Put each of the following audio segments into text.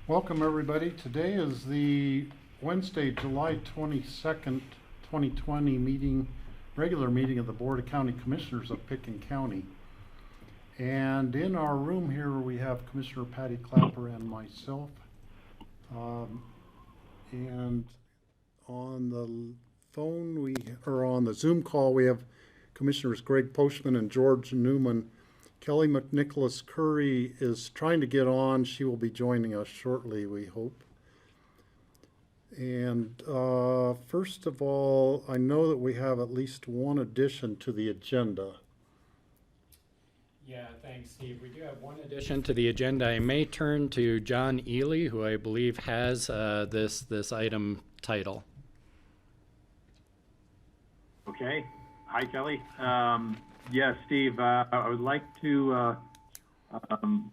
Welcome everybody. Today is the Wednesday, July 22nd, 2020 meeting, regular meeting of the Board of County Commissioners of Picken County. And in our room here we have Commissioner Patty Clapper and myself. And on the phone on the Zoom call we have Commissioners Greg Postman and George Newman. Kelly McNicholas Curry is trying to get on. She will be joining us shortly, we hope. And first of all, I know that we have at least one addition to the agenda. Yeah, thanks, Steve. We do have one addition to the agenda. I may turn to John Ely, who I believe has this item title. Okay. Hi, Kelly. Yes, Steve, I would like to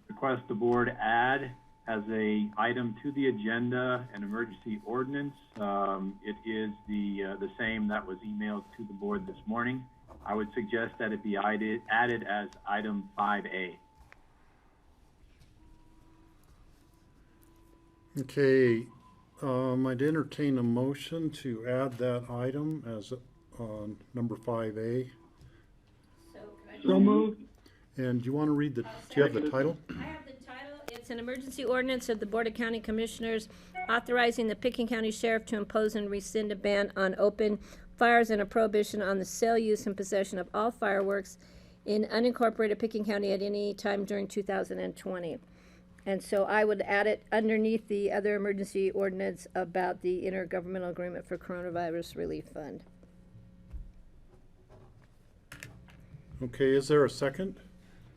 request the board add as a item to the agenda an emergency ordinance. It is the same that was emailed to the board this morning. I would suggest that it be added as item 5A. Okay, I'd entertain a motion to add that item as number 5A. So moved. And do you want to read do you have the title? I have the title. It's an emergency ordinance of the Board of County Commissioners authorizing the Picken County Sheriff to impose and rescind a ban on open fires and a prohibition on the sale, use, and possession of all fireworks in unincorporated Picken County at any time during 2020. And so I would add it underneath the other emergency ordinance about the intergovernmental agreement for coronavirus relief fund. Okay, is there a second?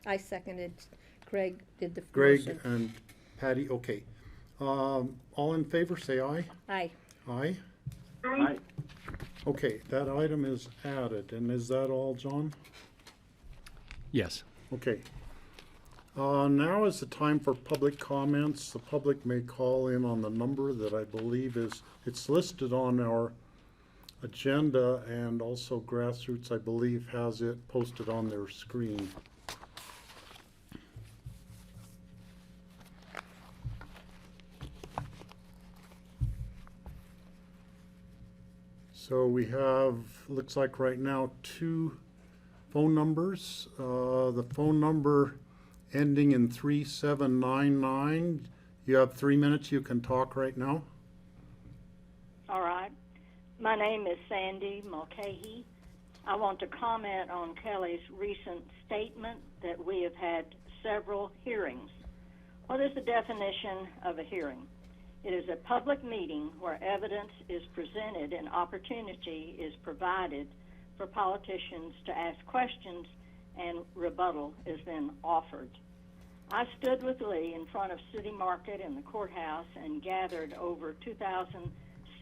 I seconded. Greg did the Greg motion. and Patty, okay. All in favor, say aye. Aye. Aye? Aye. Okay, that item is added, and is that all, John? Yes. Okay. Now is the time for public comments. The public may call in on the number that I believe it's listed on our agenda, and also Grassroots, I believe, has it posted on their screen. So we have, looks like right now, 2 phone numbers. The phone number ending in 3799. You have 3 minutes. You can talk right now. All right. My name is Sandy Mulcahy. I want to comment on Kelly's recent statement that we have had several hearings. What is the definition of a hearing? It is a public meeting where evidence is presented and opportunity is provided for politicians to ask questions and rebuttal is then offered. I stood with Lee in front of City Market and the courthouse and gathered over 2,000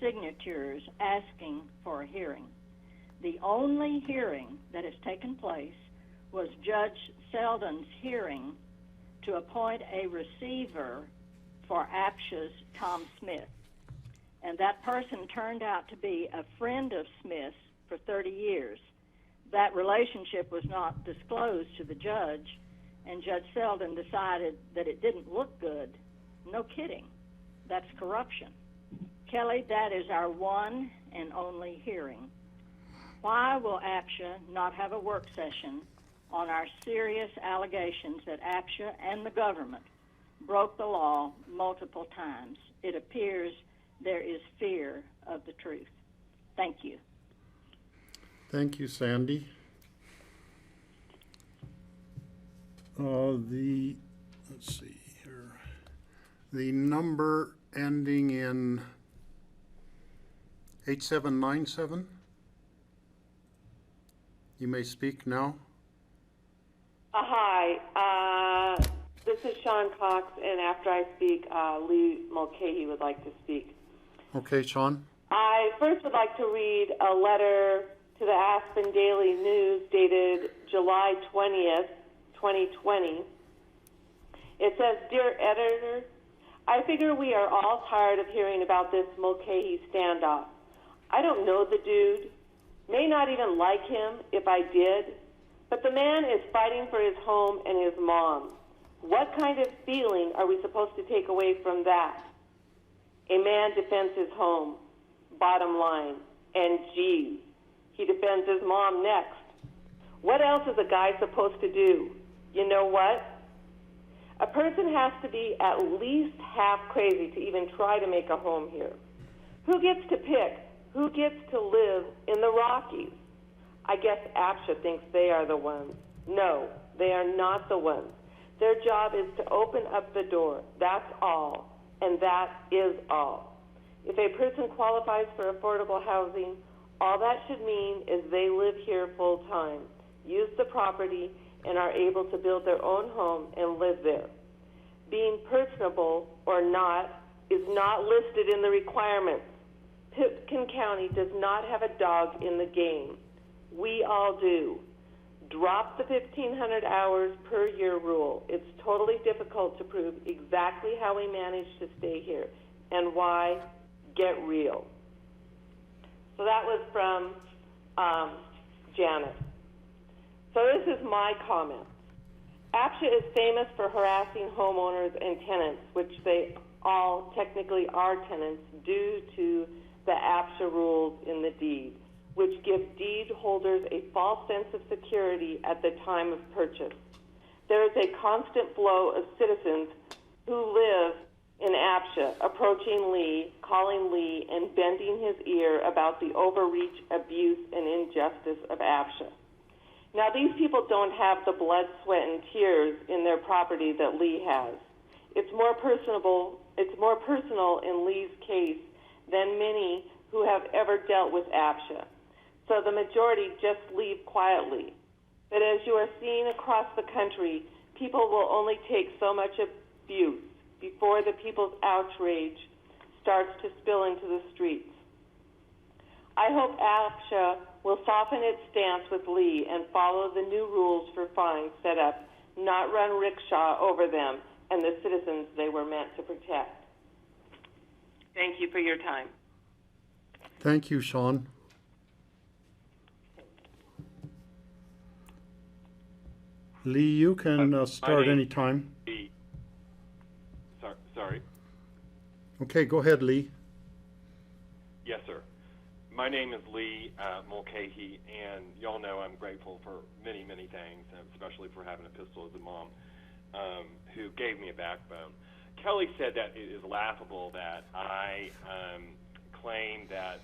signatures asking for a hearing. The only hearing that has taken place was Judge Selden's hearing to appoint a receiver for APSHA's Tom Smith. And that person turned out to be a friend of Smith's for 30 years. That relationship was not disclosed to the judge, and Judge Selden decided that it didn't look good. No kidding. That's corruption. Kelly, that is our one and only hearing. Why will APSHA not have a work session on our serious allegations that APSHA and the government broke the law multiple times? It appears there is fear of the truth. Thank you. Thank you, Sandy. Let's see here. The number ending in 8797. You may speak now. Hi, this is Sean Cox, and after I speak, Lee Mulcahy would like to speak. Okay, Sean. I first would like to read a letter to the Aspen Daily News dated July 20th, 2020. It says, "Dear editor, I figure we are all tired of hearing about this Mulcahy standoff. I don't know the dude, may not even like him if I did, but the man is fighting for his home and his mom. What kind of feeling are we supposed to take away from that? A man defends his home, bottom line, and geez, he defends his mom next. What else is a guy supposed to do? You know what? A person has to be at least half crazy to even try to make a home here. Who gets to pick? Who gets to live in the Rockies? I guess APSHA thinks they are the ones. No, they are not the ones. Their job is to open up the door. That's all. And that is all. If a person qualifies for affordable housing, all that should mean is they live here full time, use the property, and are able to build their own home and live there. Being personable or not is not listed in the requirements. Pitkin County does not have a dog in the game. We all do. Drop the 1,500 hours per year rule. It's totally difficult to prove exactly how we managed to stay here and why. Get real. So that was from Janet. So this is my comment. APSHA is famous for harassing homeowners and tenants, which they all technically are tenants due to the APSHA rules in the deed, which give deed holders a false sense of security at the time of purchase. There is a constant flow of citizens who live in APSHA approaching Lee, calling Lee, and bending his ear about the overreach, abuse, and injustice of APSHA. Now, these people don't have the blood, sweat, and tears in their property that Lee has. It's more personal in Lee's case than many who have ever dealt with APSHA. So the majority just leave quietly. But as you are seeing across the country, people will only take so much abuse before the people's outrage starts to spill into the streets. I hope APSHA will soften its stance with Lee and follow the new rules for fines set up, not run rickshaw over them and the citizens they were meant to protect. Thank you for your time. Thank you, Sean. Lee, you can start anytime. Sorry. Okay, go ahead, Lee. Yes, sir. My name is Lee Mulcahy, and y'all know I'm grateful for many, many things, especially for having a pistol as a mom who gave me a backbone. Kelly said that it is laughable that I claim that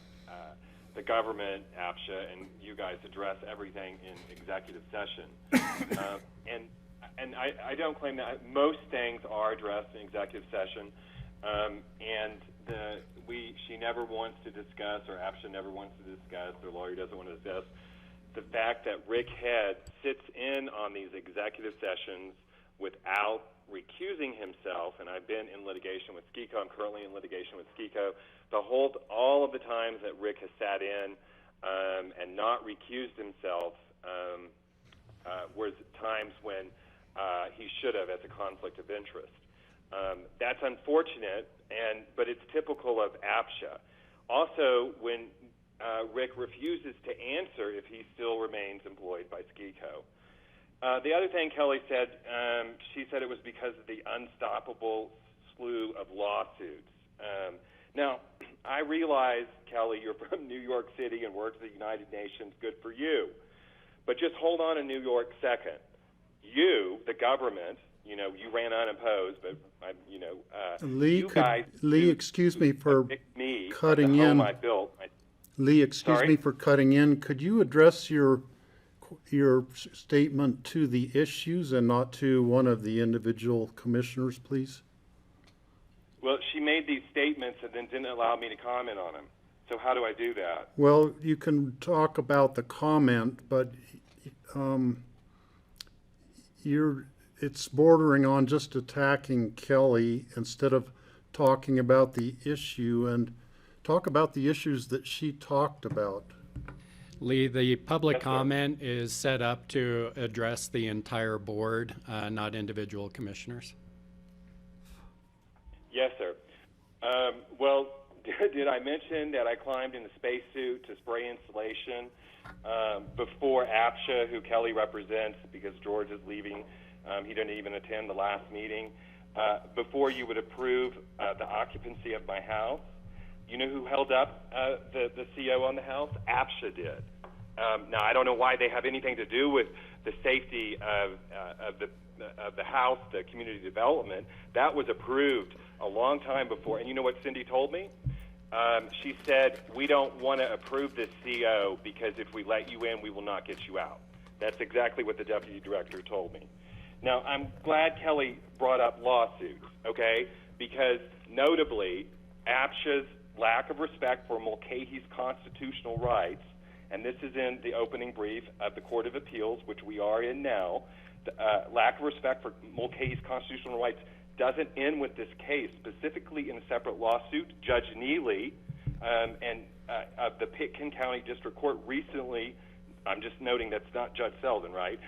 the government, APSHA, and you guys address everything in executive session. And I don't claim that. Most things are addressed in executive session, and she never wants to discuss, or APSHA never wants to discuss, their lawyer doesn't want to discuss, the fact that Rick Head sits in on these executive sessions without recusing himself, and I've been in litigation with SCICO. I'm currently in litigation with SCICO. All of the times that Rick has sat in and not recused himself was times when he should have, as a conflict of interest. That's unfortunate, but it's typical of APSHA. Also, when Rick refuses to answer if he still remains employed by SCICO. The other thing Kelly said, she said it was because of the unstoppable slew of lawsuits. Now, I realize, Kelly, you're from New York City and worked at the United Nations. Good for you. But just hold on in New York second. You, the government, you ran unopposed, but Lee, excuse me for cutting in. Lee, excuse me for cutting in. Could you address your statement to the issues and not to one of the individual commissioners, please? Well, she made these statements and then didn't allow me to comment on them. So how do I do that? Well, you can talk about the comment, but it's bordering on just attacking Kelly instead of talking about the issue, and talk about the issues that she talked about. Lee, the public comment is set up to address the entire board, not individual commissioners. Yes, sir. Well, did I mention that I climbed in the spacesuit to spray insulation before APSHA, who Kelly represents, because George is leaving He didn't even attend the last meeting. Before you would approve the occupancy of my house, you know who held up the CO on the house? APSHA did. Now, I don't know why they have anything to do with the safety of the house, the community development. That was approved a long time before. And you know what Cindy told me? She said, we don't want to approve this CO because if we let you in, we will not get you out. That's exactly what the deputy director told me. Now, I'm glad Kelly brought up lawsuits, okay? Because notably, APSHA's lack of respect for Mulcahy's constitutional rights, and this is in the opening brief of the Court of Appeals, which we are in now, lack of respect for Mulcahy's constitutional rights doesn't end with this case. Specifically in a separate lawsuit, Judge Neely of the Pitkin County District Court recently, I'm just noting that's not Judge Selden, right,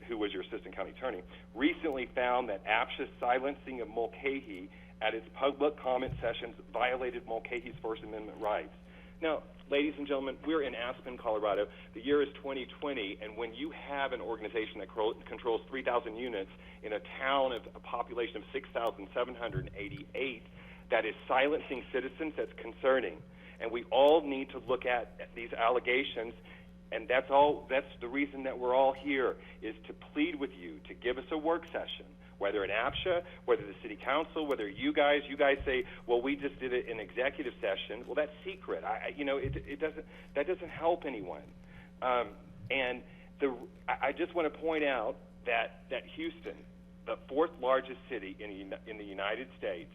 who was your assistant county attorney, recently found that APSHA's silencing of Mulcahy at its public comment sessions violated Mulcahy's First Amendment rights. Now, ladies and gentlemen, we're in Aspen, Colorado. The year is 2020, and when you have an organization that controls 3,000 units in a town of a population of 6,788 that is silencing citizens, that's concerning. And we all need to look at these allegations, and that's the reason that we're all here, is to plead with you to give us a work session, whether in APSHA, whether the city council, whether you guys say, well, we just did it in executive session. Well, that's secret. That doesn't help anyone. And I just want to point out that Houston, the fourth largest city in the United States,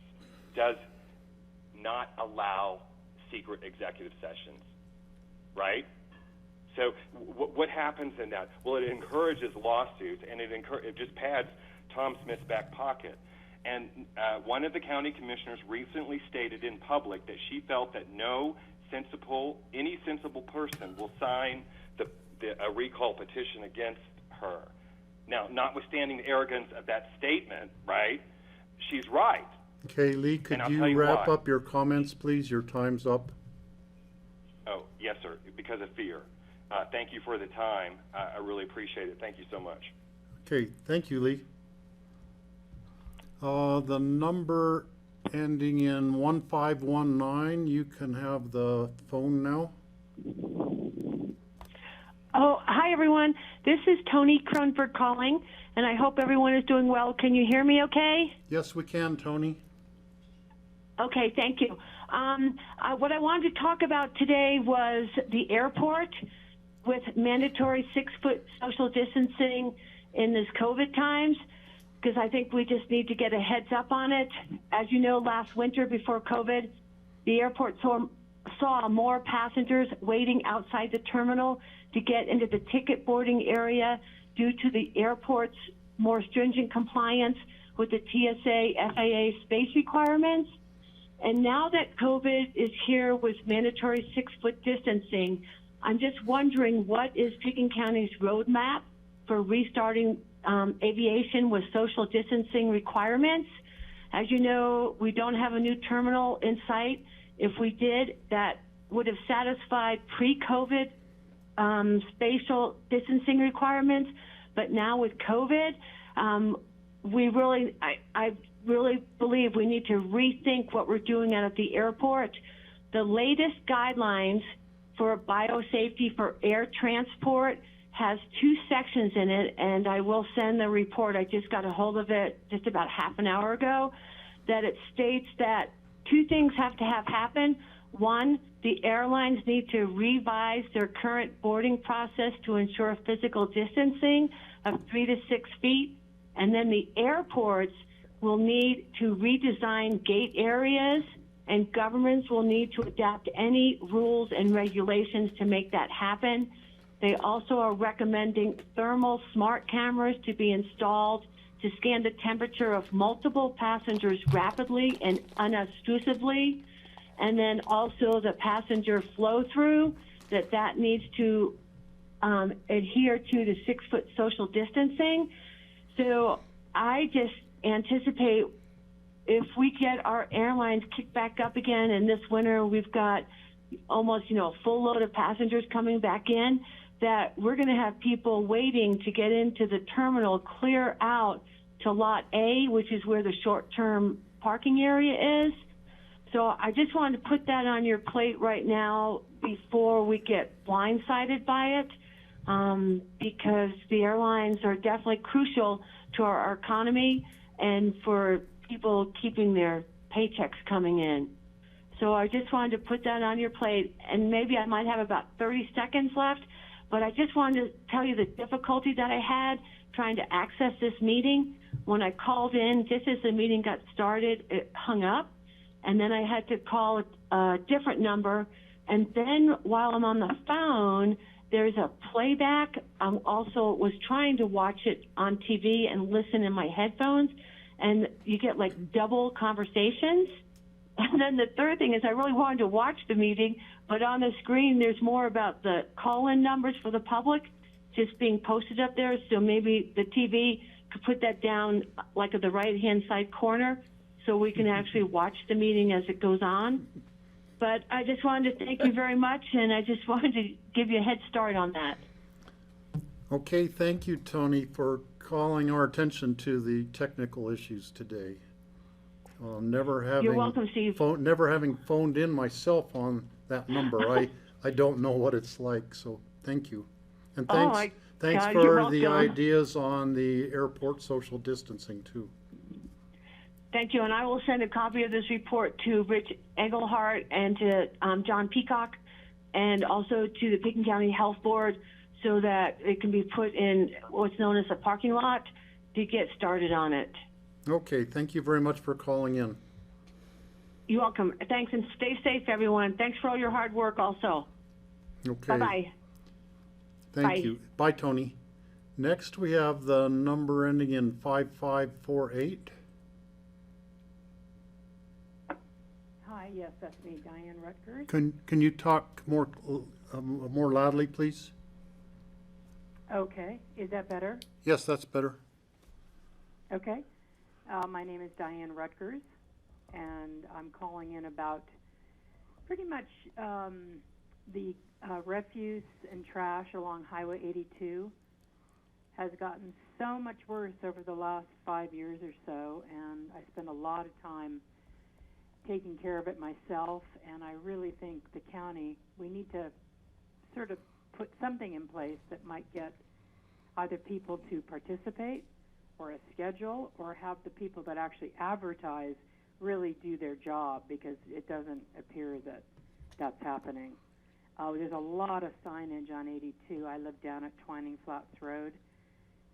does not allow secret executive sessions, right? So what happens in that? Well, it encourages lawsuits, and it just pads Tom Smith's back pocket. And one of the county commissioners recently stated in public that she felt that any sensible person will sign a recall petition against her. Now, notwithstanding the arrogance of that statement, right, she's right. Okay, Lee, could you wrap up your comments, please? Your time's up. Oh, yes, sir, because of fear. Thank you for the time. I really appreciate it. Thank you so much. Okay, thank you, Lee. The number ending in 1519, you can have the phone now. Oh, hi, everyone. This is Tony Kronberg calling, and I hope everyone is doing well. Can you hear me okay? Yes, we can, Tony. Okay, thank you. What I wanted to talk about today was the airport with mandatory 6-foot social distancing in this COVID times, because I think we just need to get a heads up on it. As you know, last winter before COVID, the airport saw more passengers waiting outside the terminal to get into the ticket boarding area due to the airport's more stringent compliance with the TSA, FAA space requirements. And now that COVID is here with mandatory 6-foot distancing, I'm just wondering, what is Pitkin County's roadmap for restarting aviation with social distancing requirements? As you know, we don't have a new terminal in sight. If we did, that would have satisfied pre-COVID spatial distancing requirements. But now with COVID, I really believe we need to rethink what we're doing out at the airport. The latest guidelines for biosafety for air transport has 2 sections in it, and I will send the report. I just got a hold of it just about half an hour ago, that it states that 2 things have to have happen. 1, the airlines need to revise their current boarding process to ensure physical distancing of 3 to 6 feet, and then the airports will need to redesign gate areas, and governments will need to adapt any rules and regulations to make that happen. They also are recommending thermal smart cameras to be installed to scan the temperature of multiple passengers rapidly and unobtrusively. And then also the passenger flow through, that needs to adhere to the 6-foot social distancing. So I just anticipate, if we get our airlines kicked back up again, and this winter we've got almost, a full load of passengers coming back in, that we're going to have people waiting to get into the terminal clear out to Lot A, which is where the short-term parking area is. So I just wanted to put that on your plate right now before we get blindsided by it, because the airlines are definitely crucial to our economy and for people keeping their paychecks coming in. So I just wanted to put that on your plate, and maybe I might have about 30 seconds left, but I just wanted to tell you the difficulty that I had trying to access this meeting. When I called in, just as the meeting got started, it hung up, and then I had to call a different number, and then while I'm on the phone, there's a playback. I also was trying to watch it on TV and listen in my headphones, and you get like double conversations. And then the third thing is I really wanted to watch the meeting, but on the screen there's more about the call-in numbers for the public just being posted up there, so maybe the TV could put that down like at the right-hand side corner so we can actually watch the meeting as it goes on. But I just wanted to thank you very much, and I just wanted to give you a head start on that. Okay, thank you, Tony, for calling our attention to the technical issues today. You're welcome, Steve. Never having phoned in myself on that number, I don't know what it's like, so thank you. And thanks God, you're for the welcome. ideas on the airport social distancing too. Thank you, and I will send a copy of this report to Rich Engelhardt and to John Peacock, and also to the Picken County Health Board, so that it can be put in what's known as a parking lot to get started on it. Okay, thank you very much for calling in. You're welcome. Thanks, and stay safe, everyone. Thanks for all your hard work also. Okay. Bye-bye. Thank Bye. you. Bye, Tony. Next, we have the number ending in 5548. Hi, yes, that's me, Diane Rutgers. Can you talk more loudly, please? Okay, is that better? Yes, that's better. Okay. My name is Diane Rutgers, and I'm calling in about pretty much the refuse and trash along Highway 82 has gotten so much worse over the last 5 years or so, and I spend a lot of time taking care of it myself, and I really think the county, we need to sort of put something in place that might get either people to participate or a schedule, or have the people that actually advertise really do their job, because it doesn't appear that that's happening. There's a lot of signage on 82. I live down at Twining Flats Road,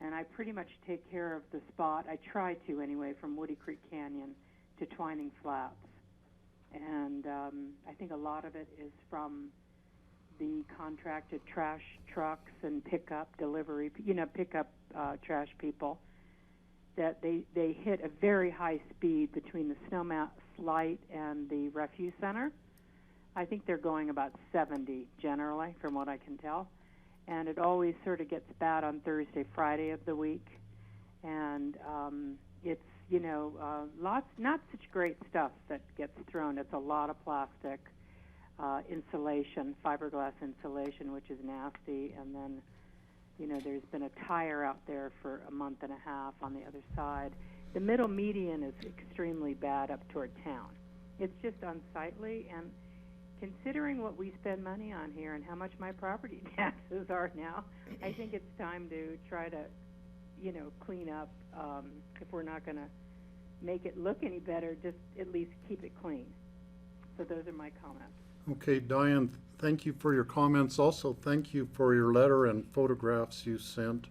and I pretty much take care of the spot. I try to anyway, from Woody Creek Canyon to Twining Flats. And I think a lot of it is from the contracted trash trucks and pickup delivery, pickup trash people, that they hit a very high speed between the Snowmass Light and the refuse center. I think they're going about 70 generally, from what I can tell. And it always sort of gets bad on Thursday, Friday of the week. And it's, lots, not such great stuff that gets thrown. It's a lot of plastic, insulation, fiberglass insulation, which is nasty. And then, there's been a tire out there for a month and a half on the other side. The middle median is extremely bad up toward town. It's just unsightly, and considering what we spend money on here and how much my property taxes are now, I think it's time to try to, clean up. If we're not going to make it look any better, just at least keep it clean. So those are my comments. Okay, Diane, thank you for your comments. Also, thank you for your letter and photographs you sent.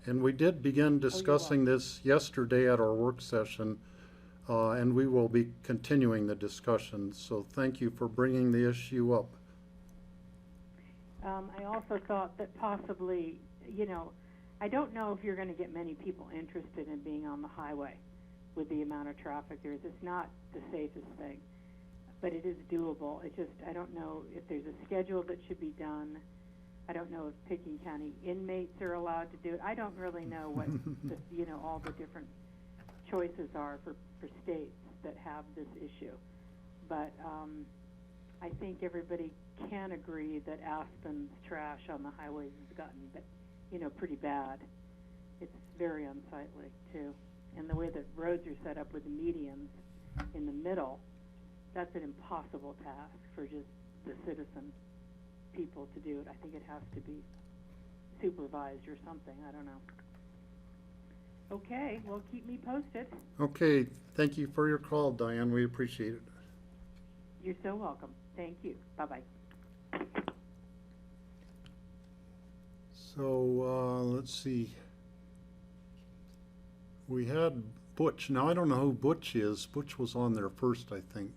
And we did begin discussing this yesterday at our work session, and we will be continuing the discussion. So thank you for bringing the issue up. I also thought that possibly, I don't know if you're going to get many people interested in being on the highway with the amount of traffic there is. It's not the safest thing, but it is doable. I don't know if there's a schedule that should be done. I don't know if Picken County inmates are allowed to do it. I don't really know what all the different choices are for states that have this issue. But I think everybody can agree that Aspen's trash on the highways has gotten, pretty bad. It's very unsightly too. And the way that roads are set up with the medians in the middle, that's an impossible task for just the citizen people to do it. I think it has to be supervised or something. I don't know. Okay, well, keep me posted. Okay, thank you for your call, Diane. We appreciate it. You're so welcome. Thank you. Bye-bye. So, let's see. We had Butch. Now, I don't know who Butch is. Butch was on there first, I think.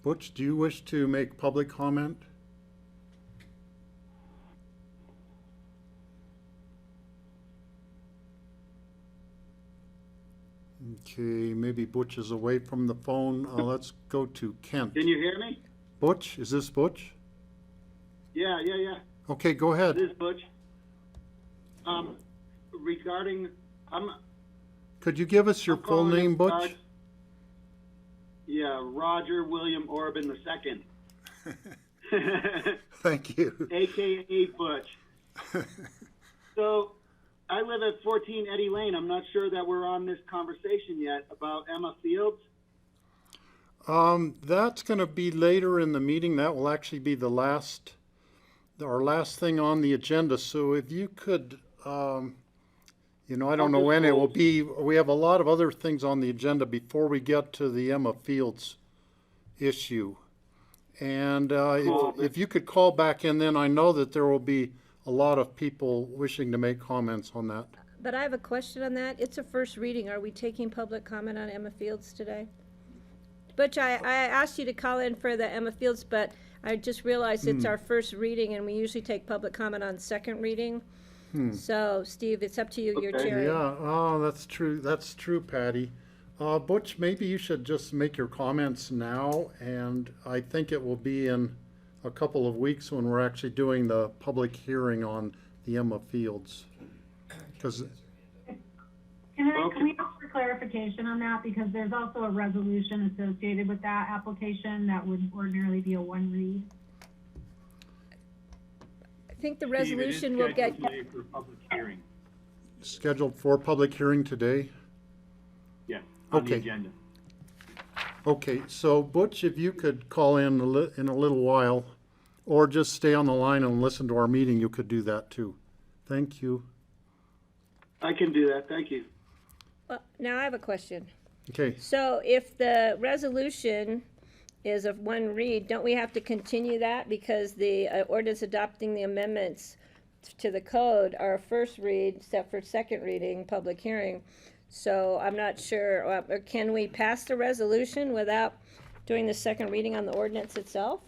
Butch, do you wish to make public comment? Okay, maybe Butch is away from the phone. Let's go to Kent. Can you hear me? Butch, is this Butch? Yeah. Okay, go ahead. This is Butch. Regarding, Could you give us your I'm full calling name, in Butch? regards- Yeah, Roger William Orban II. Thank you. AKA Butch. So, I live at 14 Eddy Lane. I'm not sure that we're on this conversation yet about Emma Fields. That's going to be later in the meeting. That will actually be our last thing on the agenda. So if you could, I don't know when it will be. We have a lot of other things on the agenda before we get to the Emma Fields issue. And if you could call back in, then I know that there will be a lot of people wishing to make comments on that. But I have a question on that. It's a first reading. Are we taking public comment on Emma Fields today? Butch, I asked you to call in for the Emma Fields, but I just realized it's our first reading, and we usually take public comment on second reading. So, Steve, it's up to you. You're Okay. chairing. Yeah, that's true. That's true, Patty. Butch, maybe you should just make your comments now, and I think it will be in a couple of weeks when we're actually doing the public hearing on the Emma Fields. Because Can we ask for clarification on that? Because there's also a resolution associated with that application that would ordinarily be a one read. I think the resolution will get. Steve, it is scheduled today for public hearing. scheduled for public hearing today. Yes, on the Okay. agenda. Okay, so Butch, if you could call in in a little while, or just stay on the line and listen to our meeting, you could do that too. Thank you. I can do that. Thank you. Well, now I have a question. Okay, So if the resolution is of one read, don't we have to continue that because the ordinance adopting the amendments to the code are a first read, except for second reading, public hearing? So I'm not sure, or can we pass the resolution without doing the second reading on the ordinance itself?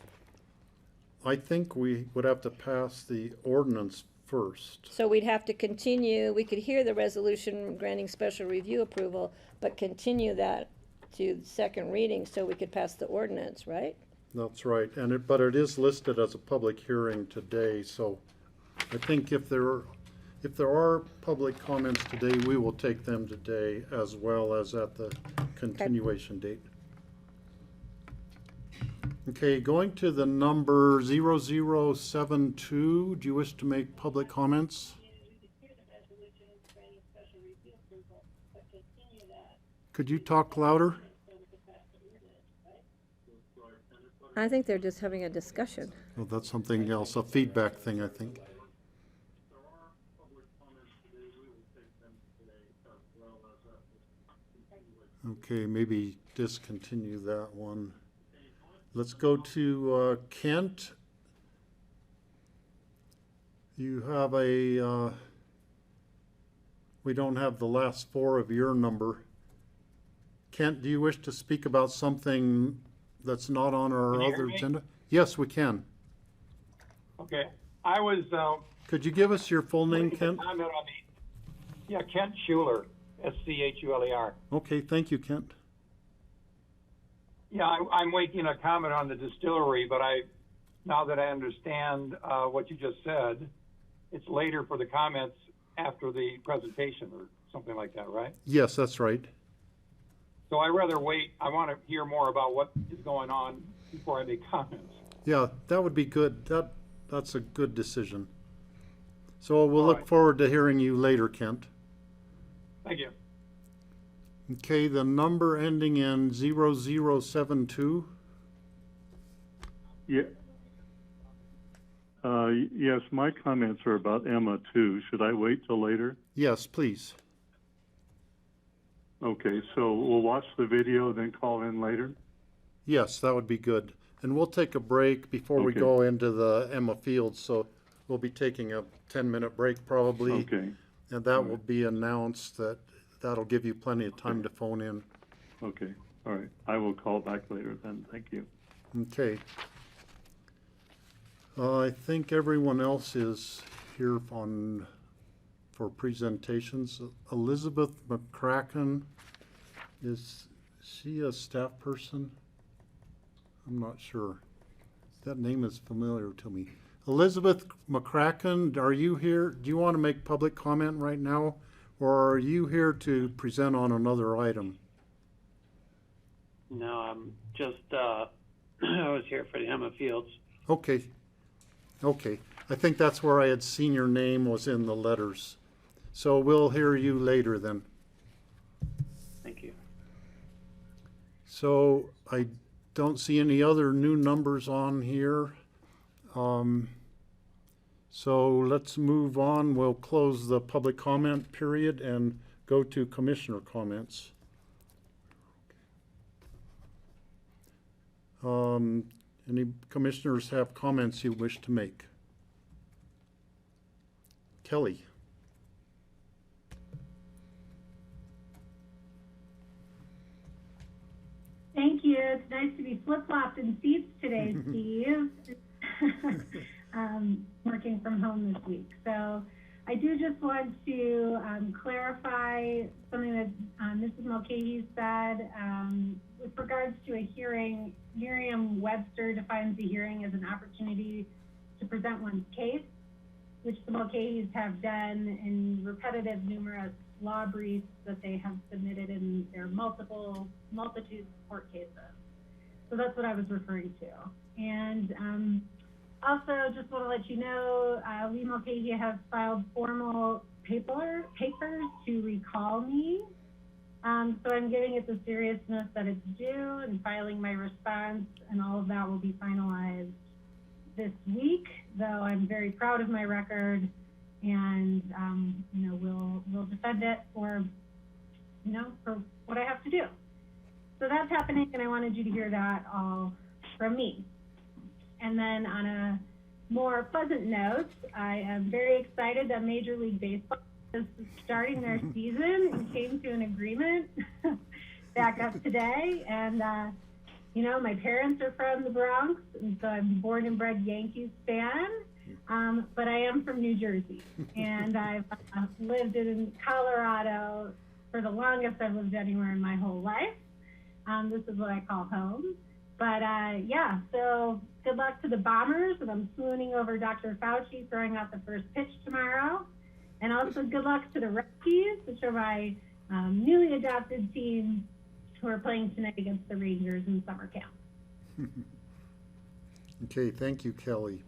I think we would have to pass the ordinance first. So we'd have to continue, we could hear the resolution granting special review approval, but continue that to second reading so we could pass the ordinance, right? That's right, but it is listed as a public hearing today, so I think if there are public comments today, we will take them today as well as at the continuation date. Okay, going to the number 0072, do you wish to make public comments? Could you talk louder? I think they're just having a discussion. Well, that's something else, a feedback thing, I think. Okay, maybe discontinue that one. Let's go to Kent. You have we don't have the last four of your number. Kent, do you wish to speak about something that's not on our Can you hear other me? agenda? Yes, we can. Okay, I was, Could you give us your full name, making a Kent? comment on Kent Schuler, Schuler. Okay, thank you, Kent. Yeah, I'm making a comment on the distillery, but now that I understand what you just said, it's later for the comments after the presentation or something like that, right? Yes, that's right. So I'd rather wait. I want to hear more about what is going on before I make comments. Yeah, that would be good. That's a good decision. So we'll All look right. forward to hearing you later, Kent. Thank you. Okay, the number ending in 0072. Yeah. Yes, my comments are about Emma too. Should I wait till later? Yes, please. Okay, so we'll watch the video, then call in later? Yes, that would be good. And we'll take a break before we Okay. go into the Emma Fields, so we'll be taking a 10-minute break probably. Okay, And that will be announced. That'll give you plenty of time to phone in. okay, all right. I will call back later then. Thank you. Okay. I think everyone else is here for presentations. Elizabeth McCracken, is she a staff person? I'm not sure. That name is familiar to me. Elizabeth McCracken, are you here? Do you want to make public comment right now? Or are you here to present on another item? No, I'm just, I was here for the Emma Fields. Okay. Okay. I think that's where I had seen your name was in the letters. So we'll hear you later then. Thank you. So I don't see any other new numbers on here. So let's move on. We'll close the public comment period and go to commissioner comments. Any commissioners have comments you wish to make? Kelly. Thank you. It's nice to be flip-flopped in seats today, Steve. Working from home this week. So I do just want to clarify something that Mrs. Mulcahy said with regards to a hearing. Merriam-Webster defines a hearing as an opportunity to present one's case, which the Mulcahys have done in repetitive, numerous law briefs that they have submitted in their multitude of court cases. So that's what I was referring to. And also, just want to let you know, Lee Mulcahy has filed formal papers to recall me. So I'm giving it the seriousness that it's due and filing my response, and all of that will be finalized this week, though I'm very proud of my record, and we'll defend it for what I have to do. So that's happening, and I wanted you to hear that all from me. And then on a more pleasant note, I am very excited that Major League Baseball is starting their season and came to an agreement back up today. And, my parents are from the Bronx, and so I'm a born and bred Yankees fan. But I am from New Jersey, and I've lived in Colorado for the longest I've lived anywhere in my whole life. This is what I call home. But so good luck to the Bombers, and I'm swooning over Dr. Fauci throwing out the first pitch tomorrow. And also good luck to the Rockies, which are my newly adopted team, who are playing tonight against the Rangers in summer camp. Okay, thank you, Kelly.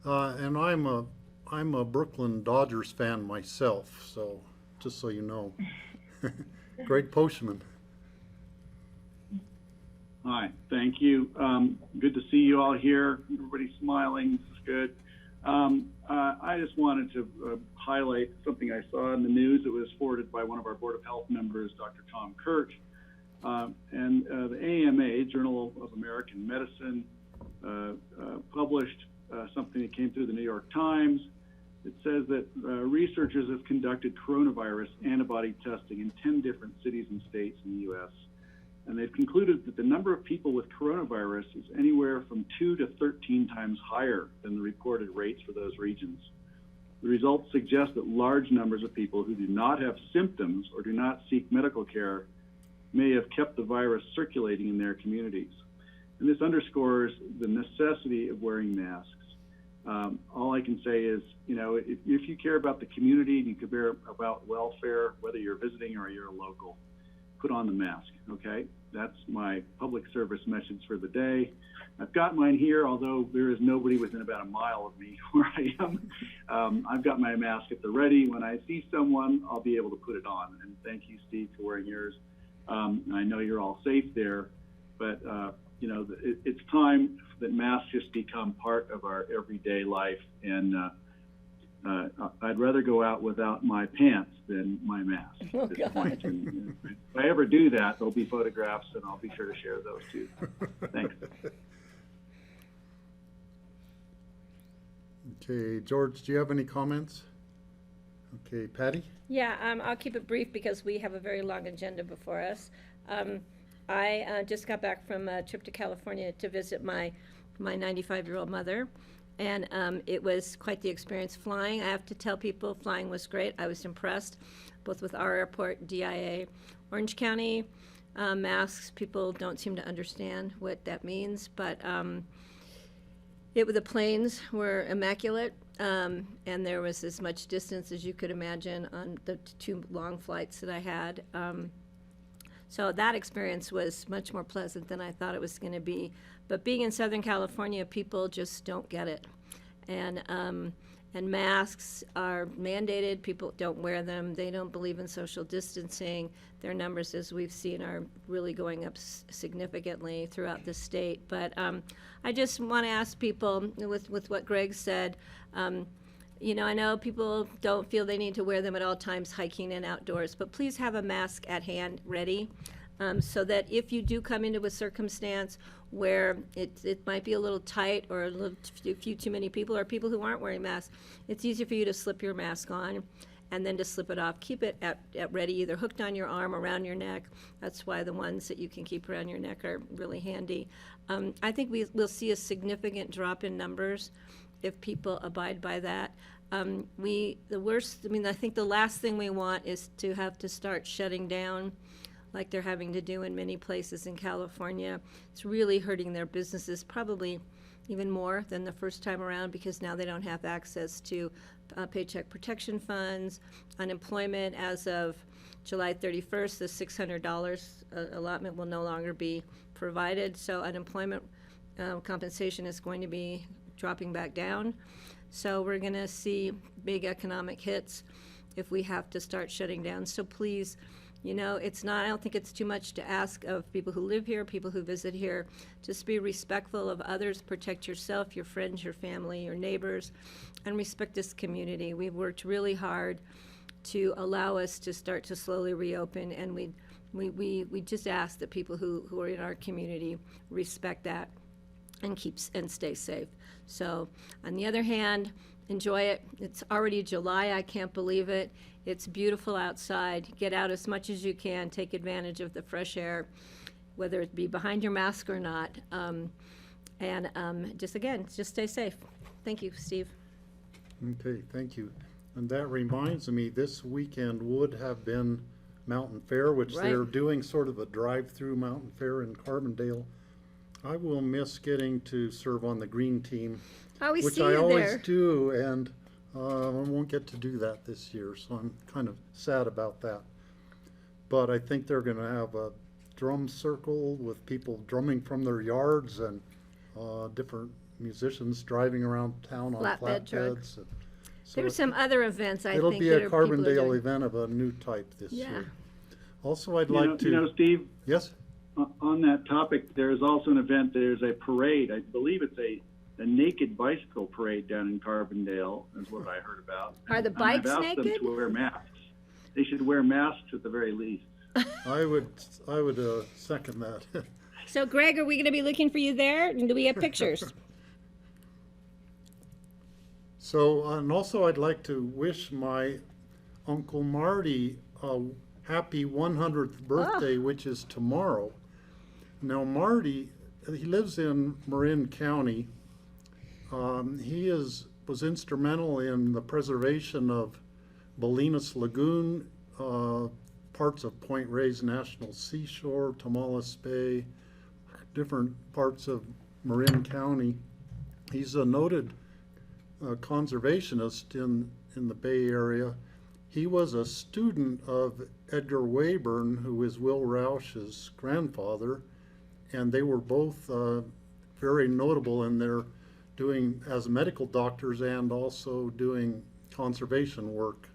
And I'm a Brooklyn Dodgers fan myself, so just so you know. Greg Postman. Hi, thank you. Good to see you all here. Everybody's smiling. This is good. I just wanted to highlight something I saw in the news. It was forwarded by one of our Board of Health members, Dr. Tom Kirk. And the AMA, Journal of American Medicine, published something that came through the New York Times. It says that researchers have conducted coronavirus antibody testing in 10 different cities and states in the U.S. And they've concluded that the number of people with coronavirus is anywhere from 2 to 13 times higher than the reported rates for those regions. The results suggest that large numbers of people who do not have symptoms or do not seek medical care may have kept the virus circulating in their communities. And this underscores the necessity of wearing masks. All I can say is, if you care about the community and you care about welfare, whether you're visiting or you're a local, put on the mask, okay? That's my public service message for the day. I've got mine here, although there is nobody within about a mile of me where I am. I've got my mask at the ready. When I see someone, I'll be able to put it on. And thank you, Steve, for wearing yours. I know you're all safe there, but you know, it's time that masks just become part of our everyday life. And I'd rather go out without my pants than my mask at this point. And if I ever do that, there'll be photographs, and I'll be sure to share those too. Thanks. Okay, George, do you have any comments? Okay, Patty? Yeah, I'll keep it brief because we have a very long agenda before us. I just got back from a trip to California to visit my 95-year-old mother, and it was quite the experience flying. I have to tell people flying was great. I was impressed, both with our airport, DIA, Orange County, masks. People don't seem to understand what that means, but the planes were immaculate, and there was as much distance as you could imagine on the 2 long flights that I had. So that experience was much more pleasant than I thought it was going to be. But being in Southern California, people just don't get it. And masks are mandated. People don't wear them. They don't believe in social distancing. Their numbers, as we've seen, are really going up significantly throughout the state. But I just want to ask people, with what Greg said, you know, I know people don't feel they need to wear them at all times hiking and outdoors, but please have a mask at hand ready, so that if you do come into a circumstance where it might be a little tight or a few too many people or people who aren't wearing masks, it's easy for you to slip your mask on and then to slip it off. Keep it at ready, either hooked on your arm, around your neck. That's why the ones that you can keep around your neck are really handy. I think we'll see a significant drop in numbers if people abide by that. I think the last thing we want is to have to start shutting down like they're having to do in many places in California. It's really hurting their businesses, probably even more than the first time around, because now they don't have access to paycheck protection funds, unemployment. As of July 31st, the $600 allotment will no longer be provided, so unemployment compensation is going to be dropping back down. So we're going to see big economic hits if we have to start shutting down. So please, you know, I don't think it's too much to ask of people who live here, people who visit here. Just be respectful of others, protect yourself, your friends, your family, your neighbors, and respect this community. We've worked really hard to allow us to start to slowly reopen, and we just ask that people who are in our community respect that and stay safe. So on the other hand, enjoy it. It's already July. I can't believe it. It's beautiful outside. Get out as much as you can. Take advantage of the fresh air, whether it be behind your mask or not. Just stay safe. Thank you, Steve. Okay, thank you. And that reminds me, this weekend would have been Mountain Fair, which they're doing sort of a drive-through Mountain Fair in Carbondale. I will miss getting to serve on the green team, which I always do, and I won't get to do that this year, so I'm kind of sad about that. But I think they're going to have a drum circle with people drumming from their yards and different musicians driving around town on flatbeds. So there's some other events it'll be a Carbondale event of a new type this year. Also, I'd like to... You know, Steve? Yes? On that topic, there's also an event. There's a parade. I believe it's a naked bicycle parade down in Carbondale, is what I heard about. Are the bikes naked? I've asked them to wear masks. They should wear masks at the very least. I would second that. So, Greg, are we going to be looking for you there? And do we have pictures? So, and also I'd like to wish my Uncle Marty a happy 100th birthday, which is tomorrow. Now, Marty, he lives in Marin County. He was instrumental in the preservation of Bolinas Lagoon, parts of Point Reyes National Seashore, Tomales Bay, different parts of Marin County. He's a noted conservationist in the Bay Area. He was a student of Edgar Wayburn, who is Will Roush's grandfather, and they were both very notable in their doing as medical doctors and also doing conservation work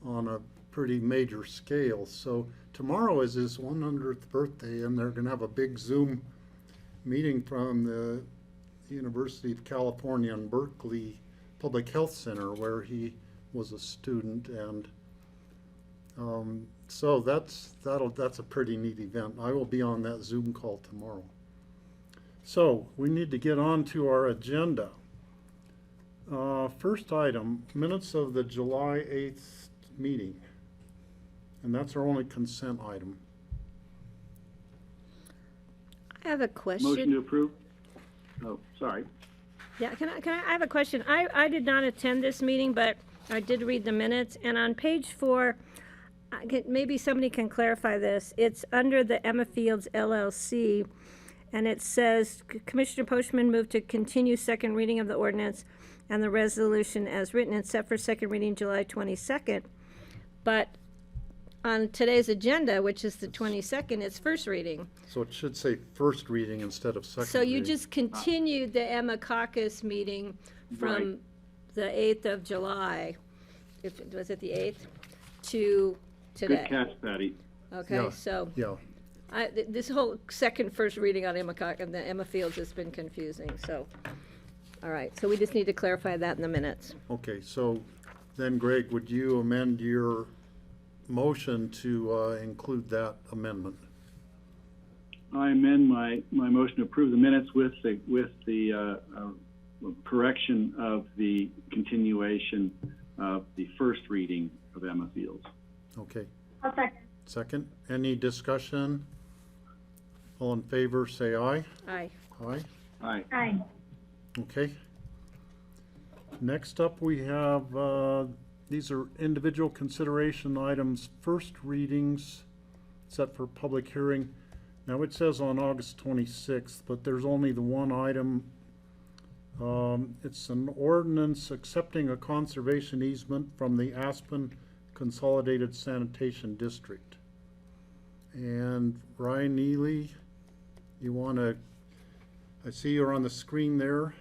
on a pretty major scale. So tomorrow is his 100th birthday, and they're going to have a big Zoom meeting from the University of California in Berkeley Public Health Center, where he was a student, and so that's a pretty neat event. I will be on that Zoom call tomorrow. So we need to get on to our agenda. First item, minutes of the July 8th meeting, and that's our only consent item. I have a question. Motion to approve? Oh, sorry. Yeah, I have a question. I did not attend this meeting, but I did read the minutes, and on page 4, maybe somebody can clarify this. It's under the Emma Fields LLC, and it says Commissioner Postman moved to continue second reading of the ordinance and the resolution as written and set for second reading July 22nd. But on today's agenda, which is the 22nd, it's first reading. So it should say first reading instead of second So you reading. just continued the Emma caucus meeting from Right. the 8th of July, was it the 8th, to today? Good catch, Patty. Okay, Yeah, so yeah. this whole first reading on the Emma Fields has been confusing, so, all right, so we just need to clarify that in the minutes. Okay, so then Greg, would you amend your motion to include that amendment? I amend my motion to approve the minutes with the correction of the continuation of the first reading of Emma Fields. Okay. I'll second. Second, any discussion? All in favor, say aye. Aye. Aye. Aye. Aye. Okay. Next up, we have, these are individual consideration items, first readings set for public hearing. Now, it says on August 26th, but there's only the one item. It's an ordinance accepting a conservation easement from the Aspen Consolidated Sanitation District. And Ryan Neely, you want to, I see you're on the screen there.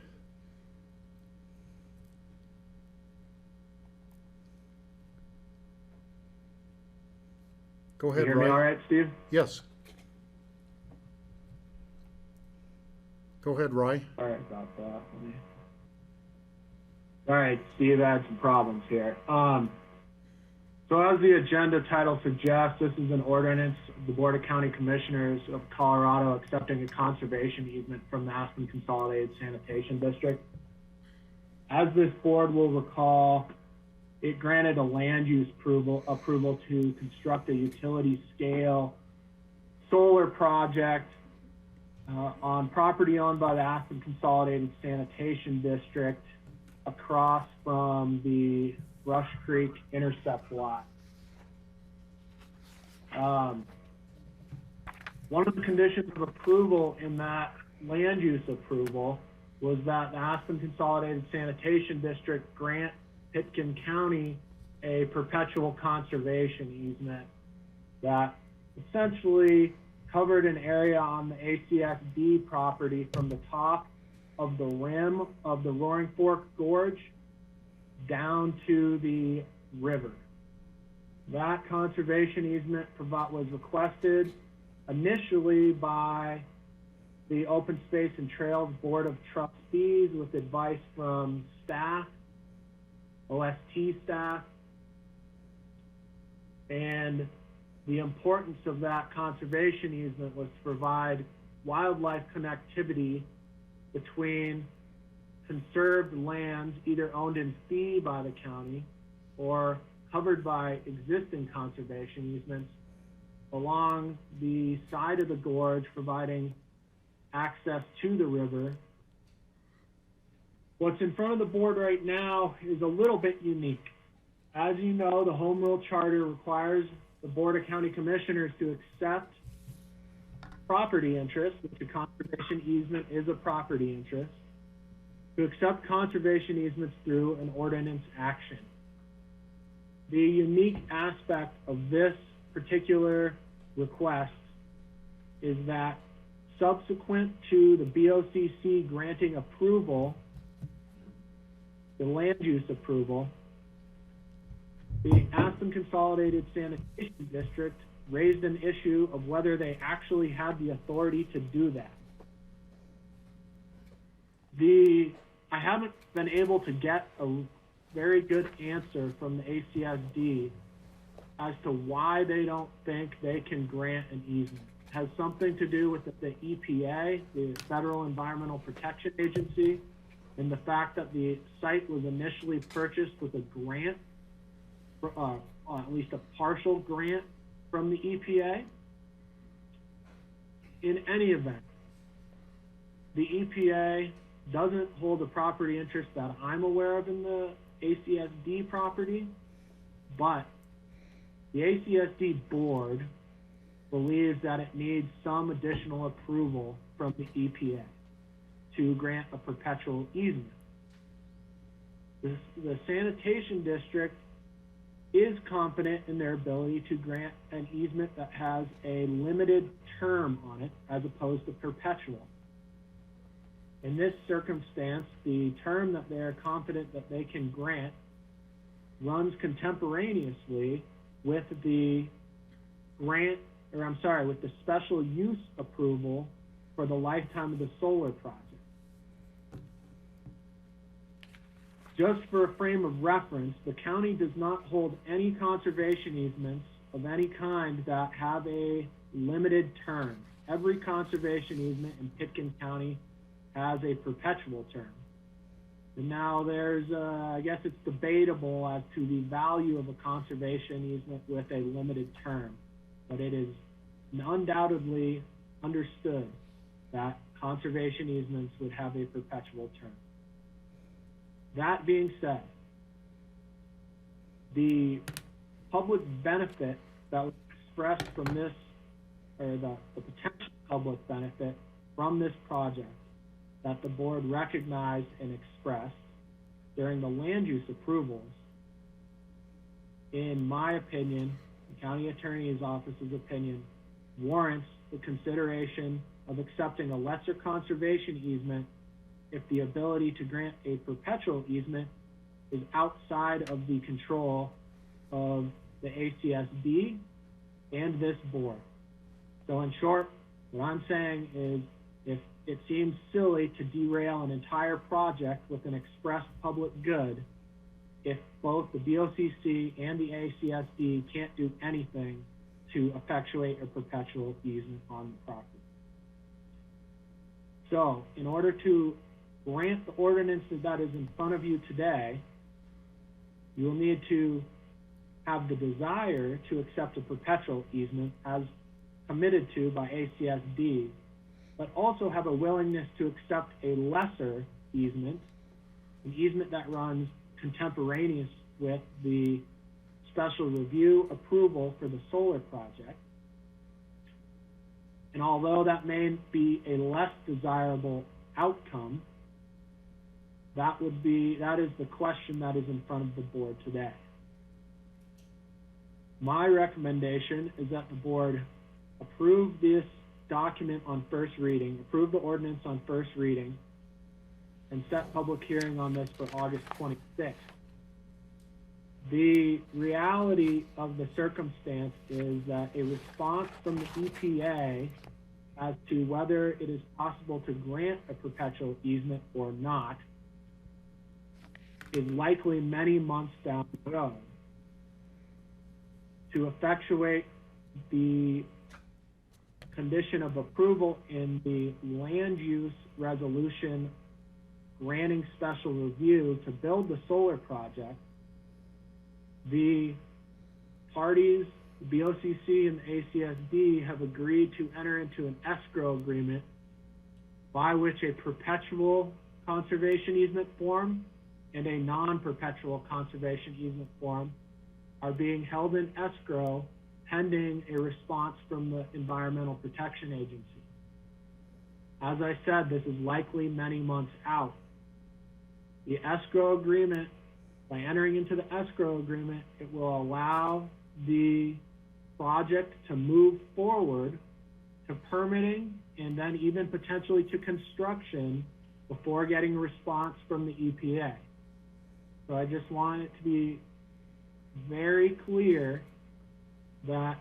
Go ahead, You hear me Ryan. all right, Steve? Yes. Go ahead, Rye. Sorry about that. All right, Steve, I had some problems here. So as the agenda title suggests, this is an ordinance of the Board of County Commissioners of Colorado accepting a conservation easement from the Aspen Consolidated Sanitation District. As this board will recall, it granted a land use approval to construct a utility scale solar project on property owned by the Aspen Consolidated Sanitation District across from the Rush Creek intercept lot. One of the conditions of approval in that land use approval was that the Aspen Consolidated Sanitation District grant Pitkin County a perpetual conservation easement that essentially covered an area on the ACSD property from the top of the rim of the Roaring Fork Gorge down to the river. That conservation easement was requested initially by the Open Space and Trails Board of Trustees with advice from staff, OST staff, and the importance of that conservation easement was to provide wildlife connectivity between conserved lands either owned in fee by the county or covered by existing conservation easements along the side of the gorge, providing access to the river. What's in front of the board right now is a little bit unique. As you know, the Home Rule Charter requires the Board of County Commissioners to accept property interest, which a conservation easement is a property interest, to accept conservation easements through an ordinance action. The unique aspect of this particular request is that subsequent to the BOCC granting approval, the land use approval, the Aspen Consolidated Sanitation District raised an issue of whether they actually had the authority to do that. I haven't been able to get a very good answer from the ACSD as to why they don't think they can grant an easement. It has something to do with the EPA, the Federal Environmental Protection Agency, and the fact that the site was initially purchased with a grant, at least a partial grant from the EPA. In any event, the EPA doesn't hold a property interest that I'm aware of in the ACSD property, but the ACSD board believes that it needs some additional approval from the EPA to grant a perpetual easement. The sanitation district is confident in their ability to grant an easement that has a limited term on it as opposed to perpetual. In this circumstance, the term that they are confident that they can grant runs contemporaneously with the with the special use approval for the lifetime of the solar project. Just for a frame of reference, the county does not hold any conservation easements of any kind that have a limited term. Every conservation easement in Pitkin County has a perpetual term. And now there's, I guess it's debatable as to the value of a conservation easement with a limited term, but it is undoubtedly understood that conservation easements would have a perpetual term. That being said, the public benefit that was expressed from this, or the potential public benefit from this project that the board recognized and expressed during the land use approvals, in my opinion, the county attorney's office's opinion, warrants the consideration of accepting a lesser conservation easement if the ability to grant a perpetual easement is outside of the control of the ACSD and this board. So in short, what I'm saying is, if it seems silly to derail an entire project with an expressed public good if both the BOCC and the ACSD can't do anything to effectuate a perpetual easement on the property. So, in order to grant the ordinance that is in front of you today, you will need to have the desire to accept a perpetual easement as committed to by ACSD, but also have a willingness to accept a lesser easement, an easement that runs contemporaneous with the special review approval for the solar project. And although that may be a less desirable outcome, that is the question that is in front of the board today. My recommendation is that the board approve this document on first reading, approve the ordinance on first reading, and set public hearing on this for August 26th. The reality of the circumstance is that a response from the EPA as to whether it is possible to grant a perpetual easement or not is likely many months down the road. To effectuate the condition of approval in the land use resolution granting special review to build the solar project, the parties, the BOCC and the ACSD, have agreed to enter into an escrow agreement by which a perpetual conservation easement form and a non-perpetual conservation easement form are being held in escrow pending a response from the Environmental Protection Agency. As I said, this is likely many months out. The escrow agreement By entering into the escrow agreement, it will allow the project to move forward to permitting and then even potentially to construction before getting a response from the EPA. So I just want it to be very clear that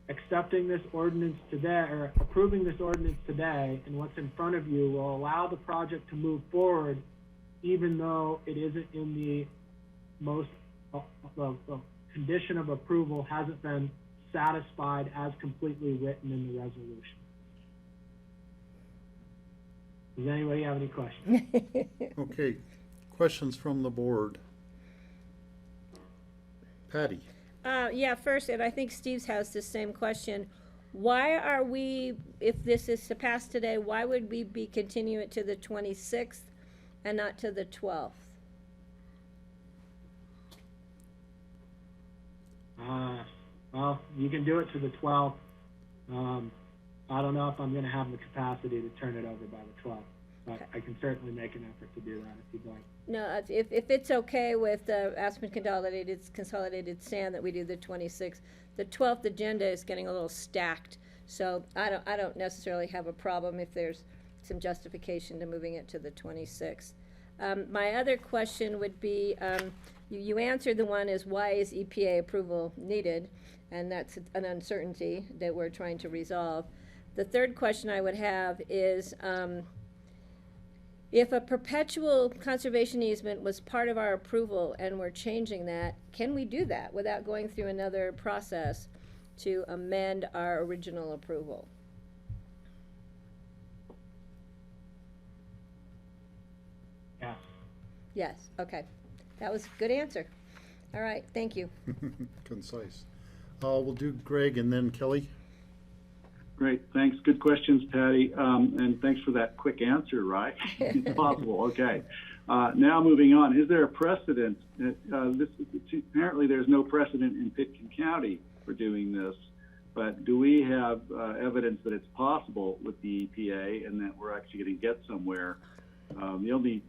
accepting this ordinance today, or approving this ordinance today, and what's in front of you will allow the project to move forward, even though it isn't in the most, the condition of approval hasn't been satisfied as completely written in the resolution. Does anybody have any questions? Okay, questions from the board? Patty? Yeah, first, and I think Steve's has the same question. Why are we, if this is to pass today, why would we be continuing it to the 26th and not to the 12th? Well, you can do it to the 12th. I don't know if I'm going to have the capacity to turn it over by the 12th, but I can certainly make an effort to do that if you'd like. No, if it's okay with Aspen Consolidated Sand that we do the 26th, the 12th agenda is getting a little stacked, so I don't necessarily have a problem if there's some justification to moving it to the 26th. My other question would be, you answered the one is why is EPA approval needed, and that's an uncertainty that we're trying to resolve. The third question I would have is, if a perpetual conservation easement was part of our approval and we're changing that, can we do that without going through another process to amend our original approval? Yes. Yes, okay. That was a good answer. All right, thank you. Concise. We'll do Greg and then Kelly. Great, thanks. Good questions, Patty. And thanks for that quick answer, right? It's possible, okay. Now moving on, is there a precedent? Apparently there's no precedent in Pitkin County for doing this, but do we have evidence that it's possible with the EPA and that we're actually going to get somewhere? The only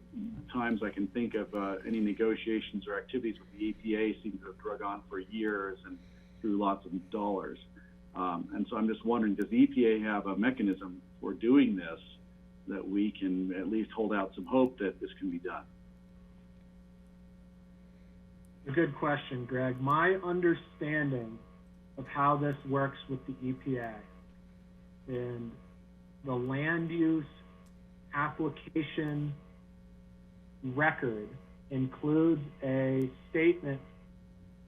times I can think of any negotiations or activities with the EPA seem to have drug on for years and through lots of dollars. And so I'm just wondering, does the EPA have a mechanism for doing this that we can at least hold out some hope that this can be done? A good question, Greg. My understanding of how this works with the EPA and the land use application record includes a statement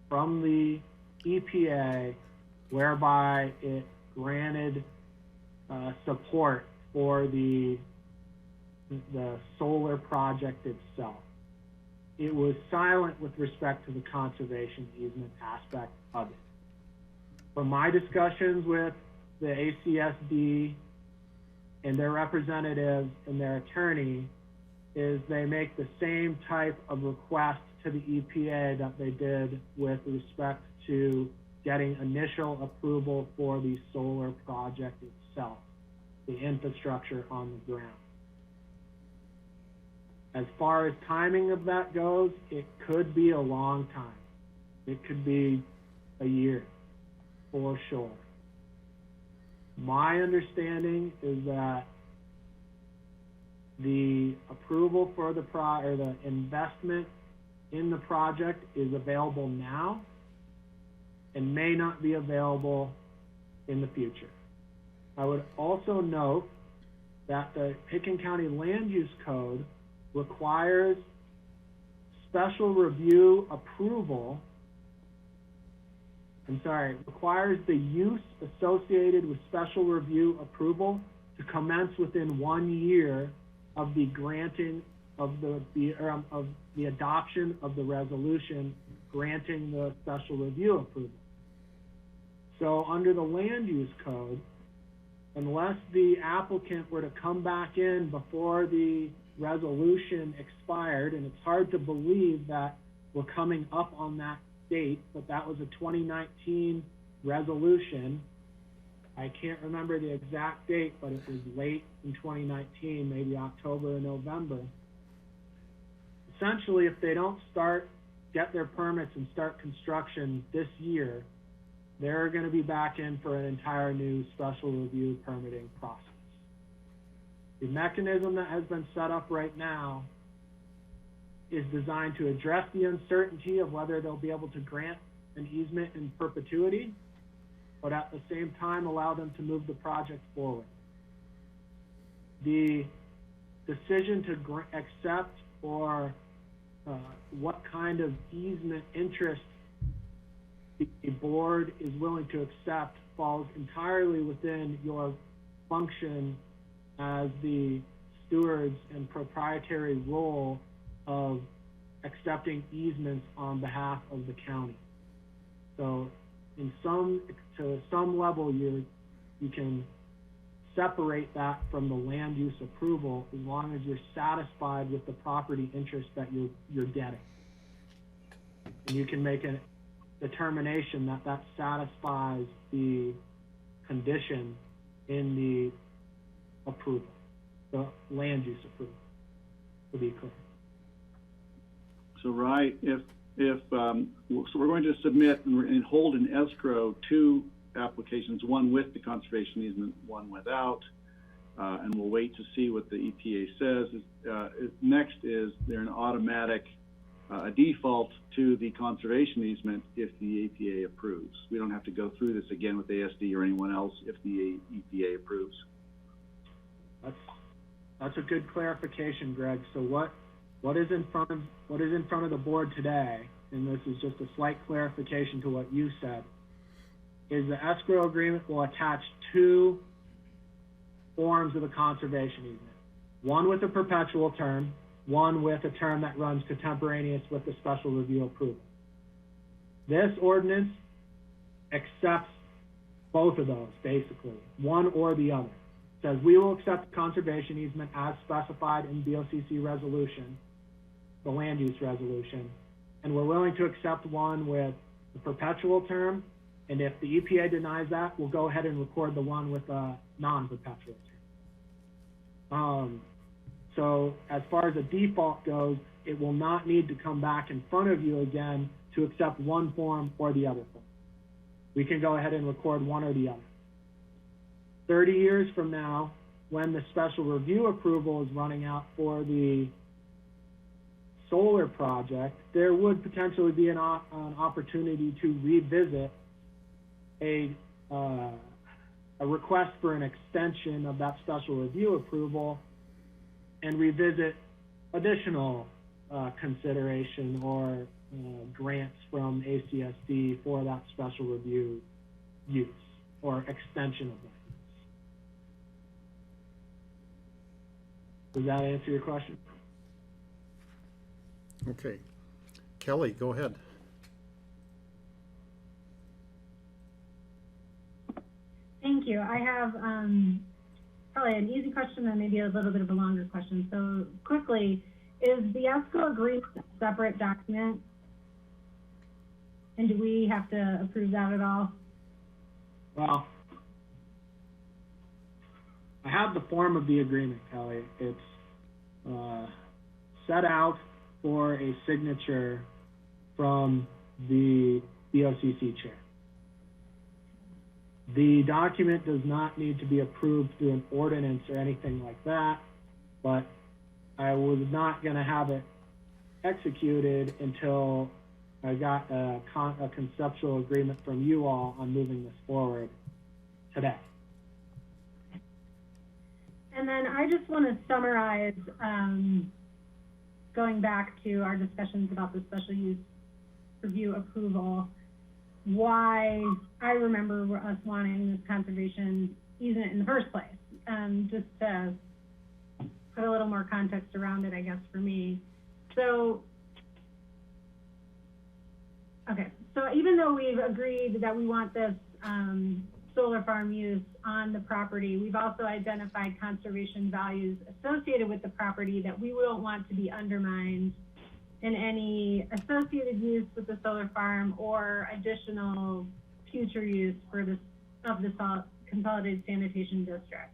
from the EPA whereby it granted support for the solar project itself. It was silent with respect to the conservation easement aspect of it. From my discussions with the ACSD and their representatives and their attorney, is they make the same type of request to the EPA that they did with respect to getting initial approval for the solar project itself, the infrastructure on the ground. As far as timing of that goes, it could be a long time. It could be a year, for sure. My understanding is that the approval for the the investment in the project is available now and may not be available in the future. I would also note that the Pitkin County Land Use Code requires special review approval. Requires the use associated with special review approval to commence within 1 year of the granting of the adoption of the resolution granting the special review approval. So under the land use code, unless the applicant were to come back in before the resolution expired, and it's hard to believe that we're coming up on that date, but that was a 2019 resolution. I can't remember the exact date, but it was late in 2019, maybe October or November. Essentially, if they don't start get their permits and start construction this year, they're going to be back in for an entire new special review permitting process. The mechanism that has been set up right now is designed to address the uncertainty of whether they'll be able to grant an easement in perpetuity, but at the same time allow them to move the project forward. The decision to accept or what kind of easement interest the board is willing to accept falls entirely within your function as the stewards and proprietary role of accepting easements on behalf of the county. So to some level, you can separate that from the land use approval as long as you're satisfied with the property interest that you're getting. And you can make a determination that satisfies the condition in the approval, the land use approval, to be clear. So, Rye, so we're going to submit and hold in escrow two applications, one with the conservation easement, one without, and we'll wait to see what the EPA says. Next is there an automatic default to the conservation easement if the EPA approves. We don't have to go through this again with ASD or anyone else if the EPA approves. That's a good clarification, Greg. So what is in front of the board today, and this is just a slight clarification to what you said, is the escrow agreement will attach two forms of the conservation easement. One with a perpetual term, one with a term that runs contemporaneous with the special review approval. This ordinance accepts both of those, basically, one or the other. It says we will accept the conservation easement as specified in BOCC resolution, the land use resolution, and we're willing to accept one with the perpetual term, and if the EPA denies that, we'll go ahead and record the one with a non-perpetual term. So as far as the default goes, it will not need to come back in front of you again to accept one form or the other form. We can go ahead and record one or the other. 30 years from now, when the special review approval is running out for the solar project, there would potentially be an opportunity to revisit a request for an extension of that special review approval and revisit additional consideration or grants from ACSD for that special review use or extension of that use. Does that answer your question? Okay. Kelly, go ahead. Thank you. I have probably an easy question and maybe a little bit of a longer question. So quickly, is the escrow agreement a separate document? And do we have to approve that at all? Well, I have the form of the agreement, Kelly. It's set out for a signature from the BOCC chair. The document does not need to be approved through an ordinance or anything like that, but I was not going to have it executed until I got a conceptual agreement from you all on moving this forward today. And then I just want to summarize, going back to our discussions about the special use review approval, why I remember us wanting this conservation easement in the first place. Just to put a little more context around it, I guess, for me. So, okay, so even though we've agreed that we want this solar farm use on the property, we've also identified conservation values associated with the property that we don't want to be undermined in any associated use with the solar farm or additional future use for this of the consolidated sanitation district.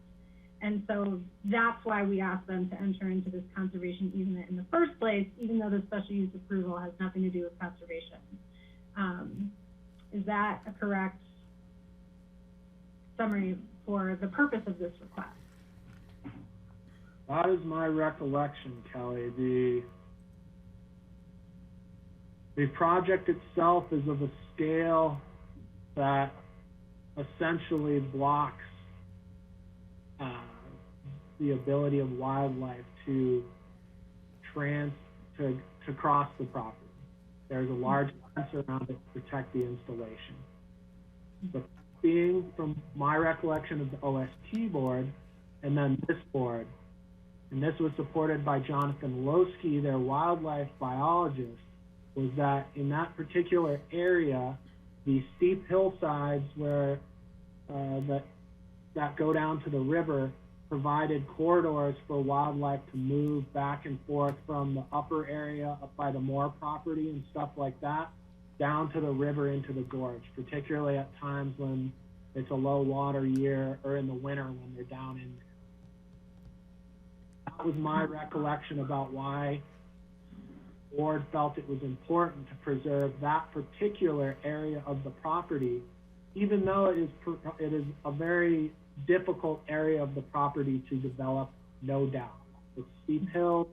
And so that's why we asked them to enter into this conservation easement in the first place, even though the special use approval has nothing to do with conservation. Is that a correct summary for the purpose of this request? That is my recollection, Kelly. The project itself is of a scale that essentially blocks the ability of wildlife to cross the property. There's a large fence around it to protect the installation. But being from my recollection of the OST board and then this board, and this was supported by Jonathan Losky, their wildlife biologist, was that in that particular area, the steep hillsides where that go down to the river provided corridors for wildlife to move back and forth from the upper area up by the Moore property and stuff like that down to the river into the gorge, particularly at times when it's a low water year or in the winter when they're down in there. That was my recollection about why the board felt it was important to preserve that particular area of the property, even though it is a very difficult area of the property to develop, no doubt. With steep hills,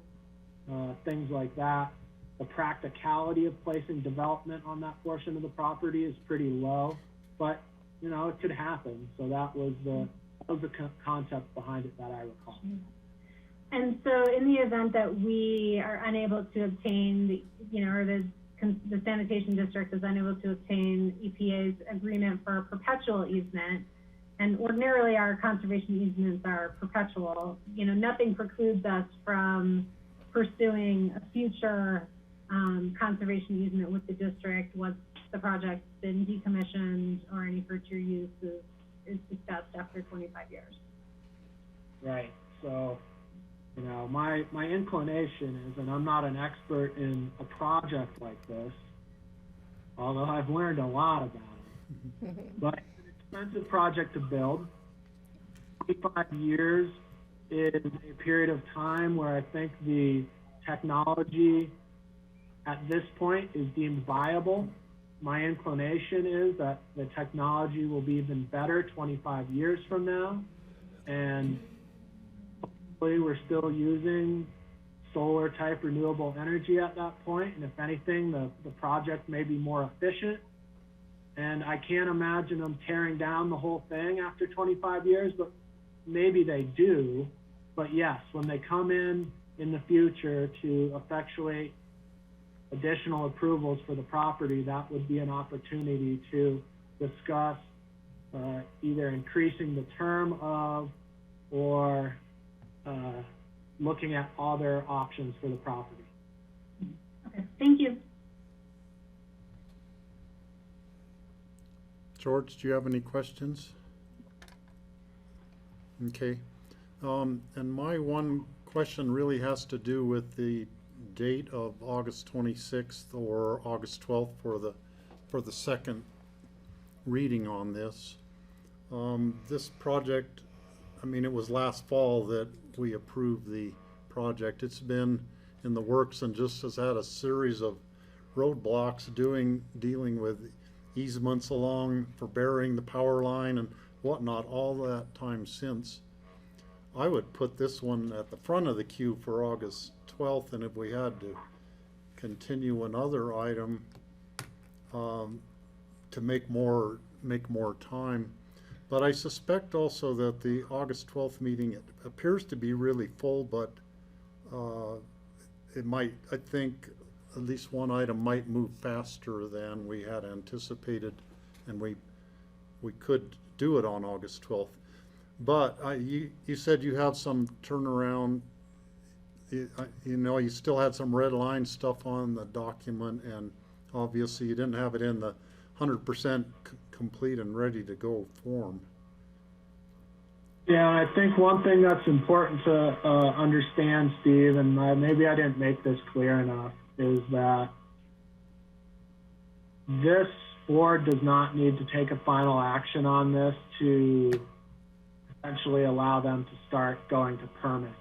things like that. The practicality of placing development on that portion of the property is pretty low, but you know, it could happen. So that was the concept behind it that I recall. And so in the event that we are unable to obtain, or the sanitation district is unable to obtain EPA's agreement for a perpetual easement, and ordinarily our conservation easements are perpetual, nothing precludes us from pursuing a future conservation easement with the district once the project's been decommissioned or any future use is discussed after 25 years. Right. So, my inclination is, and I'm not an expert in a project like this, although I've learned a lot about it, but it's an expensive project to build. 25 years is a period of time where I think the technology at this point is deemed viable. My inclination is that the technology will be even better 25 years from now, and hopefully we're still using solar type renewable energy at that point, and if anything, the project may be more efficient. And I can't imagine them tearing down the whole thing after 25 years, but maybe they do. But yes, when they come in the future to effectuate additional approvals for the property, that would be an opportunity to discuss either increasing the term of or looking at other options for the property. Okay, thank you. George, do you have any questions? Okay. And my one question really has to do with the date of August 26th or August 12th for the second reading on this. This project, it was last fall that we approved the project. It's been in the works and just has had a series of roadblocks dealing with easements along for burying the power line and whatnot all that time since. I would put this one at the front of the queue for August 12th, and if we had to continue another item to make more time. But I suspect also that the August 12th meeting, it appears to be really full, but it might, I think, at least one item might move faster than we had anticipated, and we could do it on August 12th. But you said you have some turnaround, you still had some red line stuff on the document, and obviously you didn't have it in the 100% complete and ready to go form. Yeah, I think one thing that's important to understand, Steve, and maybe I didn't make this clear enough, is that this board does not need to take a final action on this to eventually allow them to start going to permit.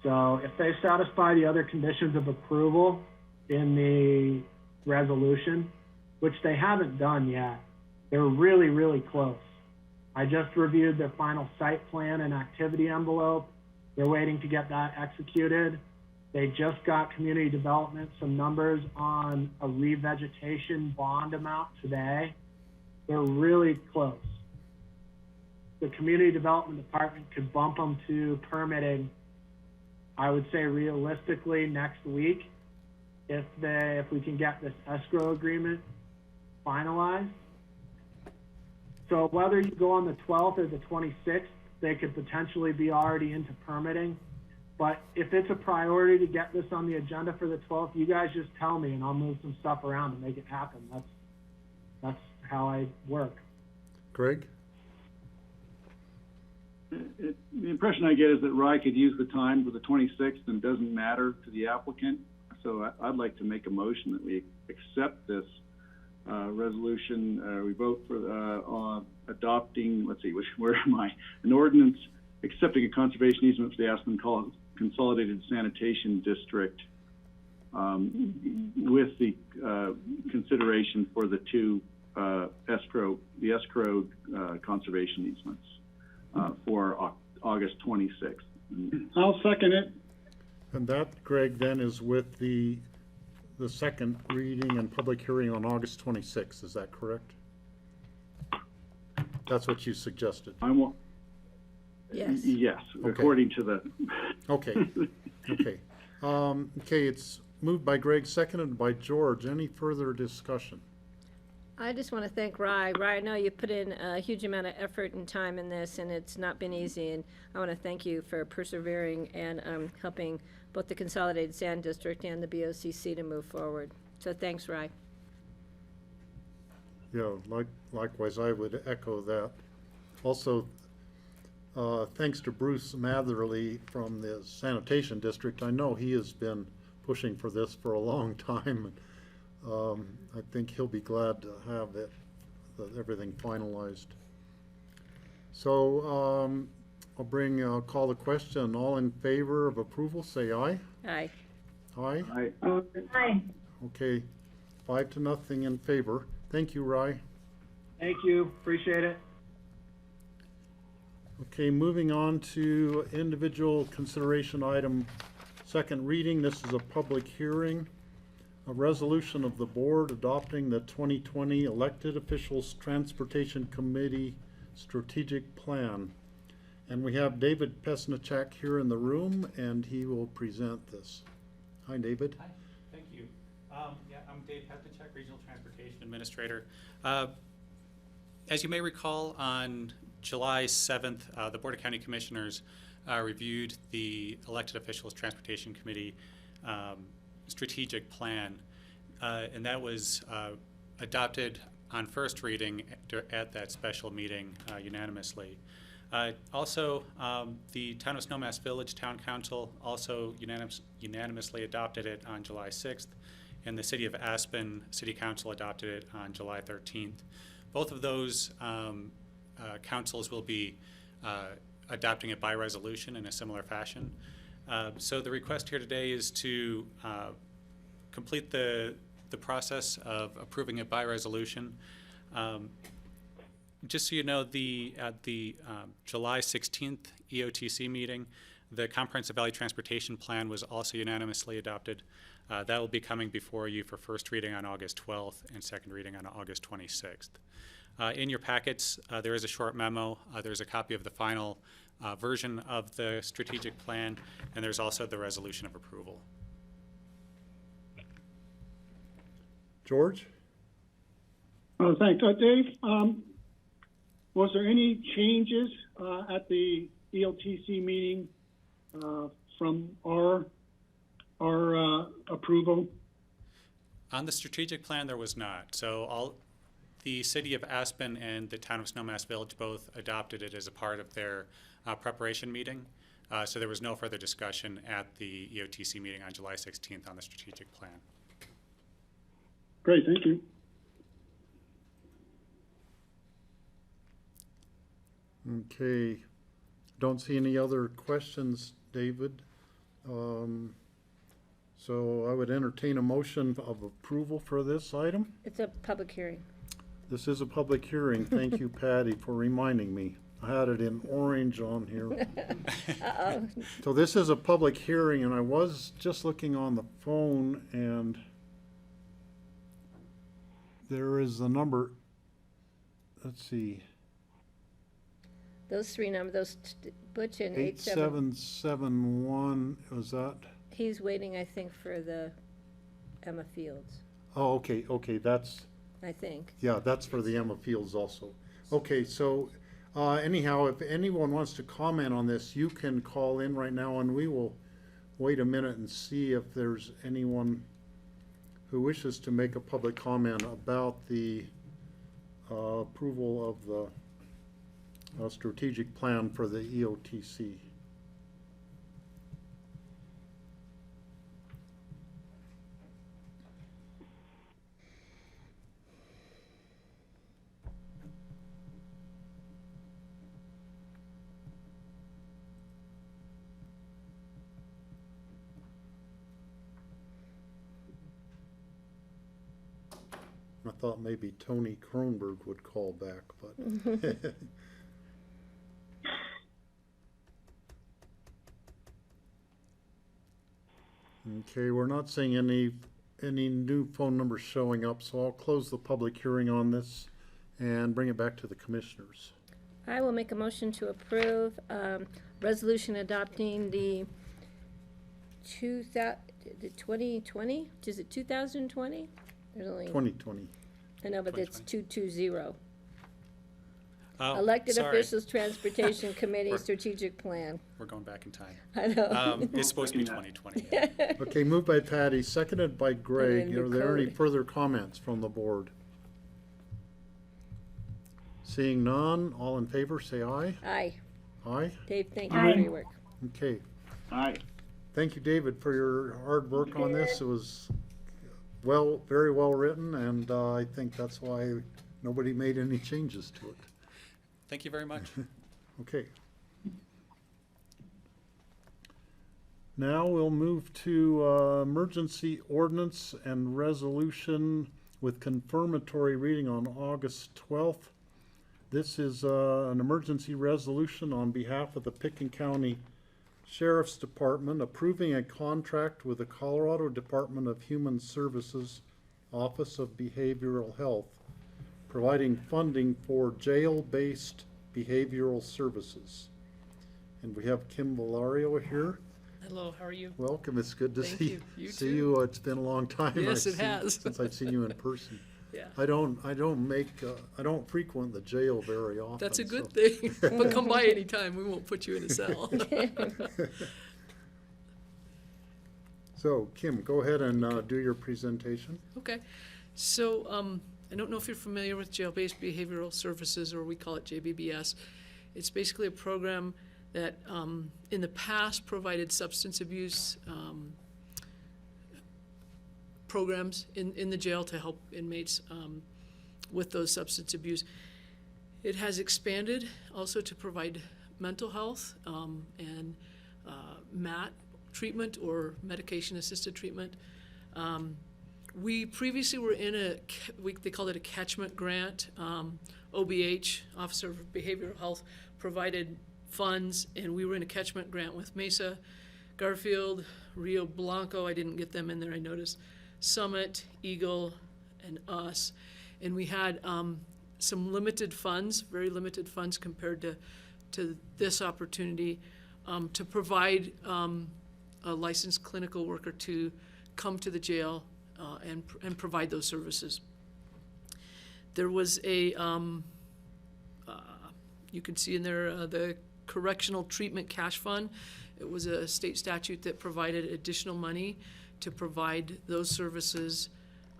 So if they satisfy the other conditions of approval in the resolution, which they haven't done yet, they're really, really close. I just reviewed their final site plan and activity envelope. They're waiting to get that executed. They just got community development some numbers on a revegetation bond amount today. They're really close. The community development department could bump them to permitting, I would say realistically next week, if we can get this escrow agreement finalized. So whether you go on the 12th or the 26th, they could potentially be already into permitting. But if it's a priority to get this on the agenda for the 12th, you guys just tell me and I'll move some stuff around to make it happen. That's how I work. Greg? The impression I get is that Rye could use the time for the 26th and doesn't matter to the applicant. So I'd like to make a motion that we accept this resolution. We vote for on adopting, let's see, where am I? An ordinance accepting a conservation easement for the Aspen Consolidated Sanitation District with the consideration for the two escrow conservation easements for August 26th. I'll second it. And that, Greg, then is with the second reading and public hearing on August 26th. Is that correct? That's what you suggested. I want. Yes. Yes, Okay. according to the. Okay. Okay. Okay, it's moved by Greg, seconded by George. Any further discussion? I just want to thank Rye. Rye, I know you put in a huge amount of effort and time in this, and it's not been easy. And I want to thank you for persevering and helping both the Consolidated Sand District and the BOCC to move forward. So thanks, Rye. Yeah, likewise, I would echo that. Also, thanks to Bruce Matherly from the Sanitation District. I know he has been pushing for this for a long time. I think he'll be glad to have everything finalized. So I'll call the question. All in favor of approval, say aye. Aye. Aye? Aye. Aye. Okay, 5-0 in favor. Thank you, Rye. Thank you, appreciate it. Okay, moving on to individual consideration item, second reading. This is a public hearing. A resolution of the board adopting the 2020 Elected Officials Transportation Committee Strategic Plan. And we have David Pesnichak here in the room, and he will present this. Hi, David. Hi, thank you. Yeah, I'm Dave Pesnichak, Regional Transportation Administrator. As you may recall, on July 7th, the Board of County Commissioners reviewed the Elected Officials Transportation Committee strategic plan, and that was adopted on first reading at that special meeting unanimously. Also, the Town of Snowmass Village Town Council also unanimously adopted it on July 6th, and the City of Aspen City Council adopted it on July 13th. Both of those councils will be adopting it by resolution in a similar fashion. So the request here today is to complete the process of approving it by resolution. Just so you know, at the July 16th EOTC meeting, the Comprehensive Valley Transportation Plan was also unanimously adopted. That will be coming before you for first reading on August 12th and second reading on August 26th. In your packets, there is a short memo. There's a copy of the final version of the strategic plan, and there's also the resolution of approval. George? Oh, thanks. Dave, was there any changes at the ELTC meeting from our approval? On the strategic plan, there was not. So the City of Aspen and the Town of Snowmass Village both adopted it as a part of their preparation meeting. So there was no further discussion at the EOTC meeting on July 16th on the strategic plan. Great, thank you. Okay, don't see any other questions, David. So I would entertain a motion of approval for this item. It's a public hearing. This is a public hearing. Thank you, Patty, for reminding me. I had it in orange on here. Uh-oh. So this is a public hearing, and I was just looking on the phone, and there is the number, let's see, Those three numbers, Butch and 8771, was that? He's waiting, I think, for the Emma Fields, Oh, okay, that's, I think. yeah, that's for the Emma Fields also. Okay, so anyhow, if anyone wants to comment on this, you can call in right now, and we will wait a minute and see if there's anyone who wishes to make a public comment about the approval of the strategic plan for the EOTC. I thought maybe Tony Kronberg would call back, but. Okay, we're not seeing any new phone numbers showing up, so I'll close the public hearing on this and bring it back to the commissioners. I will make a motion to approve resolution adopting the 2020, is it 2020? There's only 2020. I know, but it's 220. Oh, Elected sorry. Officials Transportation Committee Strategic Plan. We're going back in time. I know. It's supposed to be 2020. Okay, moved by Patty, seconded by Greg. in the Are there any code. further comments from the board? Seeing none, all in favor, say aye. Aye. Aye? Dave, thank you for your work. Okay. Aye. Thank you, David, for your hard work on this. It was very well written, and I think that's why nobody made any changes to it. Thank you very much. Okay. Now we'll move to emergency ordinance and resolution with confirmatory reading on August 12th. This is an emergency resolution on behalf of the Pickens County Sheriff's Department approving a contract with the Colorado Department of Human Services Office of Behavioral Health, providing funding for jail-based behavioral services. And we have Kim Valario here. Hello, how are you? Welcome. It's good to Thank see you. You see too. you. It's been a long time. Yes, it has. Since I've seen you in person. Yeah. I don't frequent the jail very often. That's a good so. thing. But come by anytime. We won't put you in a cell. So, Kim, go ahead and do your presentation. Okay. So I don't know if you're familiar with jail-based behavioral services, or we call it JBBS. It's basically a program that in the past provided substance abuse programs in the jail to help inmates with those substance abuse. It has expanded also to provide mental health and MAT treatment, or medication-assisted treatment. We previously were in they called it a catchment grant. OBH, Officer of Behavioral Health, provided funds, and we were in a catchment grant with Mesa, Garfield, Rio Blanco, I didn't get them in there, I noticed, Summit, Eagle, and us. And we had some limited funds, very limited funds compared to this opportunity, to provide a licensed clinical worker to come to the jail and provide those services. There was a, you can see in there, the Correctional Treatment Cash Fund. It was a state statute that provided additional money to provide those services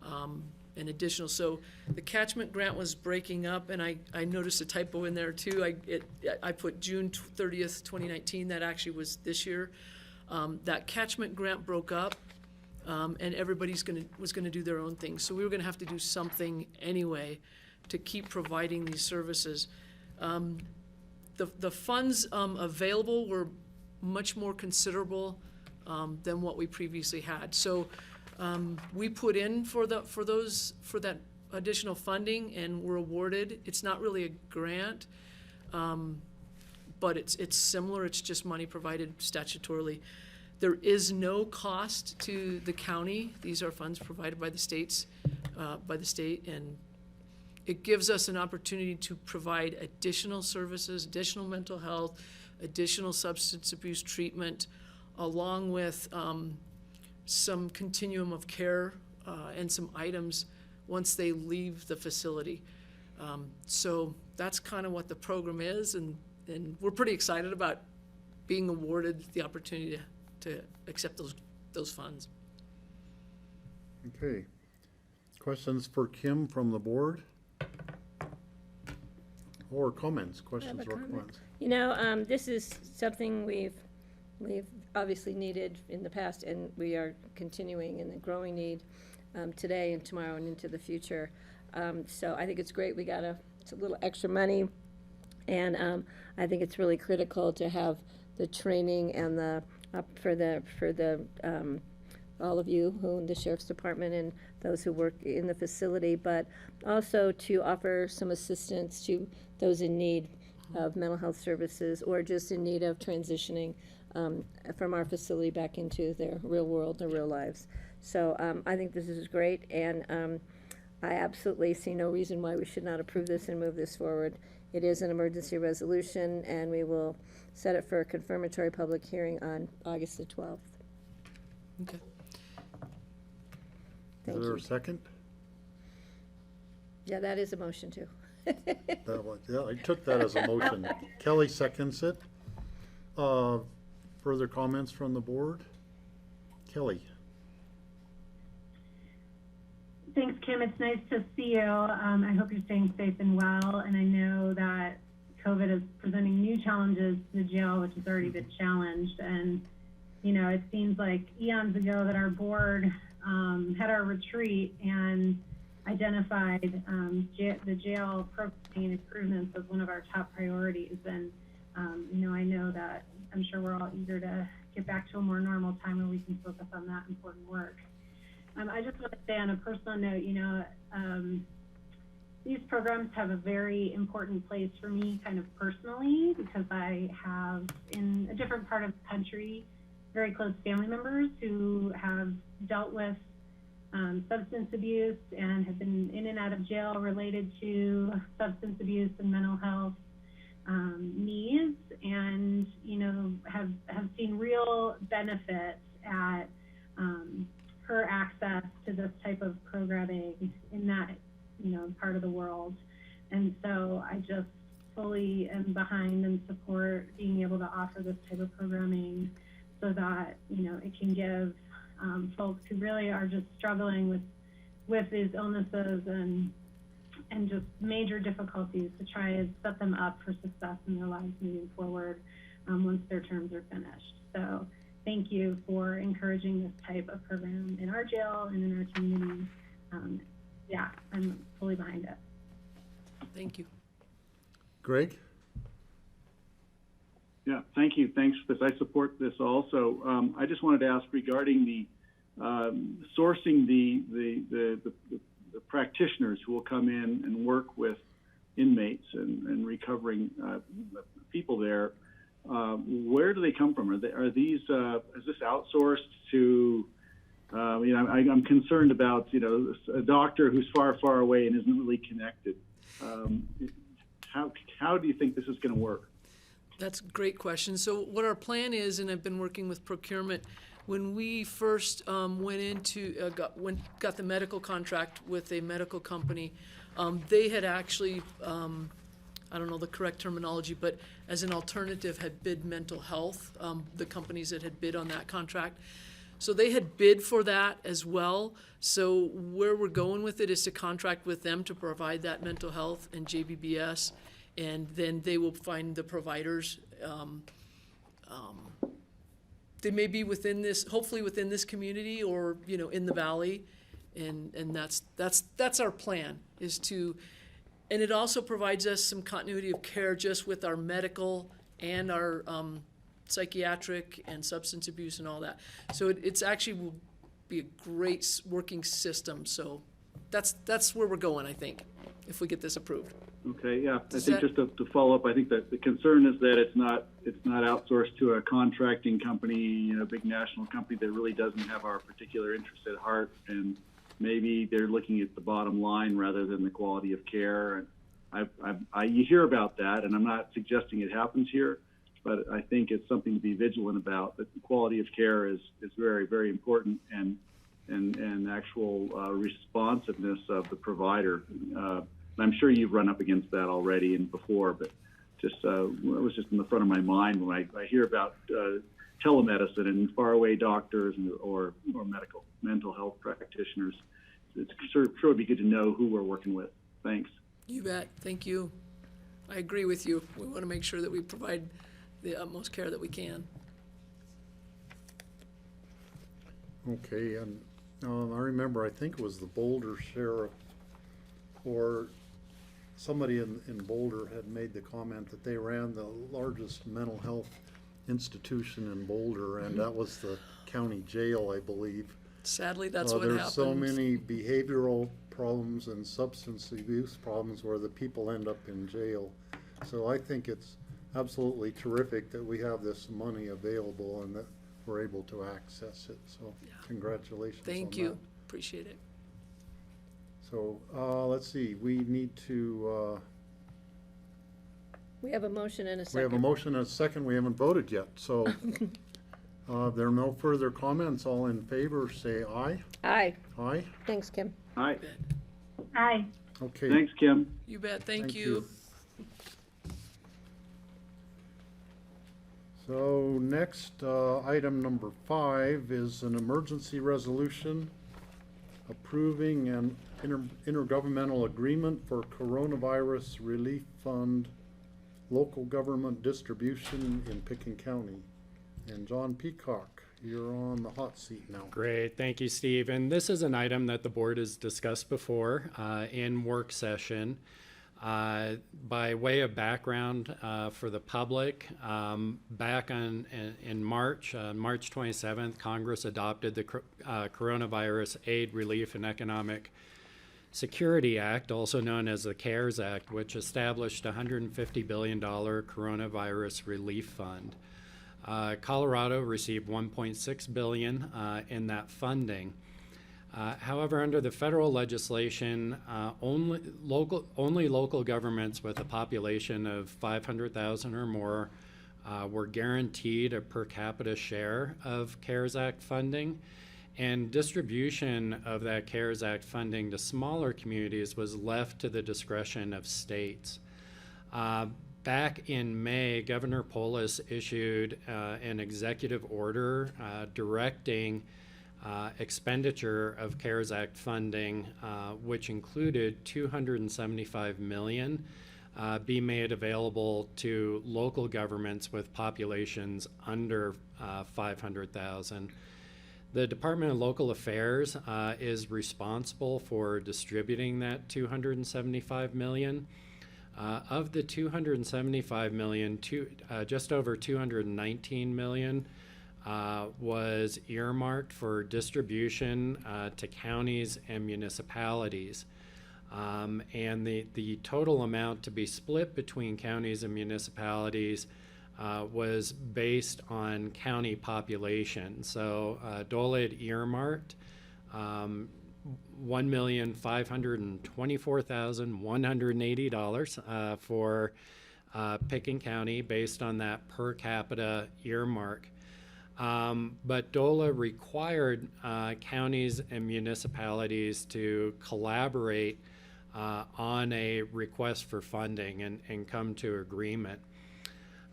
and additional. So the catchment grant was breaking up, and I noticed a typo in there too. I put June 30th, 2019. That actually was this year. That catchment grant broke up, and everybody's was gonna do their own thing. So we were gonna have to do something anyway to keep providing these services. the funds available were much more considerable than what we previously had. So we put in for that additional funding and were awarded. It's not really a grant, but it's similar. It's just money provided statutorily. There is no cost to the county. These are funds provided by the state, and it gives us an opportunity to provide additional services, additional mental health, additional substance abuse treatment, along with some continuum of care and some items once they leave the facility. So that's kind of what the program is, and we're pretty excited about being awarded the opportunity to accept those funds. Okay. Questions for Kim from the board? Or comments, questions or comments? You know, this is something we've obviously needed in the past, and we are continuing in the growing need today and tomorrow and into the future. So I think it's great. It's a little extra money, and I think it's really critical to have the training and the for all of you who in the Sheriff's Department and those who work in the facility, but also to offer some assistance to those in need of mental health services or just in need of transitioning from our facility back into their real world, their real lives. So I think this is great, and I absolutely see no reason why we should not approve this and move this forward. It is an emergency resolution, and we will set it for a confirmatory public hearing on August the 12th. Okay. Is there a second? Yeah, that is a motion too. Yeah, I took that as a motion. Kelly seconds it. Further comments from the board? Kelly? Thanks, Kim. It's nice to see you. I hope you're staying safe and well. And I know that COVID is presenting new challenges to the jail, which has already been challenged. And, you know, it seems like eons ago that our board had our retreat and identified the jail programming and improvements as one of our top priorities. And, you know, I know that I'm sure we're all eager to get back to a more normal time where we can focus on that important work. I just want to say on a personal note, you know, these programs have a very important place for me kind of personally because I have in a different part of the country very close family members who have dealt with substance abuse and have been in and out of jail related to substance abuse and mental health needs, and you know have seen real benefits at her access to this type of programming in that part of the world. And so I just fully am behind and support being able to offer this type of programming so that it can give folks who really are just struggling with these illnesses and just major difficulties to try and set them up for success in their lives moving forward once their terms are finished. So thank you for encouraging this type of program in our jail and in our community. Yeah, I'm fully behind it. Thank you. Greg? Yeah, thank you. Thanks for this. I support this also. I just wanted to ask regarding the sourcing the practitioners who will come in and work with inmates and recovering people there. Where do they come from? Are these is this outsourced to? I'm concerned about a doctor who's far away and isn't really connected. How do you think this is going to work? That's a great question. So what our plan is, and I've been working with procurement, when we first went into got the medical contract with a medical company, they had actually I don't know the correct terminology, but as an alternative had bid mental health, the companies that had bid on that contract. So they had bid for that as well. So where we're going with it is to contract with them to provide that mental health and JBBS, and then they will find the providers. They may be hopefully within this community or in the valley, and that's our plan, is to And it also provides us some continuity of care just with our medical and our psychiatric and substance abuse and all that. So it's actually will be a great working system. So that's where we're going, I think, if we get this approved. Okay, yeah. Does I think that- just to follow up, I think that the concern is that it's not outsourced to a contracting company, a big national company that really doesn't have our particular interest at heart, and maybe they're looking at the bottom line rather than the quality of care. And you hear about that, and I'm not suggesting it happens here, but I think it's something to be vigilant about. That the quality of care is very, very important, and actual responsiveness of the provider. I'm sure you've run up against that already and before, but just it was just in the front of my mind when I hear about telemedicine and faraway doctors or mental health practitioners. It's sure would be good to know who we're working with. Thanks. You bet. Thank you. I agree with you. We want to make sure that we provide the utmost care that we can. Okay, and I remember, I think it was the Boulder sheriff or somebody in Boulder had made the comment that they ran the largest mental health institution in Boulder, and that was the county jail, I believe. Sadly, that's what happens. There's so many behavioral problems and substance abuse problems where the people end up in jail. So I think it's absolutely terrific that we have this money available and that we're able to access it. So congratulations on that. Thank you. Appreciate it. So let's see, we need to, We have a motion and a second. we have a motion and a second, we haven't voted yet, so there are no further comments. All in favor, say aye. Aye. Aye? Thanks, Kim. Aye. Aye. Okay. Thanks, Kim. You bet. Thank you. So next, item number 5 is an emergency resolution approving an intergovernmental agreement for coronavirus relief fund local government distribution in Picken County. And John Peacock, you're on the hot seat now. Great, thank you, Steve. And this is an item that the board has discussed before in work session. By way of background for the public, back in March, March 27th, Congress adopted the Coronavirus Aid, Relief, and Economic Security Act, also known as the CARES Act, which established a $150 billion coronavirus relief fund. Colorado received $1.6 billion in that funding. However, under the federal legislation, only local governments with a population of 500,000 or more were guaranteed a per capita share of CARES Act funding, and distribution of that CARES Act funding to smaller communities was left to the discretion of states. Back in May, Governor Polis issued an executive order directing expenditure of CARES Act funding, which included $275 million, be made available to local governments with populations under 500,000. The Department of Local Affairs is responsible for distributing that $275 million. Of the $275 million, just over $219 million was earmarked for distribution to counties and municipalities. And the total amount to be split between counties and municipalities was based on county population. So Dole had earmarked $1,524,180 for Picken County based on that per capita earmark. But DOLA required counties and municipalities to collaborate on a request for funding and come to agreement.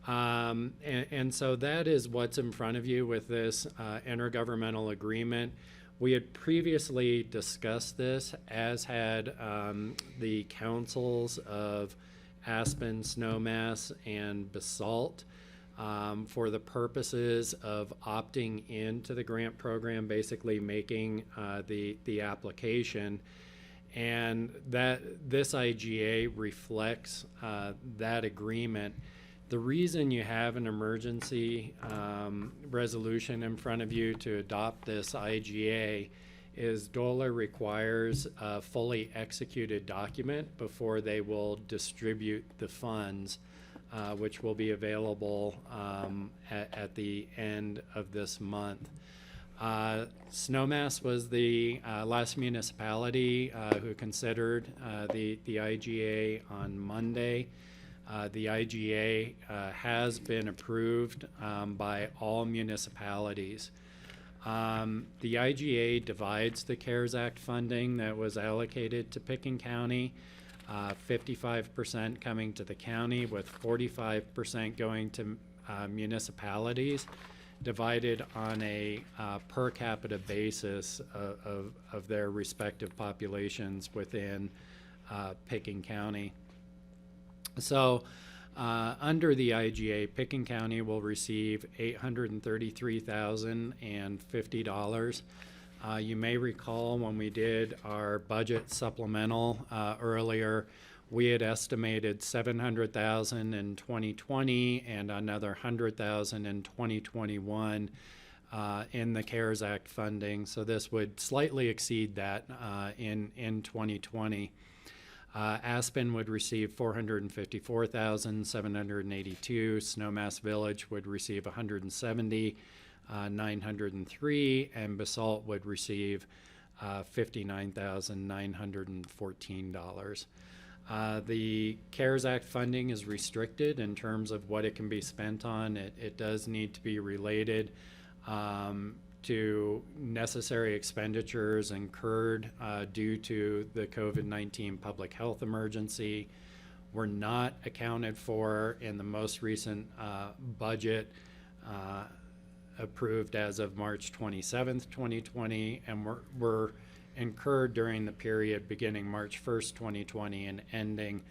And so that is what's in front of you with this intergovernmental agreement. We had previously discussed this, as had the councils of Aspen, Snowmass, and Basalt, for the purposes of opting into the grant program, basically making the application. And this IGA reflects that agreement. The reason you have an emergency resolution in front of you to adopt this IGA is DOLA requires a fully executed document before they will distribute the funds, which will be available at the end of this month. Snowmass was the last municipality who considered the IGA on Monday. The IGA has been approved by all municipalities. The IGA divides the CARES Act funding that was allocated to Picken County, 55% coming to the county with 45% going to municipalities, divided on a per capita basis of their respective populations within Picken County. So under the IGA, Picken County will receive $833,050. You may recall when we did our budget supplemental earlier, we had estimated $700,000 in 2020 and another $100,000 in 2021 in the CARES Act funding. So this would slightly exceed that in 2020. Aspen would receive $454,782. Snowmass Village would receive $170,903, and Basalt would receive $59,914. The CARES Act funding is restricted in terms of what it can be spent on. It does need to be related to necessary expenditures incurred due to the COVID-19 public health emergency. Were not accounted for in the most recent budget approved as of March 27th, 2020, and were incurred during the period beginning March 1st, 2020 and ending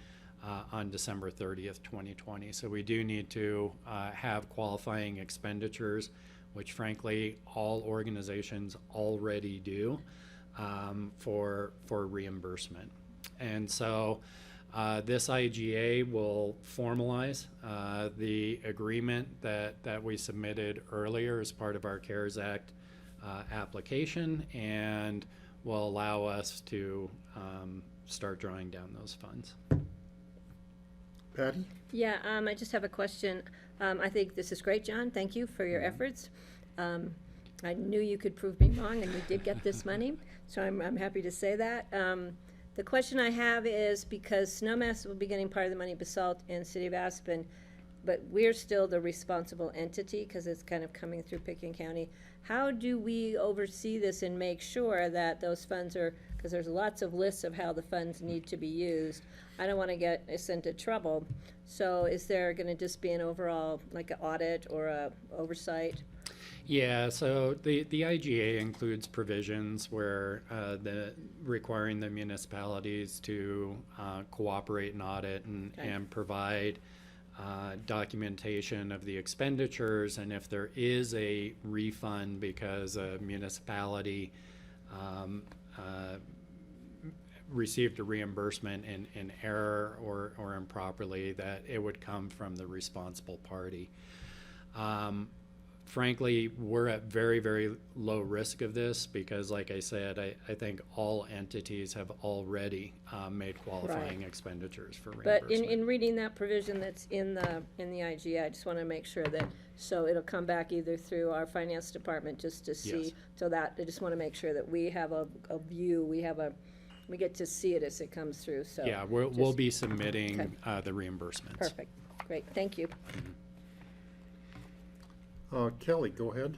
on December 30th, 2020. So we do need to have qualifying expenditures, which frankly all organizations already do for reimbursement. And so this IGA will formalize the agreement that we submitted earlier as part of our CARES Act application, and will allow us to start drawing down those funds. Patty? Yeah, I just have a question. I think this is great, John. Thank you for your efforts. I knew you could prove me wrong, and we did get this money, so I'm happy to say that. The question I have is, because Snowmass will be getting part of the money, Basalt and City of Aspen, but we're still the responsible entity because it's kind of coming through Picken County. How do we oversee this and make sure that those funds are, because there's lots of lists of how the funds need to be used. I don't want to get us into trouble. So is there going to just be an overall, like an audit or a oversight? Yeah, so the IGA includes provisions where requiring the municipalities to cooperate and audit and provide documentation of the expenditures, and if there is a refund because a municipality received a reimbursement in error or improperly, that it would come from the responsible party. Frankly, we're at very, very low risk of this because, like I said, I think all entities have already made qualifying expenditures for reimbursement. But in reading that provision that's in the IGA, I just want to make sure that, so it'll come back either through our finance department just to see, Yes. so that, I just want to make sure that we have a view, we get to see it as it comes through, so. Yeah, we'll be submitting the reimbursements. Perfect, great, thank you. Kelly, go ahead.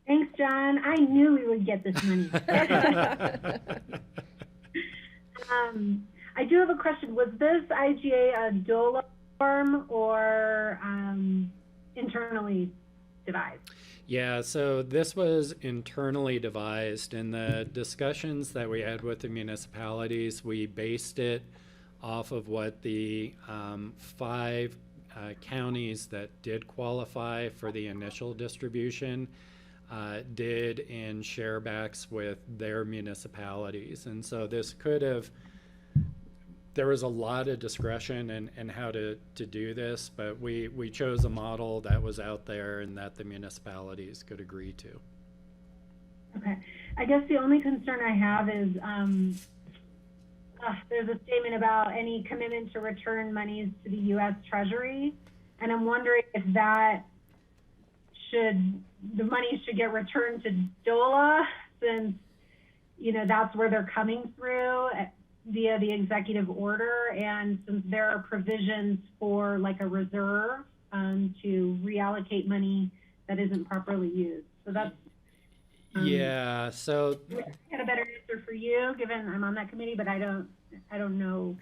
Thanks, John. I knew we would get this money. I do have a question. Was this IGA a DOLA form or internally devised? Yeah, so this was internally devised. In the discussions that we had with the municipalities, we based it off of what the 5 counties that did qualify for the initial distribution did in sharebacks with their municipalities. And so this could have, there was a lot of discretion in how to do this, but we chose a model that was out there and that the municipalities could agree to. Okay. I guess the only concern I have is there's a statement about any commitment to return monies to the U.S. Treasury, and I'm wondering if the money should get returned to DOLA, since, you know, that's where they're coming through via the executive order, and since there are provisions for like a reserve to reallocate money that isn't properly used. So that's yeah. So I had a better answer for you, given I'm on that committee, but I don't know.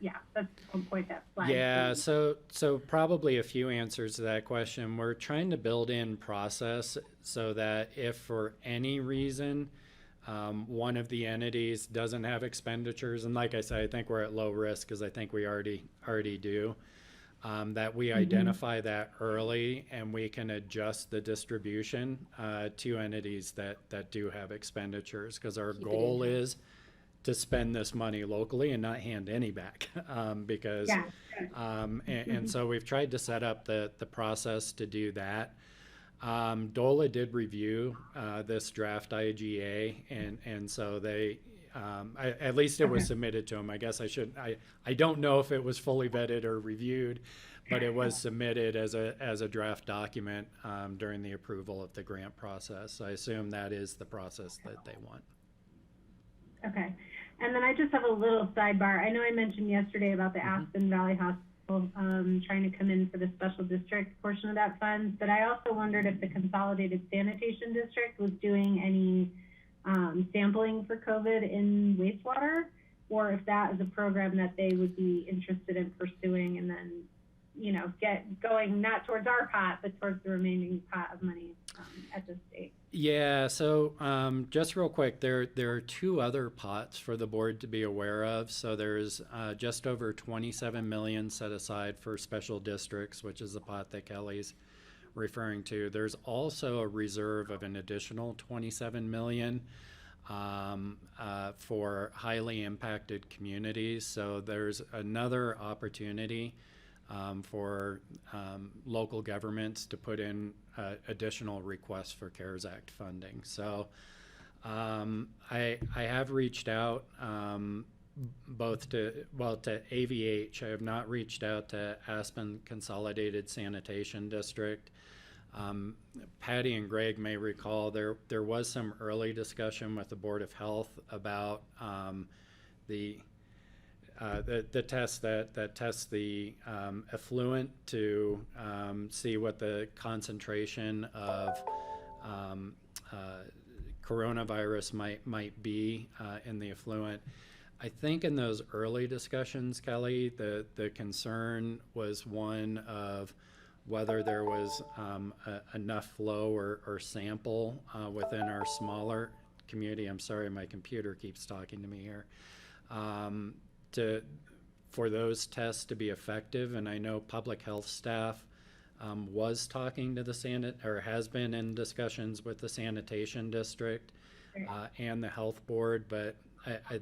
Yeah, that's one point that flags. Yeah, so probably a few answers to that question. We're trying to build in process so that if for any reason one of the entities doesn't have expenditures, and like I said, I think we're at low risk because I think we already do, that we identify that early and we can adjust the distribution to entities that do have expenditures, because our goal is to spend this money locally and not hand any back, because and so we've tried to set up the process to do that. DOLA did review this draft IGA, and so they at least it was submitted to them. I guess I don't know if it was fully vetted or reviewed, but it was submitted as a draft document during the approval of the grant process. So I assume that is the process that they want. Okay. And then I just have a little sidebar. I know I mentioned yesterday about the Aspen Valley Hospital trying to come in for the special district portion of that fund, but I also wondered if the Consolidated Sanitation District was doing any sampling for COVID in wastewater, or if that is a program that they would be interested in pursuing and then, you know, get going not towards our pot, but towards the remaining pot of money at the state. Yeah, so just real quick, there are two other pots for the board to be aware of. So there's just over 27 million set aside for special districts, which is the pot that Kelly's referring to. There's also a reserve of an additional 27 million for highly impacted communities. So there's another opportunity for local governments to put in additional requests for CARES Act funding. So I have reached out both to AVH. I have not reached out to Aspen Consolidated Sanitation District. Patty and Greg may recall there was some early discussion with the Board of Health about the test that tests the effluent to see what the concentration of coronavirus might be in the effluent. I think in those early discussions, Kelly, the concern was one of whether there was enough flow or sample within our smaller community. I'm sorry, my computer keeps talking to me here. For those tests to be effective, and I know public health staff was talking to has been in discussions with the sanitation district and the health board, but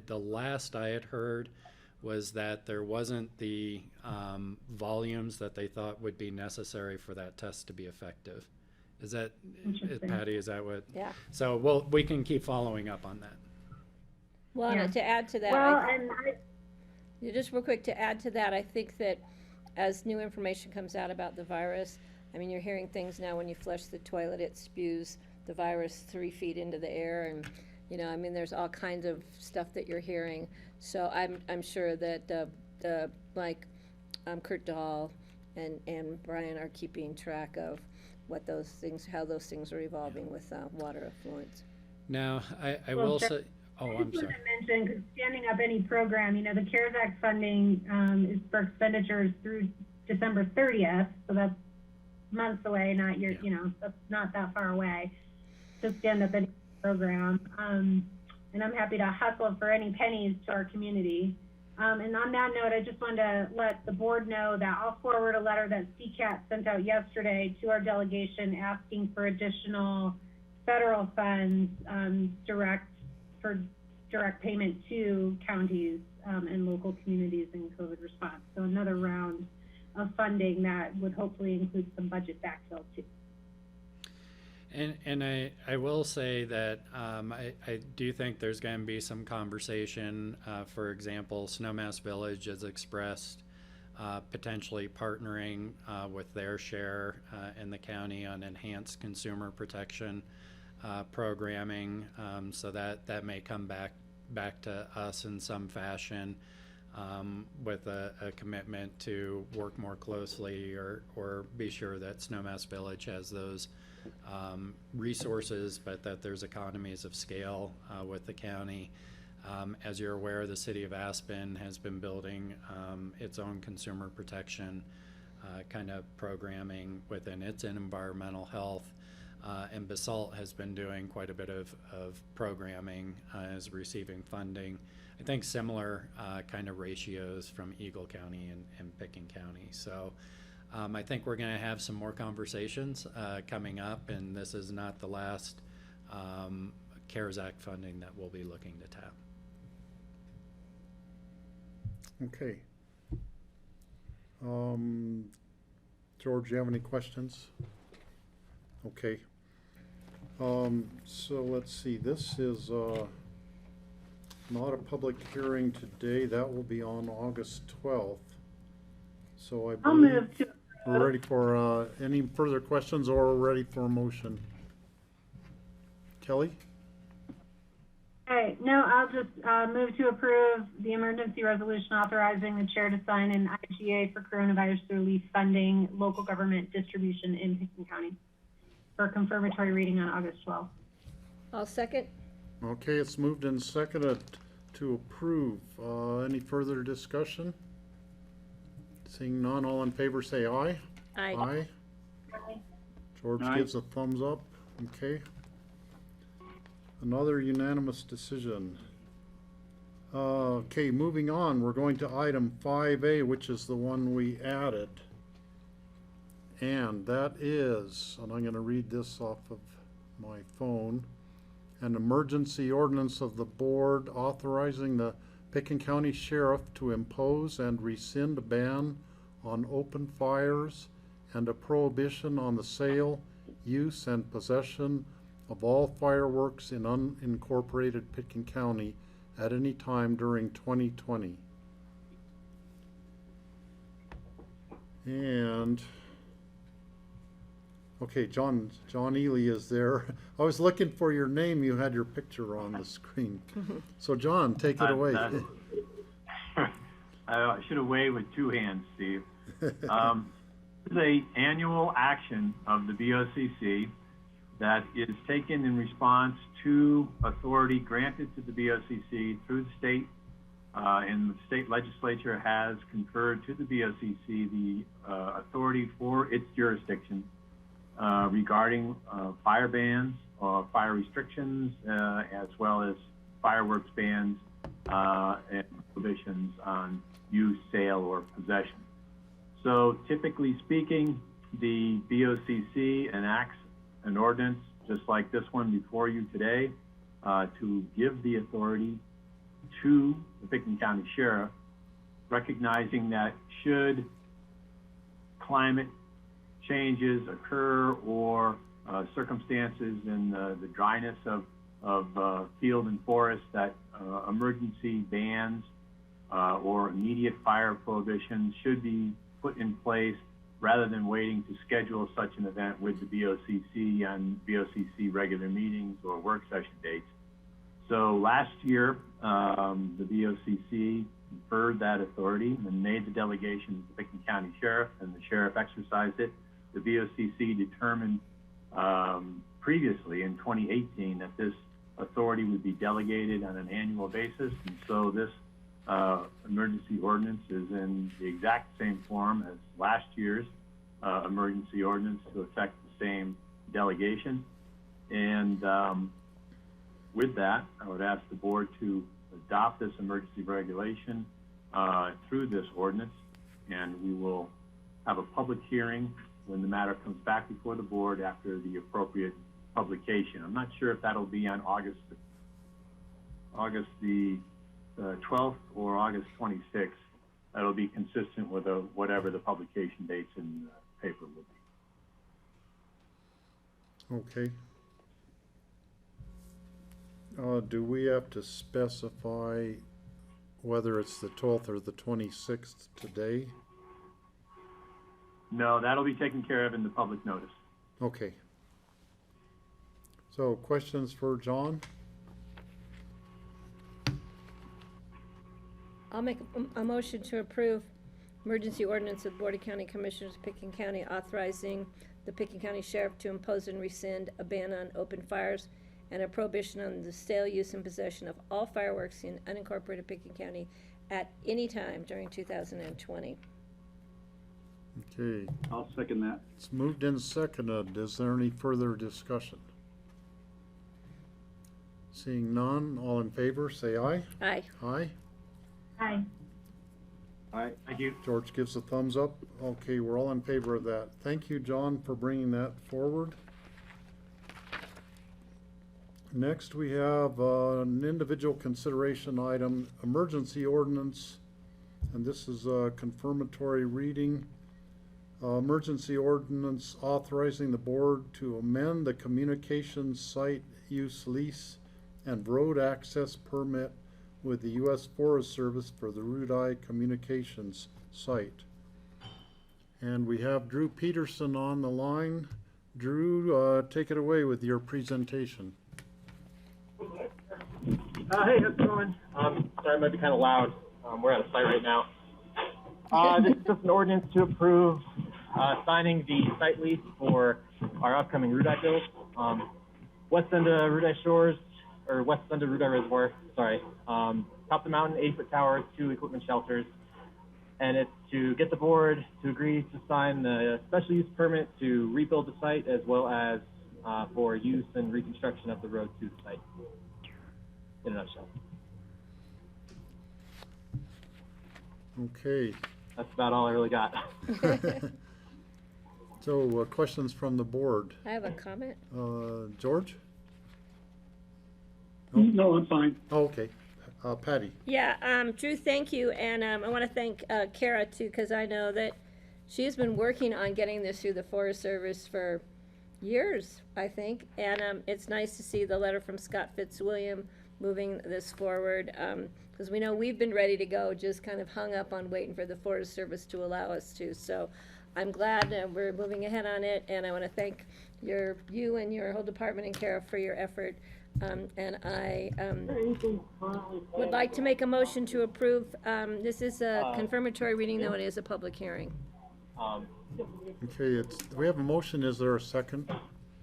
the last I had heard was that there wasn't the volumes that they thought would be necessary for that test to be effective. Patty, is that what? Yeah. So we can keep following up on that. Well, Yeah. to add to that, just real quick to add to that, I think that as new information comes out about the virus, I mean, you're hearing things now when you flush the toilet, it spews the virus 3 feet into the air, and you know, I mean, there's all kinds of stuff that you're hearing. So I'm sure that Kurt Dahl and Brian are keeping track of how those things are evolving with water effluents. Now, I will say. Oh, I'm sorry. I mentioned, because standing up any program, you know, the CARES Act funding is for expenditures through December 30th, so that's months away, not years, you know, that's not that far away to stand up any program. And I'm happy to hustle for any pennies to our community. And on that note, I just wanted to let the board know that I'll forward a letter that CCAT sent out yesterday to our delegation asking for additional federal funds for direct payment to counties and local communities in COVID response. So another round of funding that would hopefully include some budget backfill too. And I will say that I do think there's going to be some conversation. For example, Snowmass Village has expressed potentially partnering with their share in the county on enhanced consumer protection programming. So that may come back to us in some fashion with a commitment to work more closely or be sure that Snowmass Village has those resources, but that there's economies of scale with the county. As you're aware, the city of Aspen has been building its own consumer protection kind of programming within its environmental health. And BOCC has been doing quite a bit of programming, is receiving funding. I think similar kind of ratios from Eagle County and Pickens County. So I think we're going to have some more conversations coming up, and this is not the last CARES Act funding that we'll be looking to tap. Okay. George, do you have any questions? Okay. So let's see, this is not a public hearing today. That will be on August 12th. So I believe we're ready for any further questions, or we're ready for a motion. Kelly? Okay, no, I'll just move to approve the emergency resolution authorizing the chair to sign an IGA for coronavirus relief funding local government distribution in Pickens County for confirmatory reading on August 12th. I'll second. Okay, it's moved and seconded to approve. Any further discussion? Seeing none, all in favor say aye. Aye. Aye. Aye. George Aye. gives a thumbs up. Okay. Another unanimous decision. Okay, moving on, we're going to item 5A, which is the one we added. And that is, and I'm going to read this off of my phone, an emergency ordinance of the board authorizing the Pickens County Sheriff to impose and rescind a ban on open fires and a prohibition on the sale, use, and possession of all fireworks in unincorporated Pickens County at any time during 2020. And okay, John Ely is there. I was looking for your name. You had your picture on the screen. So John, take it away. I should have waved with two hands, Steve. This is an annual action of the BOCC that is taken in response to authority granted to the BOCC through the state, and the state legislature has conferred to the BOCC the authority for its jurisdiction regarding fire bans or fire restrictions, as well as fireworks bans and prohibitions on use, sale, or possession. So typically speaking, the BOCC enacts an ordinance just like this one before you today to give the authority to the Pickens County Sheriff, recognizing that should climate changes occur or circumstances in the dryness of field and forest, that emergency bans or immediate fire prohibitions should be put in place rather than waiting to schedule such an event with the BOCC on BOCC regular meetings or work session dates. So last year, the BOCC conferred that authority and made the delegation to the Pickens County Sheriff, and the Sheriff exercised it. The BOCC determined previously in 2018 that this authority would be delegated on an annual basis, and so this emergency ordinance is in the exact same form as last year's emergency ordinance to effect the same delegation. And with that, I would ask the board to adopt this emergency regulation through this ordinance, and we will have a public hearing when the matter comes back before the board after the appropriate publication. I'm not sure if that'll be on August the 12th or August 26th. That'll be consistent with whatever the publication dates in the paper will be. Okay. Do we have to specify whether it's the 12th or the 26th today? No, that'll be taken care of in the public notice. Okay. So questions for John? I'll make a motion to approve emergency ordinance of the Board of County Commissioners of Pickens County authorizing the Pickens County Sheriff to impose and rescind a ban on open fires and a prohibition on the sale, use, and possession of all fireworks in unincorporated Pickens County at any time during 2020. Okay. I'll second that. It's moved and seconded. Is there any further discussion? Seeing none, all in favor, say aye. Aye. Aye. Aye. All right, thank you. George gives a thumbs up. Okay, we're all in favor of that. Thank you, John, for bringing that forward. Next, we have an individual consideration item, emergency ordinance, and this is a confirmatory reading. Emergency ordinance authorizing the board to amend the communications site use lease and road access permit with the U.S. Forest Service for the Rudai Communications site. And we have Drew Peterson on the line. Drew, take it away with your presentation. Hey, how's it going? Sorry, it might be kind of loud. We're at a site right now. This is just an ordinance to approve signing the site lease for our upcoming Rudai build. West end of Rudai Shores, or west end of Rudai Reservoir, sorry. Top of the mountain, 8-foot tower, 2 equipment shelters. And it's to get the board to agree to sign the special use permit to rebuild the site as well as for use and reconstruction of the road to the site. In a nutshell. Okay. That's about all I really got. So, questions from the board? I have a comment. George? No, I'm fine. Oh, okay. Patty? Yeah, Drew, thank you, and I want to thank Kara too, because I know that she has been working on getting this through the Forest Service for years, I think, and it's nice to see the letter from Scott Fitzwilliam moving this forward, because we know we've been ready to go, just kind of hung up on waiting for the Forest Service to allow us to. So I'm glad we're moving ahead on it, and I want to thank you and your whole department and Kara for your effort. And I would like to make a motion to approve. This is a confirmatory reading, though it is a public hearing. Okay, we have a motion. Is there a second?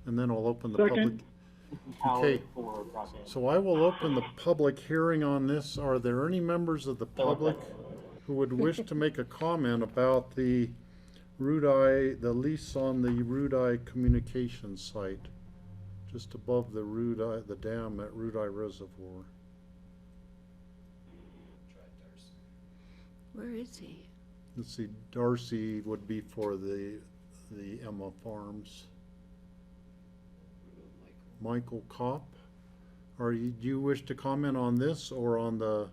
And then we'll open the Second. public. Okay, so I will open the public hearing on this. Are there any members of the public who would wish to make a comment about the lease on the Rudai communications site, just above the dam at Rudai Reservoir? Where is he? Let's see, Darcy would be for the Emma Farms. Michael Kopp, do you wish to comment on this or on the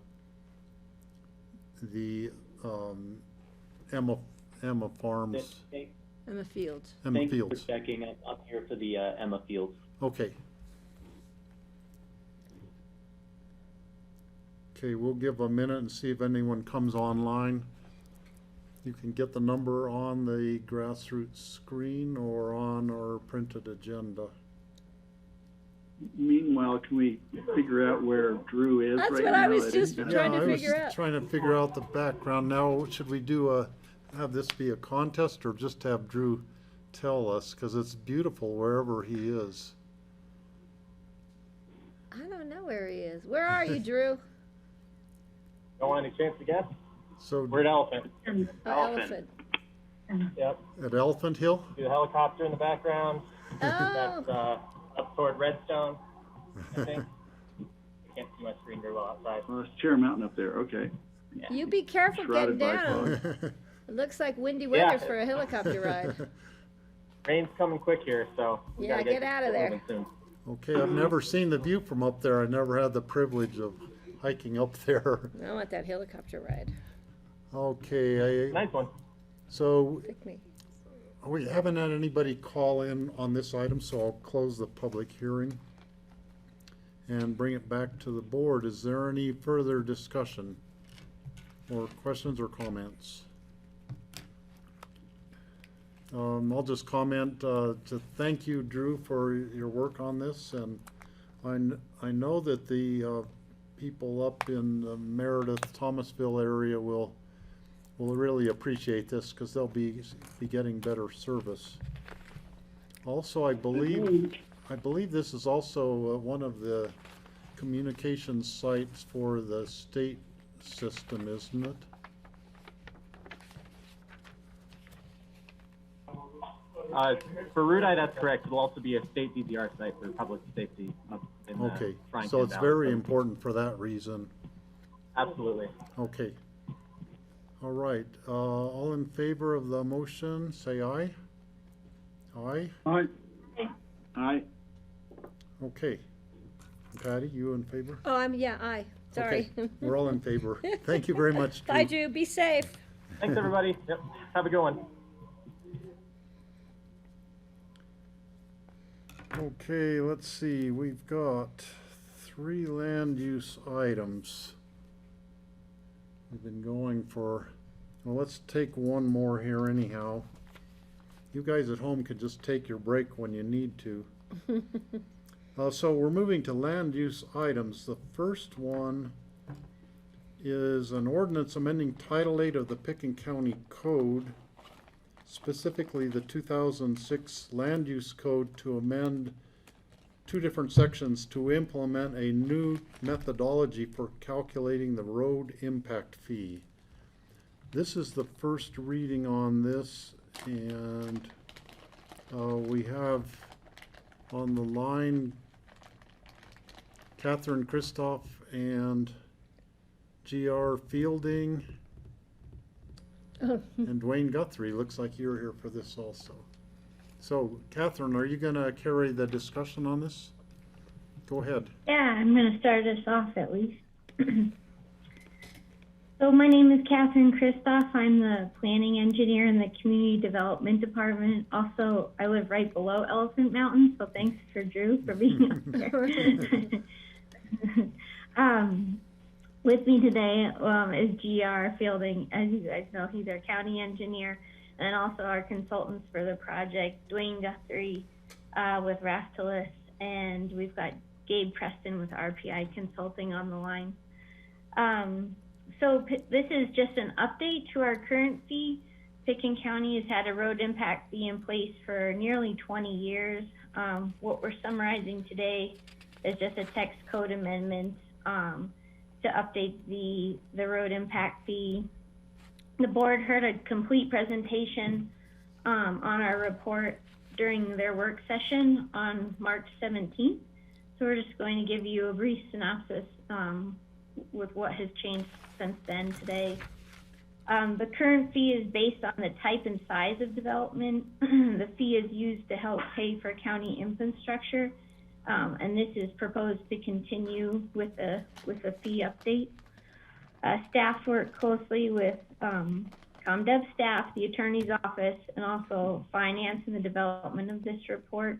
Emma Farms? Emma Fields. Emma Thank Fields. you for checking. I'm here for the Emma Fields. Okay. Okay, we'll give a minute and see if anyone comes online. You can get the number on the grassroots screen or on our printed agenda. Meanwhile, can we figure out where Drew is That's right what now? I was just trying to I was figure out. trying to figure out the background. Now, should we have this be a contest or just have Drew tell us? Because it's beautiful wherever he is. I don't know where he is. Where are you, Drew? Don't want any chance to guess? So We're at Elephant. Elephant. Yep. At Elephant Hill? See the helicopter in the background. Oh. That's up toward Redstone, I think. I can't see my screen very well outside. Well, it's Chair Mountain up there. Okay. Yeah. You be careful Shrouded getting by down. fog. It looks like windy Yeah. weather for a helicopter ride. rain's coming quick here, so we Yeah, gotta get out of there. moving soon. Okay, I've never seen the view from up there. I never had the privilege of hiking up there. I want that helicopter ride. Okay. Nice one. So Pick me. we haven't had anybody call in on this item, so I'll close the public hearing and bring it back to the board. Is there any further discussion or questions or comments? I'll just comment to thank you, Drew, for your work on this, and I know that the people up in the Meredith, Thomasville area will really appreciate this because they'll be getting better service. Also, I believe this is also one of the communication sites for the state system, isn't it? For RUDI, that's correct. It'll also be a state DVR site for public safety up in Okay, Franklin so it's Valley. very important for that reason. Absolutely. Okay. All right, all in favor of the motion, say aye. Aye? Aye. Aye. Okay. Patty, you in favor? Oh, aye. Sorry. Okay, we're all in favor. Thank you very much, Bye, Drew. Drew. Be safe. Thanks, everybody. Yep. Have a good one. Okay, let's see, we've got 3 land use items. We've been going for, well, let's take one more here anyhow. You guys at home could just take your break when you need to. So we're moving to land use items. The first one is an ordinance amending Title 8 of the Pickens County Code, specifically the 2006 Land Use Code, to amend 2 different sections to implement a new methodology for calculating the road impact fee. This is the first reading on this, and we have on the line Catherine Christoph and G.R. Fielding. And Dwayne Guthrie, looks like you're here for this also. So, Catherine, are you going to carry the discussion on this? Go ahead. Yeah, I'm going to start us off at least. So my name is Catherine Christoph. I'm the planning engineer in the community development department. Also, I live right below Elephant Mountain, so thanks for Drew for being up there. With me today is G.R. Fielding. As you guys know, he's our county engineer, and also our consultants for the project, Dwayne Guthrie with Rastalis, and we've got Gabe Preston with RPI Consulting on the line. So this is just an update to our current fee. Pickens County has had a road impact fee in place for nearly 20 years. What we're summarizing today is just a text code amendment to update the road impact fee. The board heard a complete presentation on our report during their work session on March 17th. So we're just going to give you a brief synopsis with what has changed since then today. The current fee is based on the type and size of development. The fee is used to help pay for county infrastructure, and this is proposed to continue with the fee update. Staff work closely with ComDev staff, the attorney's office, and also finance in the development of this report.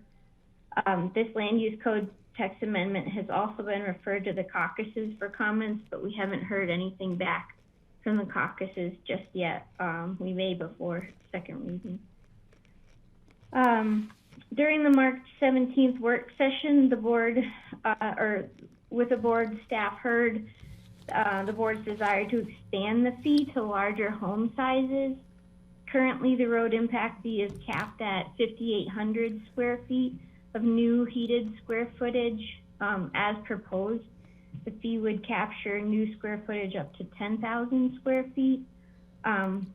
This land use code text amendment has also been referred to the caucuses for comments, but we haven't heard anything back from the caucuses just yet. We may before second reading. During the March 17th work session, the board, with the board, staff heard the board's desire to expand the fee to larger home sizes. Currently, the road impact fee is capped at 5,800 square feet of new heated square footage. As proposed, the fee would capture new square footage up to 10,000 square feet. The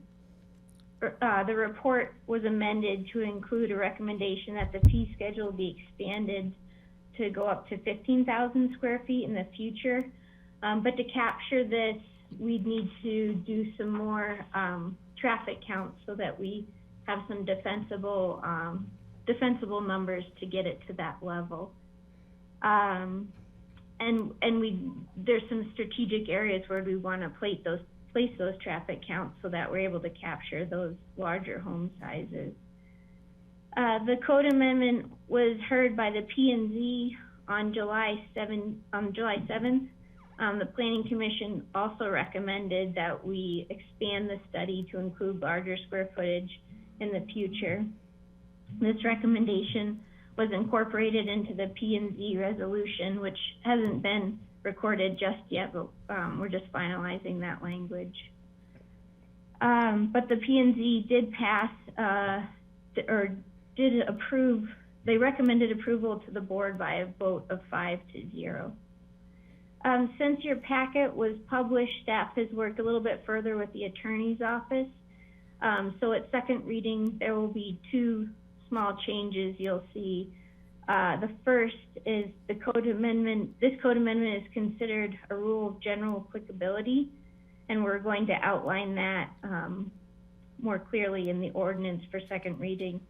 report was amended to include a recommendation that the fee schedule be expanded to go up to 15,000 square feet in the future. But to capture this, we'd need to do some more traffic counts so that we have some defensible defensible numbers to get it to that level. There's some strategic areas where we want to place those traffic counts so that we're able to capture those larger home sizes. The code amendment was heard by the P&Z on July 7th. The Planning Commission also recommended that we expand the study to include larger square footage in the future. This recommendation was incorporated into the P&Z resolution, which hasn't been recorded just yet, but we're just finalizing that language. But the P&Z did pass, did approve, they recommended approval to the board by a vote of 5-0. Since your packet was published, staff has worked a little bit further with the attorney's office. So at second reading, there will be 2 small changes you'll see. The first is the code amendment. This code amendment is considered a rule of general applicability, and we're going to outline that more clearly in the ordinance for second reading.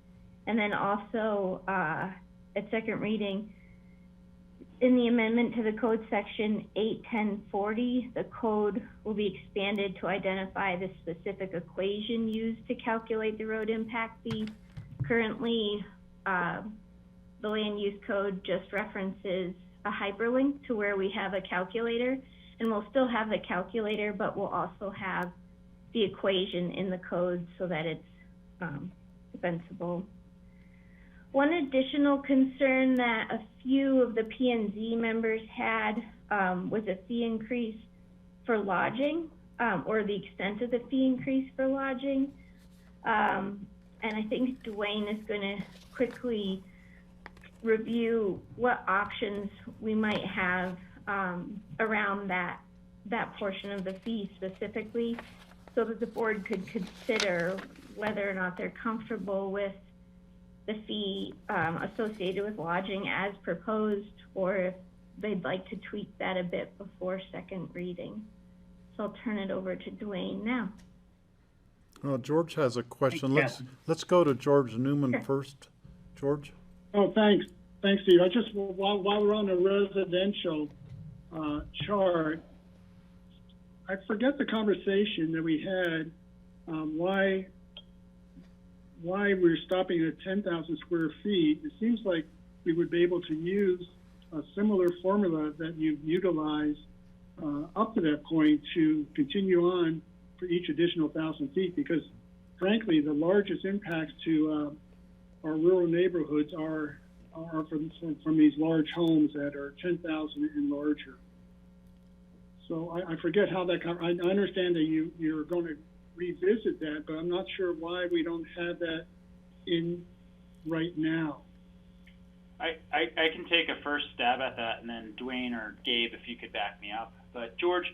And then also at second reading, in the amendment to the code section 81040, the code will be expanded to identify the specific equation used to calculate the road impact fee. Currently, the land use code just references a hyperlink to where we have a calculator, and we'll still have the calculator, but we'll also have the equation in the code so that it's defensible. One additional concern that a few of the P&Z members had was a fee increase for lodging, or the extent of the fee increase for lodging. And I think Dwayne is going to quickly review what options we might have around that portion of the fee specifically, so that the board could consider whether or not they're comfortable with the fee associated with lodging as proposed, or if they'd like to tweak that a bit before second reading. So I'll turn it over to Dwayne now. George has a question. Let's go to George Newman first. George? Oh, thanks. Thanks, Steve. I just, while we're on the residential chart, I forget the conversation that we had, why we're stopping at 10,000 square feet. It seems like we would be able to use a similar formula that you've utilized up to that point to continue on for each additional 1,000 feet, because frankly, the largest impacts to our rural neighborhoods are from these large homes that are 10,000 and larger. So I forget how that, I understand that you're going to revisit that, but I'm not sure why we don't have that in right now. I can take a first stab at that, and then Dwayne or Gabe, if you could back me up. But George,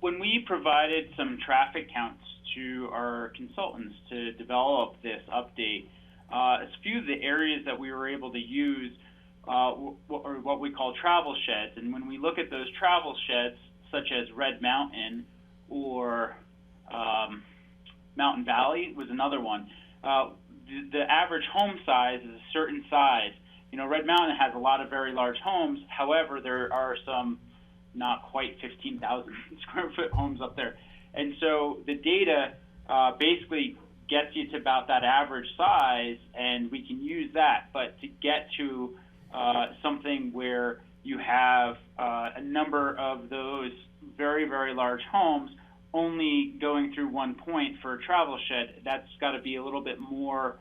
when we provided some traffic counts to our consultants to develop this update, a few of the areas that we were able to use are what we call travel sheds. And when we look at those travel sheds, such as Red Mountain or Mountain Valley was another one, the average home size is a certain size. You know, Red Mountain has a lot of very large homes. However, there are some not quite 15,000 square foot homes up there. And so the data basically gets you to about that average size, and we can use that. But to get to something where you have a number of those very, very large homes only going through one point for a travel shed, that's got to be a little bit more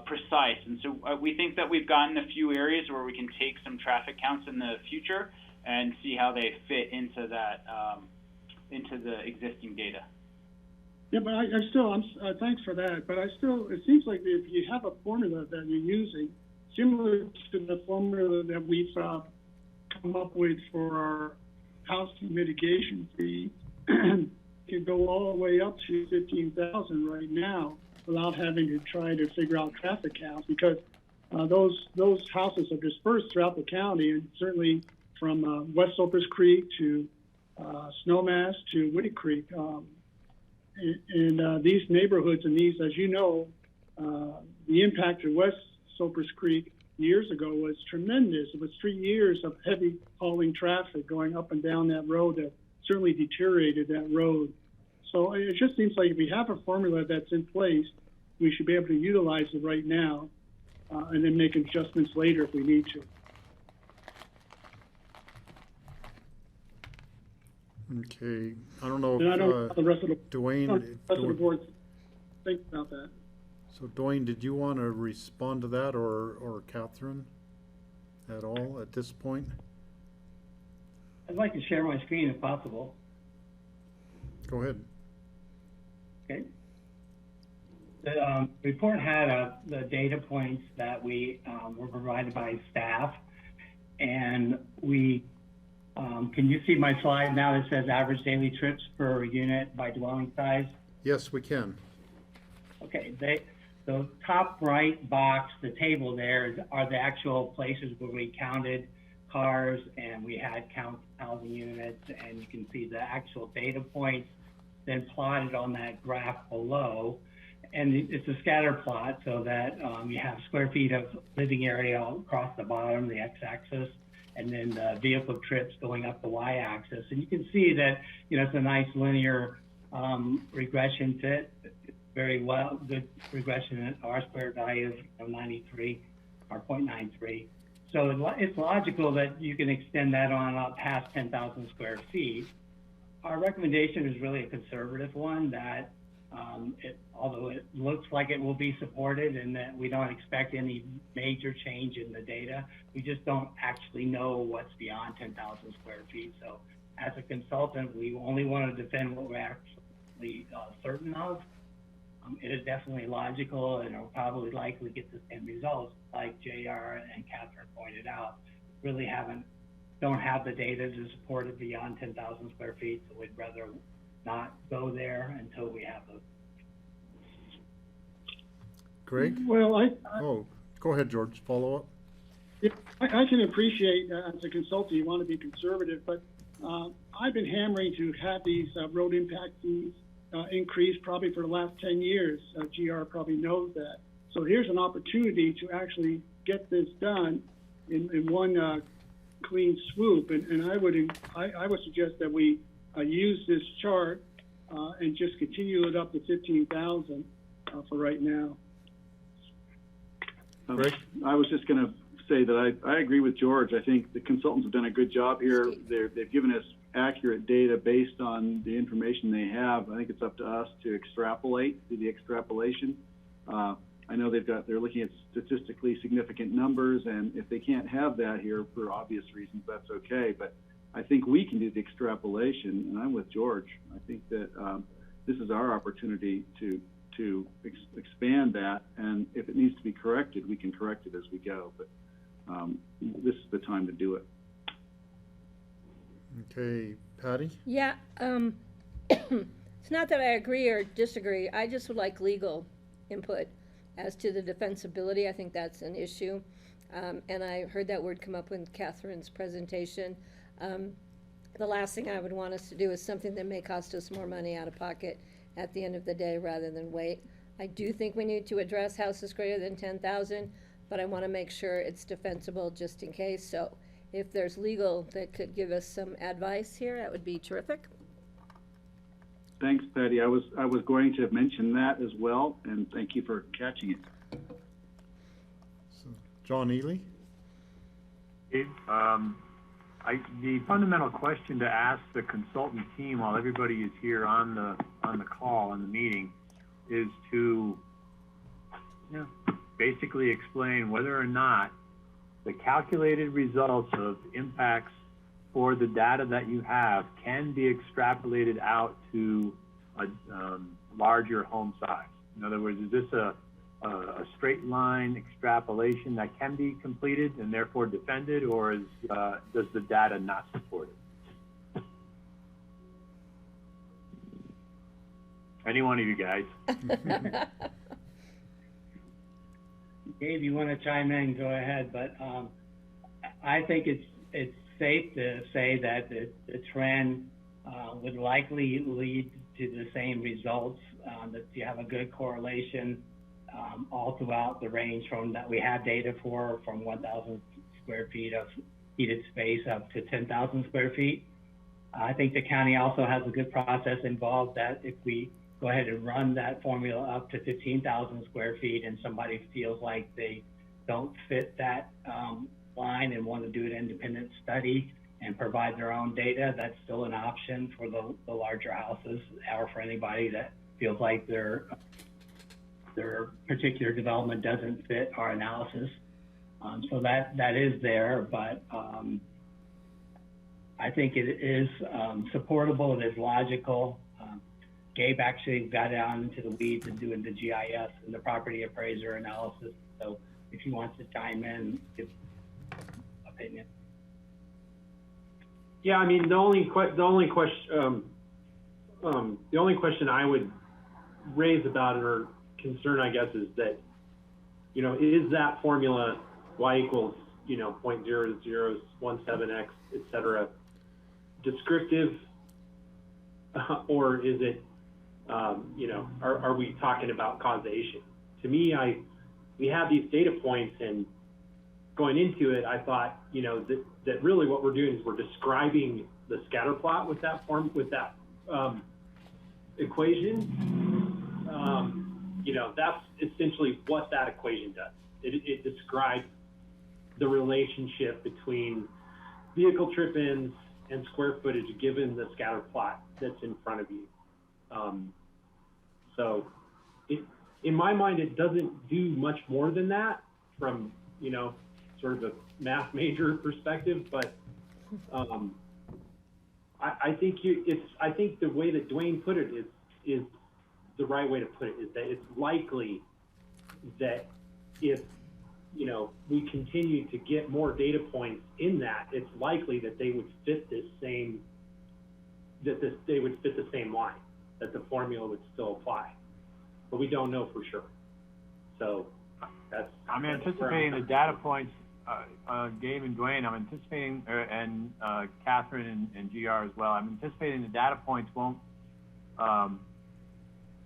precise. And so we think that we've gotten a few areas where we can take some traffic counts in the future and see how they fit into that, into the existing data. Yeah, but I still, thanks for that. But I still, it seems like if you have a formula that you're using, similar to the formula that we've come up with for our housing mitigation fee, can go all the way up to 15,000 right now without having to try to figure out traffic counts, because those houses are dispersed throughout the county, and certainly from West Cypress Creek to Snowmass to Woody Creek. And these neighborhoods and these, as you know, the impact of West Soapers Creek years ago was tremendous. It was 3 years of heavy hauling traffic going up and down that road that certainly deteriorated that road. So it just seems like if we have a formula that's in place, we should be able to utilize it right now and then make adjustments later if we need to. Okay, I don't know And I don't know if how the rest of the Dwayne, board think about that. so Dwayne, did you want to respond to that, or Catherine at all at this point? I'd like to share my screen if possible. Go ahead. Okay. The report had the data points that we were provided by staff, and we can you see my slide now that says average daily trips per unit by dwelling size? Yes, we can. Okay, the top right box, the table there, are the actual places where we counted cars and we had count housing units, and you can see the actual data points then plotted on that graph below. And it's a scatter plot so that you have square feet of living area across the bottom, the x-axis, and then the vehicle trips going up the y-axis. And you can see that, it's a nice linear regression fit, very well, good regression at R-squared value of 93, or 0.93. So it's logical that you can extend that on up past 10,000 square feet. Our recommendation is really a conservative one that although it looks like it will be supported and that we don't expect any major change in the data, we just don't actually know what's beyond 10,000 square feet. So as a consultant, we only want to defend what we're actually certain of. It is definitely logical and will probably likely get the same results, like JR and Catherine pointed out. Really don't have the data to support it beyond 10,000 square feet, so we'd rather not go there until we have those. Greg? Well, Go ahead, George. Follow up. Yeah, I can appreciate as a consultant you want to be conservative, but I've been hammering to have these road impact fees increase probably for the last 10 years. GR probably knows that. So here's an opportunity to actually get this done in one clean swoop, and I would suggest that we use this chart and just continue it up to 15,000 for right now. I was just going to say that I agree with George. I think the consultants have done a good job here. They've given us accurate data based on the information they have. I think it's up to us to extrapolate, do the extrapolation. I know they're looking at statistically significant numbers, and if they can't have that here for obvious reasons, that's okay. But I think we can do the extrapolation, and I'm with George. I think that this is our opportunity to expand that, and if it needs to be corrected, we can correct it as we go. But this is the time to do it. Okay, Patty? Yeah, it's not that I agree or disagree. I just would like legal input as to the defensibility. I think that's an issue. And I heard that word come up in Catherine's presentation. The last thing I would want us to do is something that may cost us more money out of pocket at the end of the day rather than wait. I do think we need to address houses greater than 10,000, but I want to make sure it's defensible just in case. So if there's legal that could give us some advice here, that would be terrific. Thanks, Patty. I was going to mention that as well, and thank you for catching it. So, John Ely? The fundamental question to ask the consultant team while everybody is here on the call, on the meeting, is to basically explain whether or not the calculated results of impacts for the data that you have can be extrapolated out to a larger home size. In other words, is this a straight line extrapolation that can be completed and therefore defended, or does the data not support it? Any one of you guys. Dave, you want to chime in, go ahead, but I think it's safe to say that the trend would likely lead to the same results, that you have a good correlation all throughout the range from that we have data for from 1,000 square feet of heated space up to 10,000 square feet. I think the county also has a good process involved that if we go ahead and run that formula up to 15,000 square feet and somebody feels like they don't fit that line and want to do an independent study and provide their own data, that's still an option for the larger houses or for anybody that feels like their particular development doesn't fit our analysis. So that is there, but I think it is supportable, it is logical. Gabe actually got down into the weeds and doing the GIS and the property appraiser analysis. So if he wants to chime in, give opinion. Yeah, I mean, the only question I would raise about it, or concern, I guess, is that, you know, is that formula y equals, you know, 0.0017x, et cetera, descriptive, or is it, you know, are we talking about causation? To me, we have these data points, and going into it, I thought, you know, that really what we're doing is we're describing the scatter plot with that equation. You know, that's essentially what that equation does. It describes the relationship between vehicle trip-ins and square footage given the scatter plot that's in front of you. So in my mind, it doesn't do much more than that from, you know, sort of a math major perspective, but I think I think the way that Dwayne put it is the right way to put it, is that it's likely that if, you know, we continue to get more data points in that, it's likely that they would fit this same, they would fit the same line, that the formula would still apply, but we don't know for sure. So I'm anticipating the data points, Gabe and Dwayne, I'm anticipating, and Catherine and GR as well, I'm anticipating the data points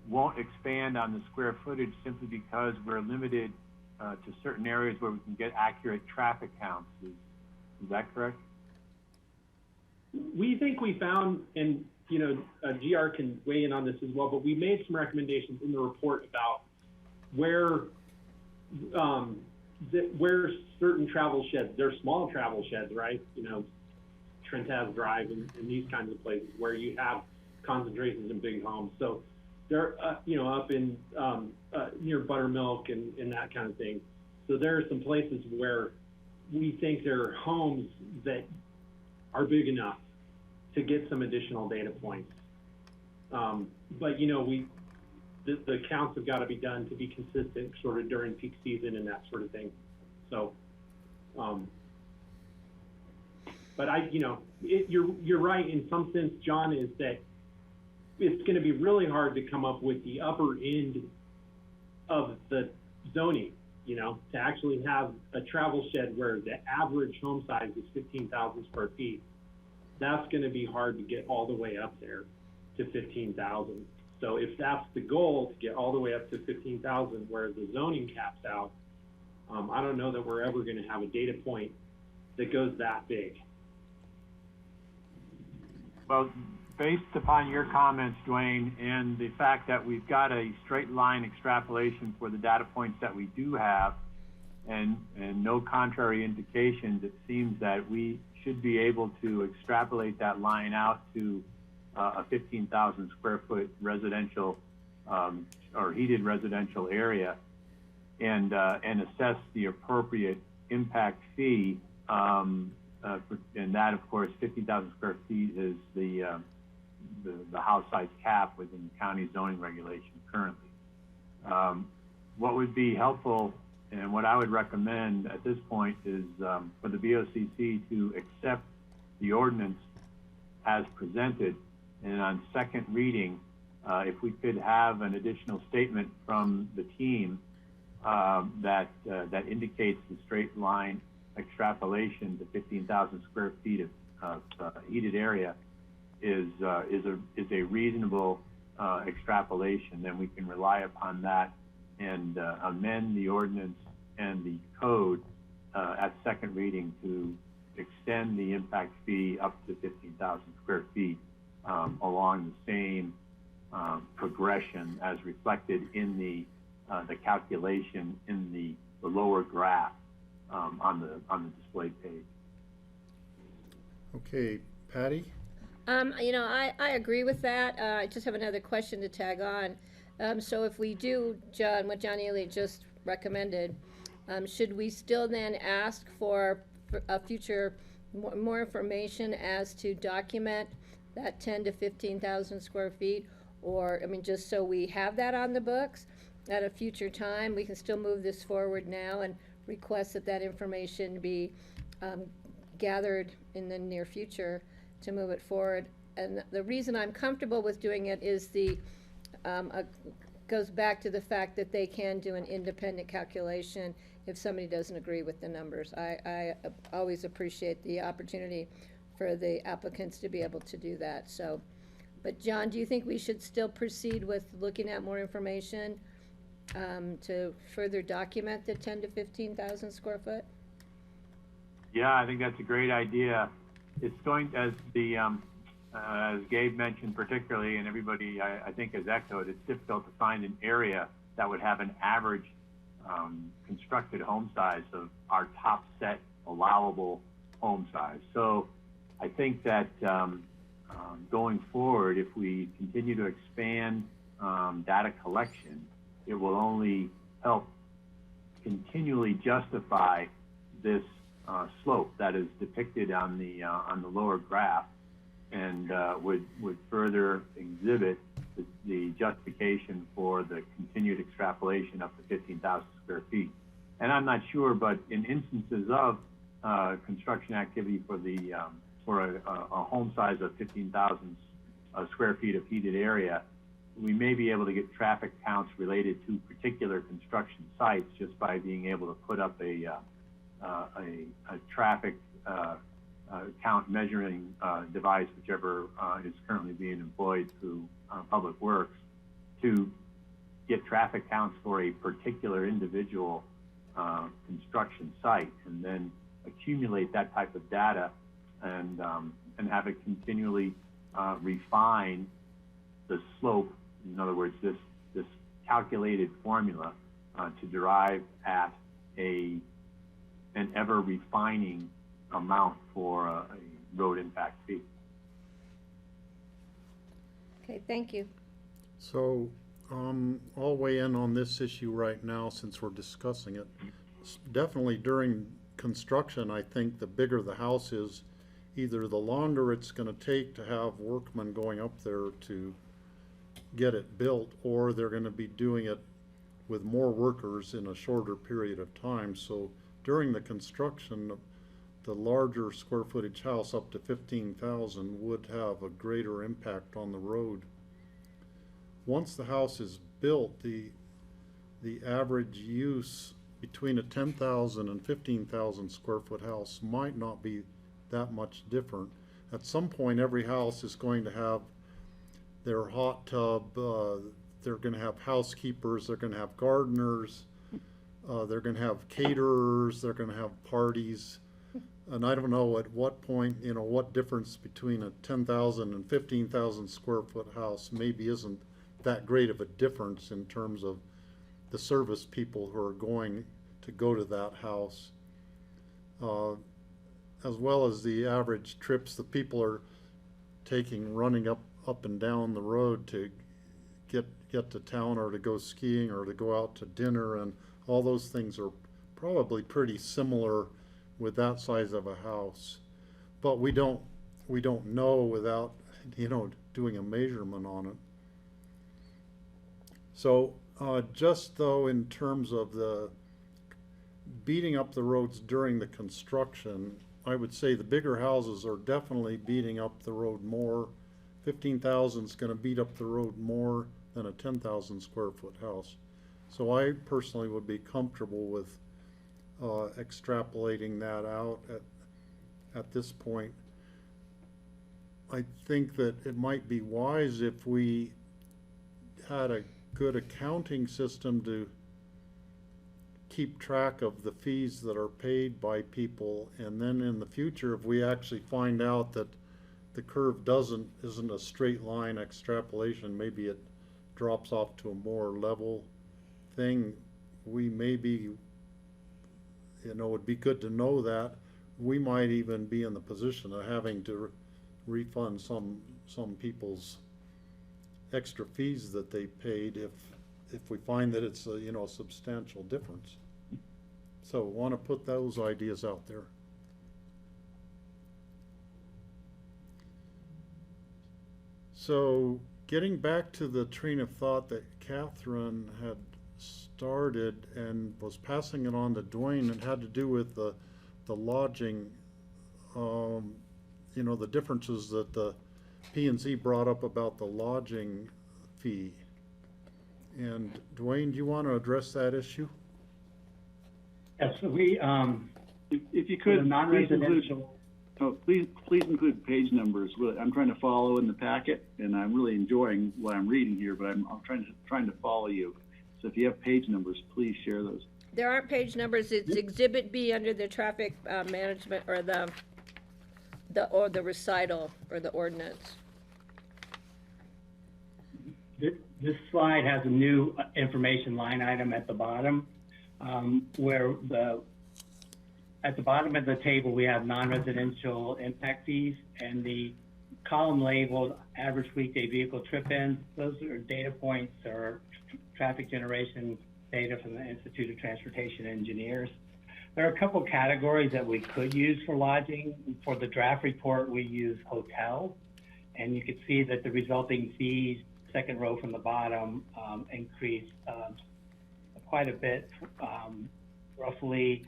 won't expand on the square footage simply because we're limited to certain areas where we can get accurate traffic counts. Is that correct? We think we found, and you know, GR can weigh in on this as well, but we made some recommendations in the report about where certain travel sheds, they're small travel sheds, right? You know, Trentaz Drive and these kinds of places where you have concentrations in big homes. So they're, you know, up in near Buttermilk and that kind of thing. So there are some places where we think there are homes that are big enough to get some additional data points. But, you know, the counts have got to be done to be consistent sort of during peak season and that sort of thing. So, but you know, you're right in some sense, John, is that it's going to be really hard to come up with the upper end of the zoning, you know, to actually have a travel shed where the average home size is 15,000 square feet. That's going to be hard to get all the way up there to 15,000. So if that's the goal, to get all the way up to 15,000 where the zoning caps out, I don't know that we're ever going to have a data point that goes that big. Well, based upon your comments, Dwayne, and the fact that we've got a straight line extrapolation for the data points that we do have, and no contrary indications, it seems that we should be able to extrapolate that line out to a 15,000 square foot residential or heated residential area, and assess the appropriate impact fee. And that, of course, 50,000 square feet is the house size cap within the county zoning regulation currently. What would be helpful, and what I would recommend at this point, is for the BOCC to accept the ordinance as presented, and on second reading, if we could have an additional statement from the team that indicates the straight line extrapolation to 15,000 square feet of heated area is a reasonable extrapolation, then we can rely upon that and amend the ordinance and the code at second reading to extend the impact fee up to 15,000 square feet along the same progression as reflected in the calculation in the lower graph on the display page. Okay, Patty? You know, I agree with that. I just have another question to tag on. So if we do, John, what John Ely just recommended, should we still then ask for a future more information as to document that 10 to 15,000 square feet? Or, I mean, just so we have that on the books at a future time, we can still move this forward now and request that that information be gathered in the near future to move it forward. And the reason I'm comfortable with doing it is goes back to the fact that they can do an independent calculation if somebody doesn't agree with the numbers. I always appreciate the opportunity for the applicants to be able to do that. So, but John, do you think we should still proceed with looking at more information to further document the 10 to 15,000 square foot? Yeah, I think that's a great idea. It's going, as Gabe mentioned particularly, and everybody I think has echoed, it's difficult to find an area that would have an average constructed home size of our top set allowable home size. So I think that going forward, if we continue to expand data collection, it will only help continually justify this slope that is depicted on the lower graph, and would further exhibit the justification for the continued extrapolation up to 15,000 square feet. And I'm not sure, but in instances of construction activity for a home size of 15,000 square feet of heated area, we may be able to get traffic counts related to particular construction sites just by being able to put up a traffic count measuring device, whichever is currently being employed through Public Works, to get traffic counts for a particular individual construction site, and then accumulate that type of data and have it continually refine the slope. In other words, this calculated formula to derive at an ever refining amount for a road impact fee. Okay, thank you. So I'll weigh in on this issue right now since we're discussing it. Definitely during construction, I think the bigger the house is, either the longer it's going to take to have workmen going up there to get it built, or they're going to be doing it with more workers in a shorter period of time. So during the construction, the larger square footage house up to 15,000 would have a greater impact on the road. Once the house is built, the average use between a 10,000 and 15,000 square foot house might not be that much different. At some point, every house is going to have their hot tub, they're going to have housekeepers, they're going to have gardeners, they're going to have caterers, they're going to have parties. And I don't know at what point, you know, what difference between a 10,000 and 15,000 square foot house maybe isn't that great of a difference in terms of the service people who are going to go to that house, as well as the average trips the people are taking running up and down the road to get to town, or to go skiing, or to go out to dinner, and all those things are probably pretty similar with that size of a house. But we don't know without, you know, doing a measurement on it. So just though in terms of the beating up the roads during the construction, I would say the bigger houses are definitely beating up the road more. 15,000 is going to beat up the road more than a 10,000 square foot house. So I personally would be comfortable with extrapolating that out at this point. I think that it might be wise if we had a good accounting system to keep track of the fees that are paid by people, and then in the future, if we actually find out that the curve isn't a straight line extrapolation, maybe it drops off to a more level thing, we may be, it'd be good to know that. We might even be in the position of having to refund some people's extra fees that they paid if we find that it's a substantial difference. So want to put those ideas out there. So getting back to the train of thought that Catherine had started and was passing it on to Dwayne, it had to do with the lodging, the differences that the P&Z brought up about the lodging fee. And Dwayne, do you want to address that issue? Yes, so we, If you could, non-residential. please include page numbers. I'm trying to follow in the packet, and I'm really enjoying what I'm reading here, but I'm trying to follow you. So if you have page numbers, please share those. There aren't page numbers. It's Exhibit B under the traffic management or the recital or the ordinance. This slide has a new information line item at the bottom, where at the bottom of the table, we have non-residential impact fees, and the column labeled average weekday vehicle trip-ins. Those are data points or traffic generation data from the Institute of Transportation Engineers. There are a couple categories that we could use for lodging. For the draft report, we use hotel, and you can see that the resulting fees, second row from the bottom, increased quite a bit, roughly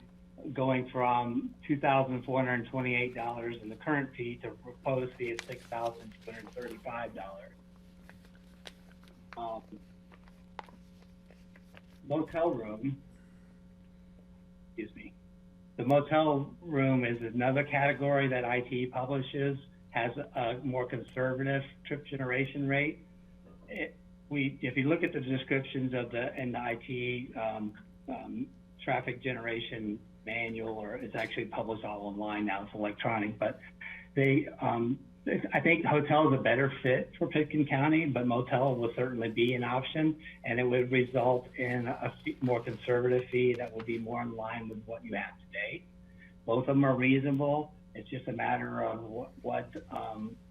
going from $2,428 in the current fee to proposed fee of $6,235. Motel room, excuse me. The motel room is another category that IT publishes, has a more conservative trip generation rate. If you look at the descriptions of in the IT traffic generation manual, or it's actually published all online now, it's electronic, but I think hotel is a better fit for Pitkin County, but motel will certainly be an option, and it would result in a more conservative fee that would be more in line with what you have today. Both of them are reasonable. It's just a matter of what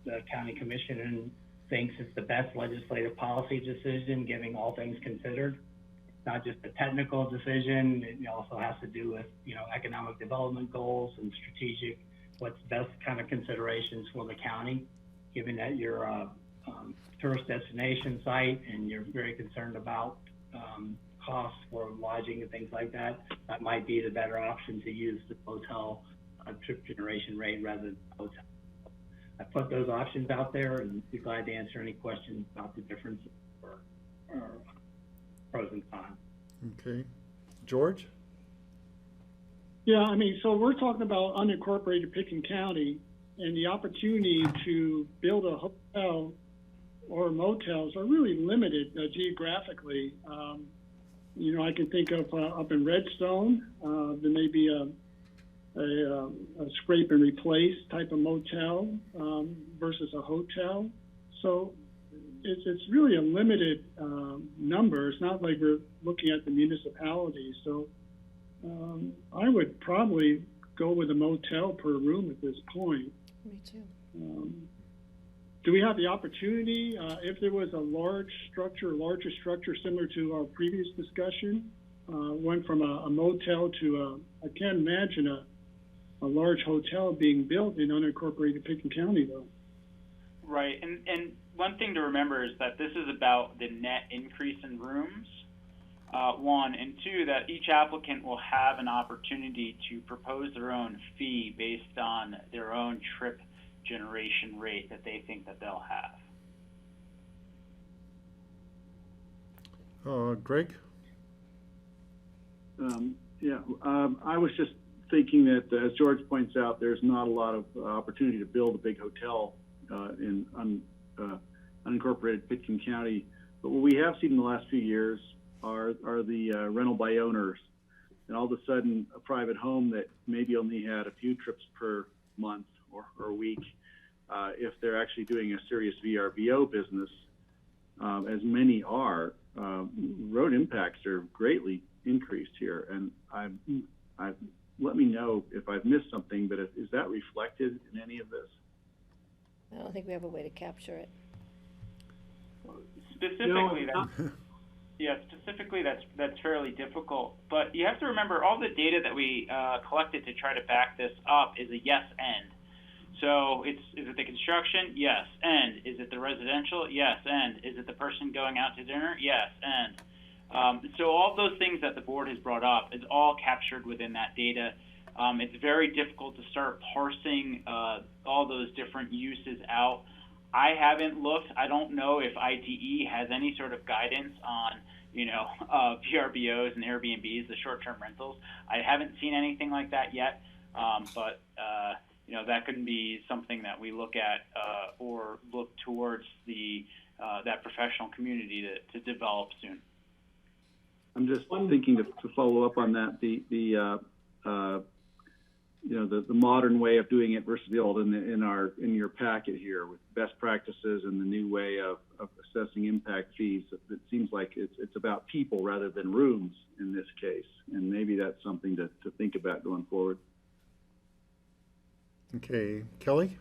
the county commission thinks is the best legislative policy decision, giving all things considered. It's not just a technical decision. It also has to do with, economic development goals and strategic, what's best kind of considerations for the county, given that you're a tourist destination site and you're very concerned about costs for lodging and things like that. That might be the better option to use the hotel trip generation rate rather than hotel. I put those options out there and be glad to answer any questions about the difference or pros and cons. Okay. George? Yeah, so we're talking about unincorporated Pitkin County, and the opportunity to build a hotel or motels are really limited geographically. I can think of up in Redstone, there may be a scrape and replace type of motel versus a hotel. So it's really a limited number. It's not like we're looking at the municipalities. So I would probably go with a motel per room at this point. Me too. Do we have the opportunity, if there was a larger structure similar to our previous discussion, went from a motel to I can't imagine a large hotel being built in unincorporated Pitkin County, though. Right, and one thing to remember is that this is about the net increase in rooms, one, and two, that each applicant will have an opportunity to propose their own fee based on their own trip generation rate that they think that they'll have. Greg? I was just thinking that, as George points out, there's not a lot of opportunity to build a big hotel in unincorporated Pitkin County. But what we have seen in the last few years are the rental by owners and all of a sudden a private home that maybe only had a few trips per month or week, if they're actually doing a serious VRBO business, as many are, road impacts are greatly increased here. And let me know if I've missed something, but is that reflected in any of this? I don't think we have a way to capture it. Specifically, specifically that's fairly difficult. But you have to remember all the data that we collected to try to back this up is a yes and. So is it the construction? Yes. And is it the residential? Yes. And is it the person going out to dinner? Yes. And so all those things that the board has brought up is all captured within that data. It's very difficult to start parsing all those different uses out. I haven't looked. I don't know if ITE has any sort of guidance on, VRBOs and Airbnbs, the short-term rentals. I haven't seen anything like that yet, but that could be something that we look at or look towards that professional community to develop soon. I'm just thinking to follow up on that, the modern way of doing it versus the old in your packet here with best practices and the new way of assessing impact fees. It seems like it's about people rather than rooms in this case, and maybe that's something to think about going forward. Okay, Kelly?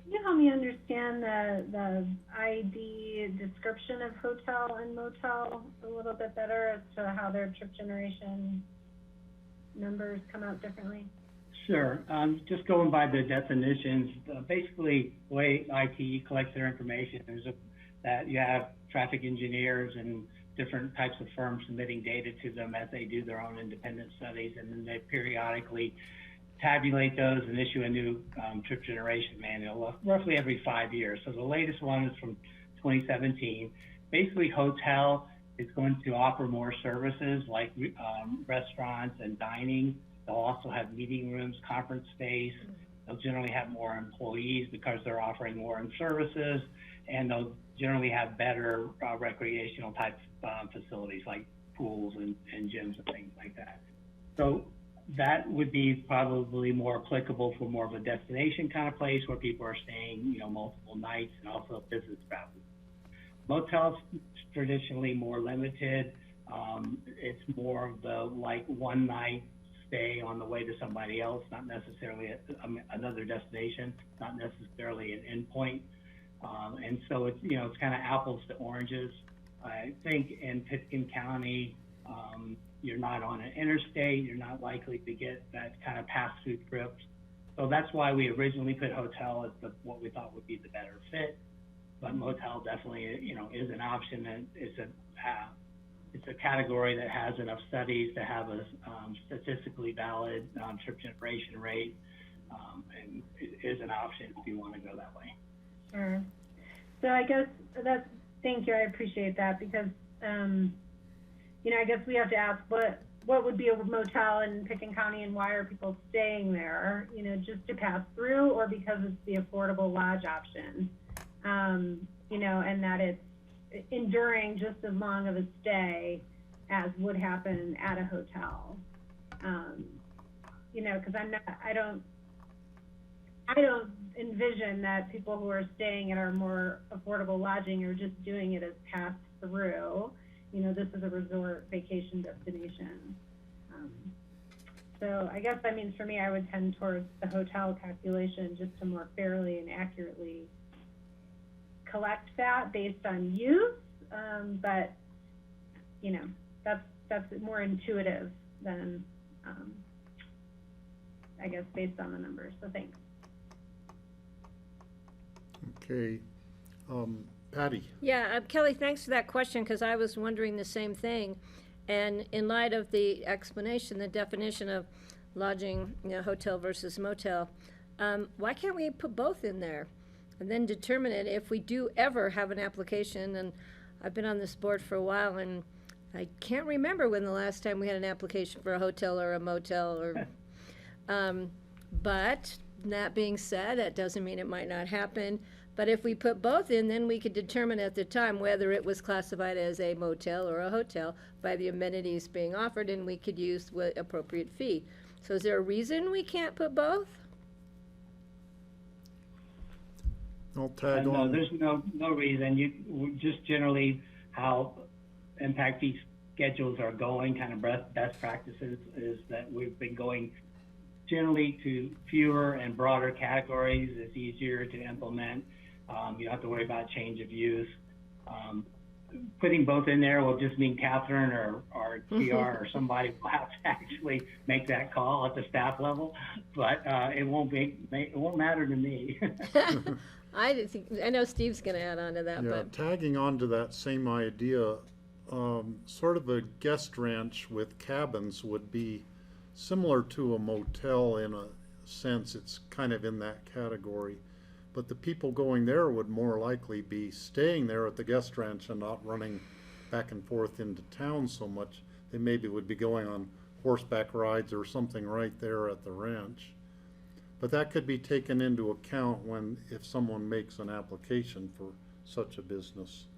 Can you help me understand the ID description of hotel and motel a little bit better as to how their trip generation numbers come out differently? Sure. Just going by the definitions, basically the way ITE collects their information is that you have traffic engineers and different types of firms submitting data to them as they do their own independent studies, and then they periodically tabulate those and issue a new trip generation manual roughly every 5 years. So the latest one is from 2017. Basically, hotel is going to offer more services like restaurants and dining. They'll also have meeting rooms, conference space. They'll generally have more employees because they're offering more in services, and they'll generally have better recreational type facilities like pools and gyms and things like that. So that would be probably more applicable for more of a destination kind of place where people are staying, multiple nights, and also business travel. Motels traditionally more limited. It's more of the one night stay on the way to somebody else, not necessarily another destination, not necessarily an endpoint. And so it's kind of apples to oranges. I think in Pitkin County, you're not on an interstate, you're not likely to get that kind of pass-through trips. So that's why we originally put hotel as what we thought would be the better fit. But motel definitely, is an option, and it's a category that has enough studies to have a statistically valid trip generation rate, and it is an option if you want to go that way. Sure. So I guess thank you, I appreciate that, because, I guess we have to ask what would be a motel in Pitkin County and why are people staying there, just to pass through or because it's the affordable lodge option, and that it's enduring just as long of a stay as would happen at a hotel. Because I don't envision that people who are staying at our more affordable lodging are just doing it as pass through. This is a resort vacation destination. So I guess, for me, I would tend towards the hotel calculation just to more fairly and accurately collect that based on use. But, that's more intuitive than, I guess, based on the numbers. So thanks. Okay. Patty? Yeah, Kelly, thanks for that question, because I was wondering the same thing. And in light of the explanation, the definition of lodging, hotel versus motel, why can't we put both in there and then determine it if we do ever have an application? And I've been on this board for a while, and I can't remember when the last time we had an application for a hotel or a motel. Or, but that being said, that doesn't mean it might not happen. But if we put both in, then we could determine at the time whether it was classified as a motel or a hotel by the amenities being offered, and we could use the appropriate fee. So is there a reason we can't put both? I'll tag No, on. there's no reason. Just generally how impact fee schedules are going, kind of best practices is that we've been going generally to fewer and broader categories. It's easier to implement. You don't have to worry about change of use. Putting both in there will just mean Catherine or TR or somebody will have to actually make that call at the staff level, but it won't matter to me. I know Steve's going to add on to that, Yeah, but tagging on to that same idea, sort of a guest ranch with cabins would be similar to a motel in a sense. It's kind of in that category. But the people going there would more likely be staying there at the guest ranch and not running back and forth into town so much. They maybe would be going on horseback rides or something right there at the ranch. But that could be taken into account if someone makes an application for such a business.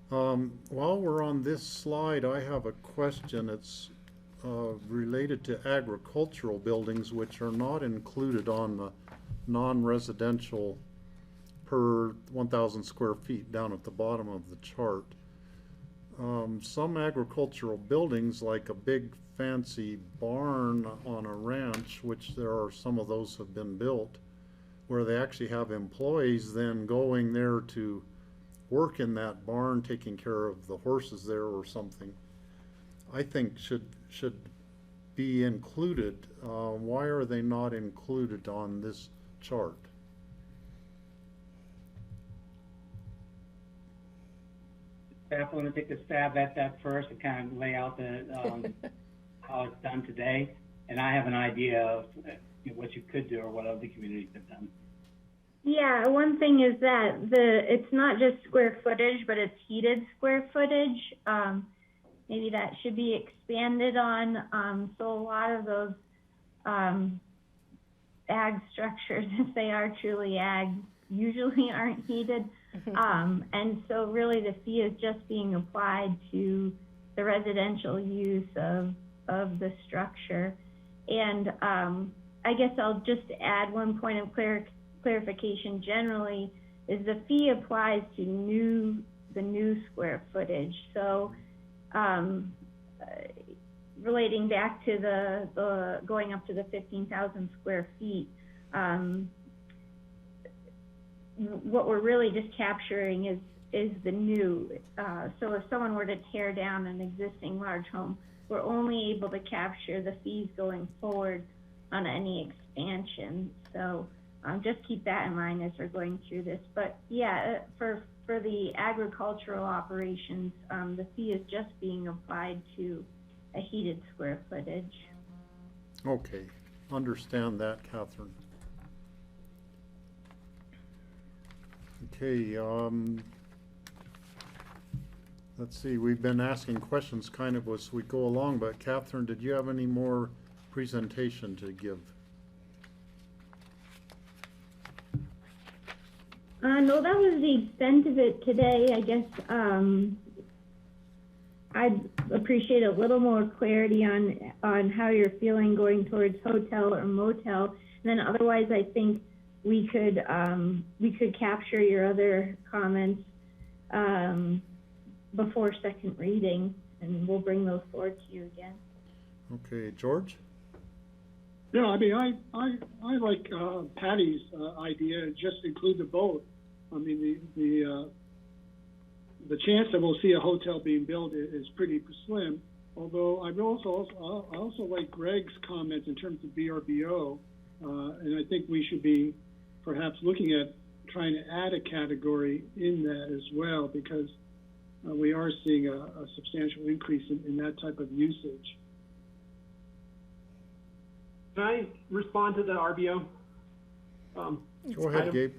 While we're on this slide, I have a question. It's related to agricultural buildings, which are not included on the non-residential per 1,000 square feet down at the bottom of the chart. Some agricultural buildings, like a big fancy barn on a ranch, which there are some of those have been built, where they actually have employees then going there to work in that barn, taking care of the horses there or something, I think should be included. Why are they not included on this chart? Staff want to take a stab at that first and kind of lay out the how it's done today, and I have an idea of what you could do or what other communities have done. Yeah, one thing is that it's not just square footage, but it's heated square footage. Maybe that should be expanded on. So a lot of those ag structures, if they are truly ag, usually aren't heated. And so really the fee is just being applied to the residential use of the structure. And I guess I'll just add one point of clarification generally, is the fee applies to the new square footage. So relating back to the going up to the 15,000 square feet, what we're really just capturing is the new. So if someone were to tear down an existing large home, we're only able to capture the fees going forward on any expansion. So just keep that in mind as we're going through this. But yeah, for the agricultural operations, the fee is just being applied to a heated square footage. Okay, understand that, Catherine. Okay, let's see, we've been asking questions kind of as we go along, but Catherine, did you have any more presentation to give? No, that was the extent of it today. I guess I'd appreciate a little more clarity on how you're feeling going towards hotel or motel. And then otherwise, I think we could capture your other comments before second reading, and we'll bring those forward to you again. Okay, George? Yeah, I mean, I like Patty's idea, just include the both. I mean, the chance that we'll see a hotel being built is pretty slim. Although I also like Greg's comments in terms of VRBO, and I think we should be perhaps looking at trying to add a category in that as well, because we are seeing a substantial increase in that type of usage. Can I respond to the RBO? Go ahead, Gabe.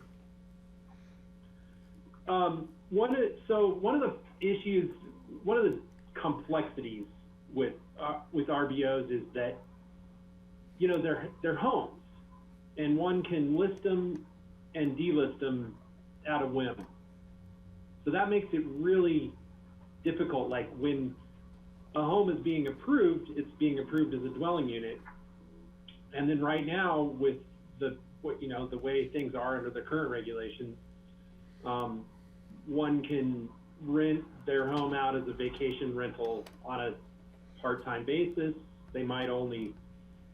One of the issues, one of the complexities with RBOs is that, they're homes, and one can list them and delist them at a whim. So that makes it really difficult. Like when a home is being approved, it's being approved as a dwelling unit. And then right now with the way things are under the current regulations, one can rent their home out as a vacation rental on a part-time basis. They might only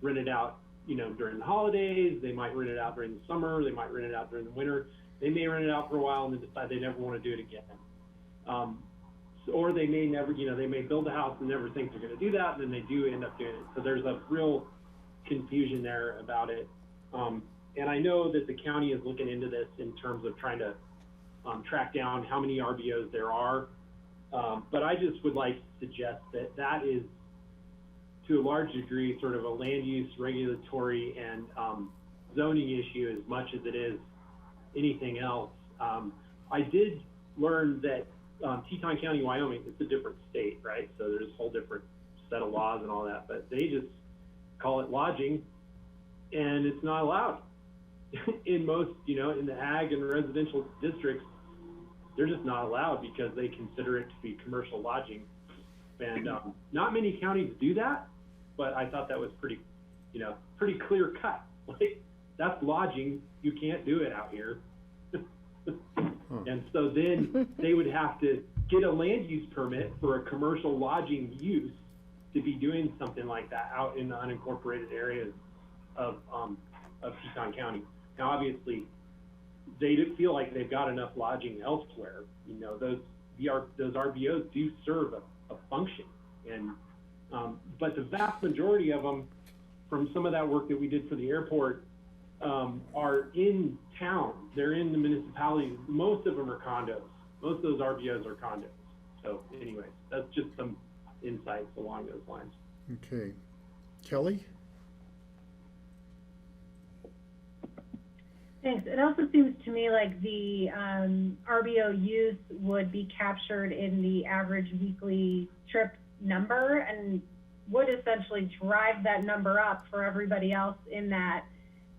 rent it out, during the holidays. They might rent it out during the summer. They might rent it out during the winter. They may rent it out for a while and then decide they never want to do it again. Or they may never, they may build a house and never think they're going to do that, and then they do end up doing it. So there's a real confusion there about it. And I know that the county is looking into this in terms of trying to track down how many RBOs there are. But I just would like to suggest that that is, to a large degree, sort of a land use, regulatory, and zoning issue as much as it is anything else. I did learn that Teton County, Wyoming, it's a different state, right? So there's a whole different set of laws and all that, but they just call it lodging, and it's not allowed. In most, in the ag and residential districts, they're just not allowed because they consider it to be commercial lodging. And not many counties do that, but I thought that was pretty clear cut. Like, that's lodging, you can't do it out here. And so then they would have to get a land use permit for a commercial lodging use to be doing something like that out in the unincorporated areas of Teton County. Now, obviously, they feel like they've got enough lodging elsewhere. Those RBOs do serve a function, and but the vast majority of them, from some of that work that we did for the airport, are in town. They're in the municipalities. Most of them are condos. Most of those RBOs are condos. So anyways, that's just some insights along those lines. Okay. Kelly? Thanks. It also seems to me like the RBO use would be captured in the average weekly trip number and would essentially drive that number up for everybody else in that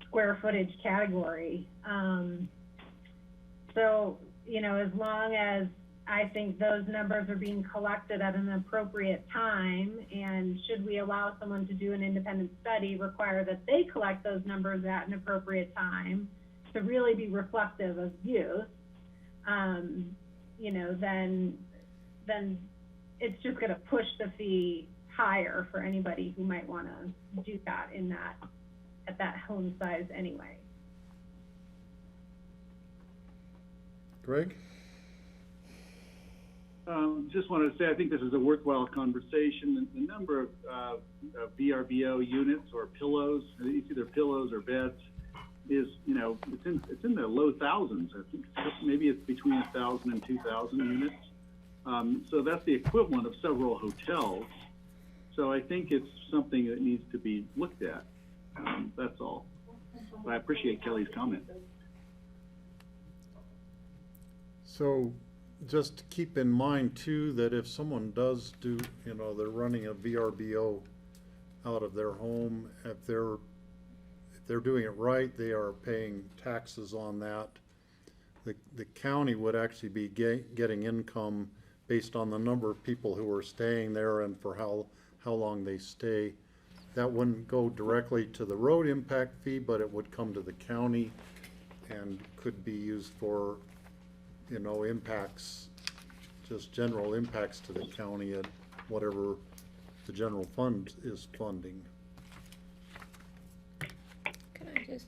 square footage category. So, as long as I think those numbers are being collected at an appropriate time, and should we allow someone to do an independent study, require that they collect those numbers at an appropriate time to really be reflective of use, then it's just going to push the fee higher for anybody who might want to do that at that home size anyway. Greg? Just wanted to say, I think this is a worthwhile conversation. The number of VRBO units or pillows, it's either pillows or beds, is, it's in the low thousands. I think maybe it's between 1,000 and 2,000 units. So that's the equivalent of several hotels. So I think it's something that needs to be looked at. That's all. But I appreciate Kelly's comment. So just keep in mind too that if someone does do, they're running a VRBO out of their home, if they're doing it right, they are paying taxes on that. The county would actually be getting income based on the number of people who are staying there and for how long they stay. That wouldn't go directly to the road impact fee, but it would come to the county and could be used for, impacts, just general impacts to the county at whatever the general fund is funding. Can I just?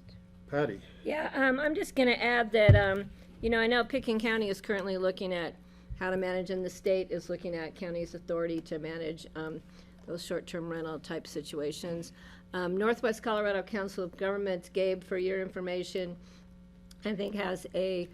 Patty? Yeah, I'm just going to add that, I know Pickens County is currently looking at how to manage, and the state is looking at county's authority to manage those short-term rental type situations. Northwest Colorado Council of Governments, Gabe, for your information, I think has a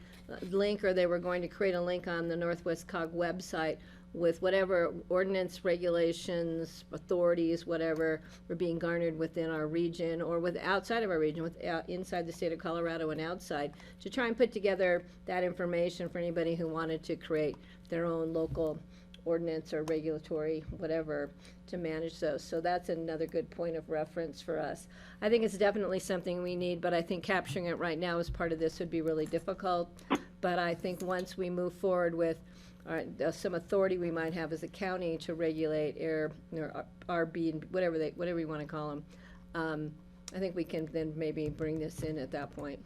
link, or they were going to create a link on the Northwest COG website with whatever ordinance, regulations, authorities, whatever were being garnered within our region or with outside of our region, inside the state of Colorado and outside, to try and put together that information for anybody who wanted to create their own local ordinance or regulatory, whatever, to manage those. So that's another good point of reference for us. I think it's definitely something we need, but I think capturing it right now as part of this would be really difficult. But I think once we move forward with some authority we might have as a county to regulate air, or RB, and whatever you want to call them, I think we can then maybe bring this in at that point.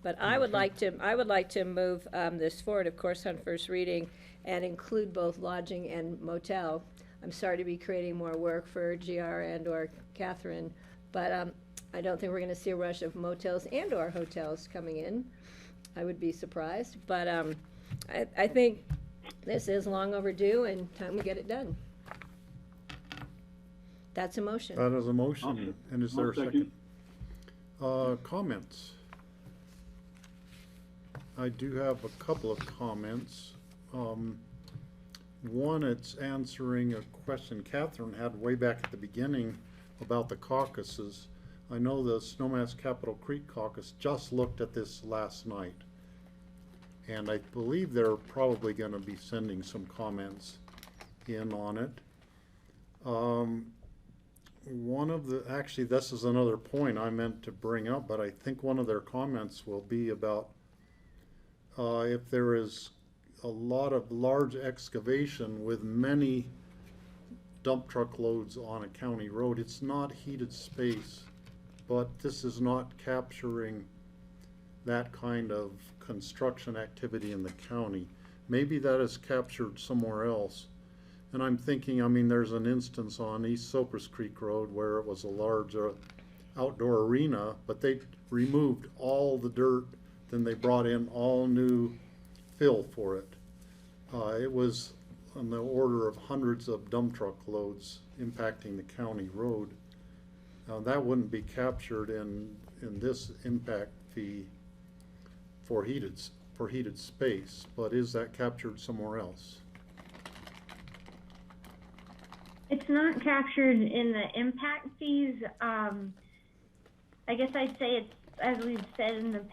But I would like to move this forward, of course, on first reading, and include both lodging and motel. I'm sorry to be creating more work for GR and/or Catherine, but I don't think we're going to see a rush of motels and/or hotels coming in. I would be surprised, but I think this is long overdue and time we get it done. That's a motion. That is a motion, and is there a second? Comments? I do have a couple of comments. One, it's answering a question Catherine had way back at the beginning about the caucuses. I know the Snowmass Capitol Creek Caucus just looked at this last night, and I believe they're probably going to be sending some comments in on it. Actually, this is another point I meant to bring up, but I think one of their comments will be about if there is a lot of large excavation with many dump truck loads on a county road, it's not heated space, but this is not capturing that kind of construction activity in the county. Maybe that is captured somewhere else. And I'm thinking, I mean, there's an instance on East Cypress Creek Road where it was a large outdoor arena, but they removed all the dirt, then they brought in all new fill for it. It was on the order of hundreds of dump truck loads impacting the county road. That wouldn't be captured in this impact fee for heated space, but is that captured somewhere else? It's not captured in the impact fees. I guess I'd say it's, as we've said in the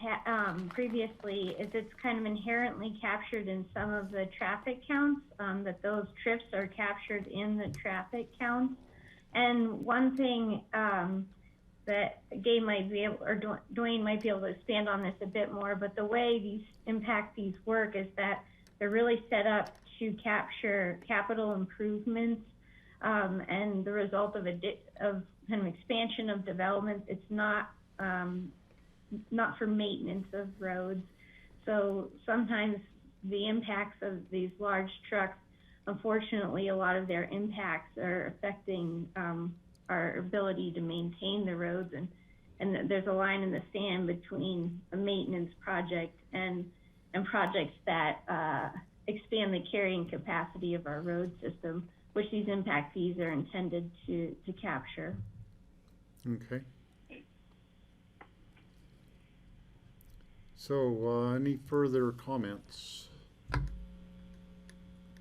previously, it's kind of inherently captured in some of the traffic counts, that those trips are captured in the traffic counts. And one thing that Gabe might be able, or Dwayne might be able to expand on this a bit more, but the way these impact fees work is that they're really set up to capture capital improvements and the result of kind of expansion of development. It's not for maintenance of roads. So sometimes the impacts of these large trucks, unfortunately, a lot of their impacts are affecting our ability to maintain the roads, and there's a line in the sand between a maintenance project and projects that expand the carrying capacity of our road system, which these impact fees are intended to capture. Okay. So, any further comments?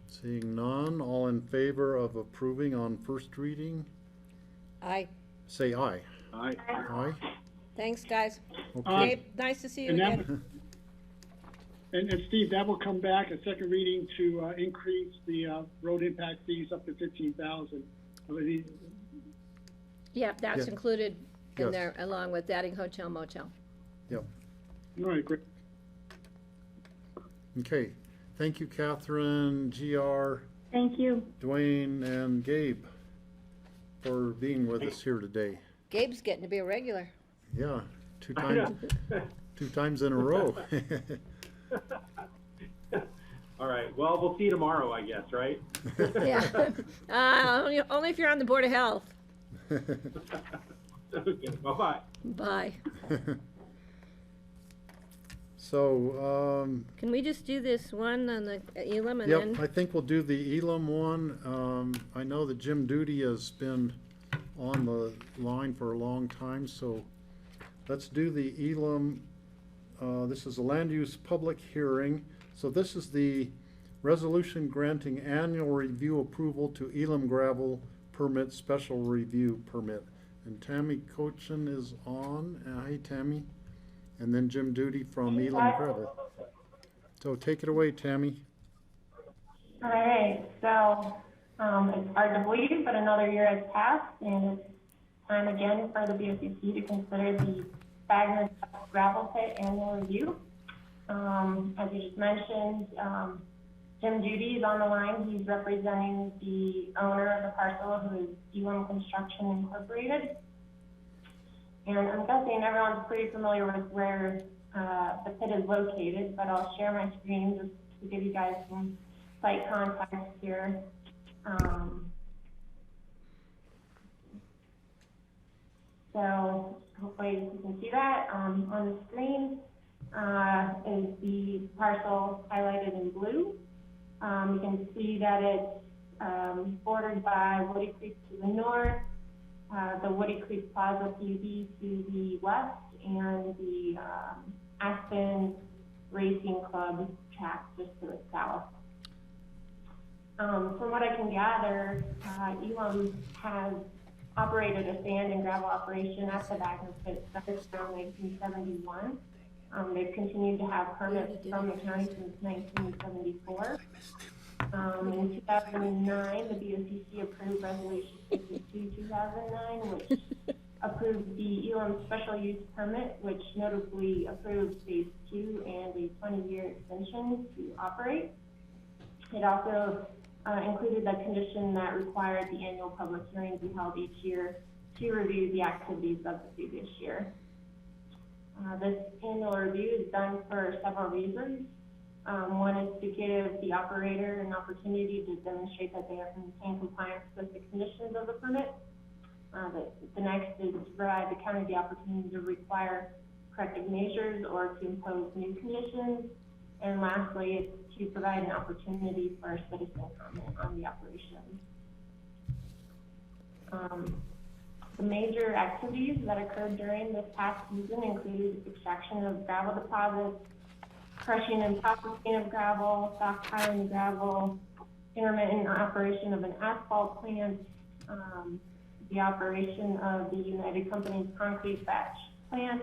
Seeing none, all in favor of approving on first reading? Aye. Say aye. Aye. Aye. Thanks, guys. Okay. Gabe, nice to see you And that again. And Steve, that will come back a second reading to increase the road impact fees up to 15,000. Yeah, that's Yeah. included in Yes. there, along with adding hotel motel. Yep. All right, great. Okay. Thank you, Catherine, GR, Thank you. Dwayne, and Gabe for being with us here today. Gabe's getting to be a regular. Yeah, two times in a row. All right, well, we'll see you tomorrow, I guess, right? Yeah. Only if you're on the Board of Health. Okay, bye-bye. Bye. So, Can we just do this one on the Elam and yep, then? I think we'll do the Elam one. I know that Jim Duty has been on the line for a long time, so let's do the Elam. This is a land use public hearing. So this is the resolution granting annual review approval to Elam gravel permit, special review permit. And Tammy Cochin is on. Hi, Tammy. And then Jim Duty from Elam Gravel. So take it away, Tammy. All right, so it's hard to believe, but another year has passed, and it's time again for the BOCC to consider the Wagner gravel pit annual review. As you just mentioned, Jim Judy is on the line. He's representing the owner of the parcel, who is UM Construction Incorporated. And I'm guessing everyone's pretty familiar with where the pit is located, but I'll share my screen just to give you guys some site context here. So hopefully you can see that on the screen is the parcel highlighted in blue. You can see that it's bordered by Woody Creek to the north, the Woody Creek Plaza PUD to the west, and the Aspen Racing Club track just to the south. From what I can gather, UM has operated a sand and gravel operation at the Wagner pit since around 1971. They've continued to have permits from the county since 1974. In 2009, the BOCC approved Resolution 52/2009, which approved the UM special use permit, which notably approved phase 2 and a 20-year extension to operate. It also included the condition that required the annual public hearing be held each year to review the activities of the previous year. This annual review is done for several reasons. One is to give the operator an opportunity to demonstrate that they have maintained compliance with the conditions of the permit. The next is to provide the county the opportunity to require corrective measures or to impose new conditions. And lastly, it's to provide an opportunity for citizen comment on the operation. The major activities that occurred during this past season include extraction of gravel deposits, crushing and processing of gravel, stockpiling gravel, intermittent operation of an asphalt plant, the operation of the United Company's concrete batch plant,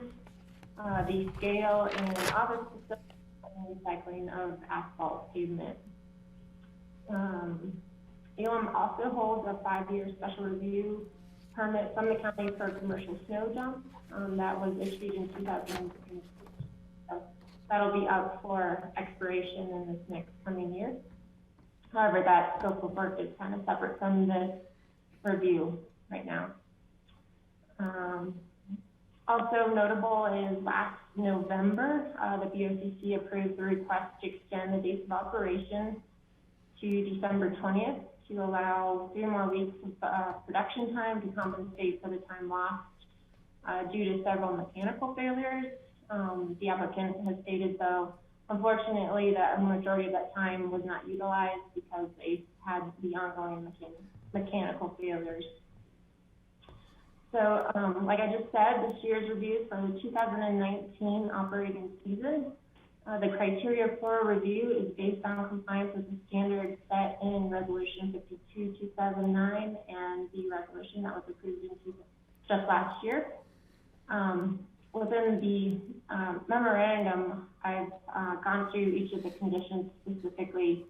the scale and office facility, and recycling of asphalt pavement. UM also holds a 5-year special review permit from the county for a commercial snow dump that was issued in 2006. So that'll be up for expiration in this next coming year. However, that scope of work is kind of separate from this review right now. Also notable is last November, the BOCC approved the request to extend the dates of operation to December 20th to allow 3 more weeks of production time to compensate for the time lost due to several mechanical failures. The applicant has stated, though, unfortunately, that a majority of that time was not utilized because they had the ongoing mechanical failures. So, like I just said, this year's review for the 2019 operating season. The criteria for review is based on compliance with the standards set in Resolution 52/2009 and the resolution that was approved just last year. Within the memorandum, I've gone through each of the conditions specifically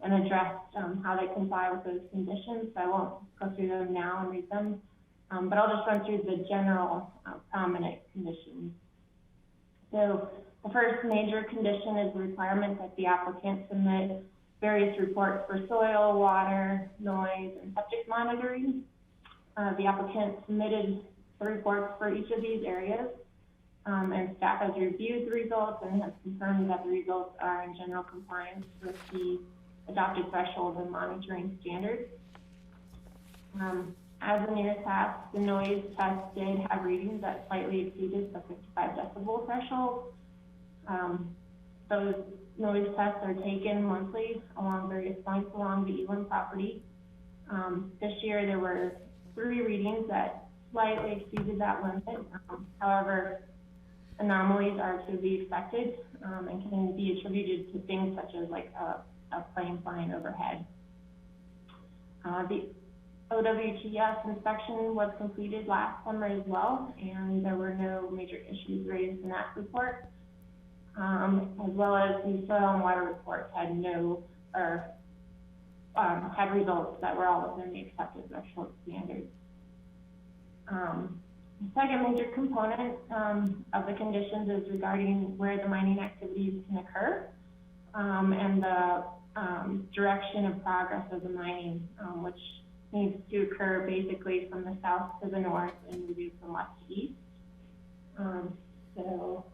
and addressed how they comply with those conditions. So I won't go through them now and read them, but I'll just run through the general prominent conditions. So the first major condition is the requirement that the applicant submit various reports for soil, water, noise, and septic monitoring. The applicant submitted the reports for each of these areas, and staff has reviewed the results and has confirmed that the results are in general compliance with the adopted thresholds and monitoring standards. As in years past, the noise test did have readings that slightly exceeded the 55 decibel threshold. Those noise tests are taken monthly along various points along the Elam property. This year there were 3 readings that slightly exceeded that limit. However, anomalies are to be expected and can be attributed to things such as like a plane flying overhead. The OWTS inspection was completed last summer as well, and there were no major issues raised in that report. As well as the soil and water reports had no, or had results that were all within the accepted threshold standards. The second major component of the conditions is regarding where the mining activities can occur and the direction of progress of the mining, which needs to occur basically from the south to the north and moving from west to east. So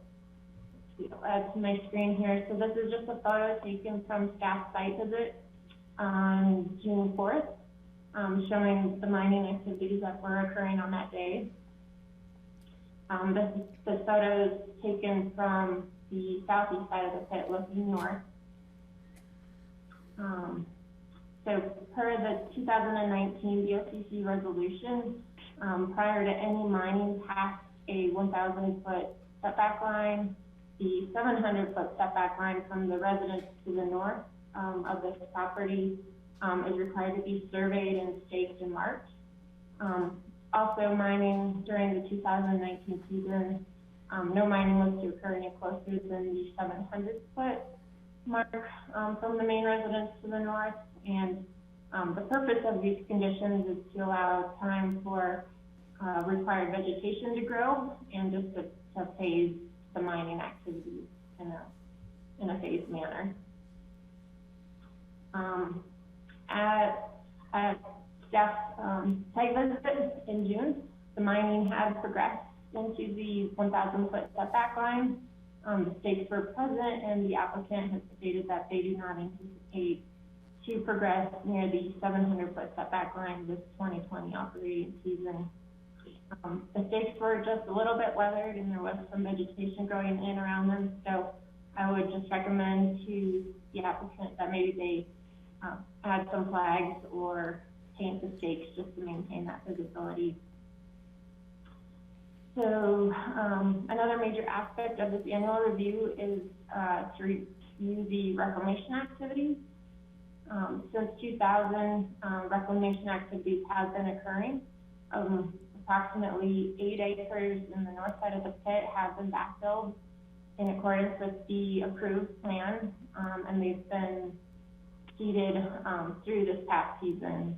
I'll add to my screen here. So this is just a photo taken from staff site visit on June 4th, showing the mining activities that were occurring on that day. This photo is taken from the southeast side of the pit looking north. So per the 2019 BOCC resolution, prior to any mining past a 1,000-foot setback line, the 700-foot setback line from the residence to the north of this property is required to be surveyed and staked and marked. Also, mining during the 2019 season, no mining was to occur any closer than the 700-foot mark from the main residence to the north. And the purpose of these conditions is to allow time for required vegetation to grow and just to phase the mining activities in a phased manner. At staff site visit in June, the mining had progressed into the 1,000-foot setback line. The stakes were present, and the applicant has stated that they do not anticipate to progress near the 700-foot setback line this 2020 operating season. The stakes were just a little bit weathered, and there was some vegetation growing in around them, so I would just recommend to the applicant that maybe they add some flags or paint the stakes just to maintain that visibility. So another major aspect of this annual review is to review the reclamation activities. Since 2000, reclamation activities have been occurring. Approximately 8 acres in the north side of the pit have been backfilled in accordance with the approved plan, and they've been seeded through this past season.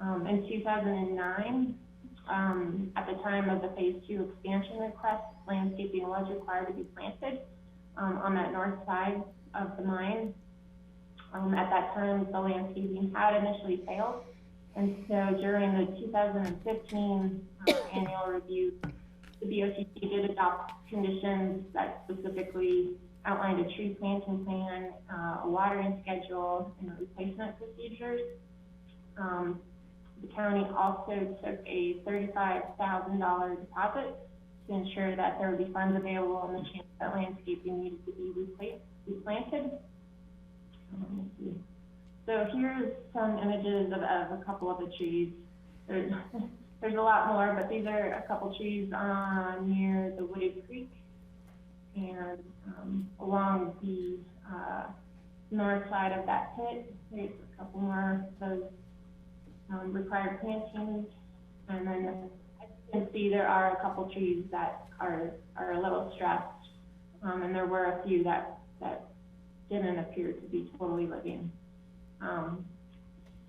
In 2009, at the time of the Phase 2 expansion request, landscaping was required to be planted on that north side of the mine. At that time, the landscaping had initially failed, and so during the 2015 annual review, the BOCC did adopt conditions that specifically outlined a tree planting plan, a watering schedule, and replacement procedures. The county also took a $35,000 deposit to ensure that there would be funds available in the chance that landscaping needed to be replanted. So here's some images of a couple of the trees. There's a lot more, but these are a couple trees near the Wooded Creek and along the north side of that pit. There's a couple more of those required plantings, and then as you can see, there are a couple trees that are a little stressed, and there were a few that didn't appear to be totally living.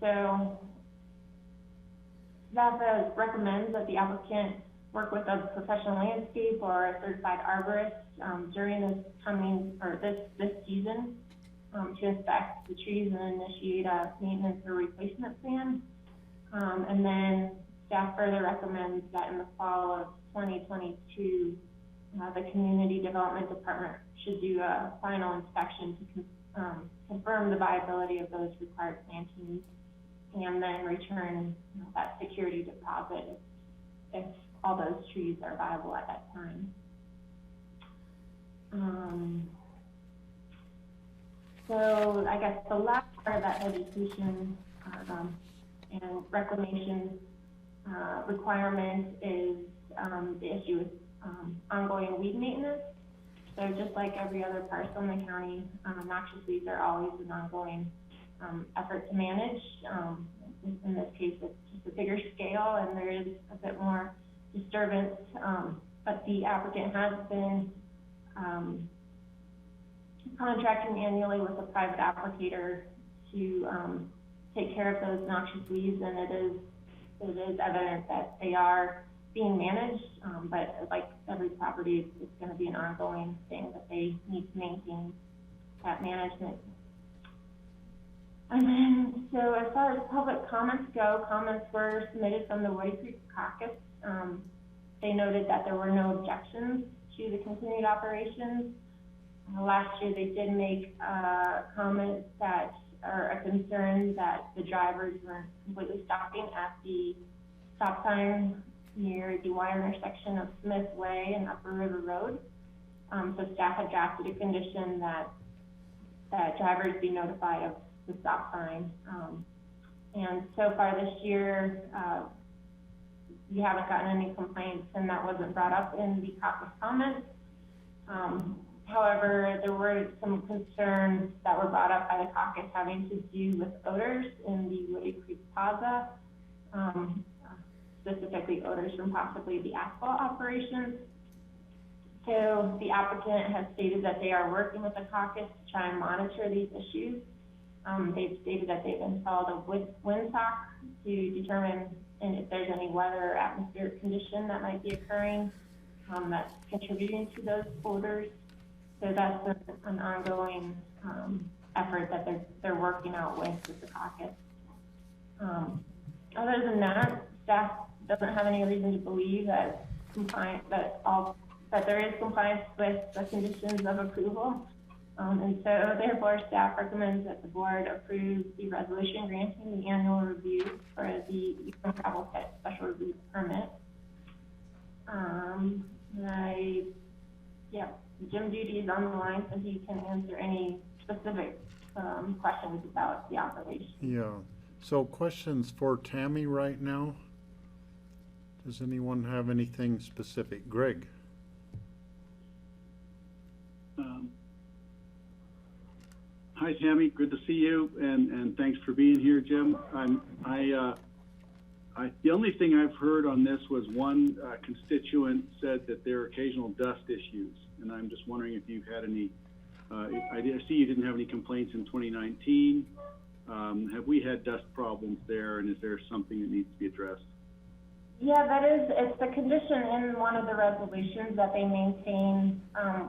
So that recommends that the applicant work with a professional landscape or a certified arborist during this season to inspect the trees and initiate a maintenance or replacement plan. And then staff further recommends that in the fall of 2022, the Community Development Department should do a final inspection to confirm the viability of those required plantings and then return that security deposit if all those trees are viable at that time. So I guess the last part of that vegetation and reclamation requirement is the issue with ongoing weed maintenance. So just like every other parcel in the county, noxious weeds are always an ongoing effort to manage. In this case, it's just a bigger scale and there is a bit more disturbance, but the applicant has been contracting annually with a private applicator to take care of those noxious weeds, and it is evident that they are being managed, but like every property, it's going to be an ongoing thing that they need to maintain that management. And then, so as far as public comments go, comments were submitted from the Woody Creek Caucus. They noted that there were no objections to the continued operations. Last year, they did make comments that are a concern that the drivers weren't completely stopping at the stop sign near the wire intersection of Smith Way and Upper River Road. So staff had drafted a condition that drivers be notified of the stop sign. And so far this year, we haven't gotten any complaints, and that wasn't brought up in the caucus comments. However, there were some concerns that were brought up by the caucus having to do with odors in the Woody Creek Plaza, specifically odors from possibly the asphalt operations. So the applicant has stated that they are working with the caucus to try and monitor these issues. They've stated that they've installed a windsock to determine if there's any weather or atmospheric condition that might be occurring that's contributing to those odors. So that's an ongoing effort that they're working out with the caucus. Other than that, staff doesn't have any reason to believe that there is compliance with the conditions of approval. And so therefore staff recommends that the board approve the resolution granting the annual review for the travel pit special review permit. Jim Duty is on the line, so he can answer any specific questions about the operation. Yeah, so questions for Tammy right now? Does anyone have anything specific? Greg? Hi, Tammy. Good to see you, and thanks for being here, Jim. The only thing I've heard on this was one constituent said that there are occasional dust issues, and I'm just wondering if you've had any. I see you didn't have any complaints in 2019. Have we had dust problems there, and is there something that needs to be addressed? Yeah, it's the condition in one of the resolutions that they maintain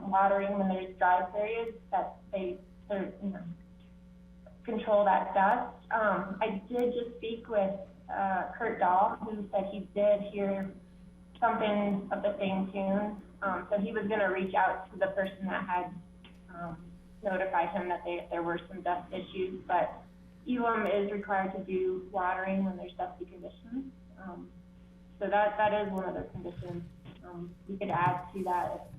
watering when there's dry periods, that they control that dust. I did just speak with Kurt Dahl, who said he did hear something of the same tune. So he was going to reach out to the person that had notified him that there were some dust issues, but Elam is required to do watering when there's dusty conditions. So that is one of the conditions. We could add to that.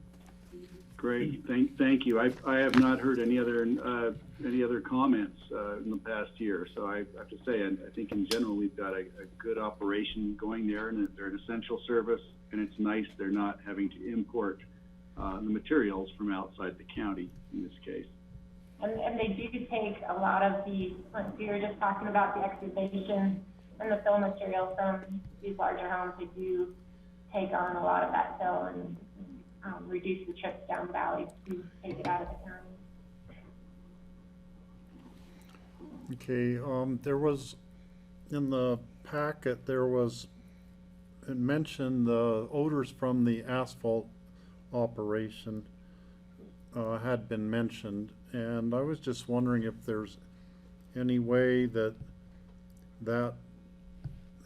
Great, thank you. I have not heard any other comments in the past year. So I have to say, I think in general we've got a good operation going there, and they're an essential service, and it's nice they're not having to import the materials from outside the county in this case. And they do take a lot of the, like we were just talking about, the excavation and the fill material from these larger homes. They do take on a lot of that fill and reduce the trips down valley to take it out of the county. Okay, there was, in the packet, it mentioned the odors from the asphalt operation had been mentioned, and I was just wondering if there's any way that the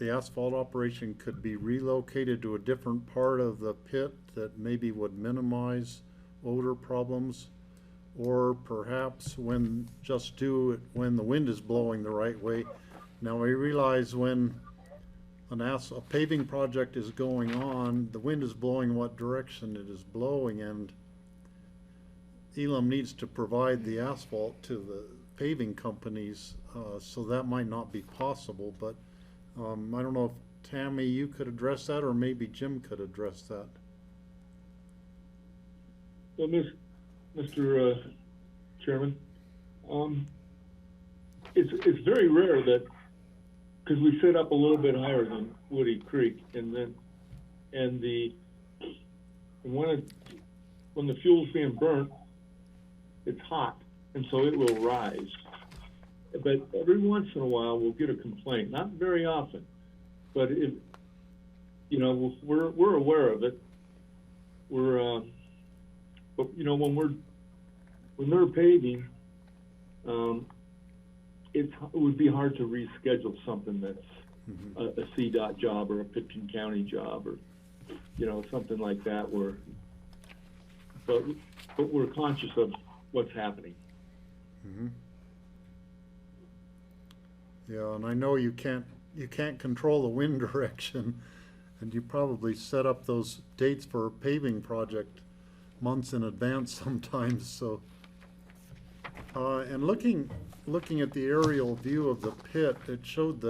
asphalt operation could be relocated to a different part of the pit that maybe would minimize odor problems, or perhaps just do it when the wind is blowing the right way. Now, I realize when a paving project is going on, the wind is blowing what direction it is blowing, and Elam needs to provide the asphalt to the paving companies, so that might not be possible, but I don't know if Tammy, you could address that, or maybe Jim could address that. Well, Mr. Chairman, it's very rare that, because we sit up a little bit higher than Woody Creek, and when the fuel's being burnt, it's hot, and so it will rise. but every once in a while we'll get a complaint, not very often, but if, you know, we're aware of it. But you know, when they're paving, it would be hard to reschedule something that's a CDOT job or a Pitkin County job, or, you know, something like that, but we're conscious of what's happening. Yeah, and I know you can't control the wind direction, and you probably set up those dates for a paving project months in advance sometimes, so. And looking at the aerial view of the pit, it showed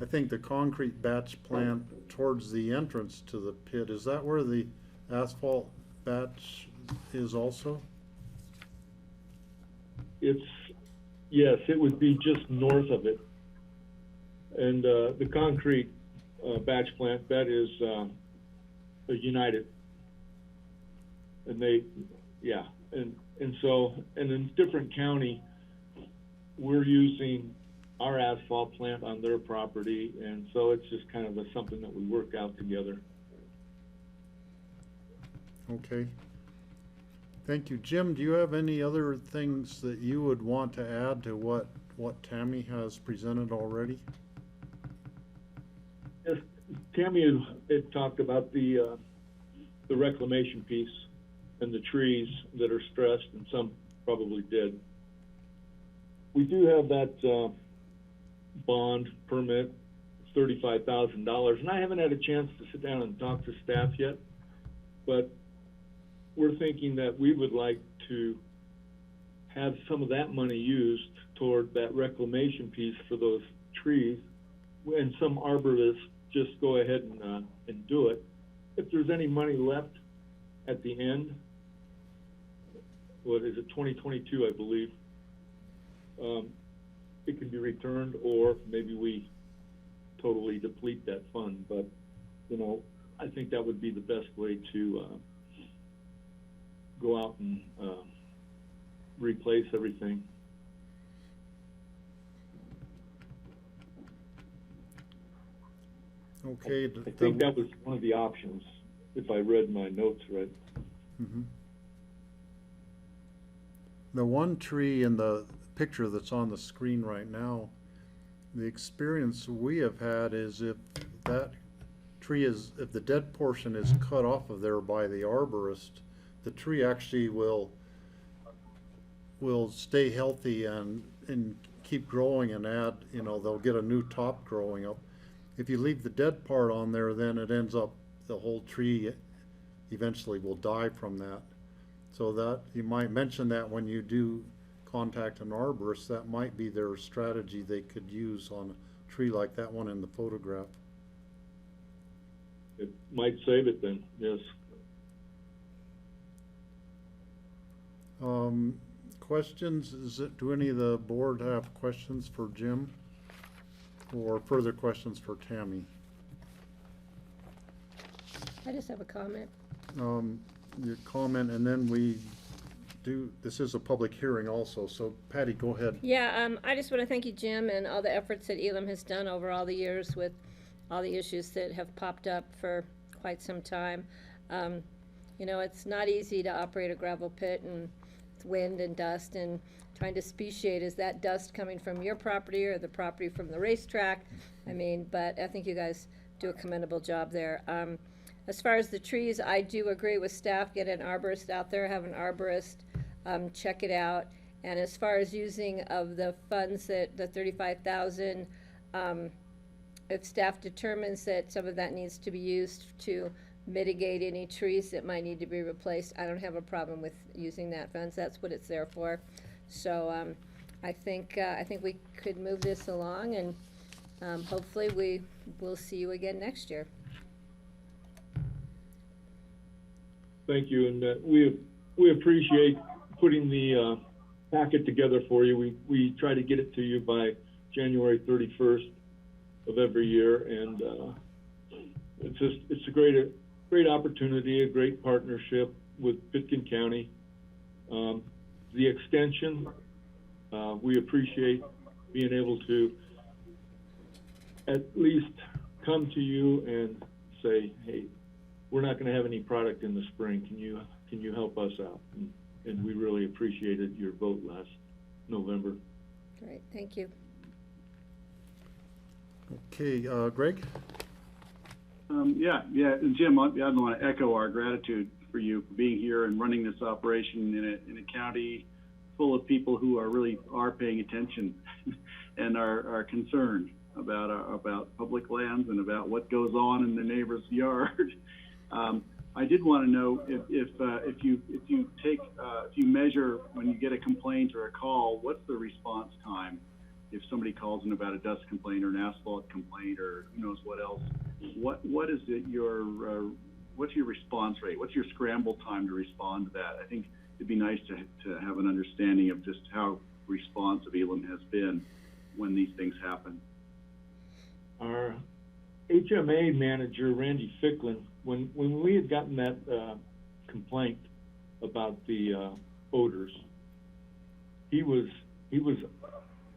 I think the concrete batch plant towards the entrance to the pit. Is that where the asphalt batch is also? Yes, it would be just north of it. And the concrete batch plant, that is United. And and in different county, we're using our asphalt plant on their property, and so it's just kind of something that we work out together. Okay. Thank you. Jim, do you have any other things that you would want to add to what Tammy has presented already? Yes, Tammy had talked about the reclamation piece and the trees that are stressed, and some probably dead. We do have that bond permit, $35,000, and I haven't had a chance to sit down and talk to staff yet, but we're thinking that we would like to have some of that money used toward that reclamation piece for those trees, and some arborists just go ahead and do it. If there's any money left at the end, what is it, 2022, I believe, it can be returned, or maybe we totally deplete that fund. But, you know, I think that would be the best way to go out and replace everything. Okay. I think that was one of the options, if I read my notes right. The one tree in the picture that's on the screen right now, the experience we have had is if that tree if the dead portion is cut off of there by the arborist, the tree actually will stay healthy and keep growing and add, you know, they'll get a new top growing up. If you leave the dead part on there, then it ends up, the whole tree eventually will die from that. So that, you might mention that when you do contact an arborist, that might be their strategy they could use on a tree like that one in the photograph. It might save it then, yes. Questions? Do any of the board have questions for Jim? Or further questions for Tammy? I just have a comment. Your comment, and then this is a public hearing also, so Patty, go ahead. Yeah, I just want to thank you, Jim, and all the efforts that Elam has done over all the years with all the issues that have popped up for quite some time. You know, it's not easy to operate a gravel pit, and it's wind and dust, and trying to speciate, is that dust coming from your property or the property from the racetrack? I mean, but I think you guys do a commendable job there. As far as the trees, I do agree with staff, get an arborist out there, have an arborist check it out. And as far as using of the funds, that the $35,000, if staff determines that some of that needs to be used to mitigate any trees that might need to be replaced, I don't have a problem with using that funds. That's what it's there for. So I think we could move this along, and hopefully we will see you again next year. Thank you, and we appreciate putting the packet together for you. We try to get it to you by January 31st of every year, and it's a great opportunity, a great partnership with Pitkin County. The extension, we appreciate being able to at least come to you and say, hey, we're not going to have any product in the spring. Can you help us out? And we really appreciated your vote last November. Great, thank you. Okay, Greg? Yeah, Jim, I want to echo our gratitude for you for being here and running this operation in a county full of people who are paying attention and are concerned about public lands and about what goes on in the neighbor's yard. I did want to know if you measure when you get a complaint or a call, what's the response time? If somebody calls in about a dust complaint or an asphalt complaint or who knows what else, what is it what's your response rate? What's your scramble time to respond to that? I think it'd be nice to have an understanding of just how responsive Elam has been when these things happen. Our HMA manager, Randy Ficklin, when we had gotten that complaint about the odors, he was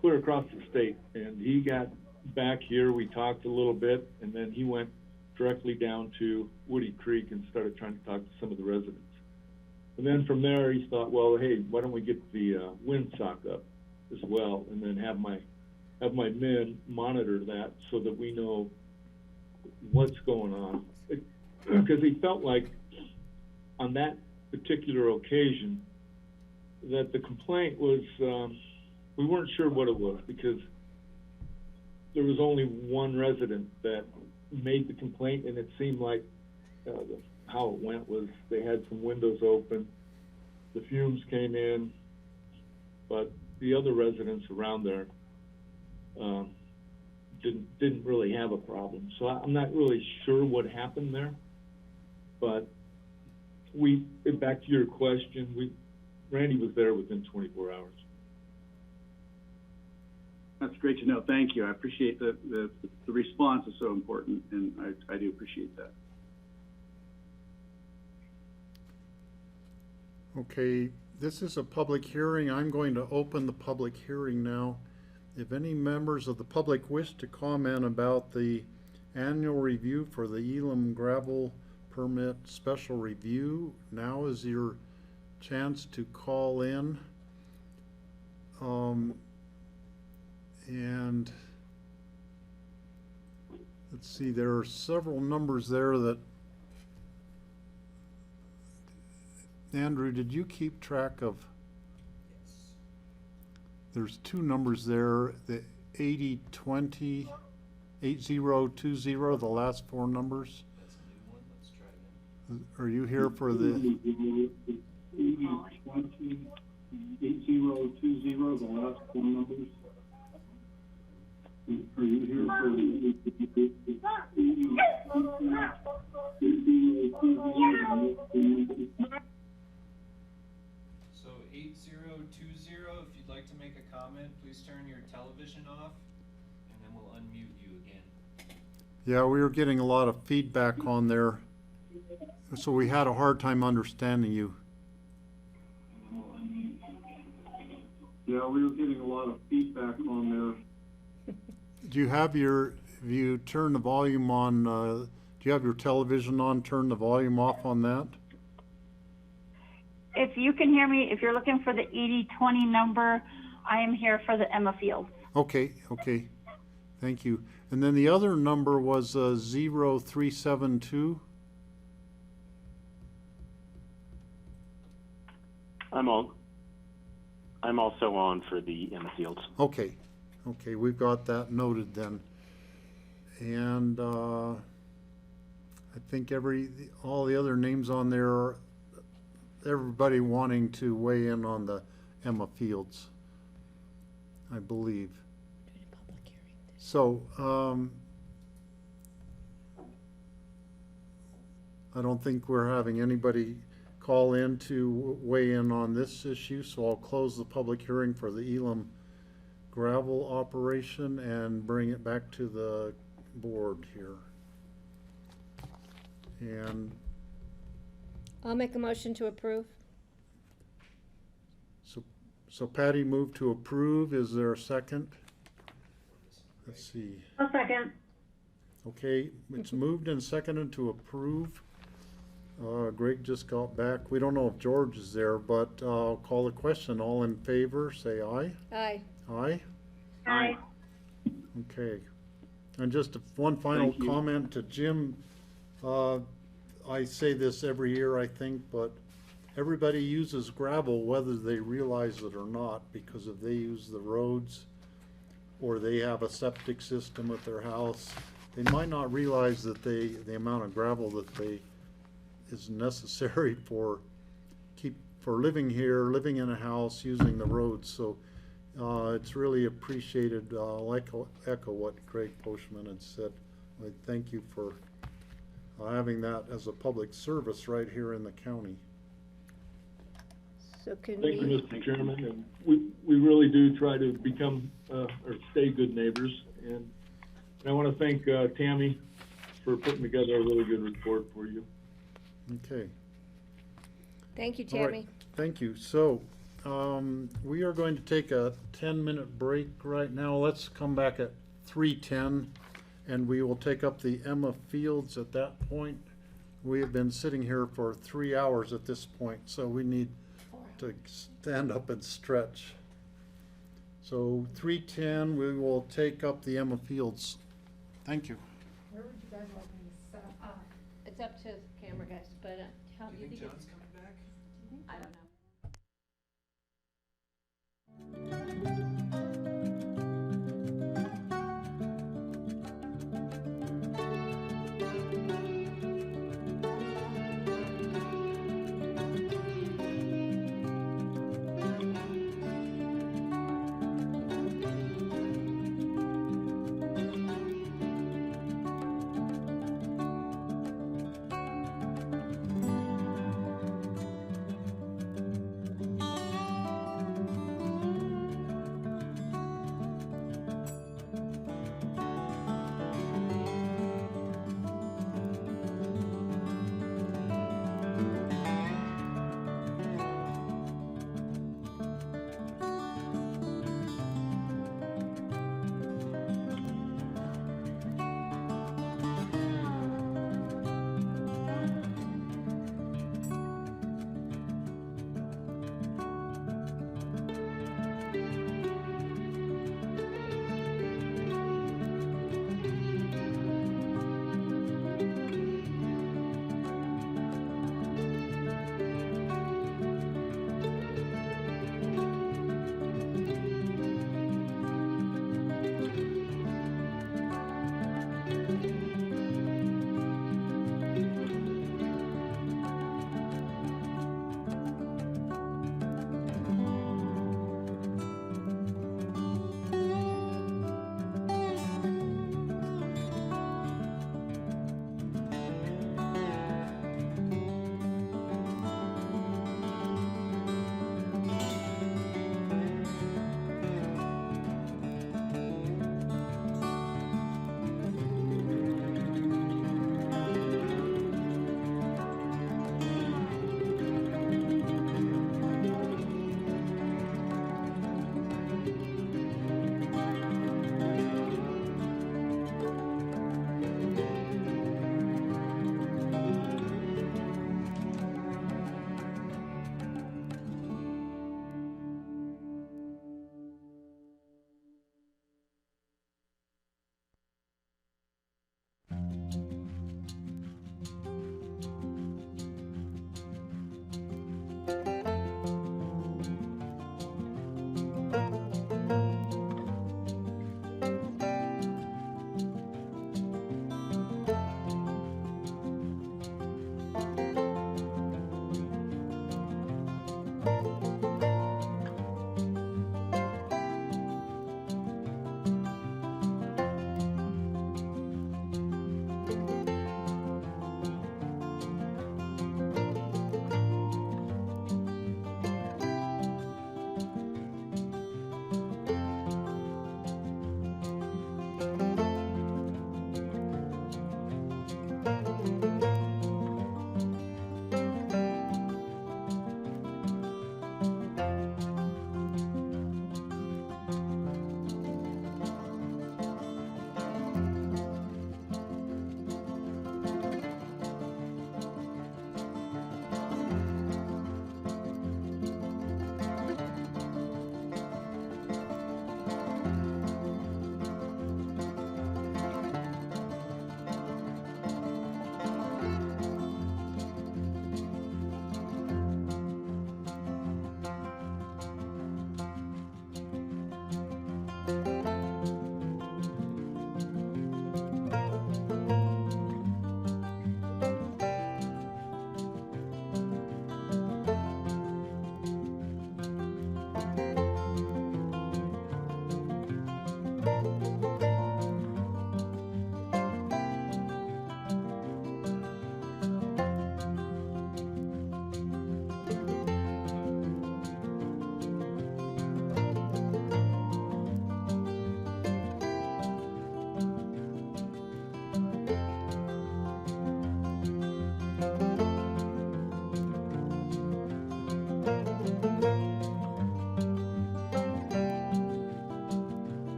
clear across the state, and he got back here. We talked a little bit, and then he went directly down to Woody Creek and started trying to talk to some of the residents. And then from there, he thought, well, hey, why don't we get the windsock up as well, and then have my men monitor that so that we know what's going on. Because he felt like on that particular occasion that the complaint was, we weren't sure what it was, because there was only one resident that made the complaint, and it seemed like how it went was they had some windows open, the fumes came in, but the other residents around there didn't really have a problem. So I'm not really sure what happened there, but back to your question, Randy was there within 24 hours. That's great to know. Thank you. I appreciate the response is so important, and I do appreciate that. Okay, this is a public hearing. I'm going to open the public hearing now. If any members of the public wish to comment about the annual review for the Elam gravel permit special review, now is your chance to call in. And let's see, there are several numbers there that, Andrew, did you keep track of? Yes. There's two numbers there, the 8020, 8020, the last four numbers. That's a new one. Let's try again. Are you here for the 8020, 8020, the last four numbers? Are you here for So 8020, if you'd like to make a comment, please turn your television off, and then we'll unmute you again. Yeah, we were getting a lot of feedback on there, so we had a hard time understanding you. Yeah, we were getting a lot of feedback on there. Do you have have you turned the volume on, do you have your television on, turn the volume off on that? If you can hear me, if you're looking for the 8020 number, I am here for the Emma Field. Okay, thank you. And then the other number was 0372. I'm also on for the Emma Fields. Okay, we've got that noted then. And I think all the other names on there are everybody wanting to weigh in on the Emma Fields, I believe. So, I don't think we're having anybody call in to weigh in on this issue, so I'll close the public hearing for the Elam gravel operation and bring it back to the board here. And I'll make a motion to approve. so Patty moved to approve. Is there a second? Let's see. I'll second. Okay, it's moved and seconded to approve. Greg just got back. We don't know if George is there, but I'll call the question. All in favor, say aye. Aye. Aye? Aye. Okay. And just one final Thank you. comment to Jim. I say this every year, I think, but everybody uses gravel whether they realize it or not, because if they use the roads or they have a septic system at their house, they might not realize that the amount of gravel that is necessary for living here, living in a house, using the roads. So it's really appreciated. I'll echo what Craig Postman had said. I thank you for having that as a public service right here in the county. So can Thank you, we, Mr. Chairman, and we really do try to become, or stay good neighbors. And I want to thank Tammy for putting together a really good report for you. Okay. thank you, All right. Tammy. Thank you. So, we are going to take a 10-minute break right now. Let's come back at 3:10, and we will take up the Emma Fields at that point. We have been sitting here for 3 hours at this point, so we need to stand up and stretch. So 3:10, we will take up the Emma Fields. Thank you. Where would you guys like me to set up? It's up to the camera guys, but how Do you think John's coming back? I don't know.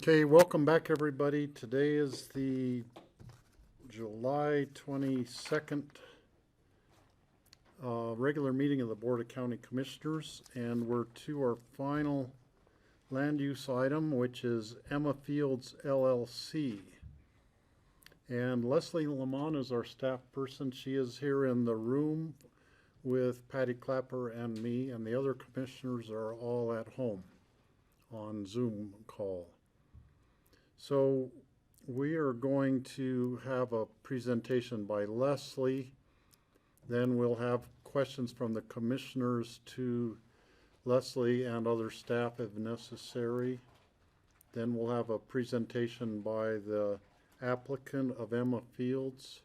Okay, welcome back, everybody. Today is the July 22nd regular meeting of the Board of County Commissioners, and we're to our final land use item, which is Emma Fields LLC. And Leslie Lamont is our staff person. She is here in the room with Patty Clapper and me, and the other commissioners are all at home on Zoom call. So we are going to have a presentation by Leslie. Then we'll have questions from the commissioners to Leslie and other staff if necessary. Then we'll have a presentation by the applicant of Emma Fields.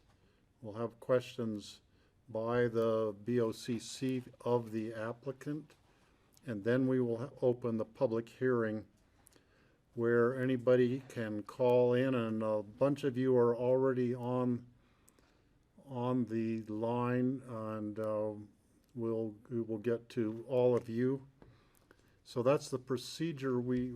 We'll have questions by the BOCC of the applicant. And then we will open the public hearing where anybody can call in, and a bunch of you are already on the line, and we will get to all of you. So that's the procedure we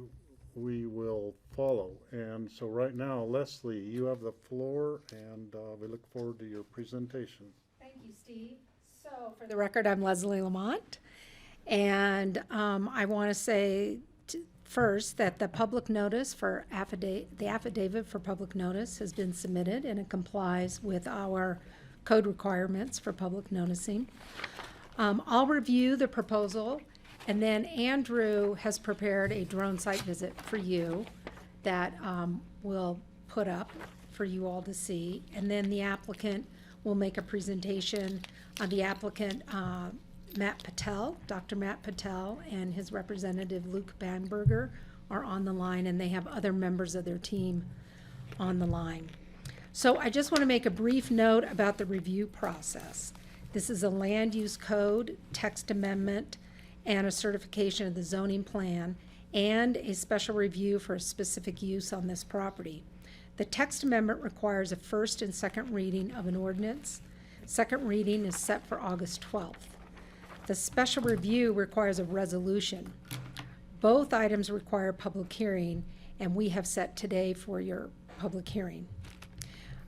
will follow. And so right now, Leslie, you have the floor, and we look forward to your presentation. Thank you, Steve. So for the record, I'm Leslie Lamont, and I want to say first that the public notice for the affidavit for public notice has been submitted, and it complies with our code requirements for public noticing. I'll review the proposal, and then Andrew has prepared a drone site visit for you that we'll put up for you all to see, and then the applicant will make a presentation on the applicant, Matt Patel, Dr. Matt Patel, and his representative Luke Bamberger are on the line, and they have other members of their team on the line. So I just want to make a brief note about the review process. This is a land use code, text amendment, and a certification of the zoning plan, and a special review for a specific use on this property. The text amendment requires a first and second reading of an ordinance. Second reading is set for August 12th. The special review requires a resolution. Both items require public hearing, and we have set today for your public hearing.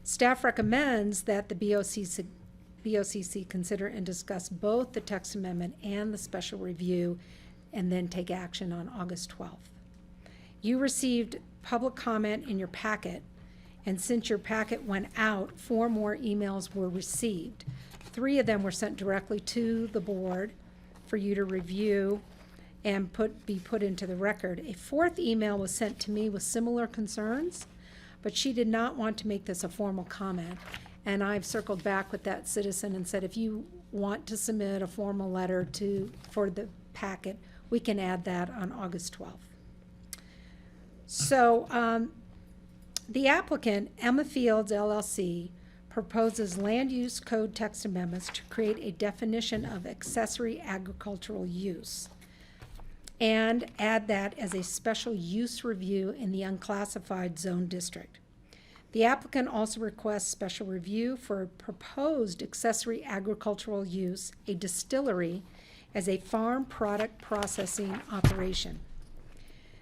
Staff recommends that the BOCC consider and discuss both the text amendment and the special review, and then take action on August 12th. You received public comment in your packet, and since your packet went out, 4 more emails were received. 3 of them were sent directly to the board for you to review and be put into the record. A 4th email was sent to me with similar concerns, but she did not want to make this a formal comment. And I've circled back with that citizen and said, if you want to submit a formal letter for the packet, we can add that on August 12th. So the applicant, Emma Fields LLC, proposes land use code text amendments to create a definition of accessory agricultural use and add that as a special use review in the unclassified zone district. The applicant also requests special review for a proposed accessory agricultural use, a distillery, as a farm product processing operation.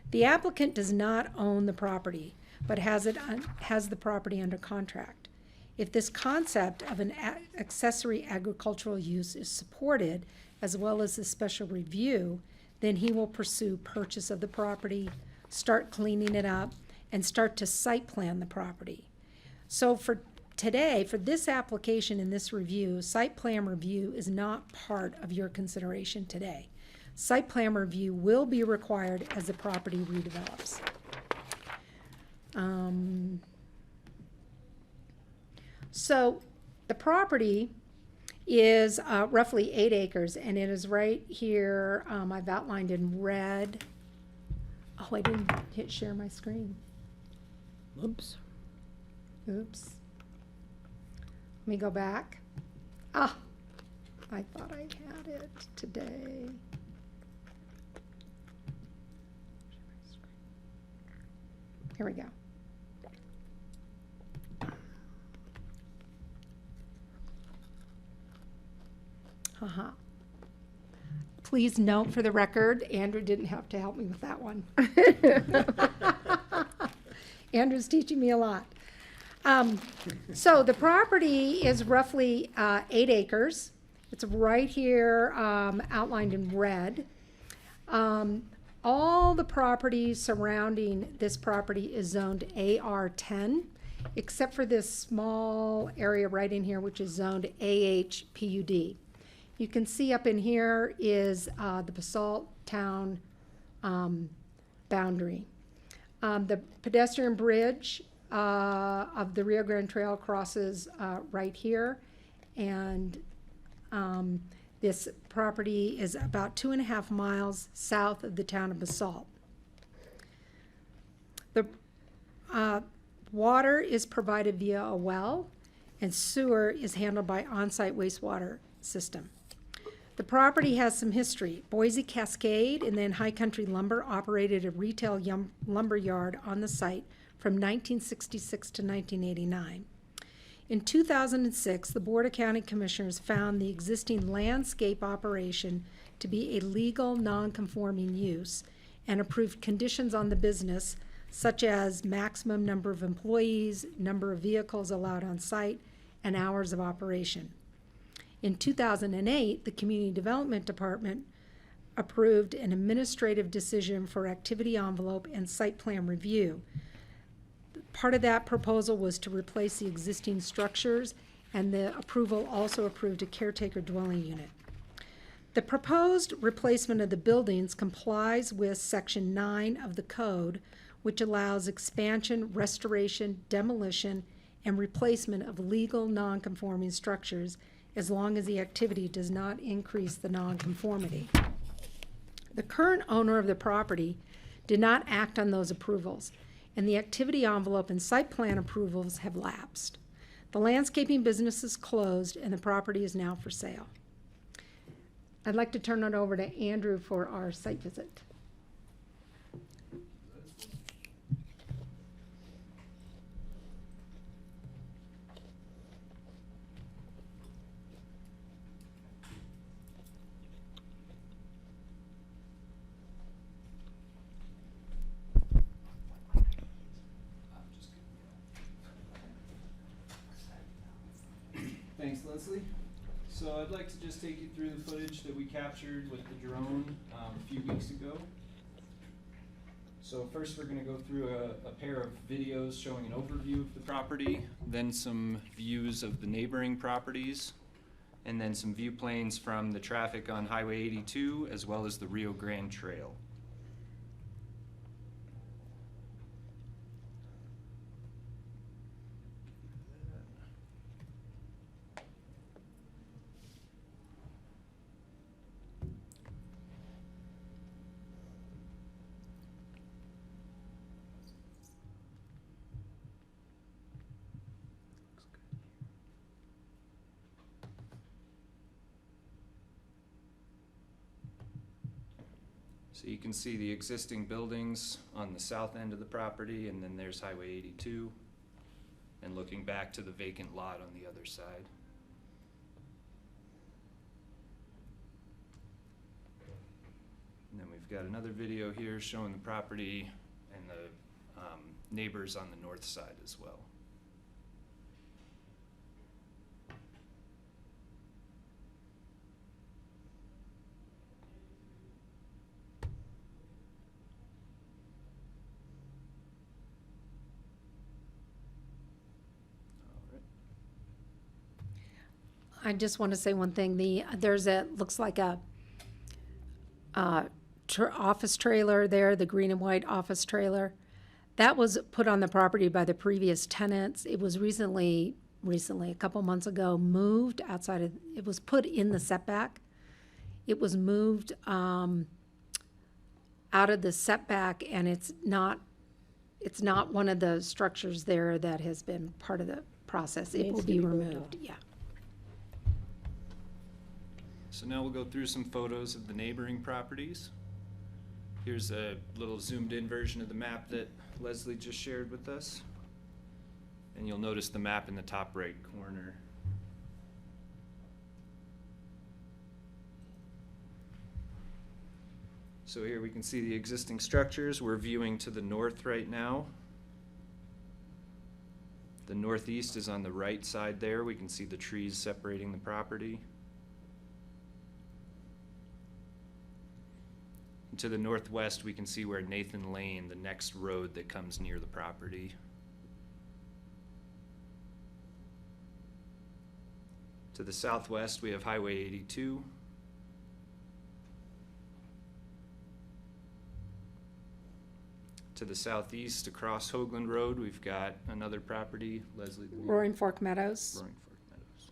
The applicant does not own the property, but has the property under contract. If this concept of an accessory agricultural use is supported, as well as the special review, then he will pursue purchase of the property, start cleaning it up, and start to site plan the property. So for today, for this application and this review, site plan review is not part of your consideration today. Site plan review will be required as the property redevelops. So the property is roughly 8 acres, and it is right here. I've outlined in red. Oh, I didn't hit share my screen. Oops. Oops. Let me go back. Ah, I thought I had it today. Here we go. Please note for the record, Andrew didn't have to help me with that one. Andrew's teaching me a lot. So the property is roughly 8 acres. It's right here outlined in red. All the property surrounding this property is zoned AR10, except for this small area right in here, which is zoned AH-PUD. You can see up in here is the Basalt Town boundary. The pedestrian bridge of the Rio Grande Trail crosses right here, and this property is about 2.5 miles south of the town of Basalt. The water is provided via a well, and sewer is handled by on-site wastewater system. The property has some history. Boise Cascade and then High Country Lumber operated a retail lumber yard on the site from 1966 to 1989. In 2006, the Board of County Commissioners found the existing landscape operation to be a legal non-conforming use and approved conditions on the business such as maximum number of employees, number of vehicles allowed on site, and hours of operation. In 2008, the Community Development Department approved an administrative decision for activity envelope and site plan review. Part of that proposal was to replace the existing structures, and the approval also approved a caretaker dwelling unit. The proposed replacement of the buildings complies with Section 9 of the code, which allows expansion, restoration, demolition, and replacement of legal non-conforming structures as long as the activity does not increase the non-conformity. The current owner of the property did not act on those approvals, and the activity envelope and site plan approvals have lapsed. The landscaping business is closed, and the property is now for sale. I'd like to turn it over to Andrew for our site visit. Thanks, Leslie. So I'd like to just take you through the footage that we captured with the drone a few weeks ago. So first we're going to go through a pair of videos showing an overview of the property, then some views of the neighboring properties, and then some view planes from the traffic on Highway 82 as well as the Rio Grande Trail. So you can see the existing buildings on the south end of the property, and then there's Highway 82, and looking back to the vacant lot on the other side. And then we've got another video here showing the property and the neighbors on the north side as well. I just want to say one thing. There's looks like a office trailer there, the green and white office trailer. That was put on the property by the previous tenants. It was recently, a couple months ago, moved outside of, it was put in the setback. It was moved out of the setback, and it's not one of the structures there that has been part of the process. It will be removed, yeah. So now we'll go through some photos of the neighboring properties. Here's a little zoomed in version of the map that Leslie just shared with us. And you'll notice the map in the top right corner. So here we can see the existing structures. We're viewing to the north right now. northeast is on the right side there. We can see the trees separating the property. And to the northwest, we can see where Nathan Lane, the next road that comes near the property. To the southwest, we have Highway 82. To the southeast, across Hoagland Road, we've got another property, Leslie. Roaring Fork Meadows. Roaring Fork Meadows.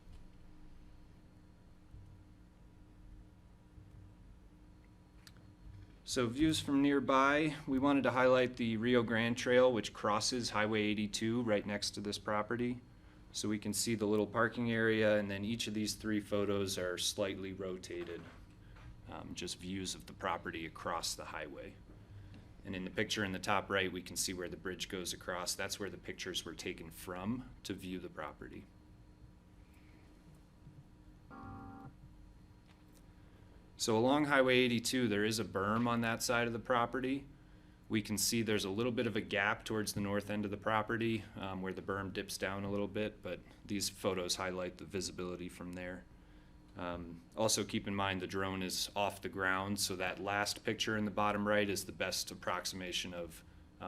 So views from nearby, we wanted to highlight the Rio Grande Trail, which crosses Highway 82 right next to this property. So we can see the little parking area, and then each of these 3 photos are slightly rotated, just views of the property across the highway. And in the picture in the top right, we can see where the bridge goes across. That's where the pictures were taken from to view the property. So along Highway 82, there is a berm on that side of the property. We can see there's a little bit of a gap towards the north end of the property where the berm dips down a little bit, but these photos highlight the visibility from there. Also keep in mind the drone is off the ground, so that last picture in the bottom right is the best approximation of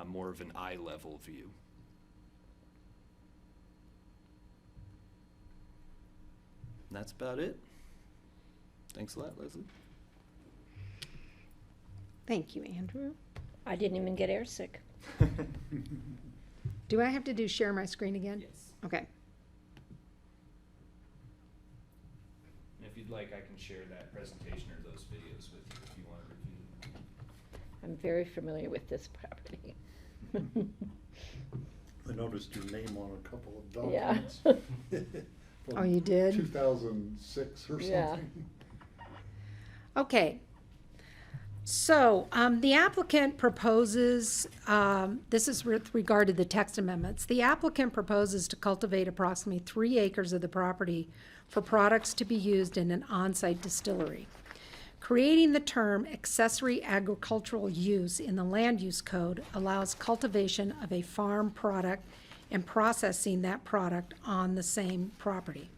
more of an eye level view. And that's about it. Thanks a lot, Leslie. Thank you, Andrew. I didn't even get airsick. Do I have to do share my screen again? Yes. Okay. And if you'd like, I can share that presentation or those videos with you if you want to review them. I'm very familiar with this property. I noticed your name on a couple of Yeah. documents. Oh, you did? 2006 or Yeah. something. Okay. So, the applicant proposes, this is with regard to the text amendments. The applicant proposes to cultivate approximately 3 acres of the property for products to be used in an on-site distillery. Creating the term accessory agricultural use in the land use code allows cultivation of a farm product and processing that product on the same property.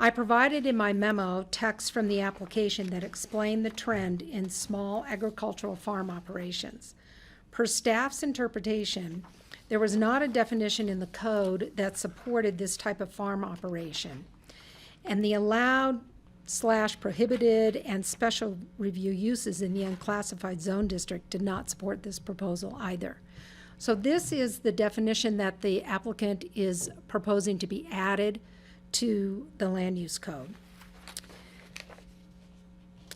I provided in my memo text from the application that explained the trend in small agricultural farm operations. Per staff's interpretation, there was not a definition in the code that supported this type of farm operation. And the allowed/prohibited and special review uses in the unclassified zone district did not support this proposal either. So this is the definition that the applicant is proposing to be added to the land use code.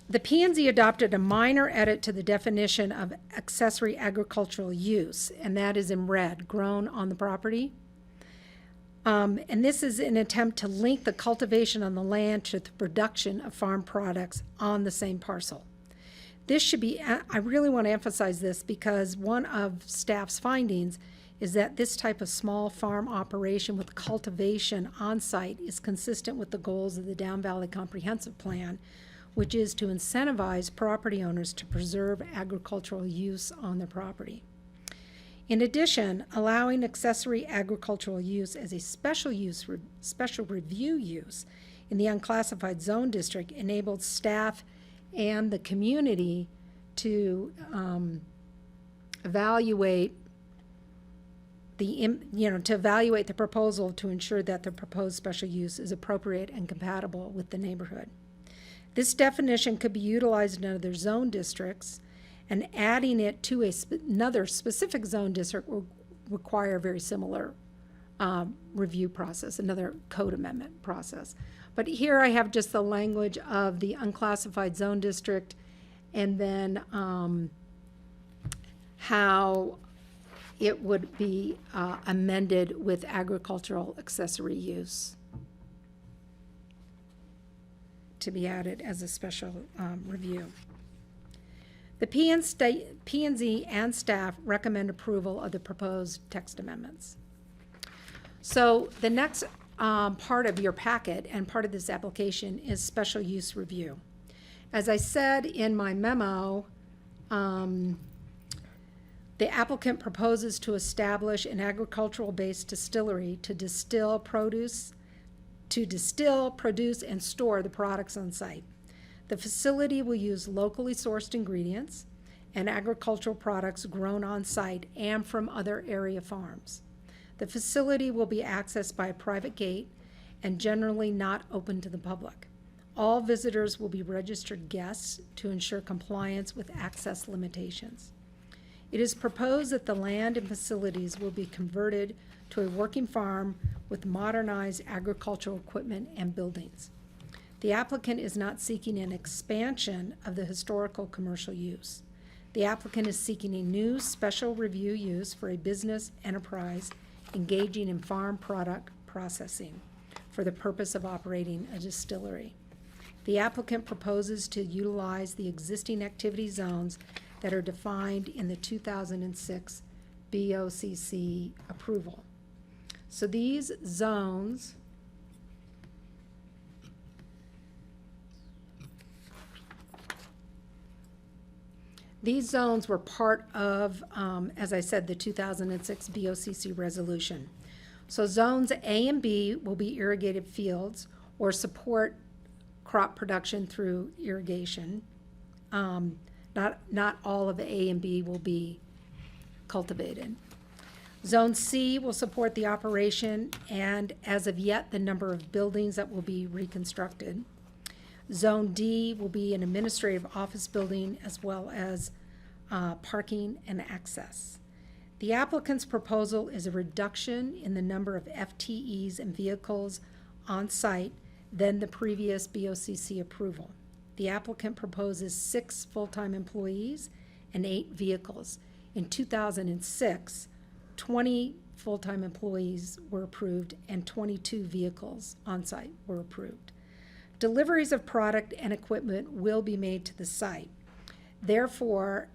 The P&Z adopted a minor edit to the definition of accessory agricultural use, and that is in red, grown on the property. And this is an attempt to link the cultivation on the land to the production of farm products on the same parcel. This should be, I really want to emphasize this because one of staff's findings is that this type of small farm operation with cultivation on site is consistent with the goals of the Down Valley Comprehensive Plan, which is to incentivize property owners to preserve agricultural use on their property. In addition, allowing accessory agricultural use as a special review use in the unclassified zone district enabled staff and the community to evaluate the proposal to ensure that the proposed special use is appropriate and compatible with the neighborhood. This definition could be utilized in other zone districts, and adding it to another specific zone district will require a very similar review process, another code amendment process. But here I have just the language of the unclassified zone district, and then how it would be amended with agricultural accessory use to be added as a special review. The P&Z and staff recommend approval of the proposed text amendments. So the next part of your packet and part of this application is special use review. As I said in my memo, The applicant proposes to establish an agricultural-based distillery to distill, produce, and store the products on site. The facility will use locally sourced ingredients and agricultural products grown on site and from other area farms. The facility will be accessed by a private gate and generally not open to the public. All visitors will be registered guests to ensure compliance with access limitations. It is proposed that the land and facilities will be converted to a working farm with modernized agricultural equipment and buildings. The applicant is not seeking an expansion of the historical commercial use. The applicant is seeking a new special review use for a business enterprise engaging in farm product processing for the purpose of operating a distillery. The applicant proposes to utilize the existing activity zones that are defined in the 2006 BOCC approval. So these zones were part of, as I said, the 2006 BOCC resolution. So zones A and B will be irrigated fields or support crop production through irrigation. Not all of A and B will be cultivated. Zone C will support the operation and, as of yet, the number of buildings that will be reconstructed. Zone D will be an administrative office building as well as parking and access. The applicant's proposal is a reduction in the number of FTEs and vehicles on site than the previous BOCC approval. The applicant proposes 6 full-time employees and 8 vehicles. In 2006, 20 full-time employees were approved and 22 vehicles on site were approved. Deliveries of product and equipment will be made to the site. Therefore,